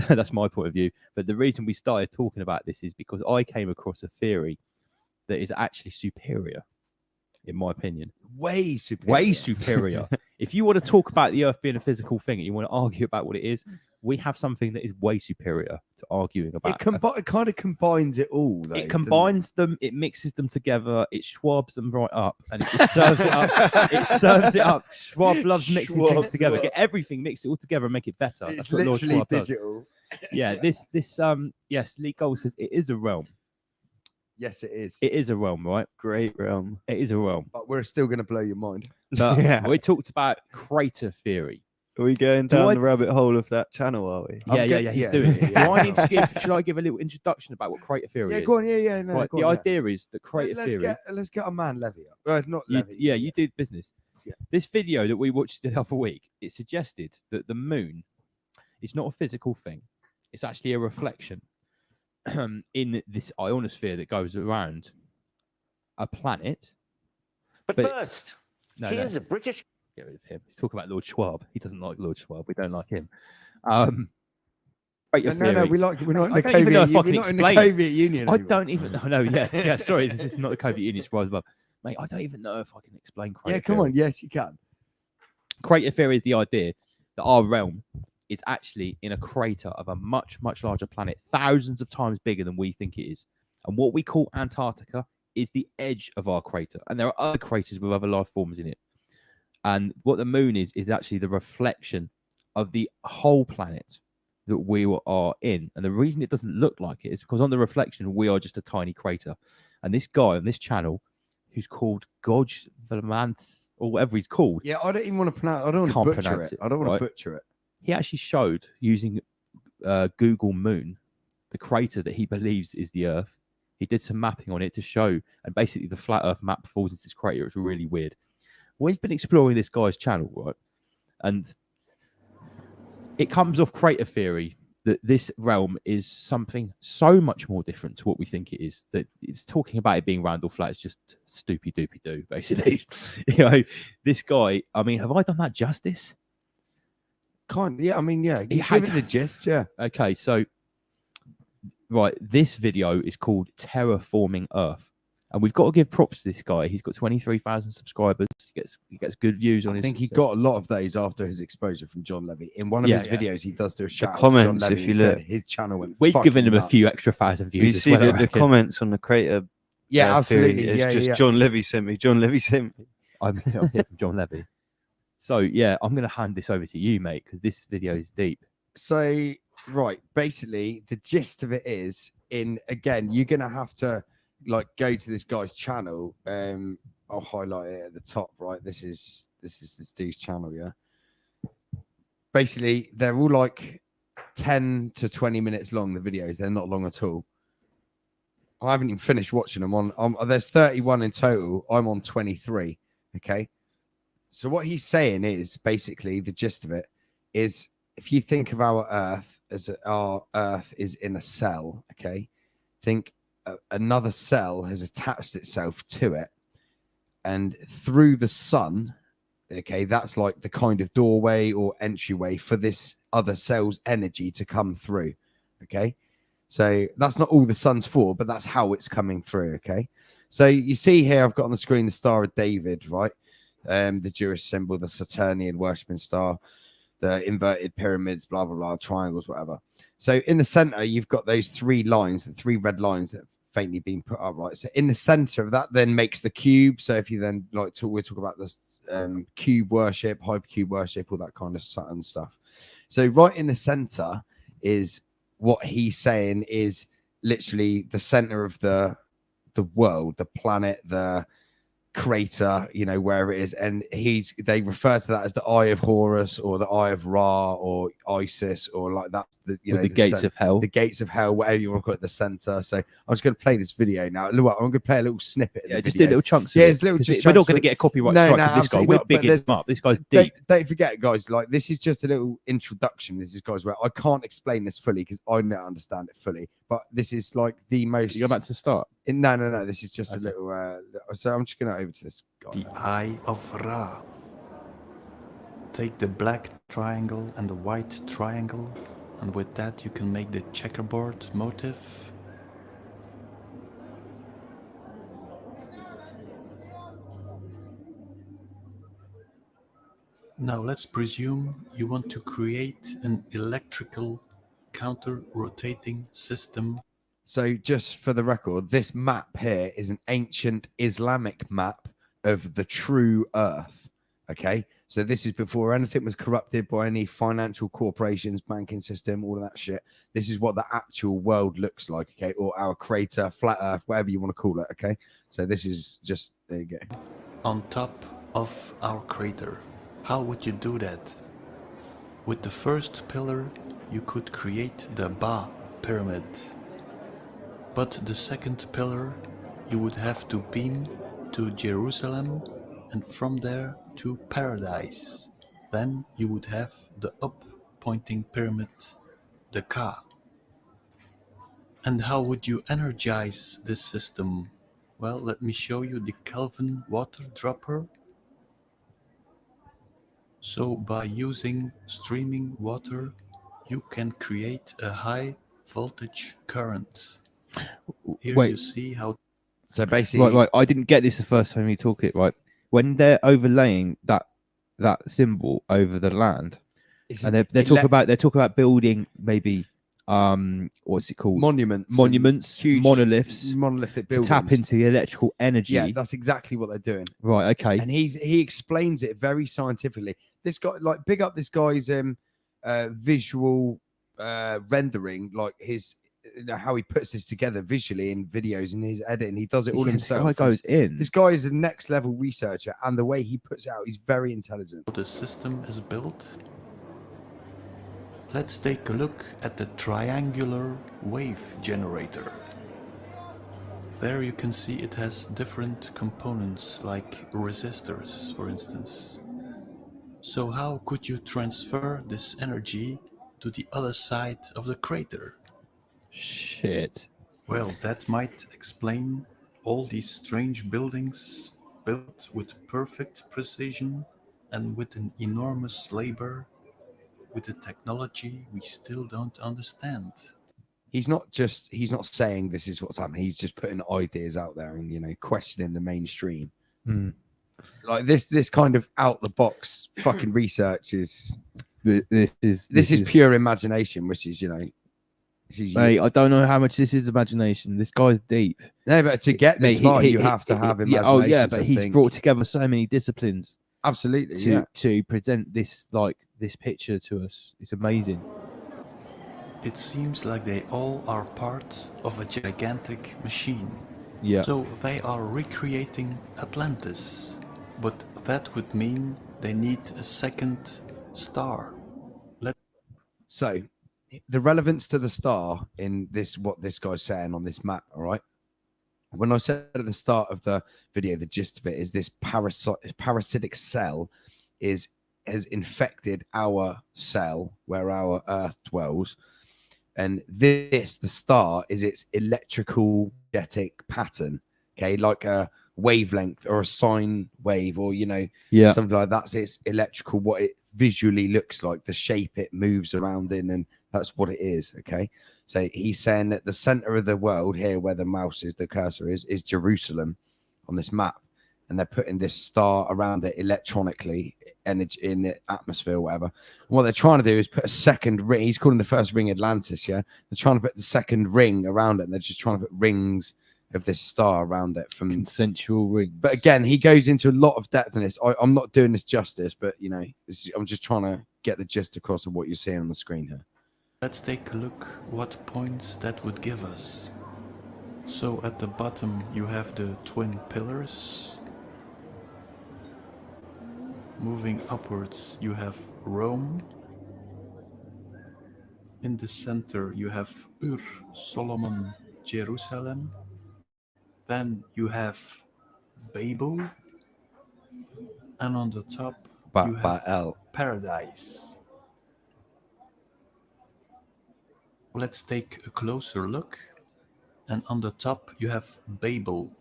that's my point of view. But the reason we started talking about this is because I came across a theory that is actually superior, in my opinion. Way superior. Way superior. If you want to talk about the Earth being a physical thing and you want to argue about what it is, we have something that is way superior to arguing about. It kind of combines it all, though. It combines them, it mixes them together, it Schwabs them right up, and it just serves it up. It serves it up. Schwab loves mixing things together. Get everything, mix it all together, and make it better. It's That's what Lord literally Schwab does. digital. Yeah, yes, Lee Gold says it is a realm. Yes, it is. It is a realm, right? Great realm. It is a realm. But we're still going to blow your mind. But Yeah. we talked about crater theory. Are we going Do down I- the rabbit hole of that channel, are we? Yeah, he's doing it. yeah. Do I need to give? Should I give a little introduction about what crater theory Yeah, is? go on. Yeah. No, Right, go the on, idea is that crater theory. Let's get our man Levy up. Not You, Levy. yeah, you did business. Yeah. This video that we watched the other week, it suggested that the moon is not a physical thing. It's actually a reflection in this ionosphere that goes around a planet. But first, here's a British. Get rid of him. He's talking about Lord Schwab. He doesn't like Lord Schwab. We don't like him. Creator No, theory. we're not in I the don't even know if I Soviet. can We're not in the explain it. Soviet Union. I anymore. don't even. No, yeah. Sorry, this is not the Soviet Union. It's rise above, mate. I don't even know if I can explain creator Yeah, come theory. on. Yes, you can. Creator theory is the idea that our realm is actually in a crater of a much, much larger planet, thousands of times bigger than we think it is. And what we call Antarctica is the edge of our crater. And there are other craters with other life forms in it. And what the moon is actually the reflection of the whole planet that we are in. And the reason it doesn't look like it is because on the reflection, we are just a tiny crater. And this guy on this channel, who's called Goj Vermans, or whatever he's called. Yeah, I don't even want to pronounce. I don't want Can't to butcher pronounce it. it, I don't want right? to butcher it. He actually showed using Google Moon the crater that he believes is the Earth. He did some mapping on it to show, and basically the flat Earth map falls into this crater. It's really weird. Well, he's been exploring this guy's channel, right? And it comes off crater theory that this realm is something so much more different to what we think it is. That it's talking about it being round or flat. It's just stoopy doopy doo, basically. This guy. I mean, have I done that justice? Yeah, I mean, yeah. He You had- give it the gist, yeah. Okay, so right, this video is called Terraforming Earth. And we've got to give props to this guy. He's got 23,000 subscribers. He gets good views on I his. think he got a lot of those after his exposure from John Levy. In one of Yeah, his yeah. videos, he does do a shout out to comments, John Levy if you and said look. his channel went. We've given him fucking a few nuts. extra thousand views. You as see well, I the reckon. comments on the creator. Yeah, theory, absolutely. It's Yeah, just yeah. John Levy sent me. John Levy sent me. I'm here from John Levy. So yeah, I'm going to hand this over to you, mate, because this video is deep. So right, basically the gist of it is again, you're gonna have to like go to this guy's channel. I'll highlight it at the top, right? This is this dude's channel, yeah. Basically, they're all like 10 to 20 minutes long, the videos, they're not long at all. I haven't even finished watching them there's 31 in total. I'm on 23. Okay. So what he's saying is basically the gist of it is if you think of our Earth as our Earth is in a cell, okay, think another cell has attached itself to it, and through the sun, okay, that's like the kind of doorway or entryway for this other cell's energy to come through, okay. So that's not all the sun's for, but that's how it's coming through, okay. So you see here, I've got on the screen the Star of David, right? The Jewish symbol, the Saturnian worshiping star, the inverted pyramids, blah, blah, blah, triangles, whatever. So in the center, you've got those three lines, the three red lines that have faintly been put up, right? So in the center of that then makes the cube. So if you then like we'll talk about this cube worship, hypercube worship, all that kind of Saturn stuff. So right in the center is what he's saying is literally the center of the world, the planet, the crater, you know, where it is, and they refer to that as the Eye of Horus or the Eye of Ra or Isis or like that's the The gates of hell. the gates of hell, whatever you want to call it, the center. So I'm just going to play this video now. Look, I'm going to play a little snippet. Of Yeah, the just do video. little chunks. Yeah, Of it's little. it, Just we're not chunks, going to but- get a copyright no, strike no, with this guy. absolutely We're not, but bigging there's- him up. This guy's deep. Don't forget, guys, like this is just a little introduction. This is guys where I can't explain this fully because I don't understand it fully. But this is like the most. You're about to start. No. This is just a little. So I'm just going to over to this guy. The Eye of Ra. Take the black triangle and the white triangle, and with that you can make the checkerboard motif. Now let's presume you want to create an electrical counter-rotating system. So just for the record, this map here is an ancient Islamic map of the true Earth. Okay, so this is before anything was corrupted by any financial corporations, banking system, all of that shit. This is what the actual world looks like. Okay, or our crater, flat Earth, whatever you want to call it. Okay, so this is just there you go. On top of our crater. How would you do that? With the first pillar, you could create the Ba pyramid. But the second pillar, you would have to beam to Jerusalem and from there to paradise. Then you would have the up-pointing pyramid, the Ka. And how would you energize this system? Well, let me show you the Kelvin water dropper. So by using streaming water, you can create a high voltage current. Here Wait. you see how. So basically, Right. I didn't get this the first time you talk it. Right, when they're overlaying that symbol over the land, and they're talking about building maybe what's it called, monuments, huge monoliths, monolithic to buildings. tap into the electrical energy. Yeah, that's exactly what they're doing. Right. Okay. And he explains it very scientifically. This guy, like, big up this guy's visual rendering, like his how he puts this together visually in videos and his editing. He does it all himself. This guy goes in. This guy is a next level researcher, and the way he puts it out, he's very intelligent. The system is built. Let's take a look at the triangular wave generator. There you can see it has different components like resistors, for instance. So how could you transfer this energy to the other side of the crater? Shit. Well, that might explain all these strange buildings built with perfect precision and with an enormous labor, with a technology we still don't understand. He's not saying this is what's happening. He's just putting ideas out there and, you know, questioning the mainstream. Like this kind of out the box fucking research is this is pure imagination, which is, you know, mate, I don't know how much this is imagination. This guy's deep. No, but to get this far, you have to have imagination. Oh yeah, but he's brought together so many disciplines. Absolutely, to present this picture to us. It's amazing. It seems like they all are part of a gigantic machine. Yeah. So they are recreating Atlantis, but that would mean they need a second star. So the relevance to the star in this, what this guy's saying on this map, all right? When I said at the start of the video, the gist of it is this parasitic cell has infected our cell where our Earth dwells. And the star is its electrical genetic pattern, okay? Like a wavelength or a sine wave, or, you know, something like that's its electrical, what it visually looks like, the shape it moves around in, and that's what it is, okay? So he's saying that the center of the world here, where the mouse is, the cursor is Jerusalem on this map, and they're putting this star around it electronically, energy in the atmosphere, whatever. And what they're trying to do is put a second ring. He's calling the first ring Atlantis, yeah? They're trying to put the second ring around it, and they're just trying to put rings of this star around it from consensual rings. But again, he goes into a lot of depth in this. I'm not doing this justice, but, you know, I'm just trying to get the gist across of what you're seeing on the screen here. Let's take a look what points that would give us. So at the bottom you have the twin pillars. Moving upwards you have Rome. In the center you have Ur, Solomon, Jerusalem. Then you have Babel. And on the top you have Paradise. Let's take a closer look. And on the top you have Babel.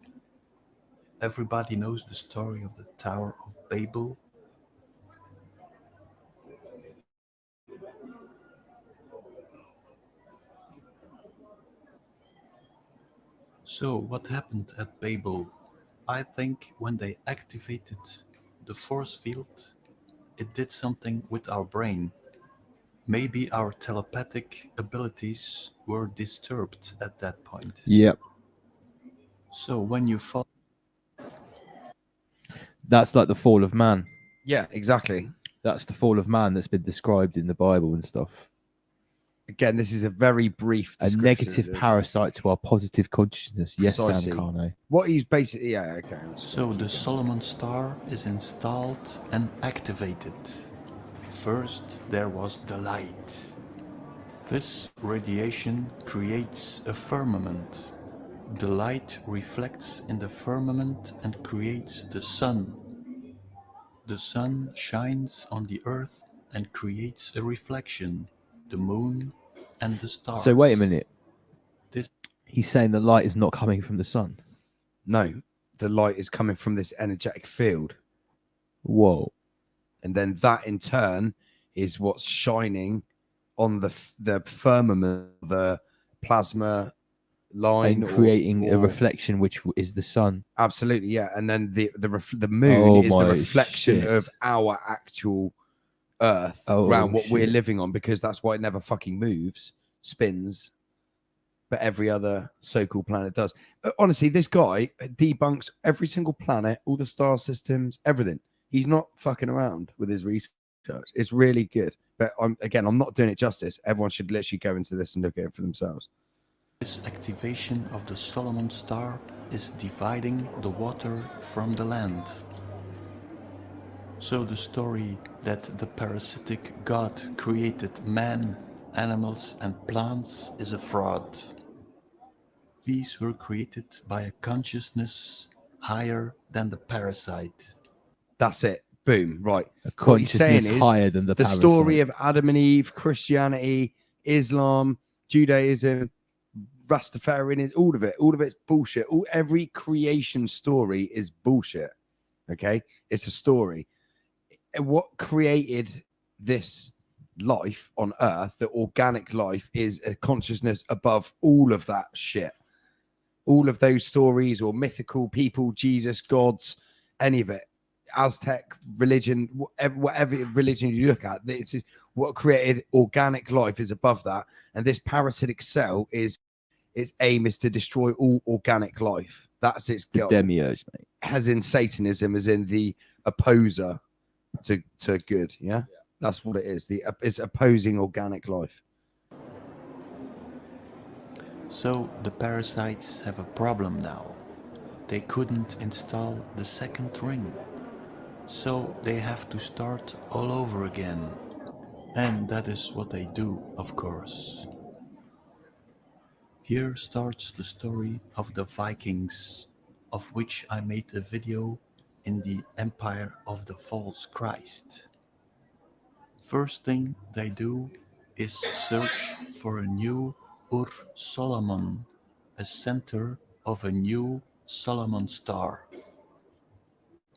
Everybody knows the story of the Tower of Babel. So what happened at Babel? I think when they activated the force field, it did something with our brain. Maybe our telepathic abilities were disturbed at that point. Yep. So when you fall... That's like the fall of man. Yeah, exactly. That's the fall of man that's been described in the Bible and stuff. Again, this is a very brief a negative parasite to our positive consciousness. Yes, Precisely. Sam Carno. What he's basically, yeah, okay. So the Solomon star is installed and activated. First, there was the light. This radiation creates a firmament. The light reflects in the firmament and creates the sun. The sun shines on the earth and creates a reflection, the moon and the stars. So wait a minute. He's saying the light is not coming from the sun. No, the light is coming from this energetic field. Whoa. And then that in turn is what's shining on the firmament, the plasma line, And creating a or- reflection, which is the sun. Absolutely, yeah. And then the moon Oh is the my reflection shit. of our actual Earth Oh, around what we're shit. living on, because that's why it never fucking moves, spins. But every other so-called planet does. Honestly, this guy debunks every single planet, all the star systems, everything. He's not fucking around with his research. It's really good. But I'm not doing it justice. Everyone should literally go into this and look at it for themselves. This activation of the Solomon star is dividing the water from the land. So the story that the parasitic god created man, animals and plants is a fraud. These were created by a consciousness higher than the parasite. That's it. Boom. Right. A What he's saying consciousness is higher than the story parasite. of Adam and Eve, Christianity, Islam, Judaism, Rastafarian, all of it's bullshit. Every creation story is bullshit. Okay, it's a story. What created this life on Earth, the organic life, is a consciousness above all of that shit. All of those stories or mythical people, Jesus, gods, any of it, Aztec religion, whatever religion you look at, this is what created organic life is above that. And this parasitic cell its aim is to destroy all organic life. That's its The goal. demiurge, mate. As in Satanism, as in the opposer to good. Yeah, that's what it is. It's opposing organic life. So the parasites have a problem now. They couldn't install the second ring. So they have to start all over again. And that is what they do, of course. Here starts the story of the Vikings, of which I made a video in the Empire of the False Christ. First thing they do is search for a new Ur Solomon, a center of a new Solomon star.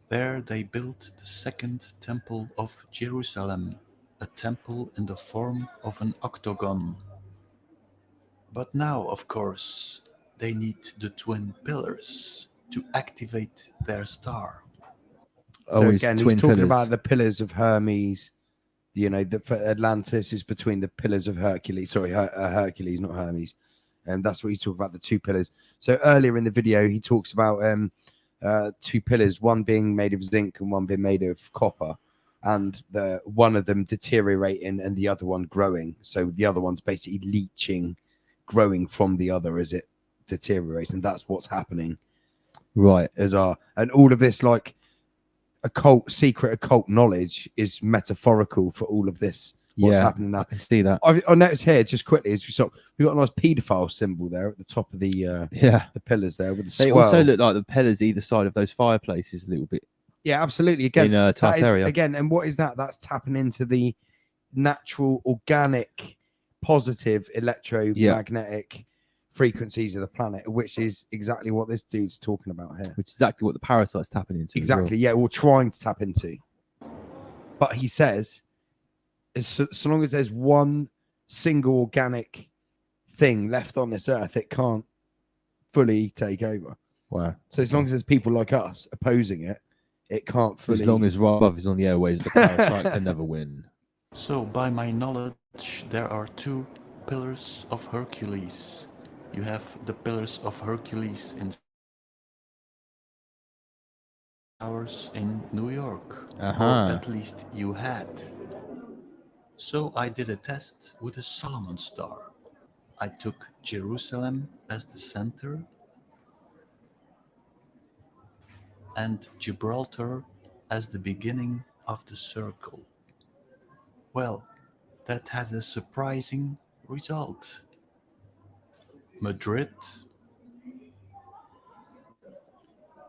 There they built the second temple of Jerusalem, a temple in the form of an octagon. But now, of course, they need the twin pillars to activate their star. So again, he's talking about the pillars of Hermes. You know, for Atlantis is between the pillars of Hercules. Sorry, Hercules, not Hermes. And that's what he's talking about, the two pillars. So earlier in the video, he talks about two pillars, one being made of zinc and one being made of copper, and one of them deteriorating and the other one growing. So the other one's basically leaching, growing from the other as it deteriorates, and that's what's happening. Right. And all of this, like secret occult knowledge, is metaphorical for all of this. What's happening now? I can see that. I noticed here just quickly as we've got a nice paedophile symbol there at the top of the pillars there with the They swirl. also look like the pillars either side of those fireplaces a little bit. Yeah, absolutely. Again, in Tartaria. And what is that? That's tapping into the natural, organic, positive electromagnetic frequencies of the planet, which is exactly what this dude's talking about here. Which is exactly what the parasite's tapping into. as well. Exactly. Yeah, we're trying to tap into. But he says, so long as there's one single organic thing left on this earth, it can't fully take over. Wow. So as long as there's people like us opposing it, it can't fully. As long as Rob is on the airways, the parasite can never win. So by my knowledge, there are two pillars of Hercules. You have the pillars of Hercules in towers in New York, or at least you had. So I did a test with a Solomon star. I took Jerusalem as the center and Gibraltar as the beginning of the circle. Well, that had a surprising result. Madrid,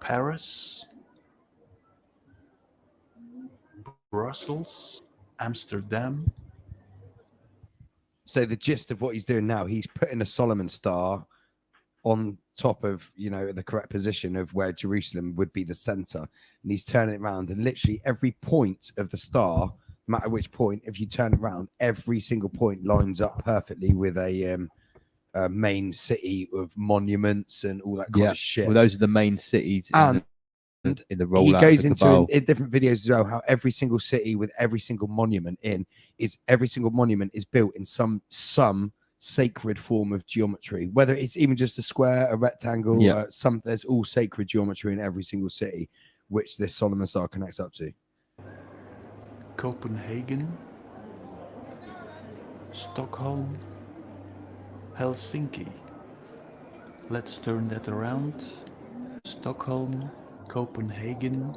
Paris, Brussels, Amsterdam. So the gist of what he's doing now, he's putting a Solomon star on top of, the correct position of where Jerusalem would be the center, and he's turning it around, and literally every point of the star no matter which point, if you turn around, every single point lines up perfectly with a main city of monuments and all that kind of shit. Well, those are the main cities And in the he rollout. goes of the into Cabal. in different videos as well how every single city with every single monument is built in some sacred form of geometry, whether it's even just a square, a rectangle, there's all sacred geometry in every single city, which this Solomon Star connects up to. Copenhagen, Stockholm, Helsinki. Let's turn that around. Stockholm, Copenhagen,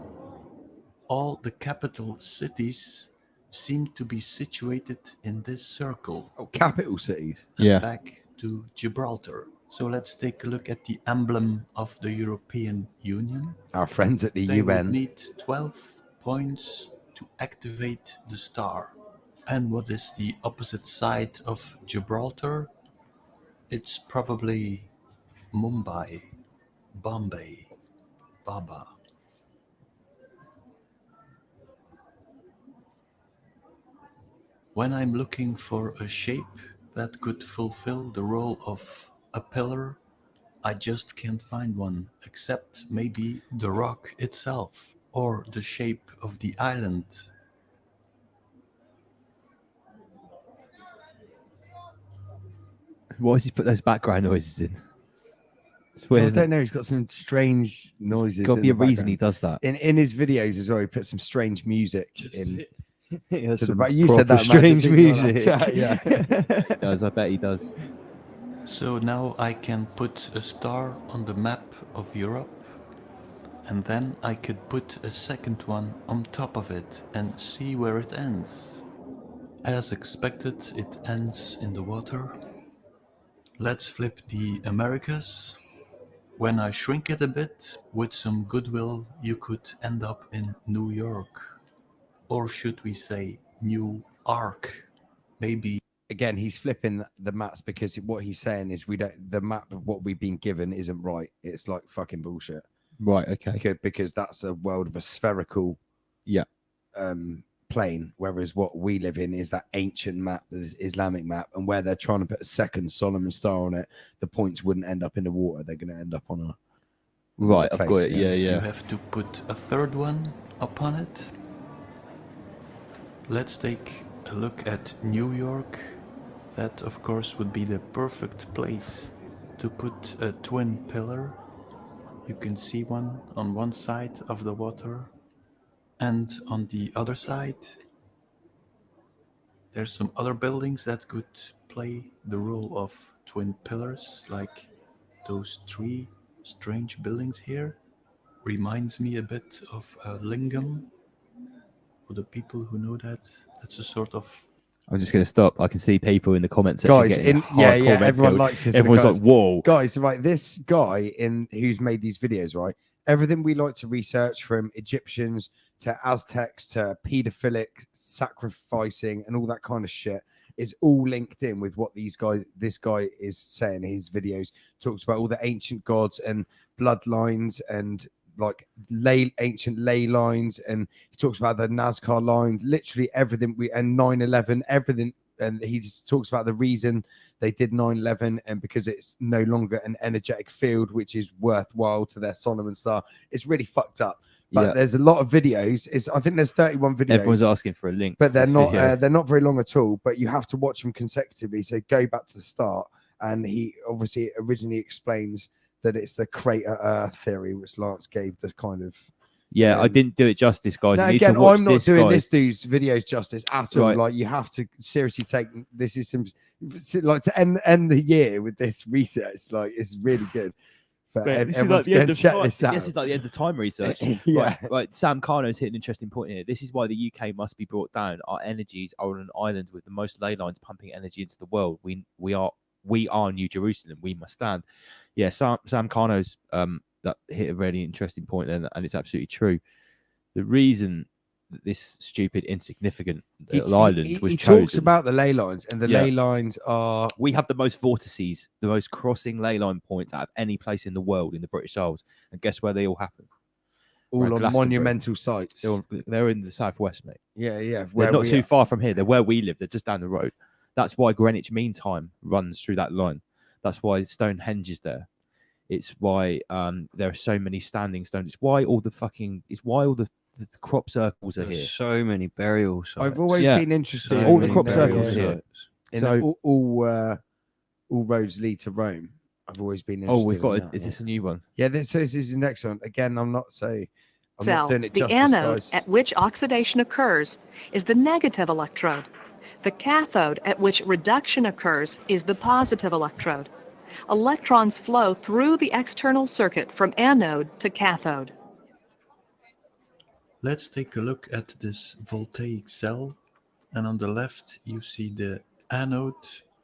all the capital cities seem to be situated in this circle. Oh, capital cities. And back to Gibraltar. So let's take a look at the emblem of the European Union. Our friends at the They would UN. need 12 points to activate the star. And what is the opposite side of Gibraltar? It's probably Mumbai, Bombay, Baba. When I'm looking for a shape that could fulfill the role of a pillar, I just can't find one, except maybe the rock itself or the shape of the island. Why does he put those background noises in? It's I weird. don't know. He's got some strange noises. Gotta in be the a reason he background. does that. In his videos as well. He puts some strange music in. Yeah, to the some back. You said proper that man, strange didn't you, on that music. chat? Yeah. He does. I bet he does. So now I can put a star on the map of Europe, and then I could put a second one on top of it and see where it ends. As expected, it ends in the water. Let's flip the Americas. When I shrink it a bit, with some goodwill, you could end up in New York. Or should we say New Ark? Maybe. Again, he's flipping the maps because what he's saying is the map of what we've been given isn't right. It's like fucking bullshit. Right. Okay. Because that's a world of a spherical plane, whereas what we live in is that ancient map, the Islamic map, and where they're trying to put a second Solomon Star on it, the points wouldn't end up in the water. They're going to end up on a right. I've got it. Yeah. You have to put a third one upon it. Let's take a look at New York. That, of course, would be the perfect place to put a twin pillar. You can see one on one side of the water, and on the other side, there's some other buildings that could play the role of twin pillars, like those three strange buildings here. Reminds me a bit of Lingam. For the people who know that, that's a sort of. I'm just going to stop. I can see people in the comments section guys. getting Yeah, hardcore red everyone pilled. likes this. Everyone's guys, like, "Whoa, guys!" Right, this guy who's made these videos, right? Everything we like to research, from Egyptians to Aztecs to pedophilic sacrificing and all that kind of shit, is all linked in with what this guy is saying in his videos. Talks about all the ancient gods and bloodlines and like ancient ley lines, and he talks about the Nazca lines, literally everything. And 9/11, everything. And he just talks about the reason they did 9/11, and because it's no longer an energetic field, which is worthwhile to their Solomon Star. It's really fucked up. But there's a lot of videos. I think there's 31 videos. Everyone's asking for a link, but they're to this not. video. They're not very long at all. But you have to watch them consecutively. So go back to the start, and he obviously originally explains that it's the crater Earth theory, which Lance gave the kind of. I didn't do it justice, guys. Now, You need again, to watch I'm not this doing guy. this dude's videos justice at all. Right. Like, you have to seriously take this. Is some like to end the year with this research. Like, it's really good. But Mate, this is everyone's like the going end to of check time. this out. This is like the end of time research. Yeah. Right. Sam Carno's hit an interesting point here. This is why the UK must be brought down. Our energies are on an island with the most ley lines pumping energy into the world. We are New Jerusalem. We must stand. Yeah, Sam Carno's that hit a really interesting point there, and it's absolutely true. The reason that this stupid, insignificant little island was he chosen. talks about the ley lines, and the ley lines are. We have the most vortices, the most crossing ley line points out of any place in the world in the British Isles. And guess where they all happen? all around on Glastonbury. monumental sites. They're in the southwest, mate. Yeah, yeah. They're not we too are. far from here. They're where we live. They're just down the road. That's why Greenwich Mean Time runs through that line. That's why Stonehenge is there. It's why there are so many standing stones. It's why all the crop circles are here. There's so many burial sites. I've always been interested. All in the crop burial circles are here. sites. In So all roads lead to Rome. I've always been interested. oh, we've got. in that, Is this a new one? Yeah, this is the next one. Again, I'm not Cell, doing it the justice, anode guys. at which oxidation occurs is the negative electrode. The cathode at which reduction occurs is the positive electrode. Electrons flow through the external circuit from anode to cathode. Let's take a look at this voltaic cell, and on the left you see the anode,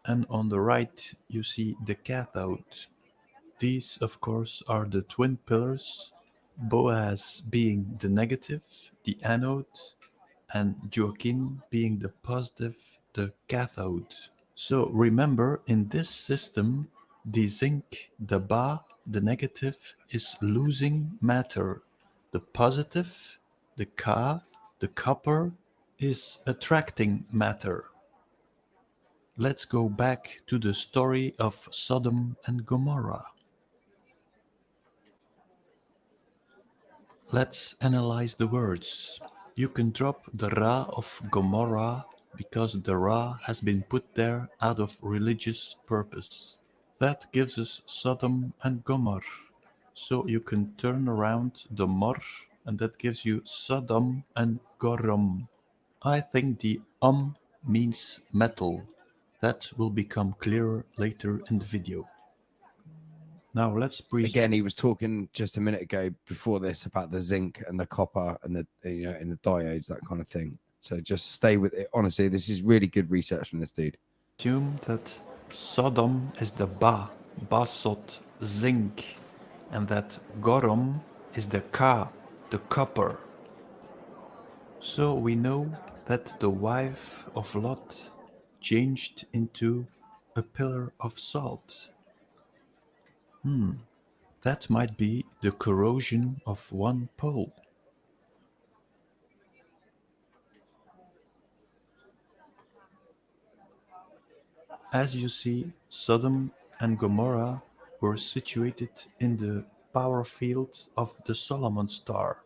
and on the right you see the cathode. These, of course, are the twin pillars, Boaz being the negative, the anode, and Joaquin being the positive, the cathode. So remember, in this system, the zinc, the Ba, the negative, is losing matter. The positive, the Ka, the copper, is attracting matter. Let's go back to the story of Sodom and Gomorrah. Let's analyze the words. You can drop the Ra of Gomorrah because the Ra has been put there out of religious purpose. That gives us Sodom and Gomorrah. So you can turn around the Mor, and that gives you Sodom and Gorom. I think the means metal. That will become clearer later in the video. Now let's breathe. Again, he was talking just a minute ago before this about the zinc and the copper and the and the diodes, that kind of thing. So just stay with it. Honestly, this is really good research from this dude. Assume that Sodom is the Ba, Basot, zinc, and that Gorom is the Ka, the copper. So we know that the wife of Lot changed into a pillar of salt. That might be the corrosion of one pole. As you see, Sodom and Gomorrah were situated in the power field of the Solomon star.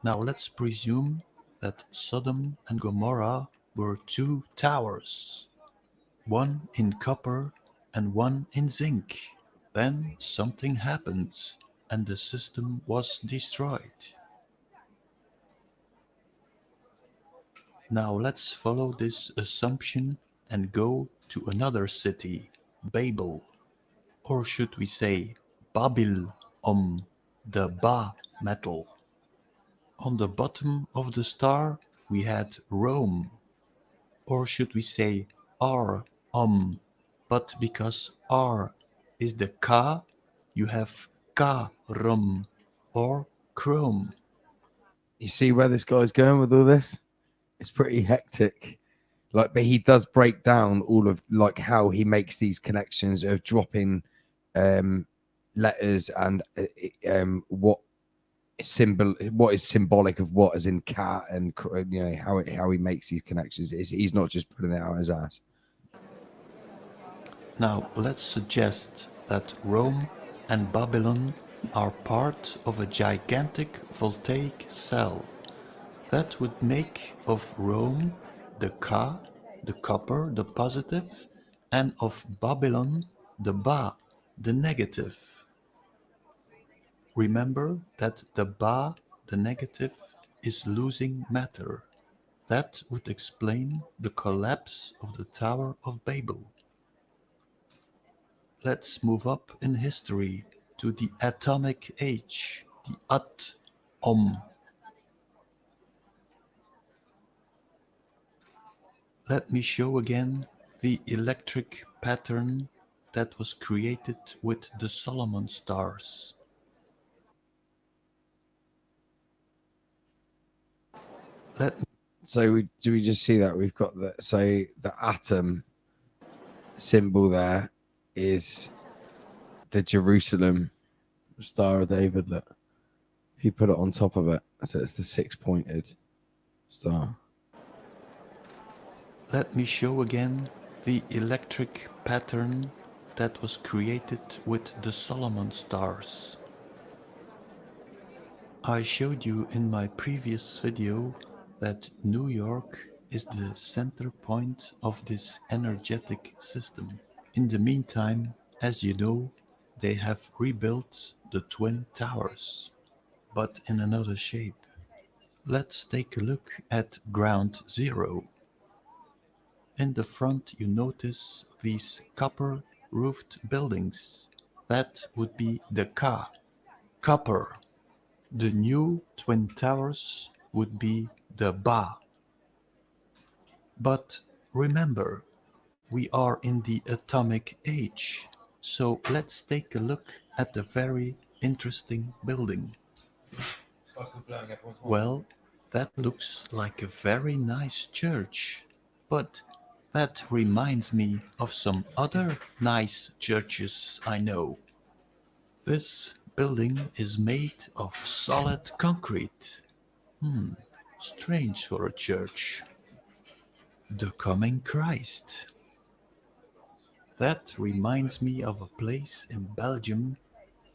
Now let's presume that Sodom and Gomorrah were two towers, one in copper and one in zinc. Then something happened and the system was destroyed. Now let's follow this assumption and go to another city, Babel. Or should we say Babil, the Ba metal. On the bottom of the star we had Rome. Or should we say Ar, but because R is the Ka, you have Ka, or Chrome. You see where this guy's going with all this? It's pretty hectic. But he does break down all of how he makes these connections of dropping letters and what is symbolic of what, as in cat, and how he makes these connections. He's not just putting it out his ass. Now let's suggest that Rome and Babylon are part of a gigantic voltaic cell. That would make of Rome the Ka, the copper, the positive, and of Babylon the Ba, the negative. Remember that the Ba, the negative, is losing matter. That would explain the collapse of the Tower of Babel. Let's move up in history to the atomic age, the Atom. Let me show again the electric pattern that was created with the Solomon stars. So do we just see that we've got the atom symbol there is the Jerusalem Star of David. Look, He put it on top of it, so it's the 6-pointed star. Let me show again the electric pattern that was created with the Solomon stars. I showed you in my previous video that New York is the center point of this energetic system. In the meantime, as you know, they have rebuilt the Twin Towers, but in another shape. Let's take a look at Ground Zero. In the front you notice these copper roofed buildings. That would be the Ka, copper. The new Twin Towers would be the Ba. But remember, we are in the atomic age, so let's take a look at a very interesting building. Well, that looks like a very nice church, but that reminds me of some other nice churches I know. This building is made of solid concrete. Strange for a church. The Coming Christ. That reminds me of a place in Belgium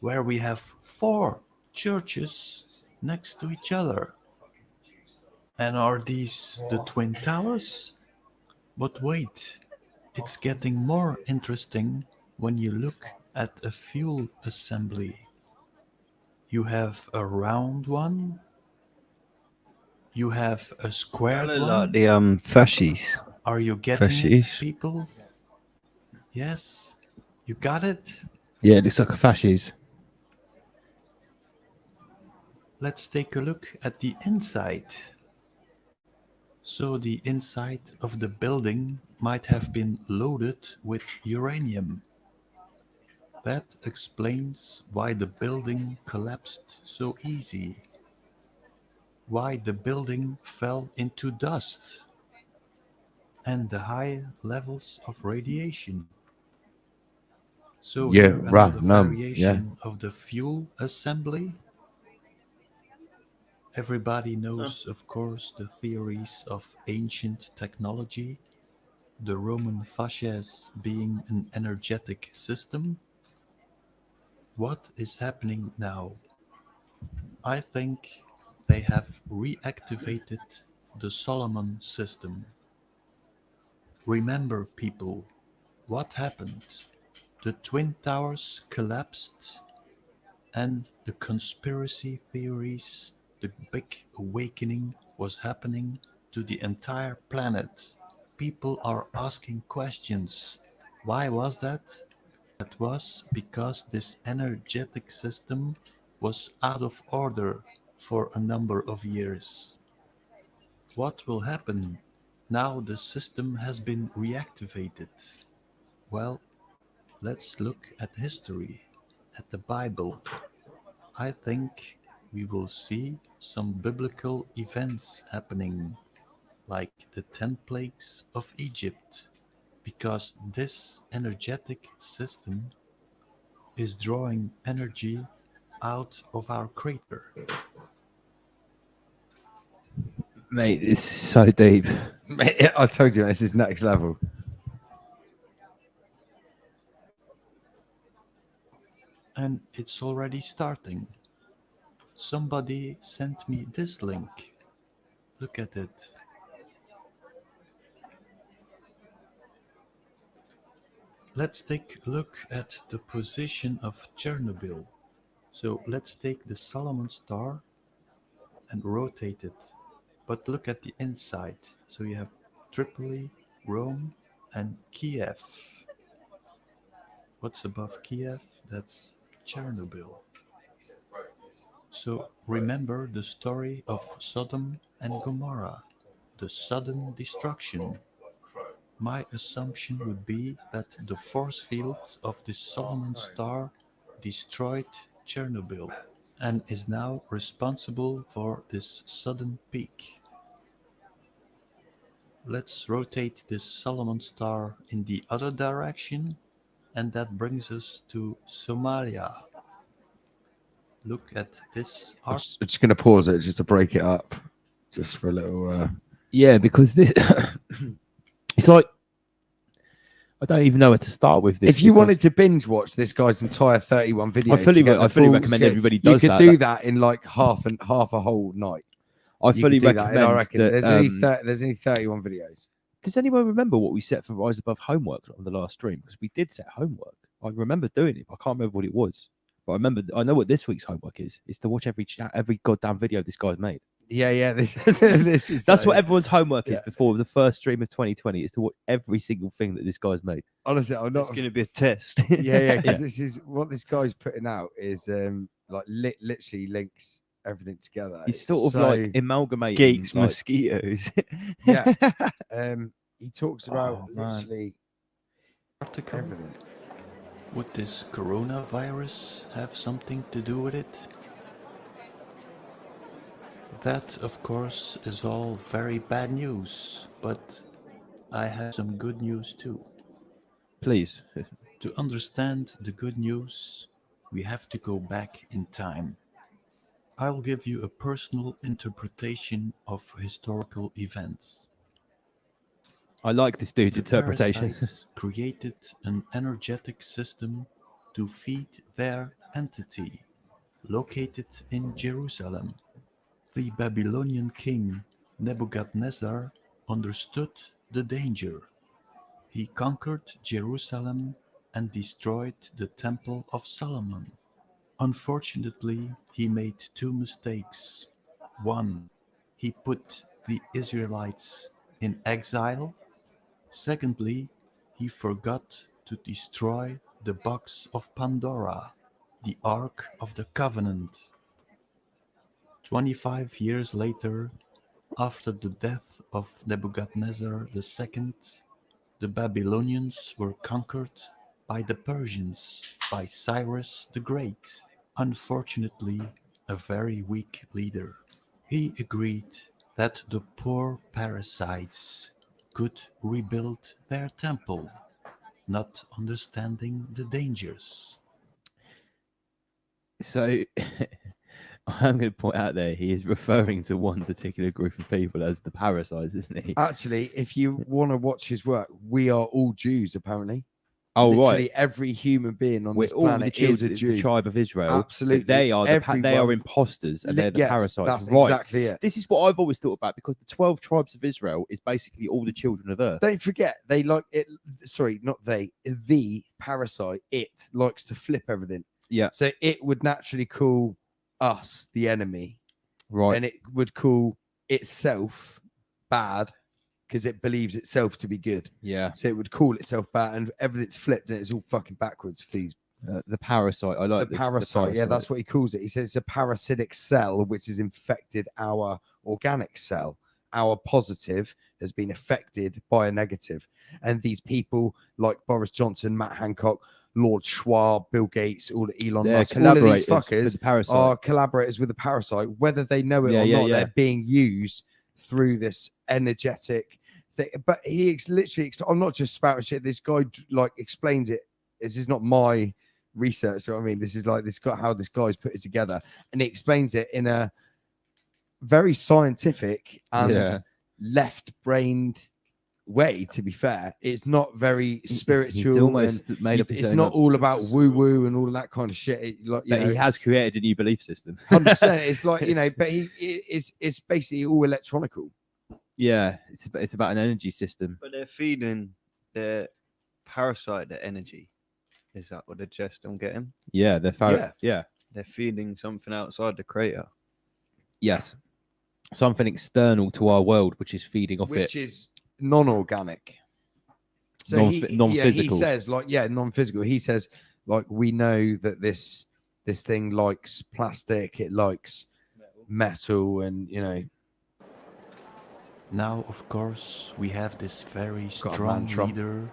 where we have 4 churches next to each other. And are these the Twin Towers? But wait, it's getting more interesting when you look at a fuel assembly. You have a round one, you have a squared one. Like the fascies. Are you getting Fascies. it, people? Yes, you got it? Yeah, it looks like a fasces. Let's take a look at the inside. So the inside of the building might have been loaded with uranium. That explains why the building collapsed so easy. Why the building fell into dust. And the high levels of radiation. So Yeah, here another yeah. variation of the fuel assembly. Everybody knows, of course, the theories of ancient technology, the Roman fasces being an energetic system. What is happening now? I think they have reactivated the Solomon system. Remember, people, what happened? The Twin Towers collapsed and the conspiracy theories, the big awakening was happening to the entire planet. People are asking questions. Why was that? That was because this energetic system was out of order for a number of years. What will happen now the system has been reactivated? Well, let's look at history, at the Bible. I think we will see some biblical events happening, like the 10 plagues of Egypt, because this energetic system is drawing energy out of our crater. Mate, this is so deep. Mate, I told you, this is next level. And it's already starting. Somebody sent me this link. Look at it. Let's take a look at the position of Chernobyl. So let's take the Solomon star and rotate it. But look at the inside. So you have Tripoli, Rome, and Kiev. What's above Kiev? That's Chernobyl. So remember the story of Sodom and Gomorrah, the sudden destruction. My assumption would be that the force field of this Solomon star destroyed Chernobyl and is now responsible for this sudden peak. Let's rotate this Solomon star in the other direction, and that brings us to Somalia. look at this I'm art. just going to pause it just to break it up, just for a little. Yeah, because this, it's like I don't even know where to start with this. If you because wanted to binge watch this guy's entire 31 videos, I fully to get the full recommend shit, everybody does you could that. do that in like half a whole night. I You fully could do that, and I recommend reckon that. there's only 31 videos. Does anyone remember what we set for Rise Above homework on the last stream? Because we did set homework. I remember doing it. I can't remember what it was, but I know what this week's homework is. It's to watch every goddamn video this guy's made. Yeah. This is That's what everyone's homework is before the first stream of 2020 is to watch every single thing that this guy's made. Honestly, I'm not. It's going to be a test. Yeah, because this is what this guy's putting out is like literally links everything together. He's sort of So- like amalgamating Gates like, mosquitoes. yeah. He talks about Oh, man. literally Article. everything. Would this coronavirus have something to do with it? That, of course, is all very bad news, but I have some good news too. Please. To understand the good news, we have to go back in time. I'll give you a personal interpretation of historical events. I like this dude's The interpretation. parasites created an energetic system to feed their entity, located in Jerusalem. The Babylonian king Nebuchadnezzar understood the danger. He conquered Jerusalem and destroyed the Temple of Solomon. Unfortunately, he made two mistakes. One, he put the Israelites in exile. Secondly, he forgot to destroy the box of Pandora, the Ark of the Covenant. 25 years later, after the death of Nebuchadnezzar II, the Babylonians were conquered by the Persians, by Cyrus the Great, unfortunately a very weak leader. He agreed that the poor parasites could rebuild their temple, not understanding the dangers. So I'm going to point out there he is referring to one particular group of people as the parasites, isn't he? Actually, if you want to watch his work, we are all Jews, apparently. Oh, Literally right. every human being on We're this all the planet is a children, Jew. the tribe of Israel. Absolutely. They are they are Everyone. imposters and they're the Yes, parasites. that's right. exactly it. This is what I've always thought about because the 12 tribes of Israel is basically all the children of Earth. Don't forget, they like it. Sorry, not they. The parasite, it likes to flip everything. Yeah. So it would naturally call us the enemy. Right. And it would call itself bad because it believes itself to be good. Yeah. So it would call itself bad and everything's flipped and it's all fucking backwards. These the parasite. I like the parasite. Yeah, that's what he calls it. He says it's a parasitic cell which has infected our organic cell. Our positive has been affected by a negative. And these people like Boris Johnson, Matt Hancock, Lord Schwab, Bill Gates, all Elon They're Musk, all of these collaborators with fuckers the parasite. are collaborators with the parasite, whether they know it Yeah, or yeah, not. yeah. They're being used through this energetic thing. But he literally, I'm not just spouting shit. This guy like explains it. This is not my research. You know what I mean? This is like this guy, how this guy's put it together, and he explains it in a very scientific and left-brained way. To be fair, it's not very spiritual. He's almost and made up his it's own not all about woo-woo and all of that kind of shit. Like, But he has created a new belief system. 100%. It's like, you know, but it's basically all electronical. Yeah, it's about an energy system. But they're feeding their parasite their energy. Is that what the gist I'm getting? Yeah, yeah. They're feeding something outside the crater. Yes. Something external to our world, which is feeding off Which it. is non-organic. So Non-physical. he says like, non-physical. He says like, we know that this thing likes plastic, it likes metal, and you know. Now, of course, we have this very Got a strong mantra. leader,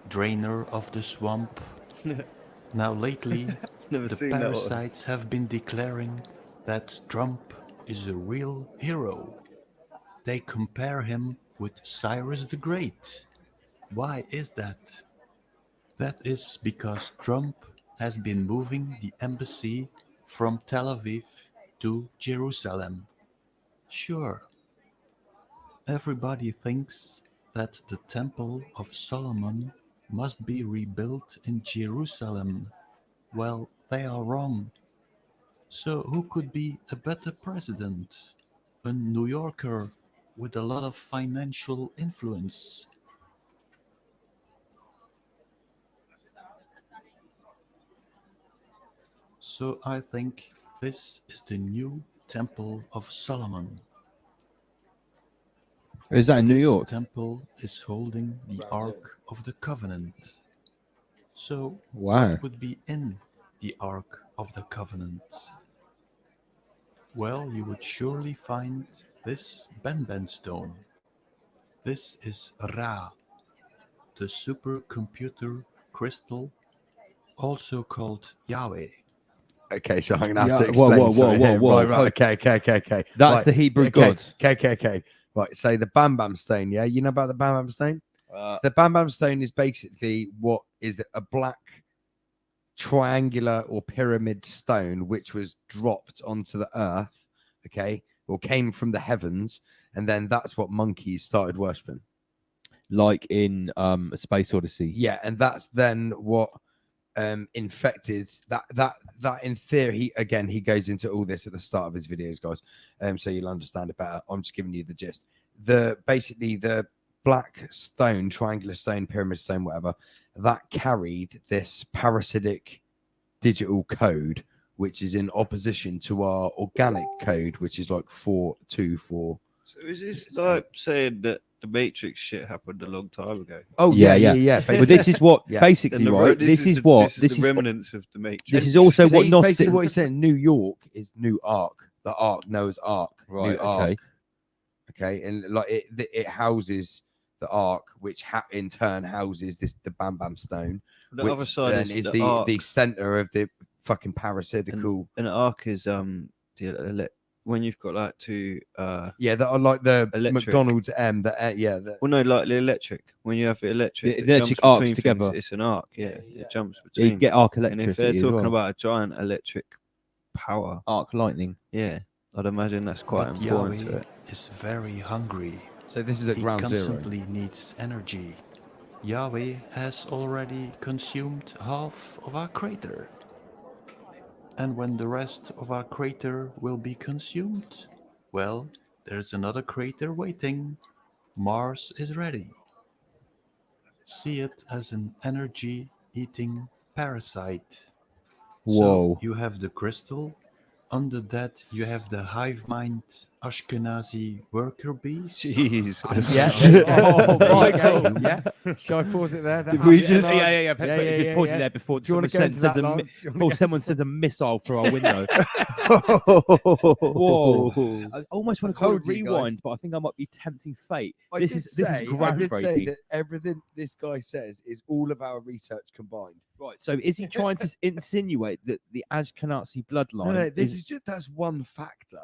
drainer of the swamp. Now, lately, Never the seen that one. parasites have been declaring that Trump is a real hero. They compare him with Cyrus the Great. Why is that? That is because Trump has been moving the embassy from Tel Aviv to Jerusalem. Sure, everybody thinks that the Temple of Solomon must be rebuilt in Jerusalem. Well, they are wrong. So who could be a better president? A New Yorker with a lot of financial influence. So I think this is the new Temple of Solomon. Is that in New York? This temple is holding the Ark of the Covenant. So Wow. what would be in the Ark of the Covenant? Well, you would surely find this Benben stone. This is Ra, the supercomputer crystal, also called Yahweh. Okay, so I'm gonna have to Yeah, explain. whoa. Right. Okay. That's Right, the Hebrew okay, god. Okay. Right. So the Bam Bam stone. Yeah, you know about the Bam Bam stone. So the Bam Bam stone is basically what is a black triangular or pyramid stone which was dropped onto the earth. Okay, or came from the heavens, and then that's what monkeys started worshipping. Like in A Space Odyssey. Yeah, and that's then what infected that in theory. He goes into all this at the start of his videos, guys, so you'll understand it better. I'm just giving you the gist. Basically the black stone, triangular stone, pyramid stone, whatever, that carried this parasitic digital code which is in opposition to our organic code, which is like 424. So is this like saying that the Matrix shit happened a long time ago? Oh yeah. But this is what basically, And the right? This is the remnants of the Matrix. This is also what Gnostic. Basically what he's saying. New York is New Ark. The Ark, Noah's Ark. Right. New Ark. Okay, and like it houses the Ark, which in turn houses the Bam Bam stone. The which other side then is the Ark. the center of the fucking parasitical. An arc is when you've got like two that are like the electric. McDonald's M. Well, no, like the electric. When you have the electric, The electric arcs between together. things, it's an arc. Yeah, it jumps Yeah, between. you get arc And if electricity they're as talking well. about a giant electric power, arc lightning. Yeah, I'd imagine that's quite But important Yahweh to it. is very hungry. So this is at He ground zero. constantly needs energy. Yahweh has already consumed half of our crater. And when the rest of our crater will be consumed, well, there's another crater waiting. Mars is ready. See it as an energy-eating parasite. Whoa. So you have the crystal. Under that, you have the hive mind Ashkenazi worker bees. Jesus. Oh my god. Yeah. Shall I pause it there? Did we just? Yeah. Just pause it there before Do you want someone to go sends into that, a Lance? Do you wanna before go someone into sends a missile through our window. Whoa. Whoa! I almost want to call it rewind, but I think I might be tempting fate. This is I did say groundbreaking. that everything this guy says is all of our research combined. Right. So is he trying to insinuate that the Ashkenazi bloodline? No, this is just that's one factor.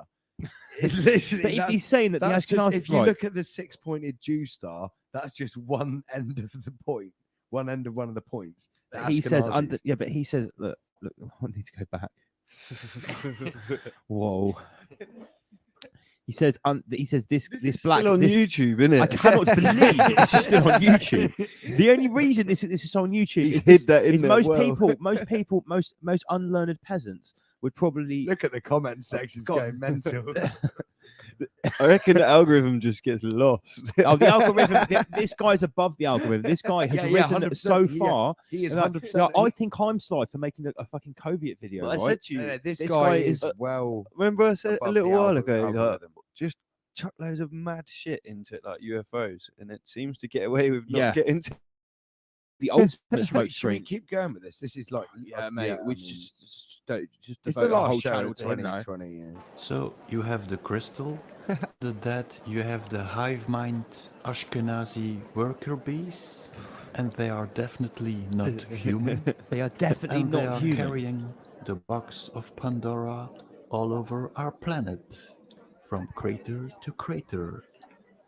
It's literally, But if he's saying that the that's just- Ashkenazi, if you right. look at the 6-pointed Jew star, that's just one end of the point, one end of one of the points. The He says Ashkenazis. under. Yeah, but he says look. I need to go back. Whoa. He says this black. Still on this, YouTube, isn't it? I cannot believe this is still on YouTube. The only reason this is on YouTube He's is, hid that in is there most well. people, most unlearned peasants would probably Look at the comment sections going mental. I reckon the algorithm just gets lost. Oh, the algorithm. This guy's above the algorithm. This guy has risen 100%, so yeah. far. He is Like, 100%. I think I'm sly for making a fucking COVID video. But I right? said to you, this guy is well. Remember I said a above little the while ago, like, algorithm. just chuck loads of mad shit into it, like UFOs, and it seems to get away with not Yeah. getting to. The ultimate Should we- smoke should we screen. keep going with this. This is like Yeah, mate. I we mean, just it's devote the a whole last show channel of to him now. 2020. Yeah. So you have the crystal. Under that, you have the hive mind Ashkenazi worker bees. And they are definitely not human. They are definitely And they not are human. carrying the box of Pandora all over our planet, from crater to crater,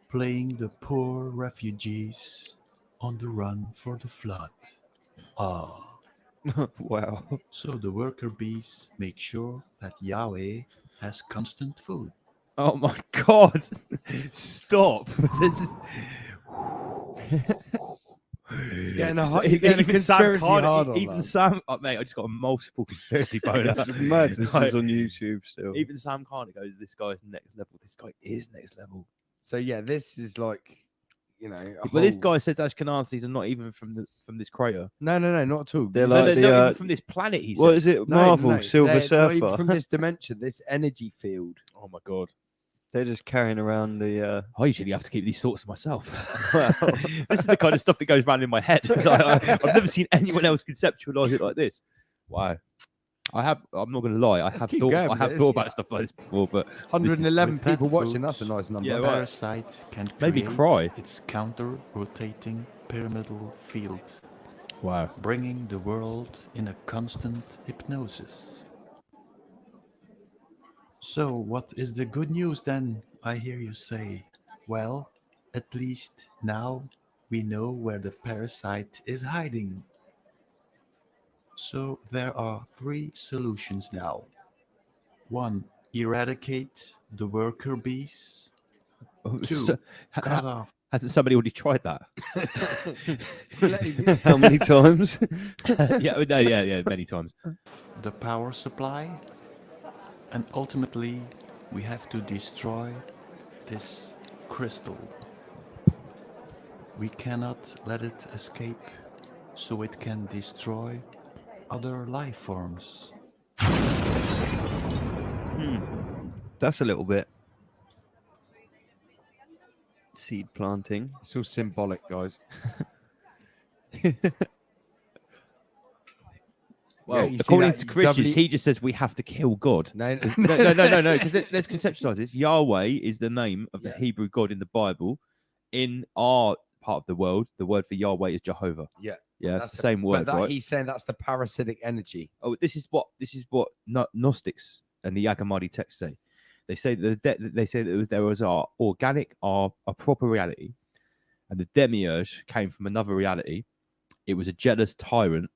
playing the poor refugees on the run for the flood. Ah, Wow. So the worker bees make sure that Yahweh has constant food. Oh my God! Stop! This is. You're getting a conspiracy hard on even that. Sam, mate, I just got a multiple conspiracy boner. It's mad. This Like, is on YouTube still. Even Sam Carter goes, "This guy's next level. This guy is next level." So yeah, this is like, you know. But this guy says Ashkenazis are not even from this crater. No, not at all. They're No, like they're not the, even from this planet. He what said. is it? Marvel Silver they're not even Surfer. from this dimension, this energy field. Oh my God. They're just carrying around the. I usually have to keep these thoughts to myself. This is the kind of stuff that goes around in my head. I've never seen anyone else conceptualize it like this. Wow. I'm not going to lie. I have thought about stuff like this before, but 111 people With watching. pet That's a foods, nice number. Yeah, the right. parasite can Maybe create cry. its counter-rotating pyramidal field, Wow. bringing the world in a constant hypnosis. So, what is the good news then? I hear you say. Well, at least now we know where the parasite is hiding. So, there are 3 solutions now. 1. Eradicate the worker bees. 2. So, cut off. Hasn't somebody already tried that? How many times? yeah, many times. The power supply. And ultimately, we have to destroy this crystal. We cannot let it escape, so it can destroy other life forms. That's a little bit seed planting. It's all symbolic, guys. Well, you see according that to Christians, doubly- he just says we have to kill God. No. No. Because let's conceptualize this. Yahweh is the name of the Hebrew God in the Bible. In our part of the world, the word for Yahweh is Jehovah. Yeah. Yeah, it's the same word, But that, right? he's saying that's the parasitic energy. Oh, this is what Gnostics and the Yagamadi texts say. They say that there was our organic, our proper reality, and the demiurge came from another reality. It was a jealous tyrant,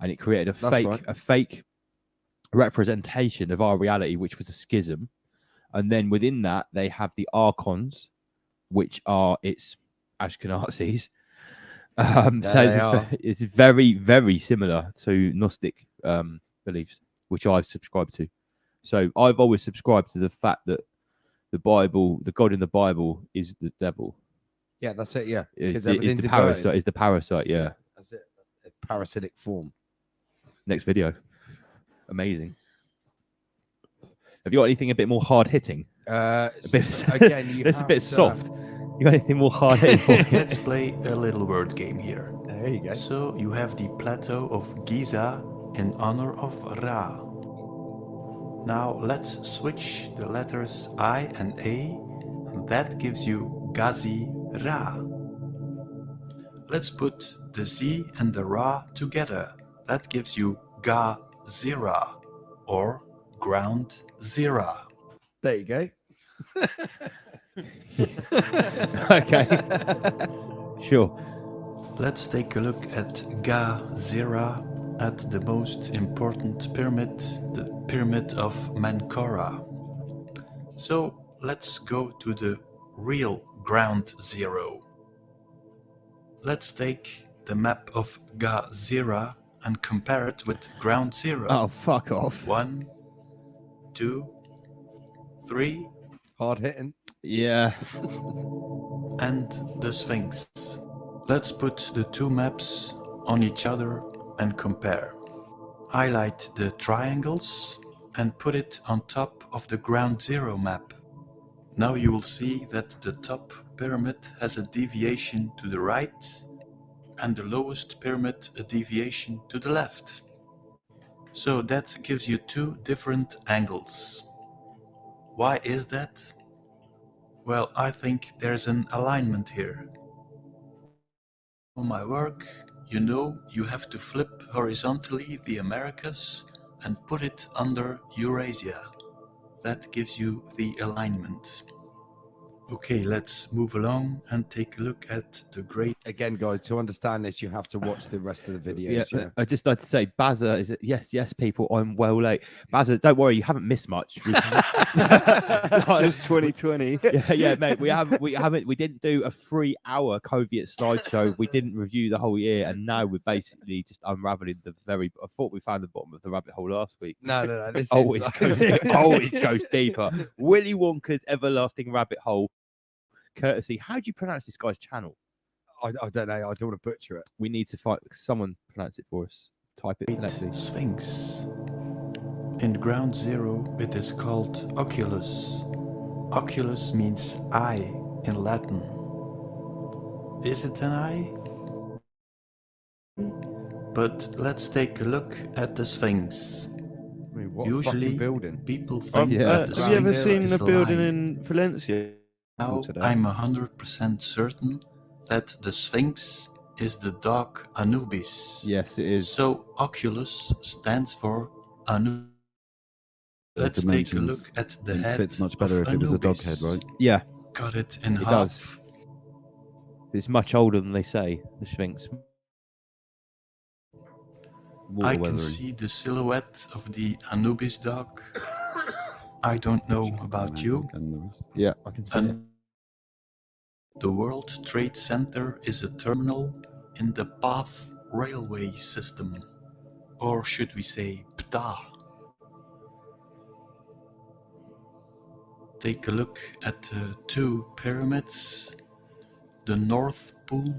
and it created a fake representation of our reality, which was a schism. And then within that, they have the archons, which are its Ashkenazis. It's very, very similar to Gnostic beliefs, which I've subscribed to. So I've always subscribed to the fact that the Bible, the God in the Bible, is the devil. Yeah, that's it. Yeah, Is everything's the inverted. parasite? Is the parasite? Yeah. That's it. That's a parasitic form. Next video. Amazing. Have you got anything a bit more hard hitting? Again, you that's a have bit to- soft. You got anything more hard hitting? Let's play a little word game here. There you go. So you have the plateau of Giza in honor of Ra. Now let's switch the letters I and A, and that gives you Gazi Ra. Let's put the Z and the Ra together. That gives you Ga Zira, or Ground Zira. There you go. Okay. Sure. Let's take a look at Ga Zira at the most important pyramid, the Pyramid of Menkora. So let's go to the real Ground Zero. Let's take the map of Ga Zira and compare it with Ground Zero. Oh, fuck off. 1, 2, 3. Hard hitting. Yeah. And the Sphinx. Let's put the two maps on each other and compare. Highlight the triangles and put it on top of the Ground Zero map. Now you will see that the top pyramid has a deviation to the right and the lowest pyramid a deviation to the left. So that gives you two different angles. Why is that? Well, I think there's an alignment here. On my work, you know you have to flip horizontally the Americas and put it under Eurasia. That gives you the alignment. Okay, let's move along and take a look at the great. Again, guys, to understand this, you have to watch the rest of the videos. Yeah, I just like to say, Bazza is it? Yes, people. I'm well late. Bazza, don't worry, you haven't missed much. Just 2020. yeah, mate. We didn't do a 3-hour Coviet slideshow. We didn't review the whole year, and now we're basically just unraveling the very. I thought we found the bottom of the rabbit hole last week. No. This always is always goes deeper. Willy Wonka's everlasting rabbit hole. Courtesy. How do you pronounce this guy's channel? I don't know. I don't want to butcher it. We need to find someone pronounce it for us. Type it correctly. Sphinx. In Ground Zero, it is called Oculus. Oculus means eye in Latin. Is it an eye? But let's take a look at the Sphinx. I mean, what Usually, fucking building? people think Have that the you ever Sphinx seen is the building alive. in Valencia? Now, today? I'm 100% certain that the Sphinx is the dog Anubis. Yes, it is. So Oculus stands for Anubis. Let's take a look at the It head fits much better of if it was a dog Anubis. head, right? Yeah, Cut it in it half. does. It's much older than they say. The Sphinx. I Water can weathery. see the silhouette of the Anubis dog. I don't know about you. Yeah, I can see it. The World Trade Center is a terminal in the PATH railway system. Or should we say PTA? Take a look at the two pyramids, the North Pole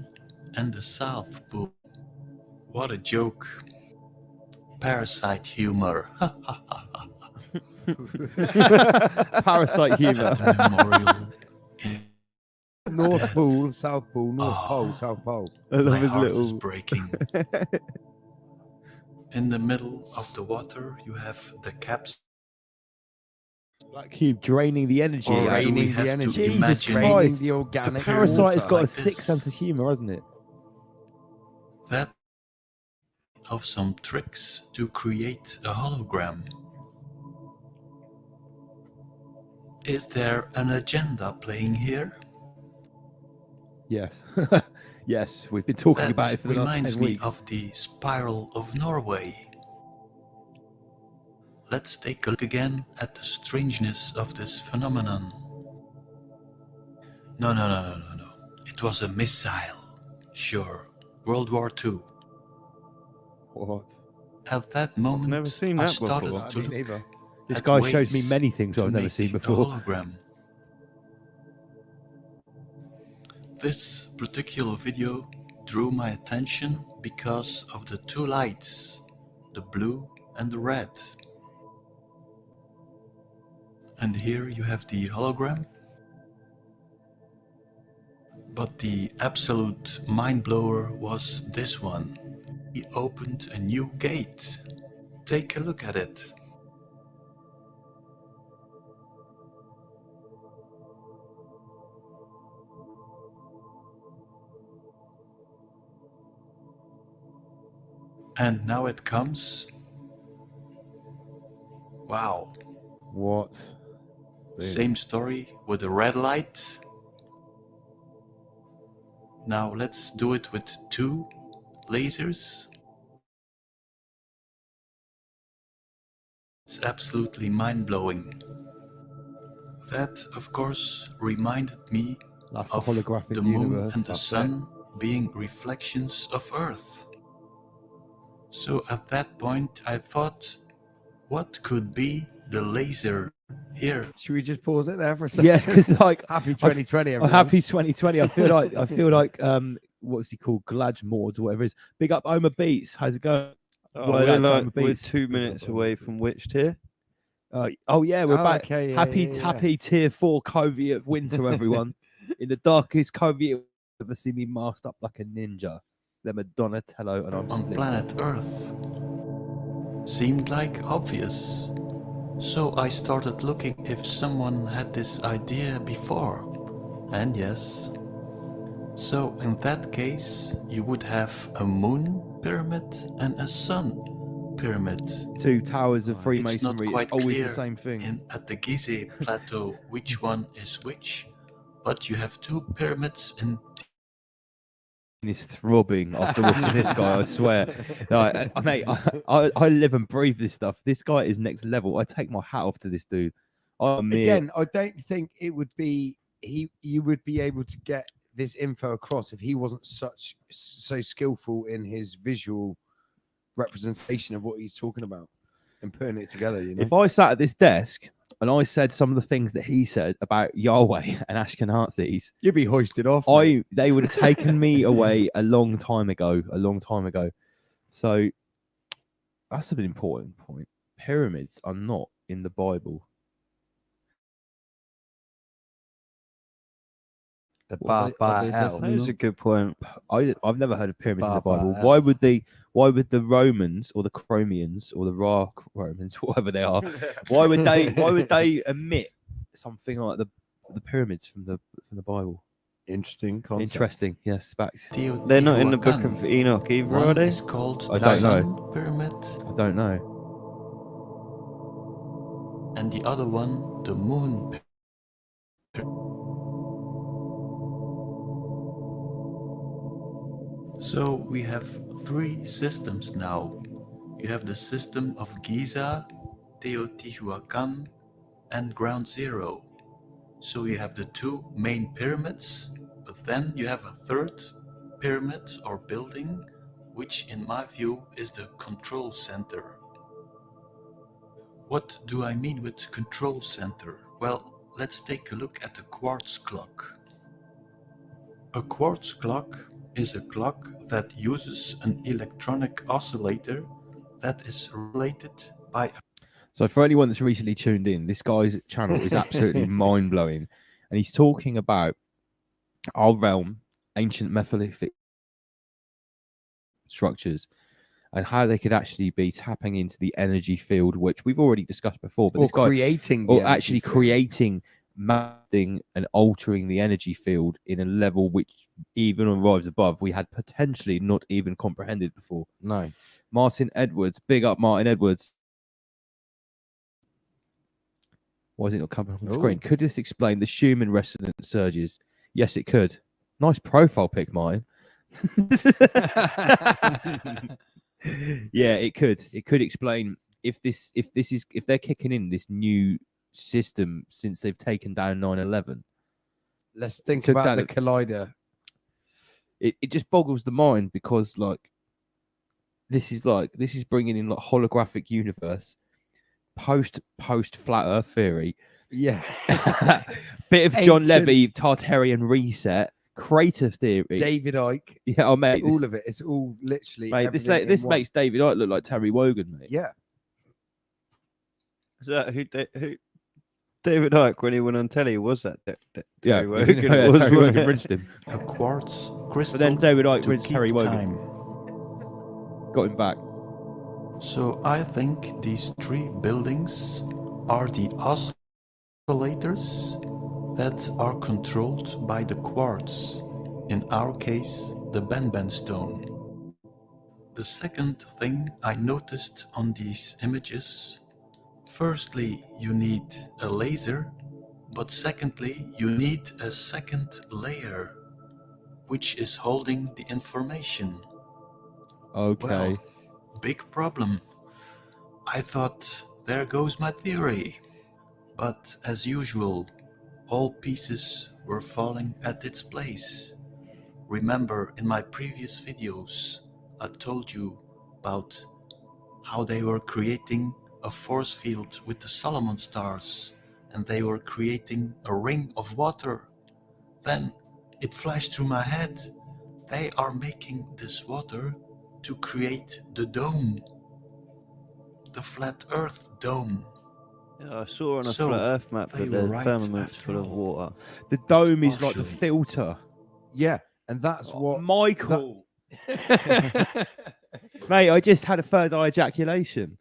and the South Pole. What a joke. Parasite humor. Parasite humor. Memorial in North Pole, South Pole, North Pole, South Pole. I love My his heart is little. breaking. In the middle of the water, you have the caps. Black cube draining the energy. Or do we Draining have the to energy, Jesus imagine draining Christ. the organic. Parasite has water. got a like sick this? sense of humor, hasn't it? that of some tricks to create a hologram? Is there an agenda playing here? Yes. Yes, we've been talking That about it for the last reminds 10 me weeks. of the Spiral of Norway. Let's take a look again at the strangeness of this phenomenon. No. It was a missile. Sure. World War II. What? At that moment, never seen I that started before. to Me look neither. This at guy shows me ways many things to I've never make seen a before. hologram. This particular video drew my attention because of the two lights, the blue and the red. And here you have the hologram. But the absolute mind blower was this one. He opened a new gate. Take a look at it. And now it comes. Wow. What? Same story with a red light. Now let's do it with two lasers. It's absolutely mind-blowing. That, of course, reminded me That's the of holographic the moon universe. and the That's it. sun being reflections of Earth. So at that point I thought, what could be the laser here? Should we just pause it there for a second? Yeah, because like happy 2020, Oh, everyone. happy 2020. I feel like what's he called? Glad Mords or whatever it is. Big up Oma Beats. How's it going? Oh, Word we're, out to Oma we're Beats. 2 minutes away from Witched here. Oh yeah, we're Oh, back. okay, yeah, yeah. Happy tier 4 Coviet winter, everyone. In the darkest Coviet ever seen me masked up like a ninja. Them a Donatello and I'm On Splinter. planet Earth. Seemed like obvious. So I started looking if someone had this idea before. And yes. So in that case, you would have a moon pyramid and a sun pyramid. Two towers of It's not Freemasonry. quite It's always clear the same thing. at the Gizeh plateau which one is which, but you have 2 pyramids in Is throbbing after watching this guy. I swear, mate, I live and breathe this stuff. This guy is next level. I take my hat off to this dude. Again, I don't think it would be you would be able to get this info across if he wasn't so skillful in his visual representation of what he's talking about and putting it together. You know? If I sat at this desk and I said some of the things that he said about Yahweh and Ashkenazis, you'd be hoisted off. They would have taken me away a long time ago. So that's an important point. Pyramids are not in the Bible. The That is a good point. I've never heard of pyramids in the Bible. Why would the Romans or the Chromians or the Ra Romans, whatever they are, why would they omit something like the pyramids from the Bible? Interesting concept. Interesting, yes, facts. They're not in the Book of Enoch either, are they? is called I the don't Sun know. Pyramid, I don't know. and the other one the Moon Pyramid. So we have 3 systems now. You have the system of Giza, Teotihuacan, and Ground Zero. So you have the 2 main pyramids, but then you have a 3rd pyramid or building, which in my view is the control center. What do I mean with control center? Well, let's take a look at the quartz clock. A quartz clock is a clock that uses an electronic oscillator that is related by a... So for anyone that's recently tuned in, this guy's channel is absolutely mind-blowing. And he's talking about our realm, ancient Megalithic structures, and how they could actually be tapping into the energy field, which we've already discussed before. But Or this guy, creating the or energy actually field. creating, mapping, and altering the energy field in a level which, even on Rise Above, we had potentially not even comprehended before. No. Martin Edwards, big up Martin Edwards. Why is it not coming up on the screen? Could this explain the Schumann resonant surges? Yes, it could. Nice profile pic, Martin. Yeah, it could. It could explain if they're kicking in this new system since they've taken down 9/11. Let's think Took about down the collider. It just boggles the mind because this is bringing in holographic universe, post flat Earth theory. Yeah. Bit of John Ancient- Levy, Tartarian reset, crater theory. David Icke. Yeah, mate. All of it. It's all literally. Mate, this everything in this one. makes David Icke look like Terry Wogan, mate. Yeah. Is that who David Icke, when he went on telly, was that Terry Yeah, Wogan? yeah, was, Terry wasn't Wogan it? rinsed him. a quartz crystal But then David Icke to rinsed keep Terry Wogan. time. Got him back. So I think these 3 buildings are the oscillators that are controlled by the quartz, in our case the Benben stone. The second thing I noticed on these images, firstly you need a laser, but secondly you need a second layer which is holding the information. Okay. Well, big problem. I thought, there goes my theory. But as usual, all pieces were falling at its place. Remember, in my previous videos, I told you about how they were creating a force field with the Solomon stars, and they were creating a ring of water. Then it flashed through my head, they are making this water to create the dome, the flat Earth dome. Yeah, I saw on a So, flat Earth map they that were the right firmament's after full of all. water. The dome is like the Partially. filter. Yeah, and that's what Michael. Mate, I just had a third eye ejaculation.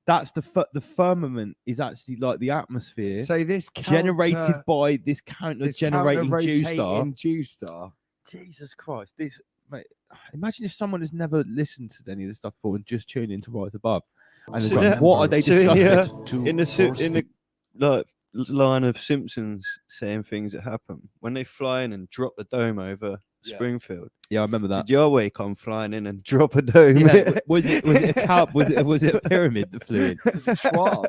That's the firmament is actually like the atmosphere. So this generated by this counter-generating Jew star. counter-rotating Jew star. Jesus Christ! This, mate. Imagine if someone has never listened to any of this stuff before and just tuned into Rise Above, and it's So like, that- what are they so in discussing? the like line of Simpsons saying things that happen when they fly in and drop the dome over Springfield. Yeah, I remember that. Did Yahweh come flying in and drop a dome? Yeah, was it a cow? Was it a pyramid that flew in? Was it Schwab?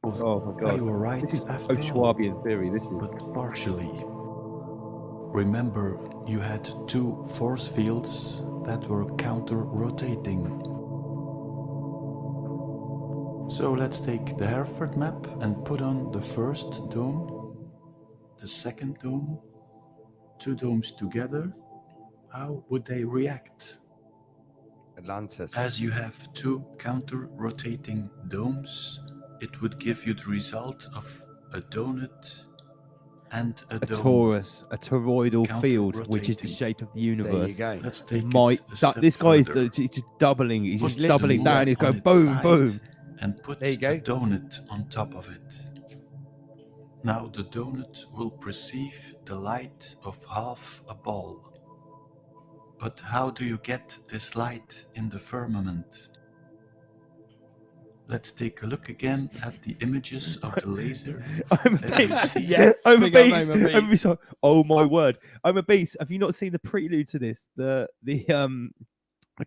Oh my god! They were right This is after so all, Schwabian theory. This is. but partially. Remember, you had two force fields that were counter-rotating. So let's take the Hereford map and put on the first dome, the second dome, two domes together. How would they react? Atlantis. As you have two counter-rotating domes, it would give you the result of a donut and a dome. Torus, a toroidal field, which is the Counter-rotating. shape of the universe. There you go. Let's take Might it a step this guy is further. he's just doubling. He's Put just the doubling moon down. He's on going its boom, side boom. And put There you go. a donut on top of it. Now the donut will perceive the light of half a ball. But how do you get this light in the firmament? Let's take a look again at the images of the laser. I'm a that you beast. see. Yes, I'm a big up, beast. I'm a I'm a beast. beast. Oh my word! I'm a beast. Have you not seen the prelude to this? The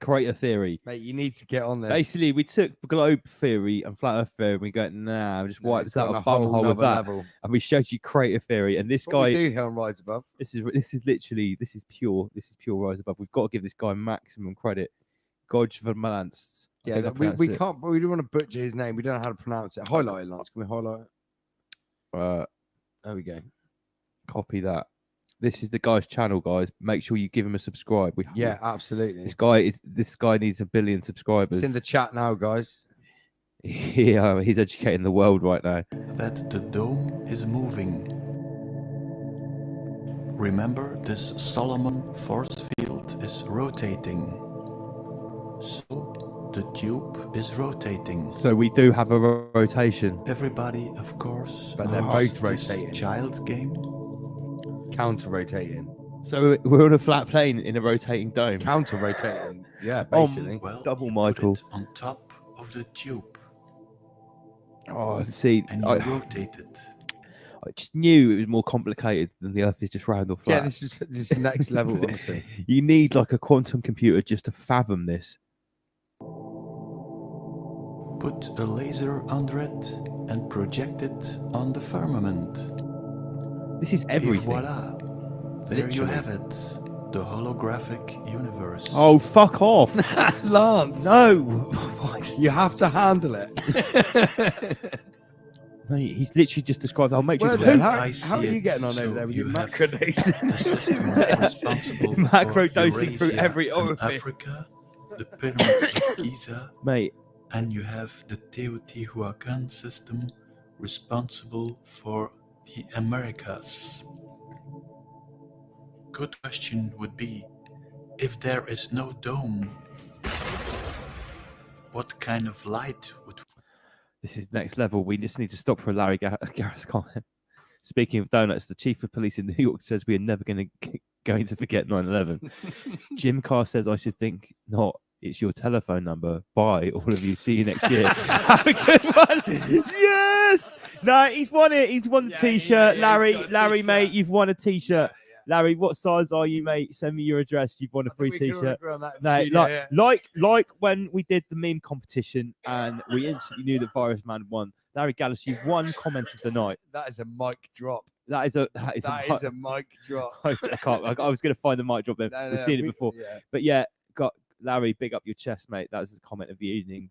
creator theory. Mate, you need to get on this. Basically, we took globe theory and flat Earth theory, and we go, nah, just No, wipe it's this out on of a whole bumhole with nother that, level. and we showed you creator theory. And this What we guy, do here on Rise Above. this is literally this is pure rise above. We've got to give this guy maximum credit. Godjvermalans. Yeah, we can't. We don't want to butcher his name. We don't know how to pronounce it. Highlight it, Lance. Can we highlight it? There we go. Copy that. This is the guy's channel, guys. Make sure you give him a subscribe. Yeah, absolutely. This guy needs 1 billion subscribers. It's in the chat now, guys. Yeah, he's educating the world right now. That the dome is moving. Remember, this Solomon force field is rotating. So the tube is rotating. So we do have a rotation. Everybody, of course, But they're knows both this rotating. child's game. Counter rotating. So we're on a flat plane in a rotating dome. Counter rotating. Yeah, basically. Well, Double you Michael. put it on top of the tube Oh, see, and you rotate it. I just knew it was more complicated than the Earth is just round or flat. Yeah, this is next level, honestly. You need like a quantum computer just to fathom this. Put a laser under it and project it on the firmament. This is Et everything. voila! There you Literally. have it. The holographic universe. Oh, fuck off. Lance. No. You have to handle it. Mate, he's literally just described our matrix. Well, then, I how are see you it. getting on So over there with you your have macrodosing? the system responsible for Macro dosing through Eurasia every and orifice. Africa, the pyramids of Giza, Mate, and you have the Teotihuacan system responsible for the Americas. Good question would be, if there is no dome, what kind of light would this is next level. We just need to stop for Larry Garrett's comment. Speaking of donuts, the chief of police in New York says we are never going to forget 9/11. Jim Carr says I should think not. It's your telephone number. Bye, all of you. See you next year. Have a good one. Yes. No, he's won it. He's won the t-shirt. Larry, mate, you've won a t-shirt. Larry, what size are you, mate? Send me your address. You've won a free t-shirt. No, like when we did the meme competition and we instantly knew that Virus Man won. Larry Gallus, you've won comment of the night. That is a mic drop. That is a mic drop. I was going to find the mic drop there. We've seen it before. Yeah. But yeah, got Larry, big up your chest, mate. That was the comment of the evening.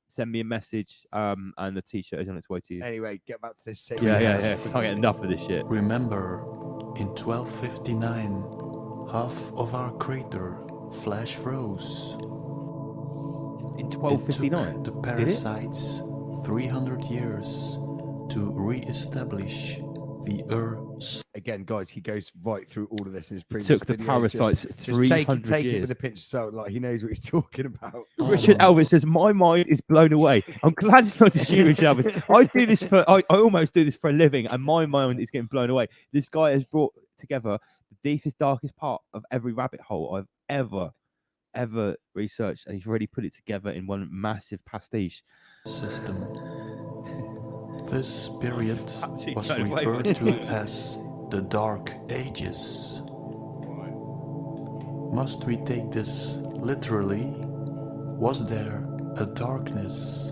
Send me a message, and the t-shirt is on its way to you. Anyway, get back to this. Yeah. We can't get enough of this shit. Remember, in 1259, half of our crater flash froze. In 1259? The parasites 300 years to re-establish the Earth. Again, guys, he goes right through all of this in his previous took the videos. parasites Just 300 take it years. with a pinch of salt, like he knows what he's talking about. Richard Elvis says, my mind is blown away. I'm glad it's not just you, Richard Elvis. I almost do this for a living, and my mind is getting blown away. This guy has brought together the deepest, darkest part of every rabbit hole I've ever researched, and he's already put it together in one massive pastiche System. This period Actually, was no, wait. referred to as the Dark Ages. Must we take this literally? Was there a darkness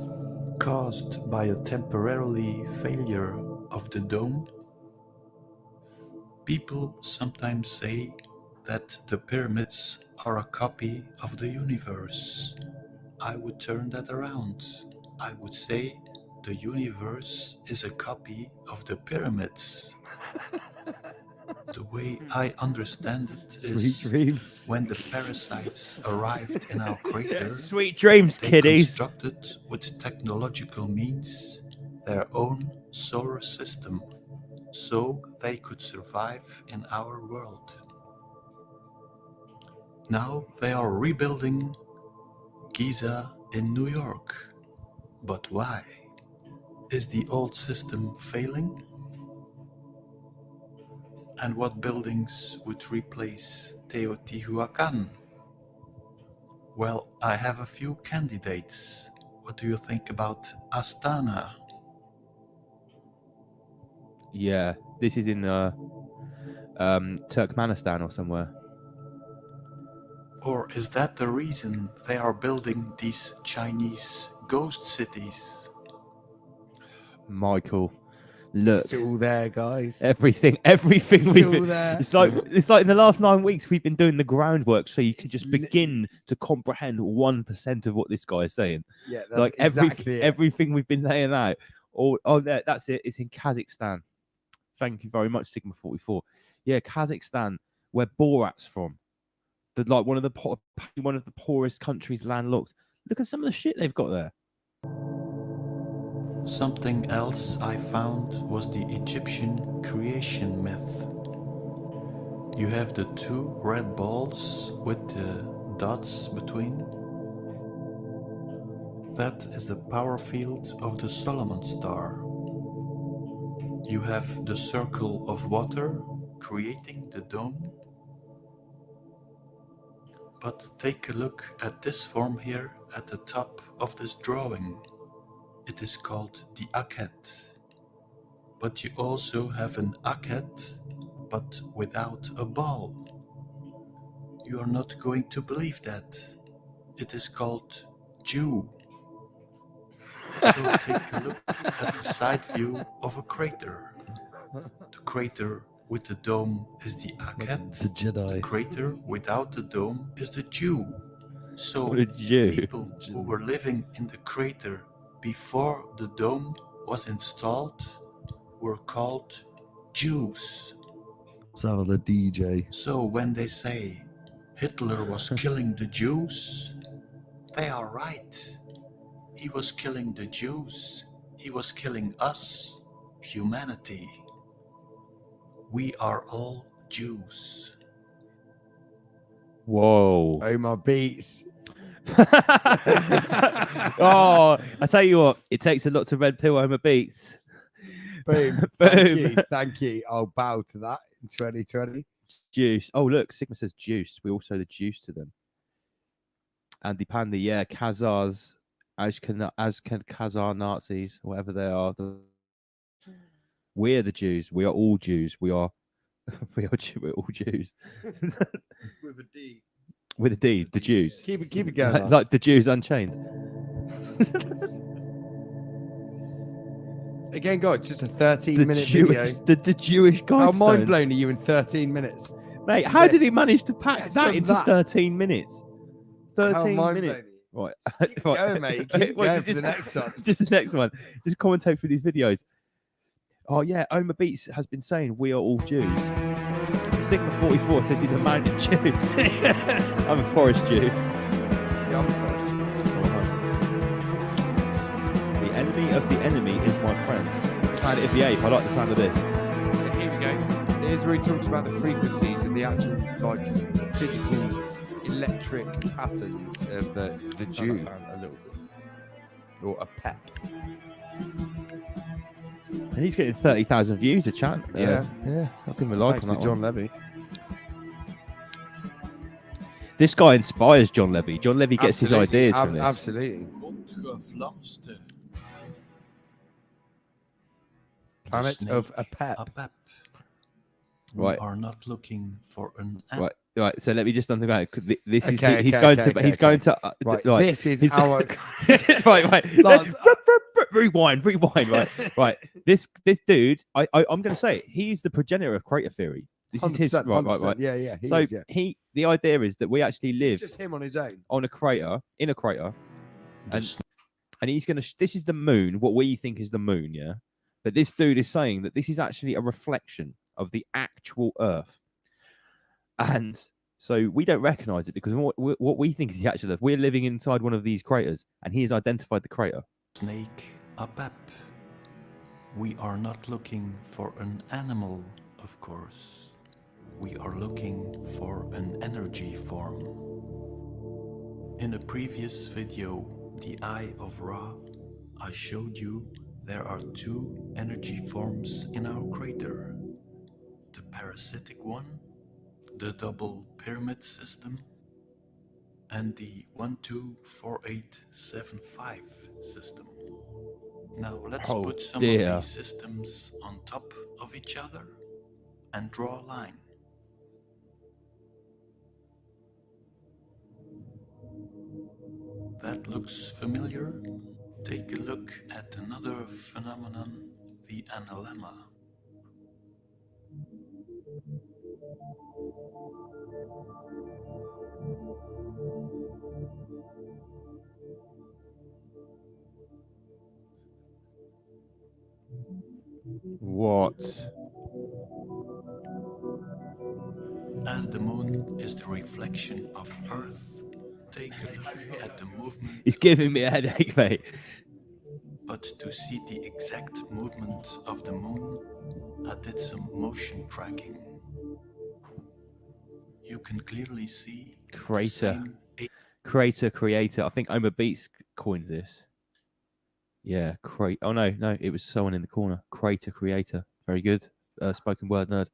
caused by a temporary failure of the dome? People sometimes say that the pyramids are a copy of the universe. I would turn that around. I would say the universe is a copy of the pyramids. The way I understand it is Sweet dreams. when the parasites arrived in our crater, Sweet dreams, they kiddies. constructed with technological means their own solar system so they could survive in our world. Now they are rebuilding Giza in New York. But why? Is the old system failing? And what buildings would replace Teotihuacan? Well, I have a few candidates. What do you think about Astana? Yeah, this is in Turkmenistan or somewhere. Or is that the reason they are building these Chinese ghost cities? Michael, look, It's all there, guys. everything It's we've all been, there. it's like in the last 9 weeks we've been doing the groundwork so you can just begin to comprehend 1% of what this guy is saying. Yeah, that's Like exactly it. everything we've been laying out. That's it. It's in Kazakhstan. Thank you very much, Sigma 44. Yeah, Kazakhstan, where Borat's from. One of the poorest countries, landlocked. Look at some of the shit they've got there. Something else I found was the Egyptian creation myth. You have the two red balls with the dots between. That is the power field of the Solomon star. You have the circle of water creating the dome. But take a look at this form here at the top of this drawing. It is called the Akhet. But you also have an Akhet, but without a ball. You are not going to believe that. It is called Jew. So take a look at the side view of a crater. The crater with the dome is the Akhet. The Jedi. The crater without the dome is the Jew. So What a Jew. people who were living in the crater before the dome was installed were called Jews. So the DJ. So when they say Hitler was killing the Jews, they are right. He was killing the Jews. He was killing us, humanity. We are all Jews. Whoa. Omar Beats. Oh, I tell you what, it takes a lot to red pill Homer Beats. Boom. Boom. Thank you. Thank you. I'll bow to that in 2020. Juice. Oh, look, Sigma says juice. We also the juice to them. Andy Pandy, yeah, Khazars, Khazar Nazis, whatever they are. We're the Jews. We are all Jews. We're all Jews. With a D. With a D, the Jews. Keep it going. Like the Jews Unchained. Again, guys, just a 13-minute Jewish, video. the Jewish guy. How mind blown are you in 13 minutes? Mate, how did he manage to pack that from into that. 13 minutes? How 13 mind minutes. blown. Right. Keep going, mate. Keep Well, going for the next one. Just the next one. Just commentate through these videos. Oh, yeah. Omar Beats has been saying we are all Jews. Sigma 44 says he's a mountain Jew. I'm a forest Jew. Yeah, I'm a forest. The enemy of the enemy is my friend. Planet of the Ape. I like the sound of this. Yeah, here we go. Here's where he talks about the frequencies and the actual like physical electric patterns of the Jew. A little bit. Or a pep. And he's getting 30,000 views a chat. Yeah. Yeah. I'll give him a like Thanks on to that John one. Levy. This guy inspires John Levy. John Levy gets his ideas from this. Absolutely. planet of Apep. We Right. are not looking for an Right. So let me just think about it. This is Okay, he's okay, going okay, to okay, he's going okay. to Right, like, this is he's- our right. Lance, Rewind. Right. This dude, I'm going to say it, he's the progenitor of crater theory. This is his 100%, right. Yeah, he So is, yeah. the idea is that we actually This live is just him on his own. on a crater, in a crater, and he's going to. This is the moon. What we think is the moon, yeah. But this dude is saying that this is actually a reflection of the actual Earth, and so we don't recognize it because what we think is the actual Earth. We're living inside one of these craters, and he has identified the crater. Snake Apep. We are not looking for an animal, of course. We are looking for an energy form. In a previous video, The Eye of Ra, I showed you there are two energy forms in our crater. The parasitic one, the double pyramid system, and the 124875 system. Now let's put some of these systems on top of each other and draw a line. That looks familiar? Take a look at another phenomenon, the analemma. What? As the moon is the reflection of Earth, take a look at the movement. He's giving me a headache, mate. But to see the exact movement of the moon, I did some motion tracking. You can clearly see Crater creator. I think Omar Beats coined this. Yeah, Oh no, it was someone in the corner. Crater creator. Very good. Spoken word nerd.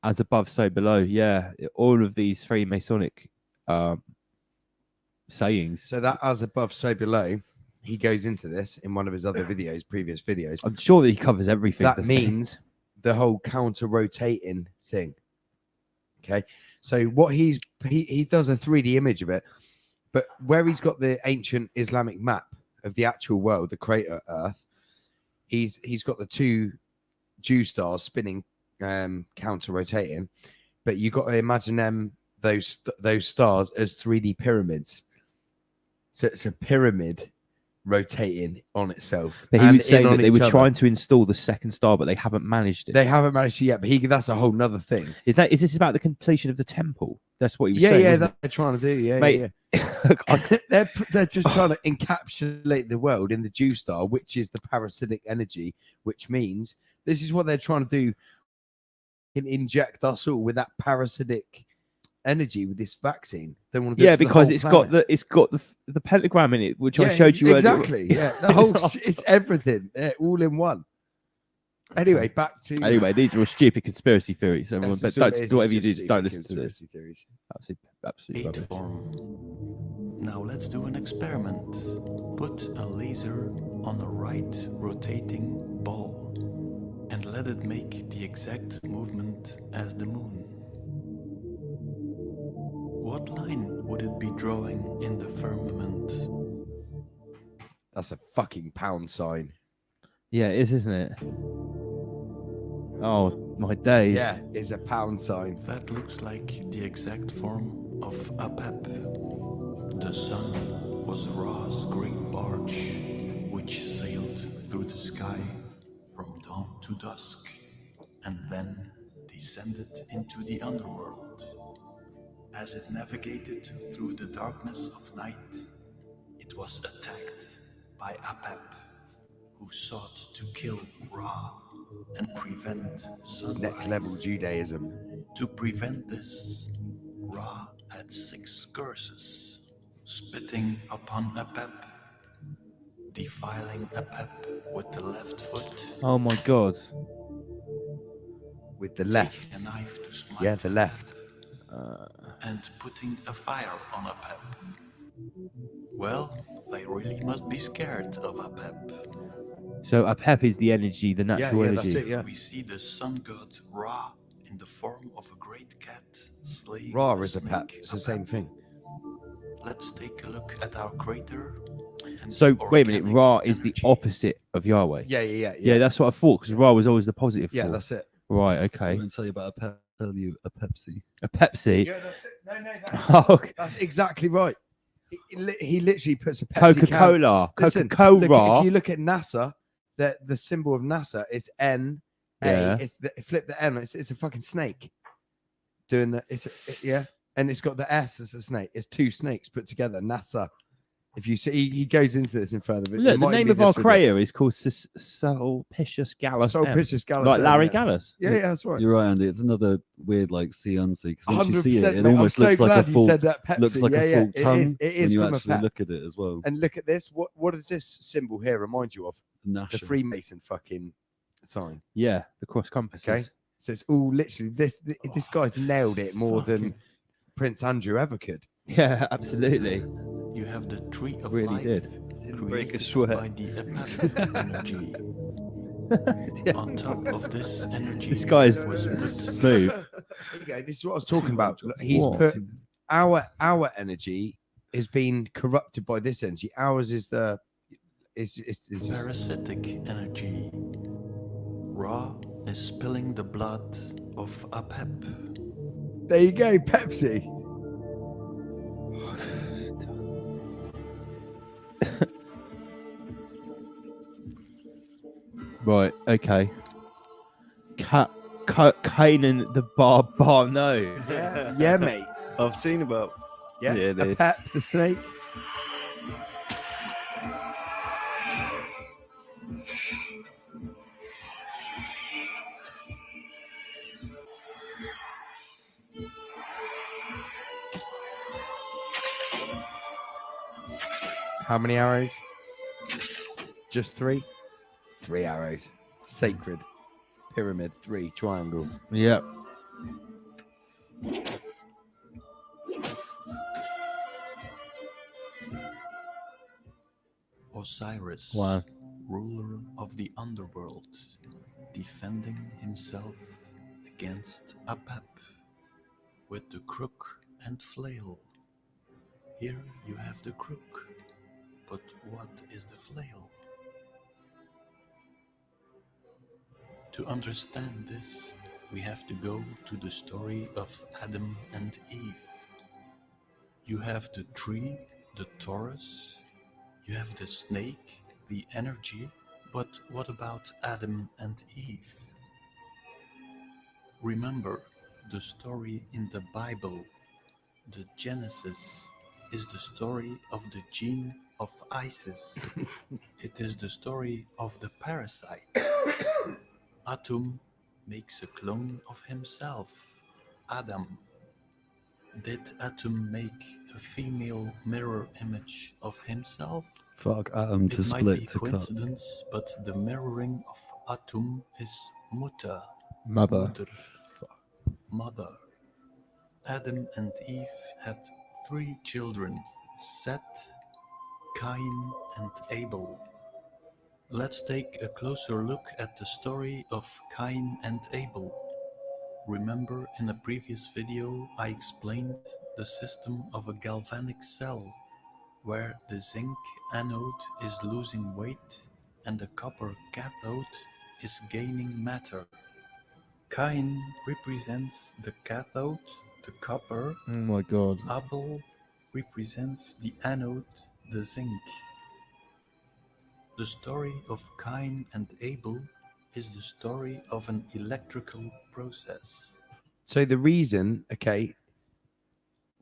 As above, so below. Yeah, all of these three Masonic sayings. So that as above, so below, he goes into this in one of his other videos, previous videos. I'm sure that he covers everything. That doesn't he? means the whole counter-rotating thing. Okay, so what he does a 3D image of it, but where he's got the ancient Islamic map of the actual world, the crater Earth, he's got the two Jew stars spinning, counter-rotating, but you got to imagine them those stars as 3D pyramids. So it's a pyramid rotating on itself. But he and was saying in on that they each were other. trying to install the second star, but they haven't managed it. They haven't managed it yet, but that's a whole nother thing. Is this about the completion of the temple? That's what he was Yeah, saying. yeah, wasn't that they're trying to do. Yeah, Mate, yeah. they're just trying to encapsulate the world in the Jew star, which is the parasitic energy, which means this is what they're trying to do. Inject us all with that parasitic energy with this vaccine. They want to do yeah, it to the because whole it's got the pentagram in it, which I Yeah, showed you exactly. earlier. Yeah, the whole it's everything all in one. Anyway, back to Anyway, these are all stupid conspiracy theories. Everyone, That's but just- don't whatever you do, just just don't stupid listen to this. conspiracy theories. Absolutely Eight rubbish. form. Now let's do an experiment. Put a laser on a right rotating ball and let it make the exact movement as the moon. What line would it be drawing in the firmament? That's a fucking pound sign. Yeah, it is, isn't it? Oh my days. Yeah, it's a pound sign. That looks like the exact form of Apep. The sun was Ra's great barge, which sailed through the sky from dawn to dusk, and then descended into the underworld. As it navigated through the darkness of night, it was attacked by Apep, who sought to kill Ra and prevent sunrise. Next level Judaism. To prevent this, Ra had 6 curses: spitting upon Apep, defiling Apep with the left foot, Oh my god. With the left. taking a knife to smite Yeah, the left. and putting a fire on Apep. Well, they really must be scared of Apep. So Apep is the energy, the natural energy. We see the sun god Ra in the form of a great cat slaying Ra the is a snake pep. It's the same thing. Let's take a look at our crater. And So the wait a minute, organic Ra is the opposite of Yahweh. Yeah. That's what I thought, because Ra was always the positive. Yeah, force. that's it. Right. I'm Okay. going to tell you about tell you a Pepsi. A Pepsi. Yeah, that's it. No, Oh, okay. that's exactly right. He literally puts a Pepsi Coca-Cola. Can. Listen, Coca-Cola. look, if you look at NASA, the symbol of NASA is N. Yeah. It's flip the N. It's a fucking snake. Doing the yeah, and it's got the S as a snake. It's two snakes put together. NASA. If you see, he goes into this in further. Look, the name of our crater is called Sulpicius Gallus. Sulpicius Gallus, like Larry yeah. Gallus. Yeah, that's right. You're right, Andy. It's another weird, like, see unsee. Because once you see it, 100%, it mate. almost I'm looks so like a glad you full. said that, Pepsi. Looks like Yeah, a yeah, full it tongue is- it is when you from a actually pep. look at it as well. And look at this. What does this symbol here remind you of? The Nasher. Freemason fucking sign. Yeah, the cross compasses. Okay, so it's all literally this guy's nailed it more than Prince Andrew ever could. Yeah, absolutely. You have the tree of Really life did. Break a created sweat. by the Apep energy. On top of this energy This guy's was put smooth. There you go. This is what I was talking about. Look, he's What? put our energy has been corrupted by this energy. Ours is the is parasitic energy. Ra is spilling the blood of Apep. There you go, Pepsi. Right. Okay. Kanan the Barbano. Yeah, mate. I've seen about. Yeah, it a is. Pep the snake. How many arrows? Just 3? 3 arrows. Sacred. Pyramid. 3. Triangle. Yep. Osiris, Wow. ruler of the underworld, defending himself against Apep with the crook and flail. Here you have the crook, but what is the flail? To understand this, we have to go to the story of Adam and Eve. You have the tree, the Taurus, you have the snake, the energy, but what about Adam and Eve? Remember, the story in the Bible, the Genesis, is the story of the gene of Isis. It is the story of the parasite. Atum makes a clone of himself, Adam. Did Atum make a female mirror image of himself? Fuck Atom to It might split be to cut. coincidence, but the mirroring of Atum is Mutter. Mother. Mother. Adam and Eve had 3 children, Seth, Cain, and Abel. Let's take a closer look at the story of Cain and Abel. Remember, in a previous video I explained the system of a galvanic cell, where the zinc anode is losing weight and the copper cathode is gaining matter. Cain represents the cathode, the copper. Oh my god. Abel represents the anode, the zinc. The story of Cain and Abel is the story of an electrical process. So the reason, okay,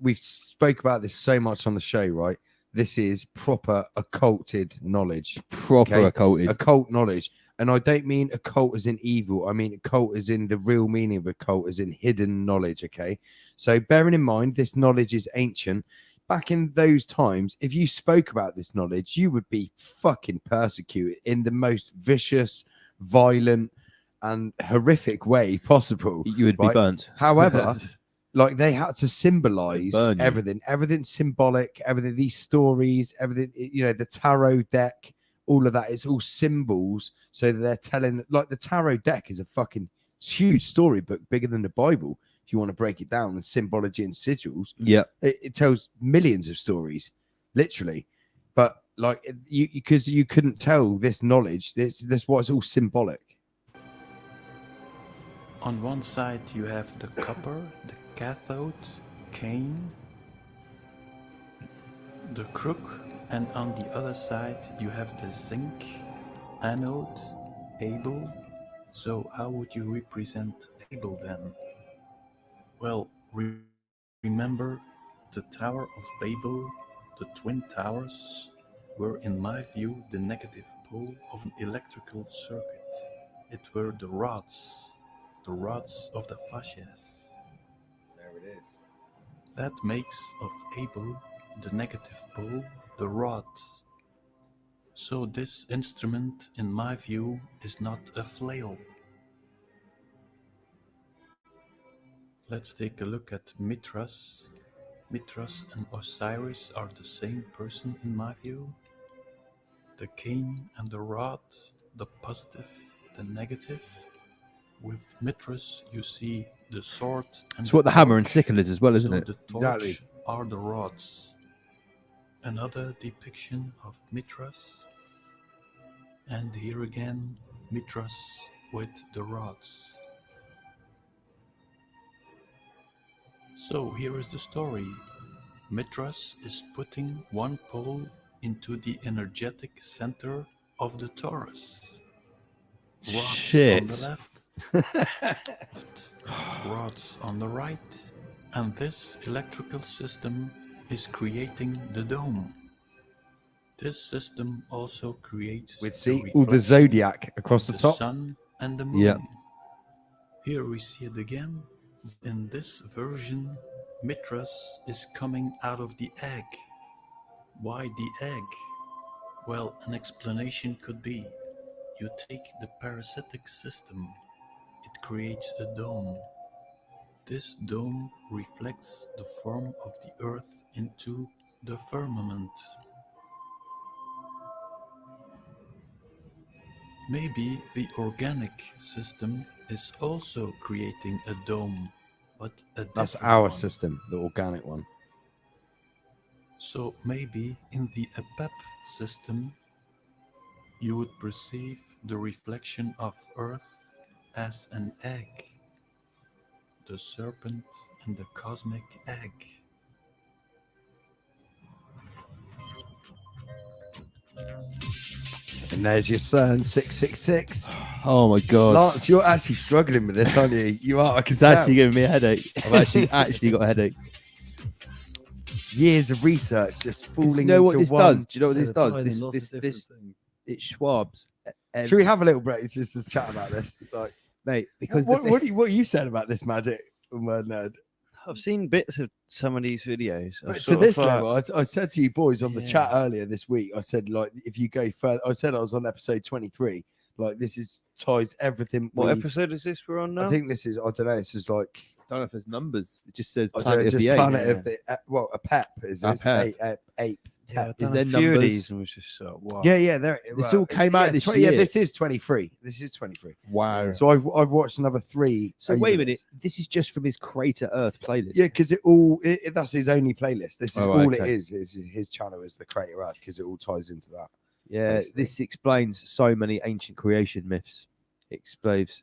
we've spoke about this so much on the show, right? This is proper occulted knowledge. Proper occulted. Occult knowledge. And I don't mean occult as in evil. I mean occult as in the real meaning of occult, as in hidden knowledge, okay? So bearing in mind, this knowledge is ancient. Back in those times, if you spoke about this knowledge, you would be fucking persecuted in the most vicious, violent, and horrific way possible. You would be right? burnt. However, like they had to symbolize Burn you. everything symbolic, everything, these stories, everything, you know, the tarot deck, all of that. It's all symbols. So that they're telling, like the tarot deck is a fucking huge storybook, bigger than the Bible. If you want to break it down, and symbology and sigils, it tells millions of stories, literally. But like you, because you couldn't tell this knowledge, this was all symbolic. On one side you have the copper, the cathode, Cain, the crook, and on the other side you have the zinc, anode, Abel. So how would you represent Abel then? Well, remember the Tower of Babel, the Twin Towers, were in my view the negative pole of an electrical circuit. It were the rods of the fascias. There it is. That makes of Abel the negative pole, the rod. So this instrument, in my view, is not a flail. Let's take a look at Mithras. Mithras and Osiris are the same person in my view. The cane and the rod, the positive, the negative. With Mithras, you see the sword and It's what the hammer and sickle is as well, isn't so it? the torch are the rods. Another depiction of Mithras. And here again, Mithras with the rods. So here is the story. Mithras is putting one pole into the energetic center of the Taurus. Rods Shit. on the left, rods on the right, and this electrical system is creating the dome. This system also creates With the all the reflection zodiac across of the top. sun and the moon. Yeah. Here we see it again. In this version, Mithras is coming out of the egg. Why the egg? Well, an explanation could be you take the parasitic system, it creates a dome. This dome reflects the form of the earth into the firmament. Maybe the organic system is also creating a dome, but a That's different our one. system, the organic one. So maybe in the APEP system, you would perceive the reflection of Earth as an egg, the serpent and the cosmic egg. And there's your CERN 666. Oh my god, Lance, you're actually struggling with this, aren't you? You are. I can it's tell. actually giving me a headache. I've actually got a headache. Years of research just 'Cause falling you know what into this one. does? Do you know what this does? Tied in lots of This different things. it Schwab's. Should we have a little break just to chat about this? Like, mate, because what you said about this magic, Word Nerd? I've seen bits of some of these videos. But to this level, I said to you boys on the chat earlier this week, I said, like, if you go further, I said I was on episode 23. Like, this is ties everything. What we've- episode is this we're on now? I think this is, I don't know, this is like, I don't know if there's numbers. It just says I don't Planet know, of just the Apes. Planet of the, well, a PEP is A this, PEP. ape. Yeah, I've Is done there a few of numbers? these and was just so wow. Yeah, there. This all came out this Yeah, year. this is 23. This is 23. Wow. So I've watched another 3. So wait a minute. This is just from his Crater Earth playlist. Yeah, because that's his only playlist. This is Oh, all okay. it is his channel is the Creator Earth because it all ties into that. Yeah, basically. this explains so many ancient creation myths. It explains.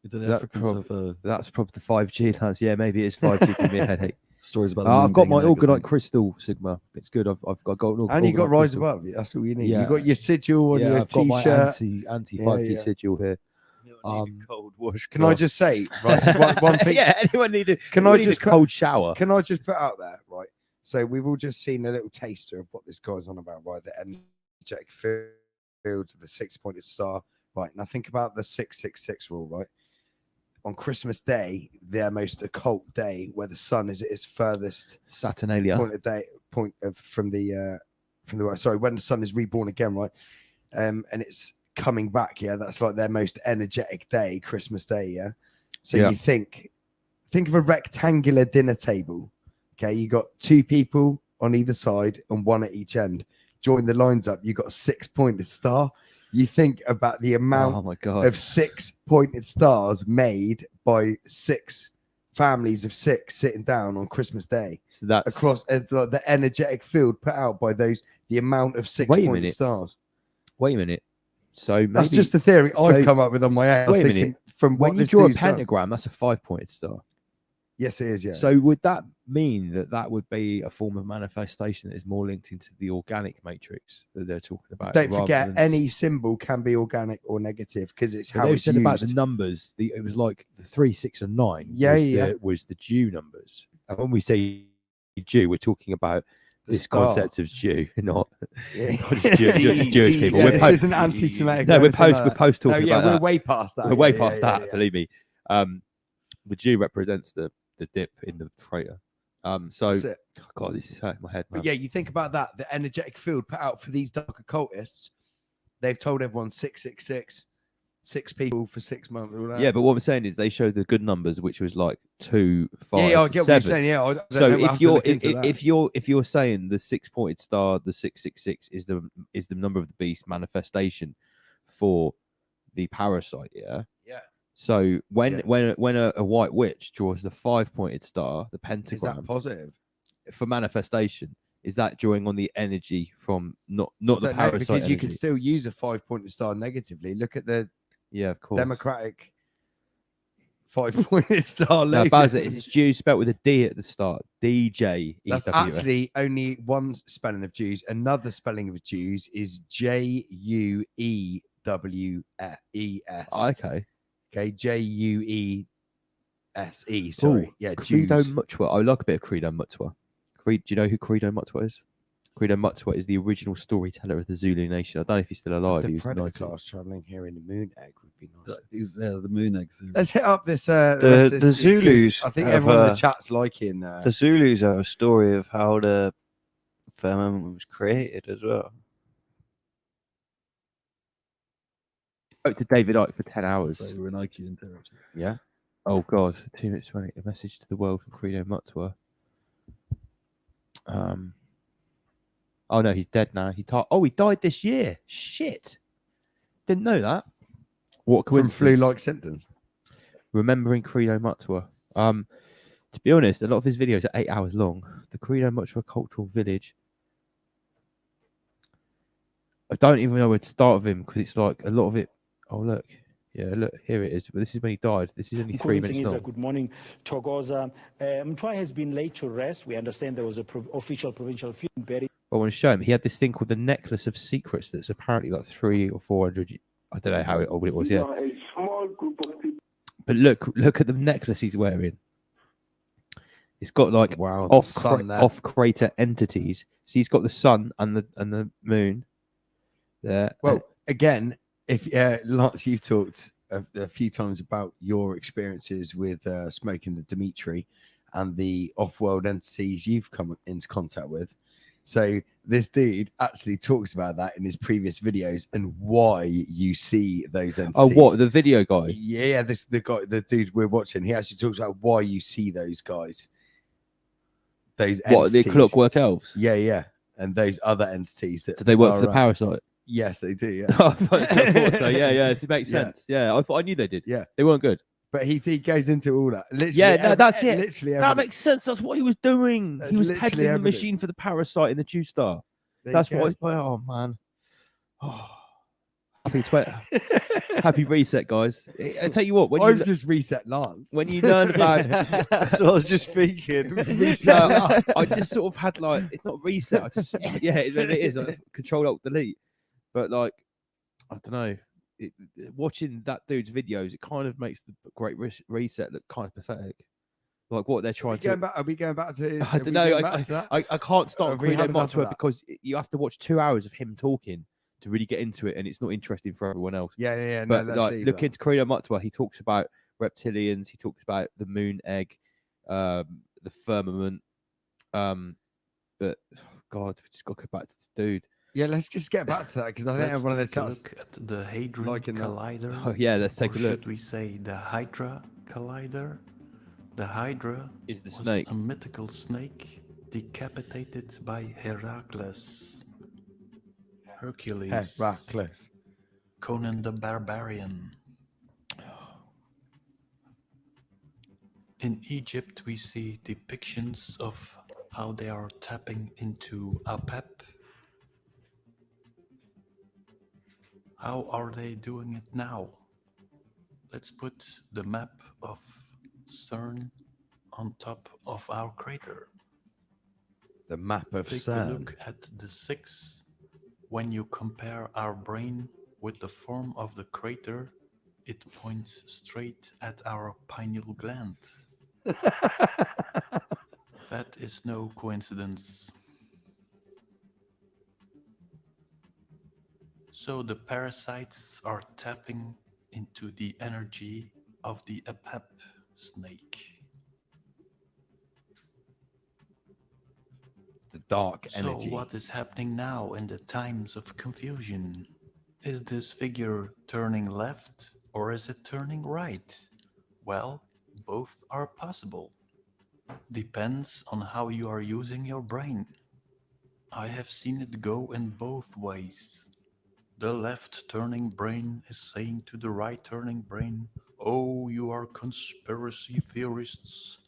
Do the Africans have That's probably the 5G lads. Yeah, maybe it is 5G giving me a headache. stories about the I've moon got being my an egg, I Organite think. crystal Sigma. It's good. I've got an And you got Organite Rise crystal. Above. That's all you need. Yeah. You got your sigil on Yeah, your I've got my t-shirt. anti Yeah, 5G yeah. sigil here. Cold wash. Can I just say, right, one thing? Yeah, anyone need a Can anyone I need just a cold shower? Can I just put out there, right? So we've all just seen a little taster of what this guy's on about, right? The energetic fields of the 6-pointed star, right? Now think about the 666 rule, right? On Christmas Day, their most occult day, where the sun is at its furthest Saturnalia. from the sorry, when the sun is reborn again, right? And it's coming back, yeah. That's like their most energetic day, Christmas Day, yeah. So Yeah. you think of a rectangular dinner table. Okay, you got 2 people on either side and 1 at each end. join the lines up, you got a 6-pointed star. You think about the amount Oh my god. of 6-pointed stars made by 6 families of 6 sitting down on Christmas Day. So that's across the energetic field put out by the amount of Wait a 6-pointed minute. stars. Wait a minute. So maybe, That's just the theory I've come up with on my own. I was Wait a thinking minute. from what When you this draw a dude's done. pentagram, that's a 5-pointed star. Yes, it is. Yeah. So would that mean that that would be a form of manifestation that is more linked into the organic matrix that they're talking about? Don't rather forget, than- any symbol can be organic or negative because it's So how they it's said used. about the numbers. It was like the 3, 6, and 9. Yeah, was yeah. was the Jew numbers. And when we say Jew, we're talking about The this star. concept of Jew, not, Yeah. not just Jewish people. Yeah, We're this post- isn't anti-Semitic. No, or we're anything post. like We're that. post talking Oh, yeah, about we're that. way past that. We're way Yeah, past yeah, that. yeah, yeah. Believe me. The Jew represents the dip in the crater. So That's it. oh God, this is hurting my head, man. But yeah, you think about that. The energetic field put out for these dark occultists. They've told everyone 666, 6 people for 6 months. All that. Yeah, but what I'm saying is they showed the good numbers, which was like 2, 5, Yeah, I get what 7. you're saying. Yeah, I don't So know, I'll have if to you're look into that. if you're saying the 6-pointed star, the 666 is the number of the beast manifestation for the parasite, yeah. Yeah. So when a white witch draws the 5-pointed star, the Is pentagram, that positive? for manifestation, is that drawing on the energy from not I the don't know, parasite because you can energy? still use a 5-pointed star negatively. Look at the Yeah, of course. Democratic 5-pointed star. Now, logo. Baz, it's Jew spelled with a D at the start. DJ. That's actually only one spelling of Jews. Another spelling of Jews is Jewewes. Okay. Okay, Jeuese. Sorry, yeah, Credo Jews. Mutwa. I like a bit of Credo Mutwa. Do you know who Credo Mutwa is? Credo Mutwa is the original storyteller of the Zulu nation. I don't know if he's still alive. The He was predator 90. class traveling here in the moon egg would be nice. Is there the moon egg theory? Let's hit up this. The Zulus. I think have, everyone in the chat's liking. The Zulus have a story of how the firmament was created as well. Spoke to David Icke for 10 hours. They were in Ikean territory. Yeah. Oh God, 2 minutes 20. A message to the world from Credo Mutwa. Oh no, he's dead now. He died this year. Shit. Didn't know that. What From coincidence? flu-like symptoms. Remembering Credo Mutwa. To be honest, a lot of his videos are 8 hours long. The Credo Mutwa Cultural Village. I don't even know where to start with him because it's like a lot of it. Oh look, yeah, look here it is. But this is when he died. This is only 3 minutes long. Good morning, Togoza. Mtwai has been laid to rest. We understand there was a official provincial funeral buried. I want to show him. He had this thing called the Necklace of Secrets that's apparently like 300 or 400. I don't know how old it was. Yeah. A small group of people. But look at the necklace he's wearing. It's got like Wow, the sun there. off crater entities. So he's got the sun and the moon there. Well, again, if Lance, you've talked a few times about your experiences with smoking the Dimitri and the off-world entities you've come into contact with. So this dude actually talks about that in his previous videos and why you see those entities. Oh, what, the video guy? Yeah, the dude we're watching. He actually talks about why you see those guys. Those What, the entities. Clockwork Elves? Yeah, and those other entities that. Do they work are for the around. parasite? Yes, they do. Yeah, I thought so. Yeah, it makes Yeah. sense. Yeah, I knew they did. Yeah, they weren't good. But he goes into all that. Literally Yeah, no, that's it. Literally, that everything. makes sense. That's what he was doing. That's He was literally peddling the everything. machine for the parasite in the Jew Star. There That's you what. go. Oh man. Oh, happy reset, guys. I tell you what. When I've you, just reset Lance. when you learn about, That's what I was just thinking. Reset No, Lance. I just sort of had like it's not reset. I just yeah, it is. Control Alt Delete. But like, I don't know. Watching that dude's videos, it kind of makes the Great Reset look kind of pathetic. Like what they're trying to. Are we going back to? I don't know. I can't start Have we Credo had enough of Mutwa that? because you have to watch 2 hours of him talking to really get into it, and it's not interesting for everyone else. Yeah. But let's like, leave look that. into Credo Mutwa. He talks about reptilians. He talks about the moon egg, the firmament. But God, we just got to go back to this dude. Yeah, let's just get back to that because I think Let's everyone in the take a chat's look at the Hadron liking that. Collider. Oh yeah, let's take or a look. Should we say the Hydra Collider? The Hydra Is the was snake. a mythical snake decapitated by Heracles. Hercules, Heracles. Conan the Barbarian. In Egypt, we see depictions of how they are tapping into Apep. How are they doing it now? Let's put the map of CERN on top of our crater. The map of Take a CERN. look at the 6. When you compare our brain with the form of the crater, it points straight at our pineal gland. That is no coincidence. So the parasites are tapping into the energy of the Apep snake. The dark energy. So what is happening now in the times of confusion? Is this figure turning left or is it turning right? Well, both are possible. Depends on how you are using your brain. I have seen it go in both ways. The left turning brain is saying to the right turning brain, "Oh, you are conspiracy theorists."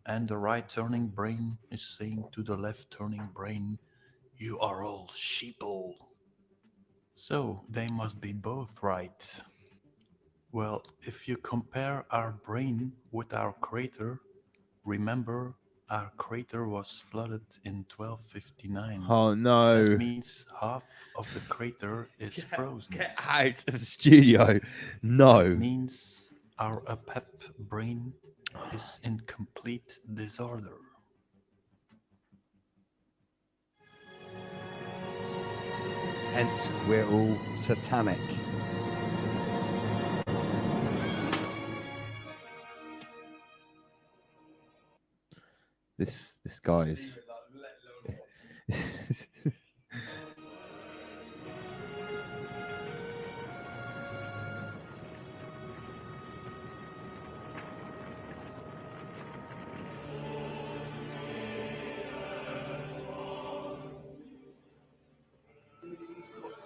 And the right turning brain is saying to the left turning brain, "You are all sheeple." So they must be both right. Well, if you compare our brain with our crater, remember our crater was flooded in 1259. Oh no. That means half of the crater is frozen. Get out of the studio. No. That means our Apep brain is in complete disorder. Hence, we're all satanic. This guy is.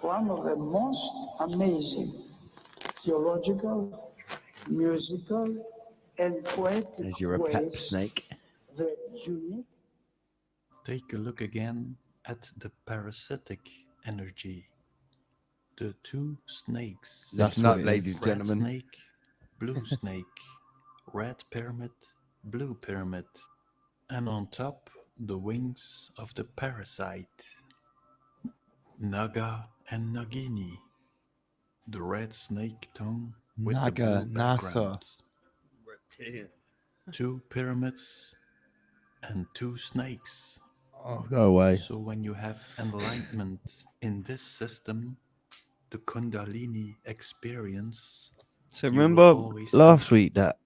One of the most amazing theological, musical, and poetic There's your Apep ways snake. the unique Take a look again at the parasitic energy. The two snakes. Listen up, ladies and Red gentlemen. snake, blue snake, red pyramid, blue pyramid. And on top, the wings of the parasite. Naga and Nagini. The red snake tongue with the Naga, blue Nasa. background. Two pyramids and two snakes. Oh, go away. So when you have enlightenment in this system, the Kundalini experience. So you will remember always last week that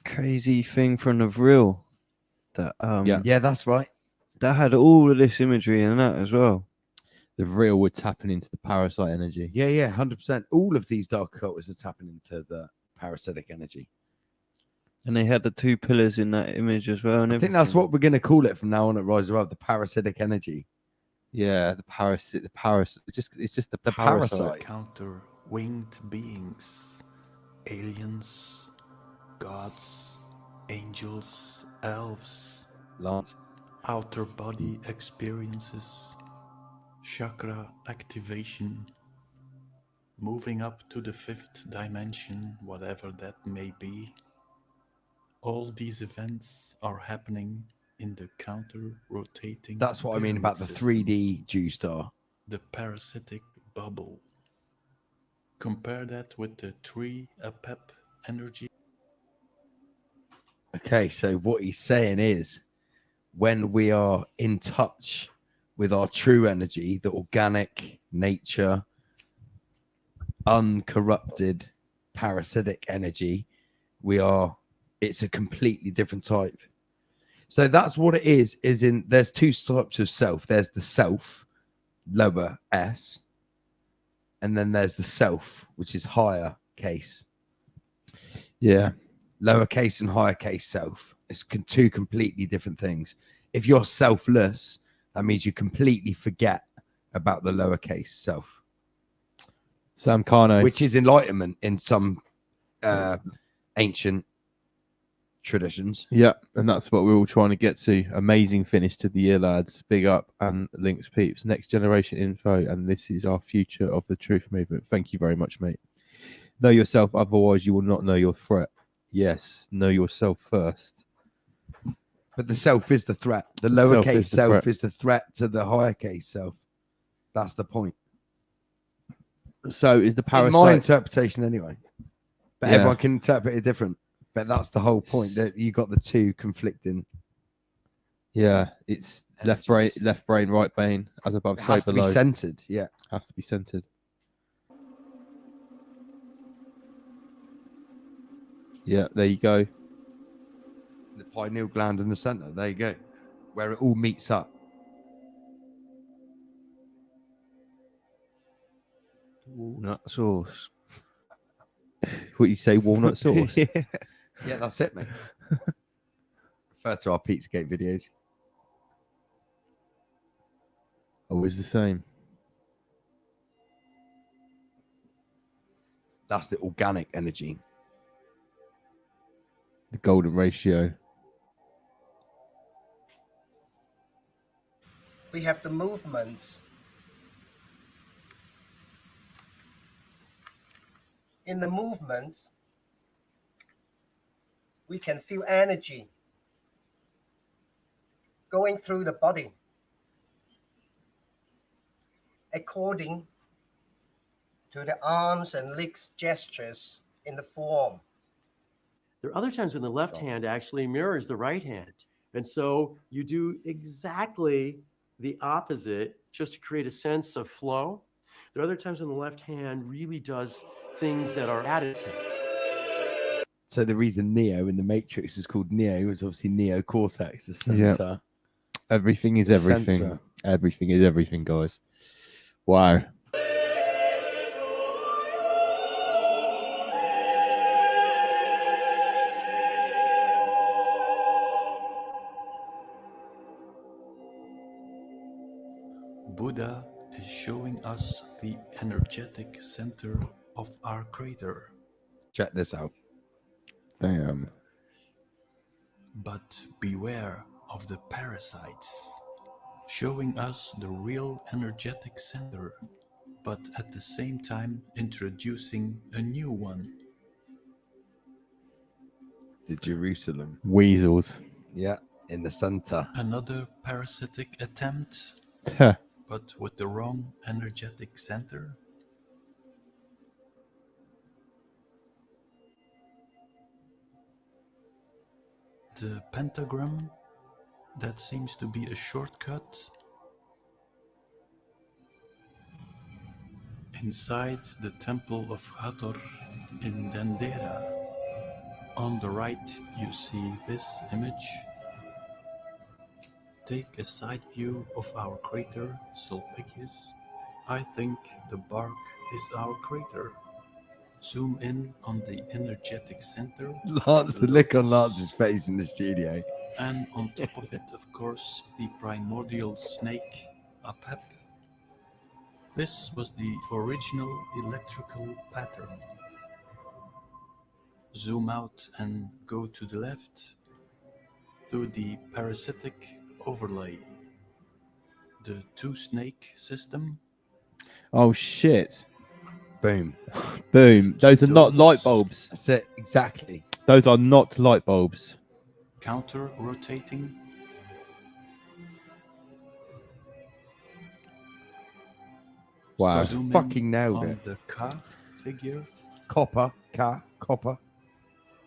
crazy thing from the Vril that Yeah, that's right. that had all of this imagery in that as well. The real were tapping into the parasite energy. Yeah, 100%. All of these dark occultists are tapping into the parasitic energy. And they had the two pillars in that image as well. And I think that's what we're going to call it from now on at Rise Above, the parasitic energy. Yeah, the parasite. It's just the parasite. Counter winged beings, aliens, gods, angels, elves, Lance. outer body experiences, chakra activation, moving up to the 5th dimension, whatever that may be. All these events are happening in the counter-rotating. That's what I mean about the pyramid 3D Jew star. the parasitic bubble. Compare that with the 3 Apep energy. Okay, so what he's saying is when we are in touch with our true energy, the organic nature, uncorrupted, parasitic energy, it's a completely different type. So that's what it is there's two types of self. There's the self, lower S, and then there's the self, which is higher case. Yeah. Lowercase and higher case self. It's two completely different things. If you're selfless, that means you completely forget about the lowercase self, Sam Carno, which is enlightenment in some ancient traditions. Yeah, and that's what we're all trying to get to. Amazing finish to the year, lads. Big up and links peeps. Next generation info, and this is our future of the truth movement. Thank you very much, mate. Know yourself, otherwise you will not know your threat. Yes, know yourself first. But the self is the threat. The Self lowercase is the self threat. is the threat to the higher case self. That's the point. So is the In parasite? my interpretation, anyway. But Yeah. everyone can interpret it different. But that's the whole point, that you got the two conflicting. Yeah, it's left brain, right brain, as above, It so has to be below. centered. Yeah. Has to be centered. Yeah, there you go. The pineal gland in the center. There you go. Where it all meets up. Walnut sauce. What you say, walnut sauce? Yeah, that's it, mate. Refer to our Pizzagate videos. Always the same. That's the organic energy. The golden ratio. We have the movements. In the movements, we can feel energy going through the body according to the arms and legs gestures in the form. There are other times when the left hand actually mirrors the right hand. And so you do exactly the opposite just to create a sense of flow. There are other times when the left hand really does things that are additive. So the reason Neo in the Matrix is called Neo is obviously neocortex, the center. Everything is The everything. centre. Everything is everything, guys. Wow. Buddha is showing us the energetic center of our crater. Check this out. Damn. But beware of the parasites, showing us the real energetic center, but at the same time introducing a new one. The Jerusalem. Weasels. Yeah, in the center. Another parasitic attempt, but with the wrong energetic center. The pentagram, that seems to be a shortcut. Inside the temple of Hathor in Dendera. On the right you see this image. Take a side view of our crater, Sulpicius. I think the bark is our crater. Zoom in on the energetic center. Lance, the look on Lance's face in the studio. And on top of it, of course, the primordial snake, Apep. This was the original electrical pattern. Zoom out and go to the left through the parasitic overlay. The two-snake system. Oh shit. Boom. Boom. Those are not light bulbs. That's it. Exactly. Those are not light bulbs. Counter-rotating. Wow. Zoom in Fucking nailed on it. the Ka figure Copper.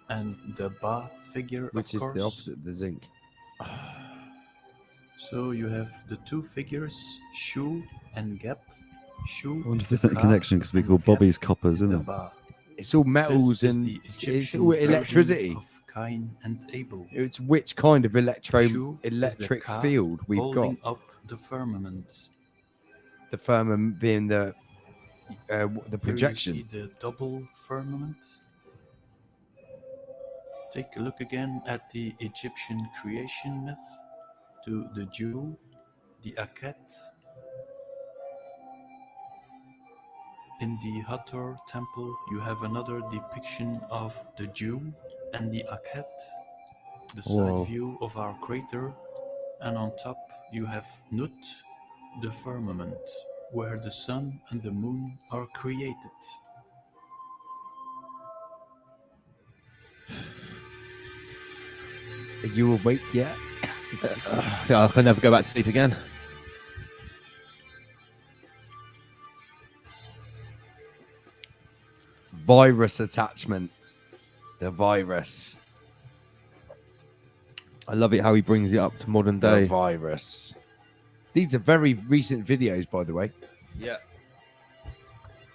and the Ba figure, Which of is course. the opposite of the zinc. So you have the two figures, Shu and Gep. Shu I wonder is if there's the any Ka, connection because we call Bobby's coppers, isn't the it? Ba. It's all metals This is and the it's Egyptian all version electricity. of Cain and Abel. It's which kind of Shu is the electric Ka field we've got. holding up the firmament. The firmament being the Here projection. you see the double firmament. Take a look again at the Egyptian creation myth, to the Jew, the Akhet, In the Hathor temple, you have another depiction of the Jew and the Akhet, the Whoa. side view of our crater, and on top you have Nut, the firmament, where the sun and the moon are created. Are you awake yet? I can never go back to sleep again. Virus attachment. The virus. I love it how he brings it up to modern The day. virus. These are very recent videos, by the way. Yeah.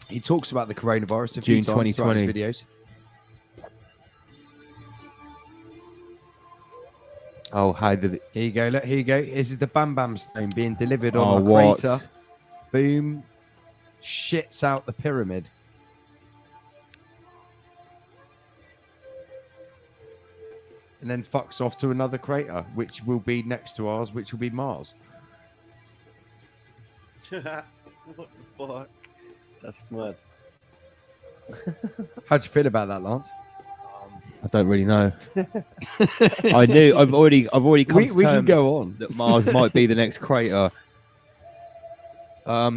He talks about the coronavirus a few June times throughout his 2020. videos. Oh, how did it? Here you go. Look, here you go. This is the Bam Bam stone being delivered on Oh, a what? crater. Boom. Shits out the pyramid. And then fucks off to another crater, which will be next to ours, which will be Mars. What the fuck? That's mad. How'd you feel about that, Lance? I don't really know. I knew. I've already come We to can terms go on. that Mars might be the next crater. Or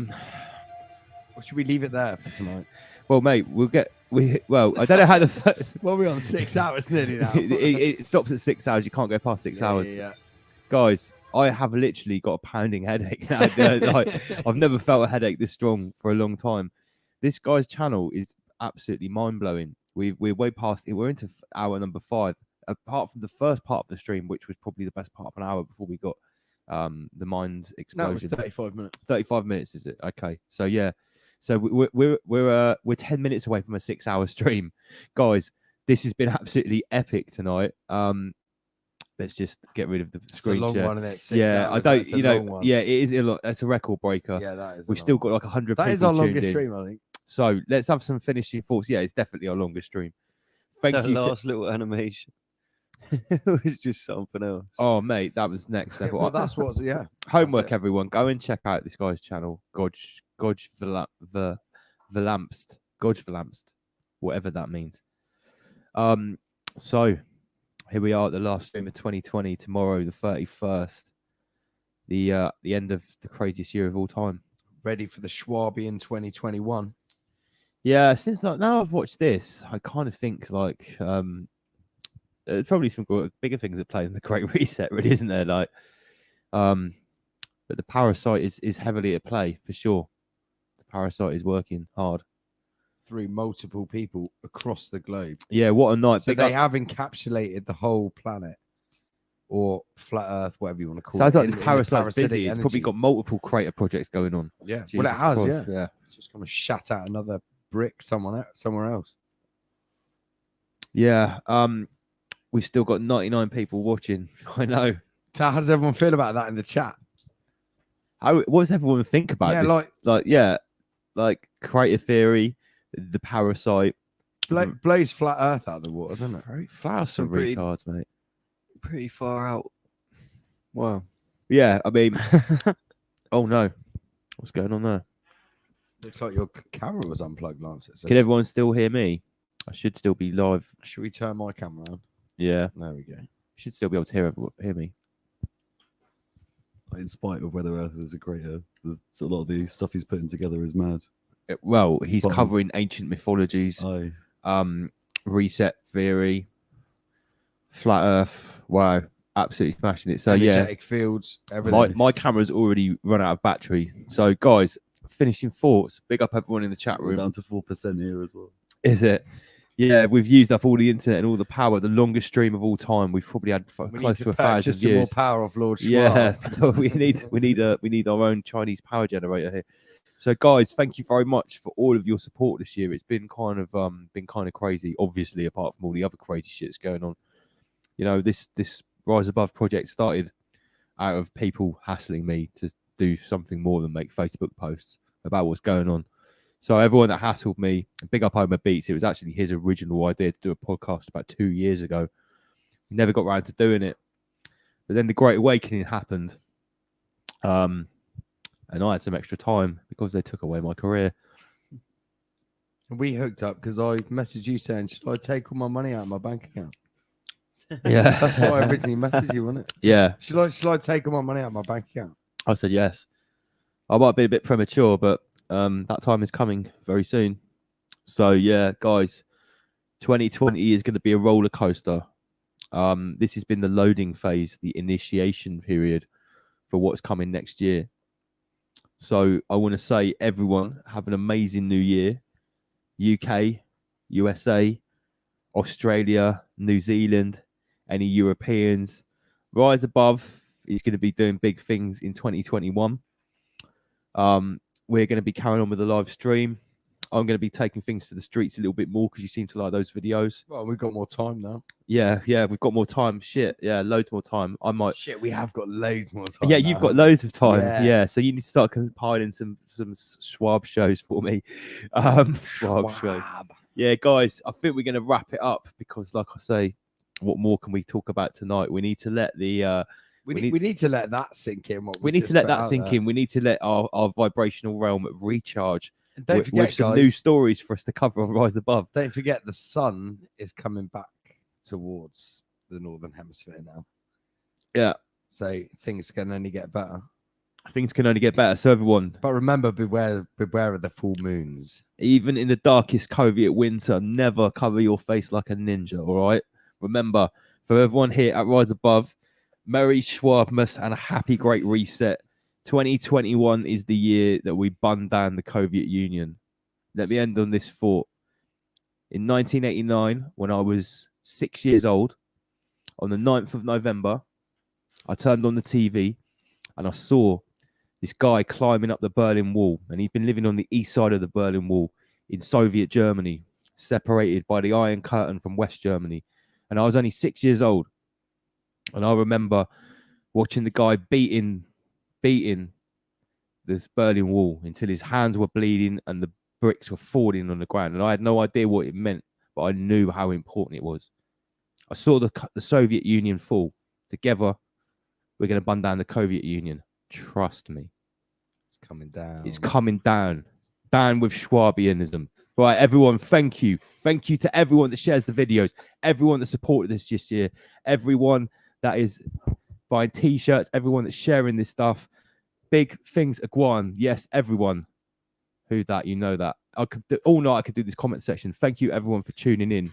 should we leave it there for tonight? Well, mate, well, I don't know how the. Well, we're on 6 hours nearly now. it stops at 6 hours. You can't go past 6 hours. Yeah. Guys, I have literally got a pounding headache now. Like, I've never felt a headache this strong for a long time. This guy's channel is absolutely mind blowing. We're way past it. We're into hour number 5. Apart from the first part of the stream, which was probably the best part of an hour before we got the mind No, it was explosion. 35 minutes. 35 minutes, is it? Okay. So yeah. So we're 10 minutes away from a 6 hour stream, guys. This has been absolutely epic tonight. Let's just get rid of the screen a long share. one, isn't it? 6 Yeah, hours, I don't. that's a You know, long one. yeah, it is a lot. That's a record breaker. Yeah, that is. We've still got like 100. That people is our tuned longest in. stream, I think. So let's have some finishing thoughts. Yeah, it's definitely our longest stream. Thank That you. to- last little animation. It was just something else. Oh, mate, that was next level. Well, that's what's yeah. Homework, That's it. everyone. Go and check out this guy's channel, Godge Verlampst, whatever that means. So here we are at the last stream of 2020. Tomorrow, the 31st, the end of the craziest year of all time. Ready for the Schwabian 2021. Yeah, since now I've watched this, I kind of think like there's probably some bigger things at play than the Great Reset, really, isn't there? Like, but the Parasite is heavily at play for sure. The Parasite is working hard Through multiple people across the globe. Yeah, what a night! So Big they up- have encapsulated the whole planet, or flat Earth, whatever you want to call Sounds it. like in this the Parasite's parasitic busy. It's probably energy. got multiple crater projects going on. Yeah, Jesus well, it has. Christ, Yeah, it's just going to shut out another brick somewhere else. Yeah. We've still got 99 people watching. I know. So how does everyone feel about that in the chat? What does everyone think about Yeah, this? Like crater theory, the Parasite. Blows flat Earth out of the water, doesn't it? Flat Earth some pretty- retards, mate. Pretty far out. Wow. Yeah, I mean, oh no, what's going on there? Looks like your camera was unplugged, Lance. It says. Can everyone still hear me? I should still be live. Should we turn my camera on? Yeah, there we go. Should still be able to hear me. In spite of whether Earth is a crater, there's a lot of the stuff he's putting together is mad. Well, It's he's spot on. covering ancient mythologies, reset theory, flat Earth. Wow, absolutely smashing it. So Energetic yeah, fields, everything. my camera's already run out of battery. So guys, finishing thoughts. Big up everyone in the chat We're room. down to 4% here as well. Is it? Yeah, we've used up all the internet and all the power. The longest stream of all time. We've probably had We need close to to 1,000 purchase some more years. power off Lord Yeah, Schwab. we need our own Chinese power generator here. So, guys, thank you very much for all of your support this year. It's been kind of crazy. Obviously, apart from all the other crazy shit that's going on. You know, this Rise Above project started out of people hassling me to do something more than make Facebook posts about what's going on. So everyone that hassled me, big up Homer Beats. It was actually his original idea to do a podcast about 2 years ago. He never got around to doing it. But then the Great Awakening happened. And I had some extra time because they took away my career. We hooked up because I messaged you saying, should I take all my money out of my bank account? Yeah. That's what I originally messaged you, wasn't it? Yeah. Should I take all my money out of my bank account? I said yes. I might be a bit premature, but that time is coming very soon. So yeah, guys, 2020 is going to be a roller coaster. This has been the loading phase, the initiation period for what's coming next year. So I want to say, everyone, have an amazing new year. UK, USA, Australia, New Zealand, any Europeans. Rise Above is going to be doing big things in 2021. We're going to be carrying on with the live stream. I'm going to be taking things to the streets a little bit more because you seem to like those videos. Well, we've got more time now. Yeah, we've got more time. Shit, yeah, loads more time. I might. Shit, we have got loads more time. Yeah, you've got loads of time. Yeah. Yeah, so you need to start compiling some Schwab shows for me. Schwab shows. Yeah, guys, I think we're going to wrap it up because, like I say, what more can we talk about tonight? We need to let the we need to let that sink in. We need to let that sink in. We need to let our vibrational realm recharge. And don't forget, with some guys, new stories for us to cover on Rise Above. Don't forget, the sun is coming back towards the northern hemisphere now. Yeah. So things can only get better. Things can only get better. So everyone, but remember, beware of the full moons. Even in the darkest Soviet winter, never cover your face like a ninja. All right. Remember, for everyone here at Rise Above, Merry Schwabmas and a happy great reset. 2021 is the year that we bun down the Soviet Union. Let me end on this thought. In 1989, when I was 6 years old, on the 9th of November, I turned on the TV and I saw this guy climbing up the Berlin Wall. And he'd been living on the east side of the Berlin Wall in Soviet Germany, separated by the Iron Curtain from West Germany. And I was only 6 years old. And I remember watching the guy beating this Berlin Wall until his hands were bleeding and the bricks were falling on the ground. And I had no idea what it meant, but I knew how important it was. I saw the Soviet Union fall. Together, we're going to bun down the Soviet Union. Trust me. It's coming down. It's coming down. Down with Schwabianism. Right, everyone, thank you. Thank you to everyone that shares the videos, everyone that supported this this year, everyone that is buying T-shirts, everyone that's sharing this stuff. Big things are going. Yes, everyone. Who that? You know that. I could all night I could do this comment section. Thank you, everyone, for tuning in.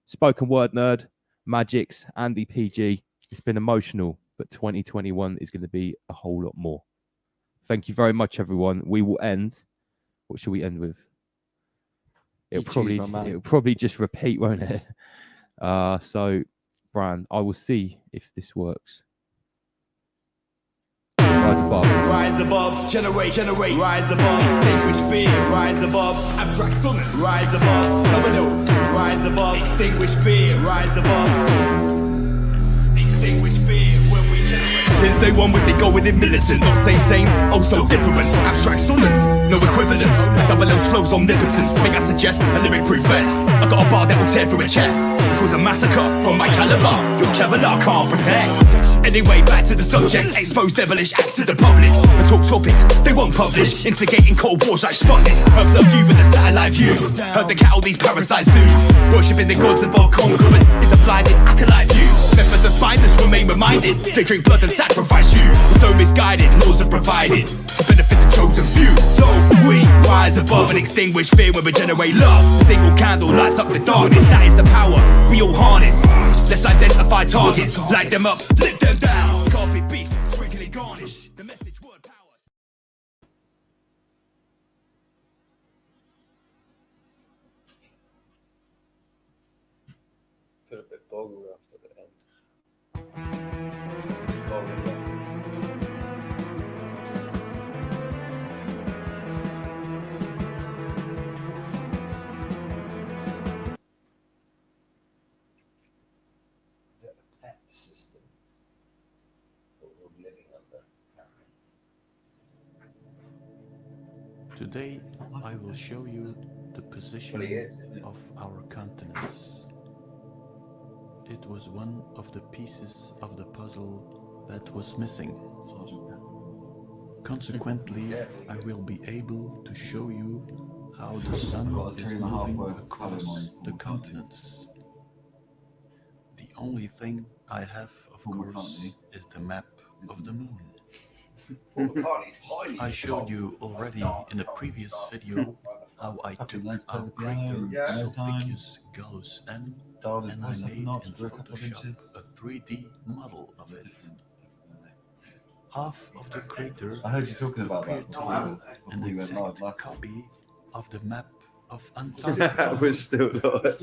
Spoken Word Nerd, Magix, Andy PG. It's been emotional, but 2021 is going to be a whole lot more. Thank you very much, everyone. We will end. What should we end with? It'll probably just repeat, won't it? So, Bran, I will see if this works. Rise above. Rise above, generate, rise above, extinguish fear, rise above, abstract sonnet, rise above, domino, rise above, extinguish fear, rise above, extinguish fear when we generate. Since day one we've been going in militant, not same, oh so different, abstract sonnets, no equivalent, double L's flows omnipotent, think I suggest a lyric proof vest, I got a bar that will tear through a chest, cause a massacre from my caliber, your Kevlar can't protect. Anyway, back to the subject, expose devilish acts to the public, and talk topics they won't publish, instigating cold wars like Sputnik, observe you with a satellite view, heard the cattle these parasites do, worshipping the gods of our conquerors, it's a blinded acolyte view, members of spineless remain reminded, they drink blood and sacrifice you, so misguided, laws are provided, benefit the chosen few, so we rise above and extinguish fear when we generate love, a single candle lights up the darkness, that is the power we all harness, let's identify targets, light them up, lift them down, carpet beef, sprinkly garnish, the message word power. Put a bit boggle after the end. System that we're living under. Today, I will show you the positioning of our continents. It was one of the pieces of the puzzle that was missing. Consequently, I will be able to show you how the sun got a is 3.5 moving word across poem the on continents. The only thing I have, of course, is the map of the moon. I showed you already in a previous video how I took our crater Sulpicius Gallus M and I made in Photoshop a 3D model of it. Half of the crater I heard you talking about appeared that to before be an we went live exact last copy of the map of Antarctica. We're still not.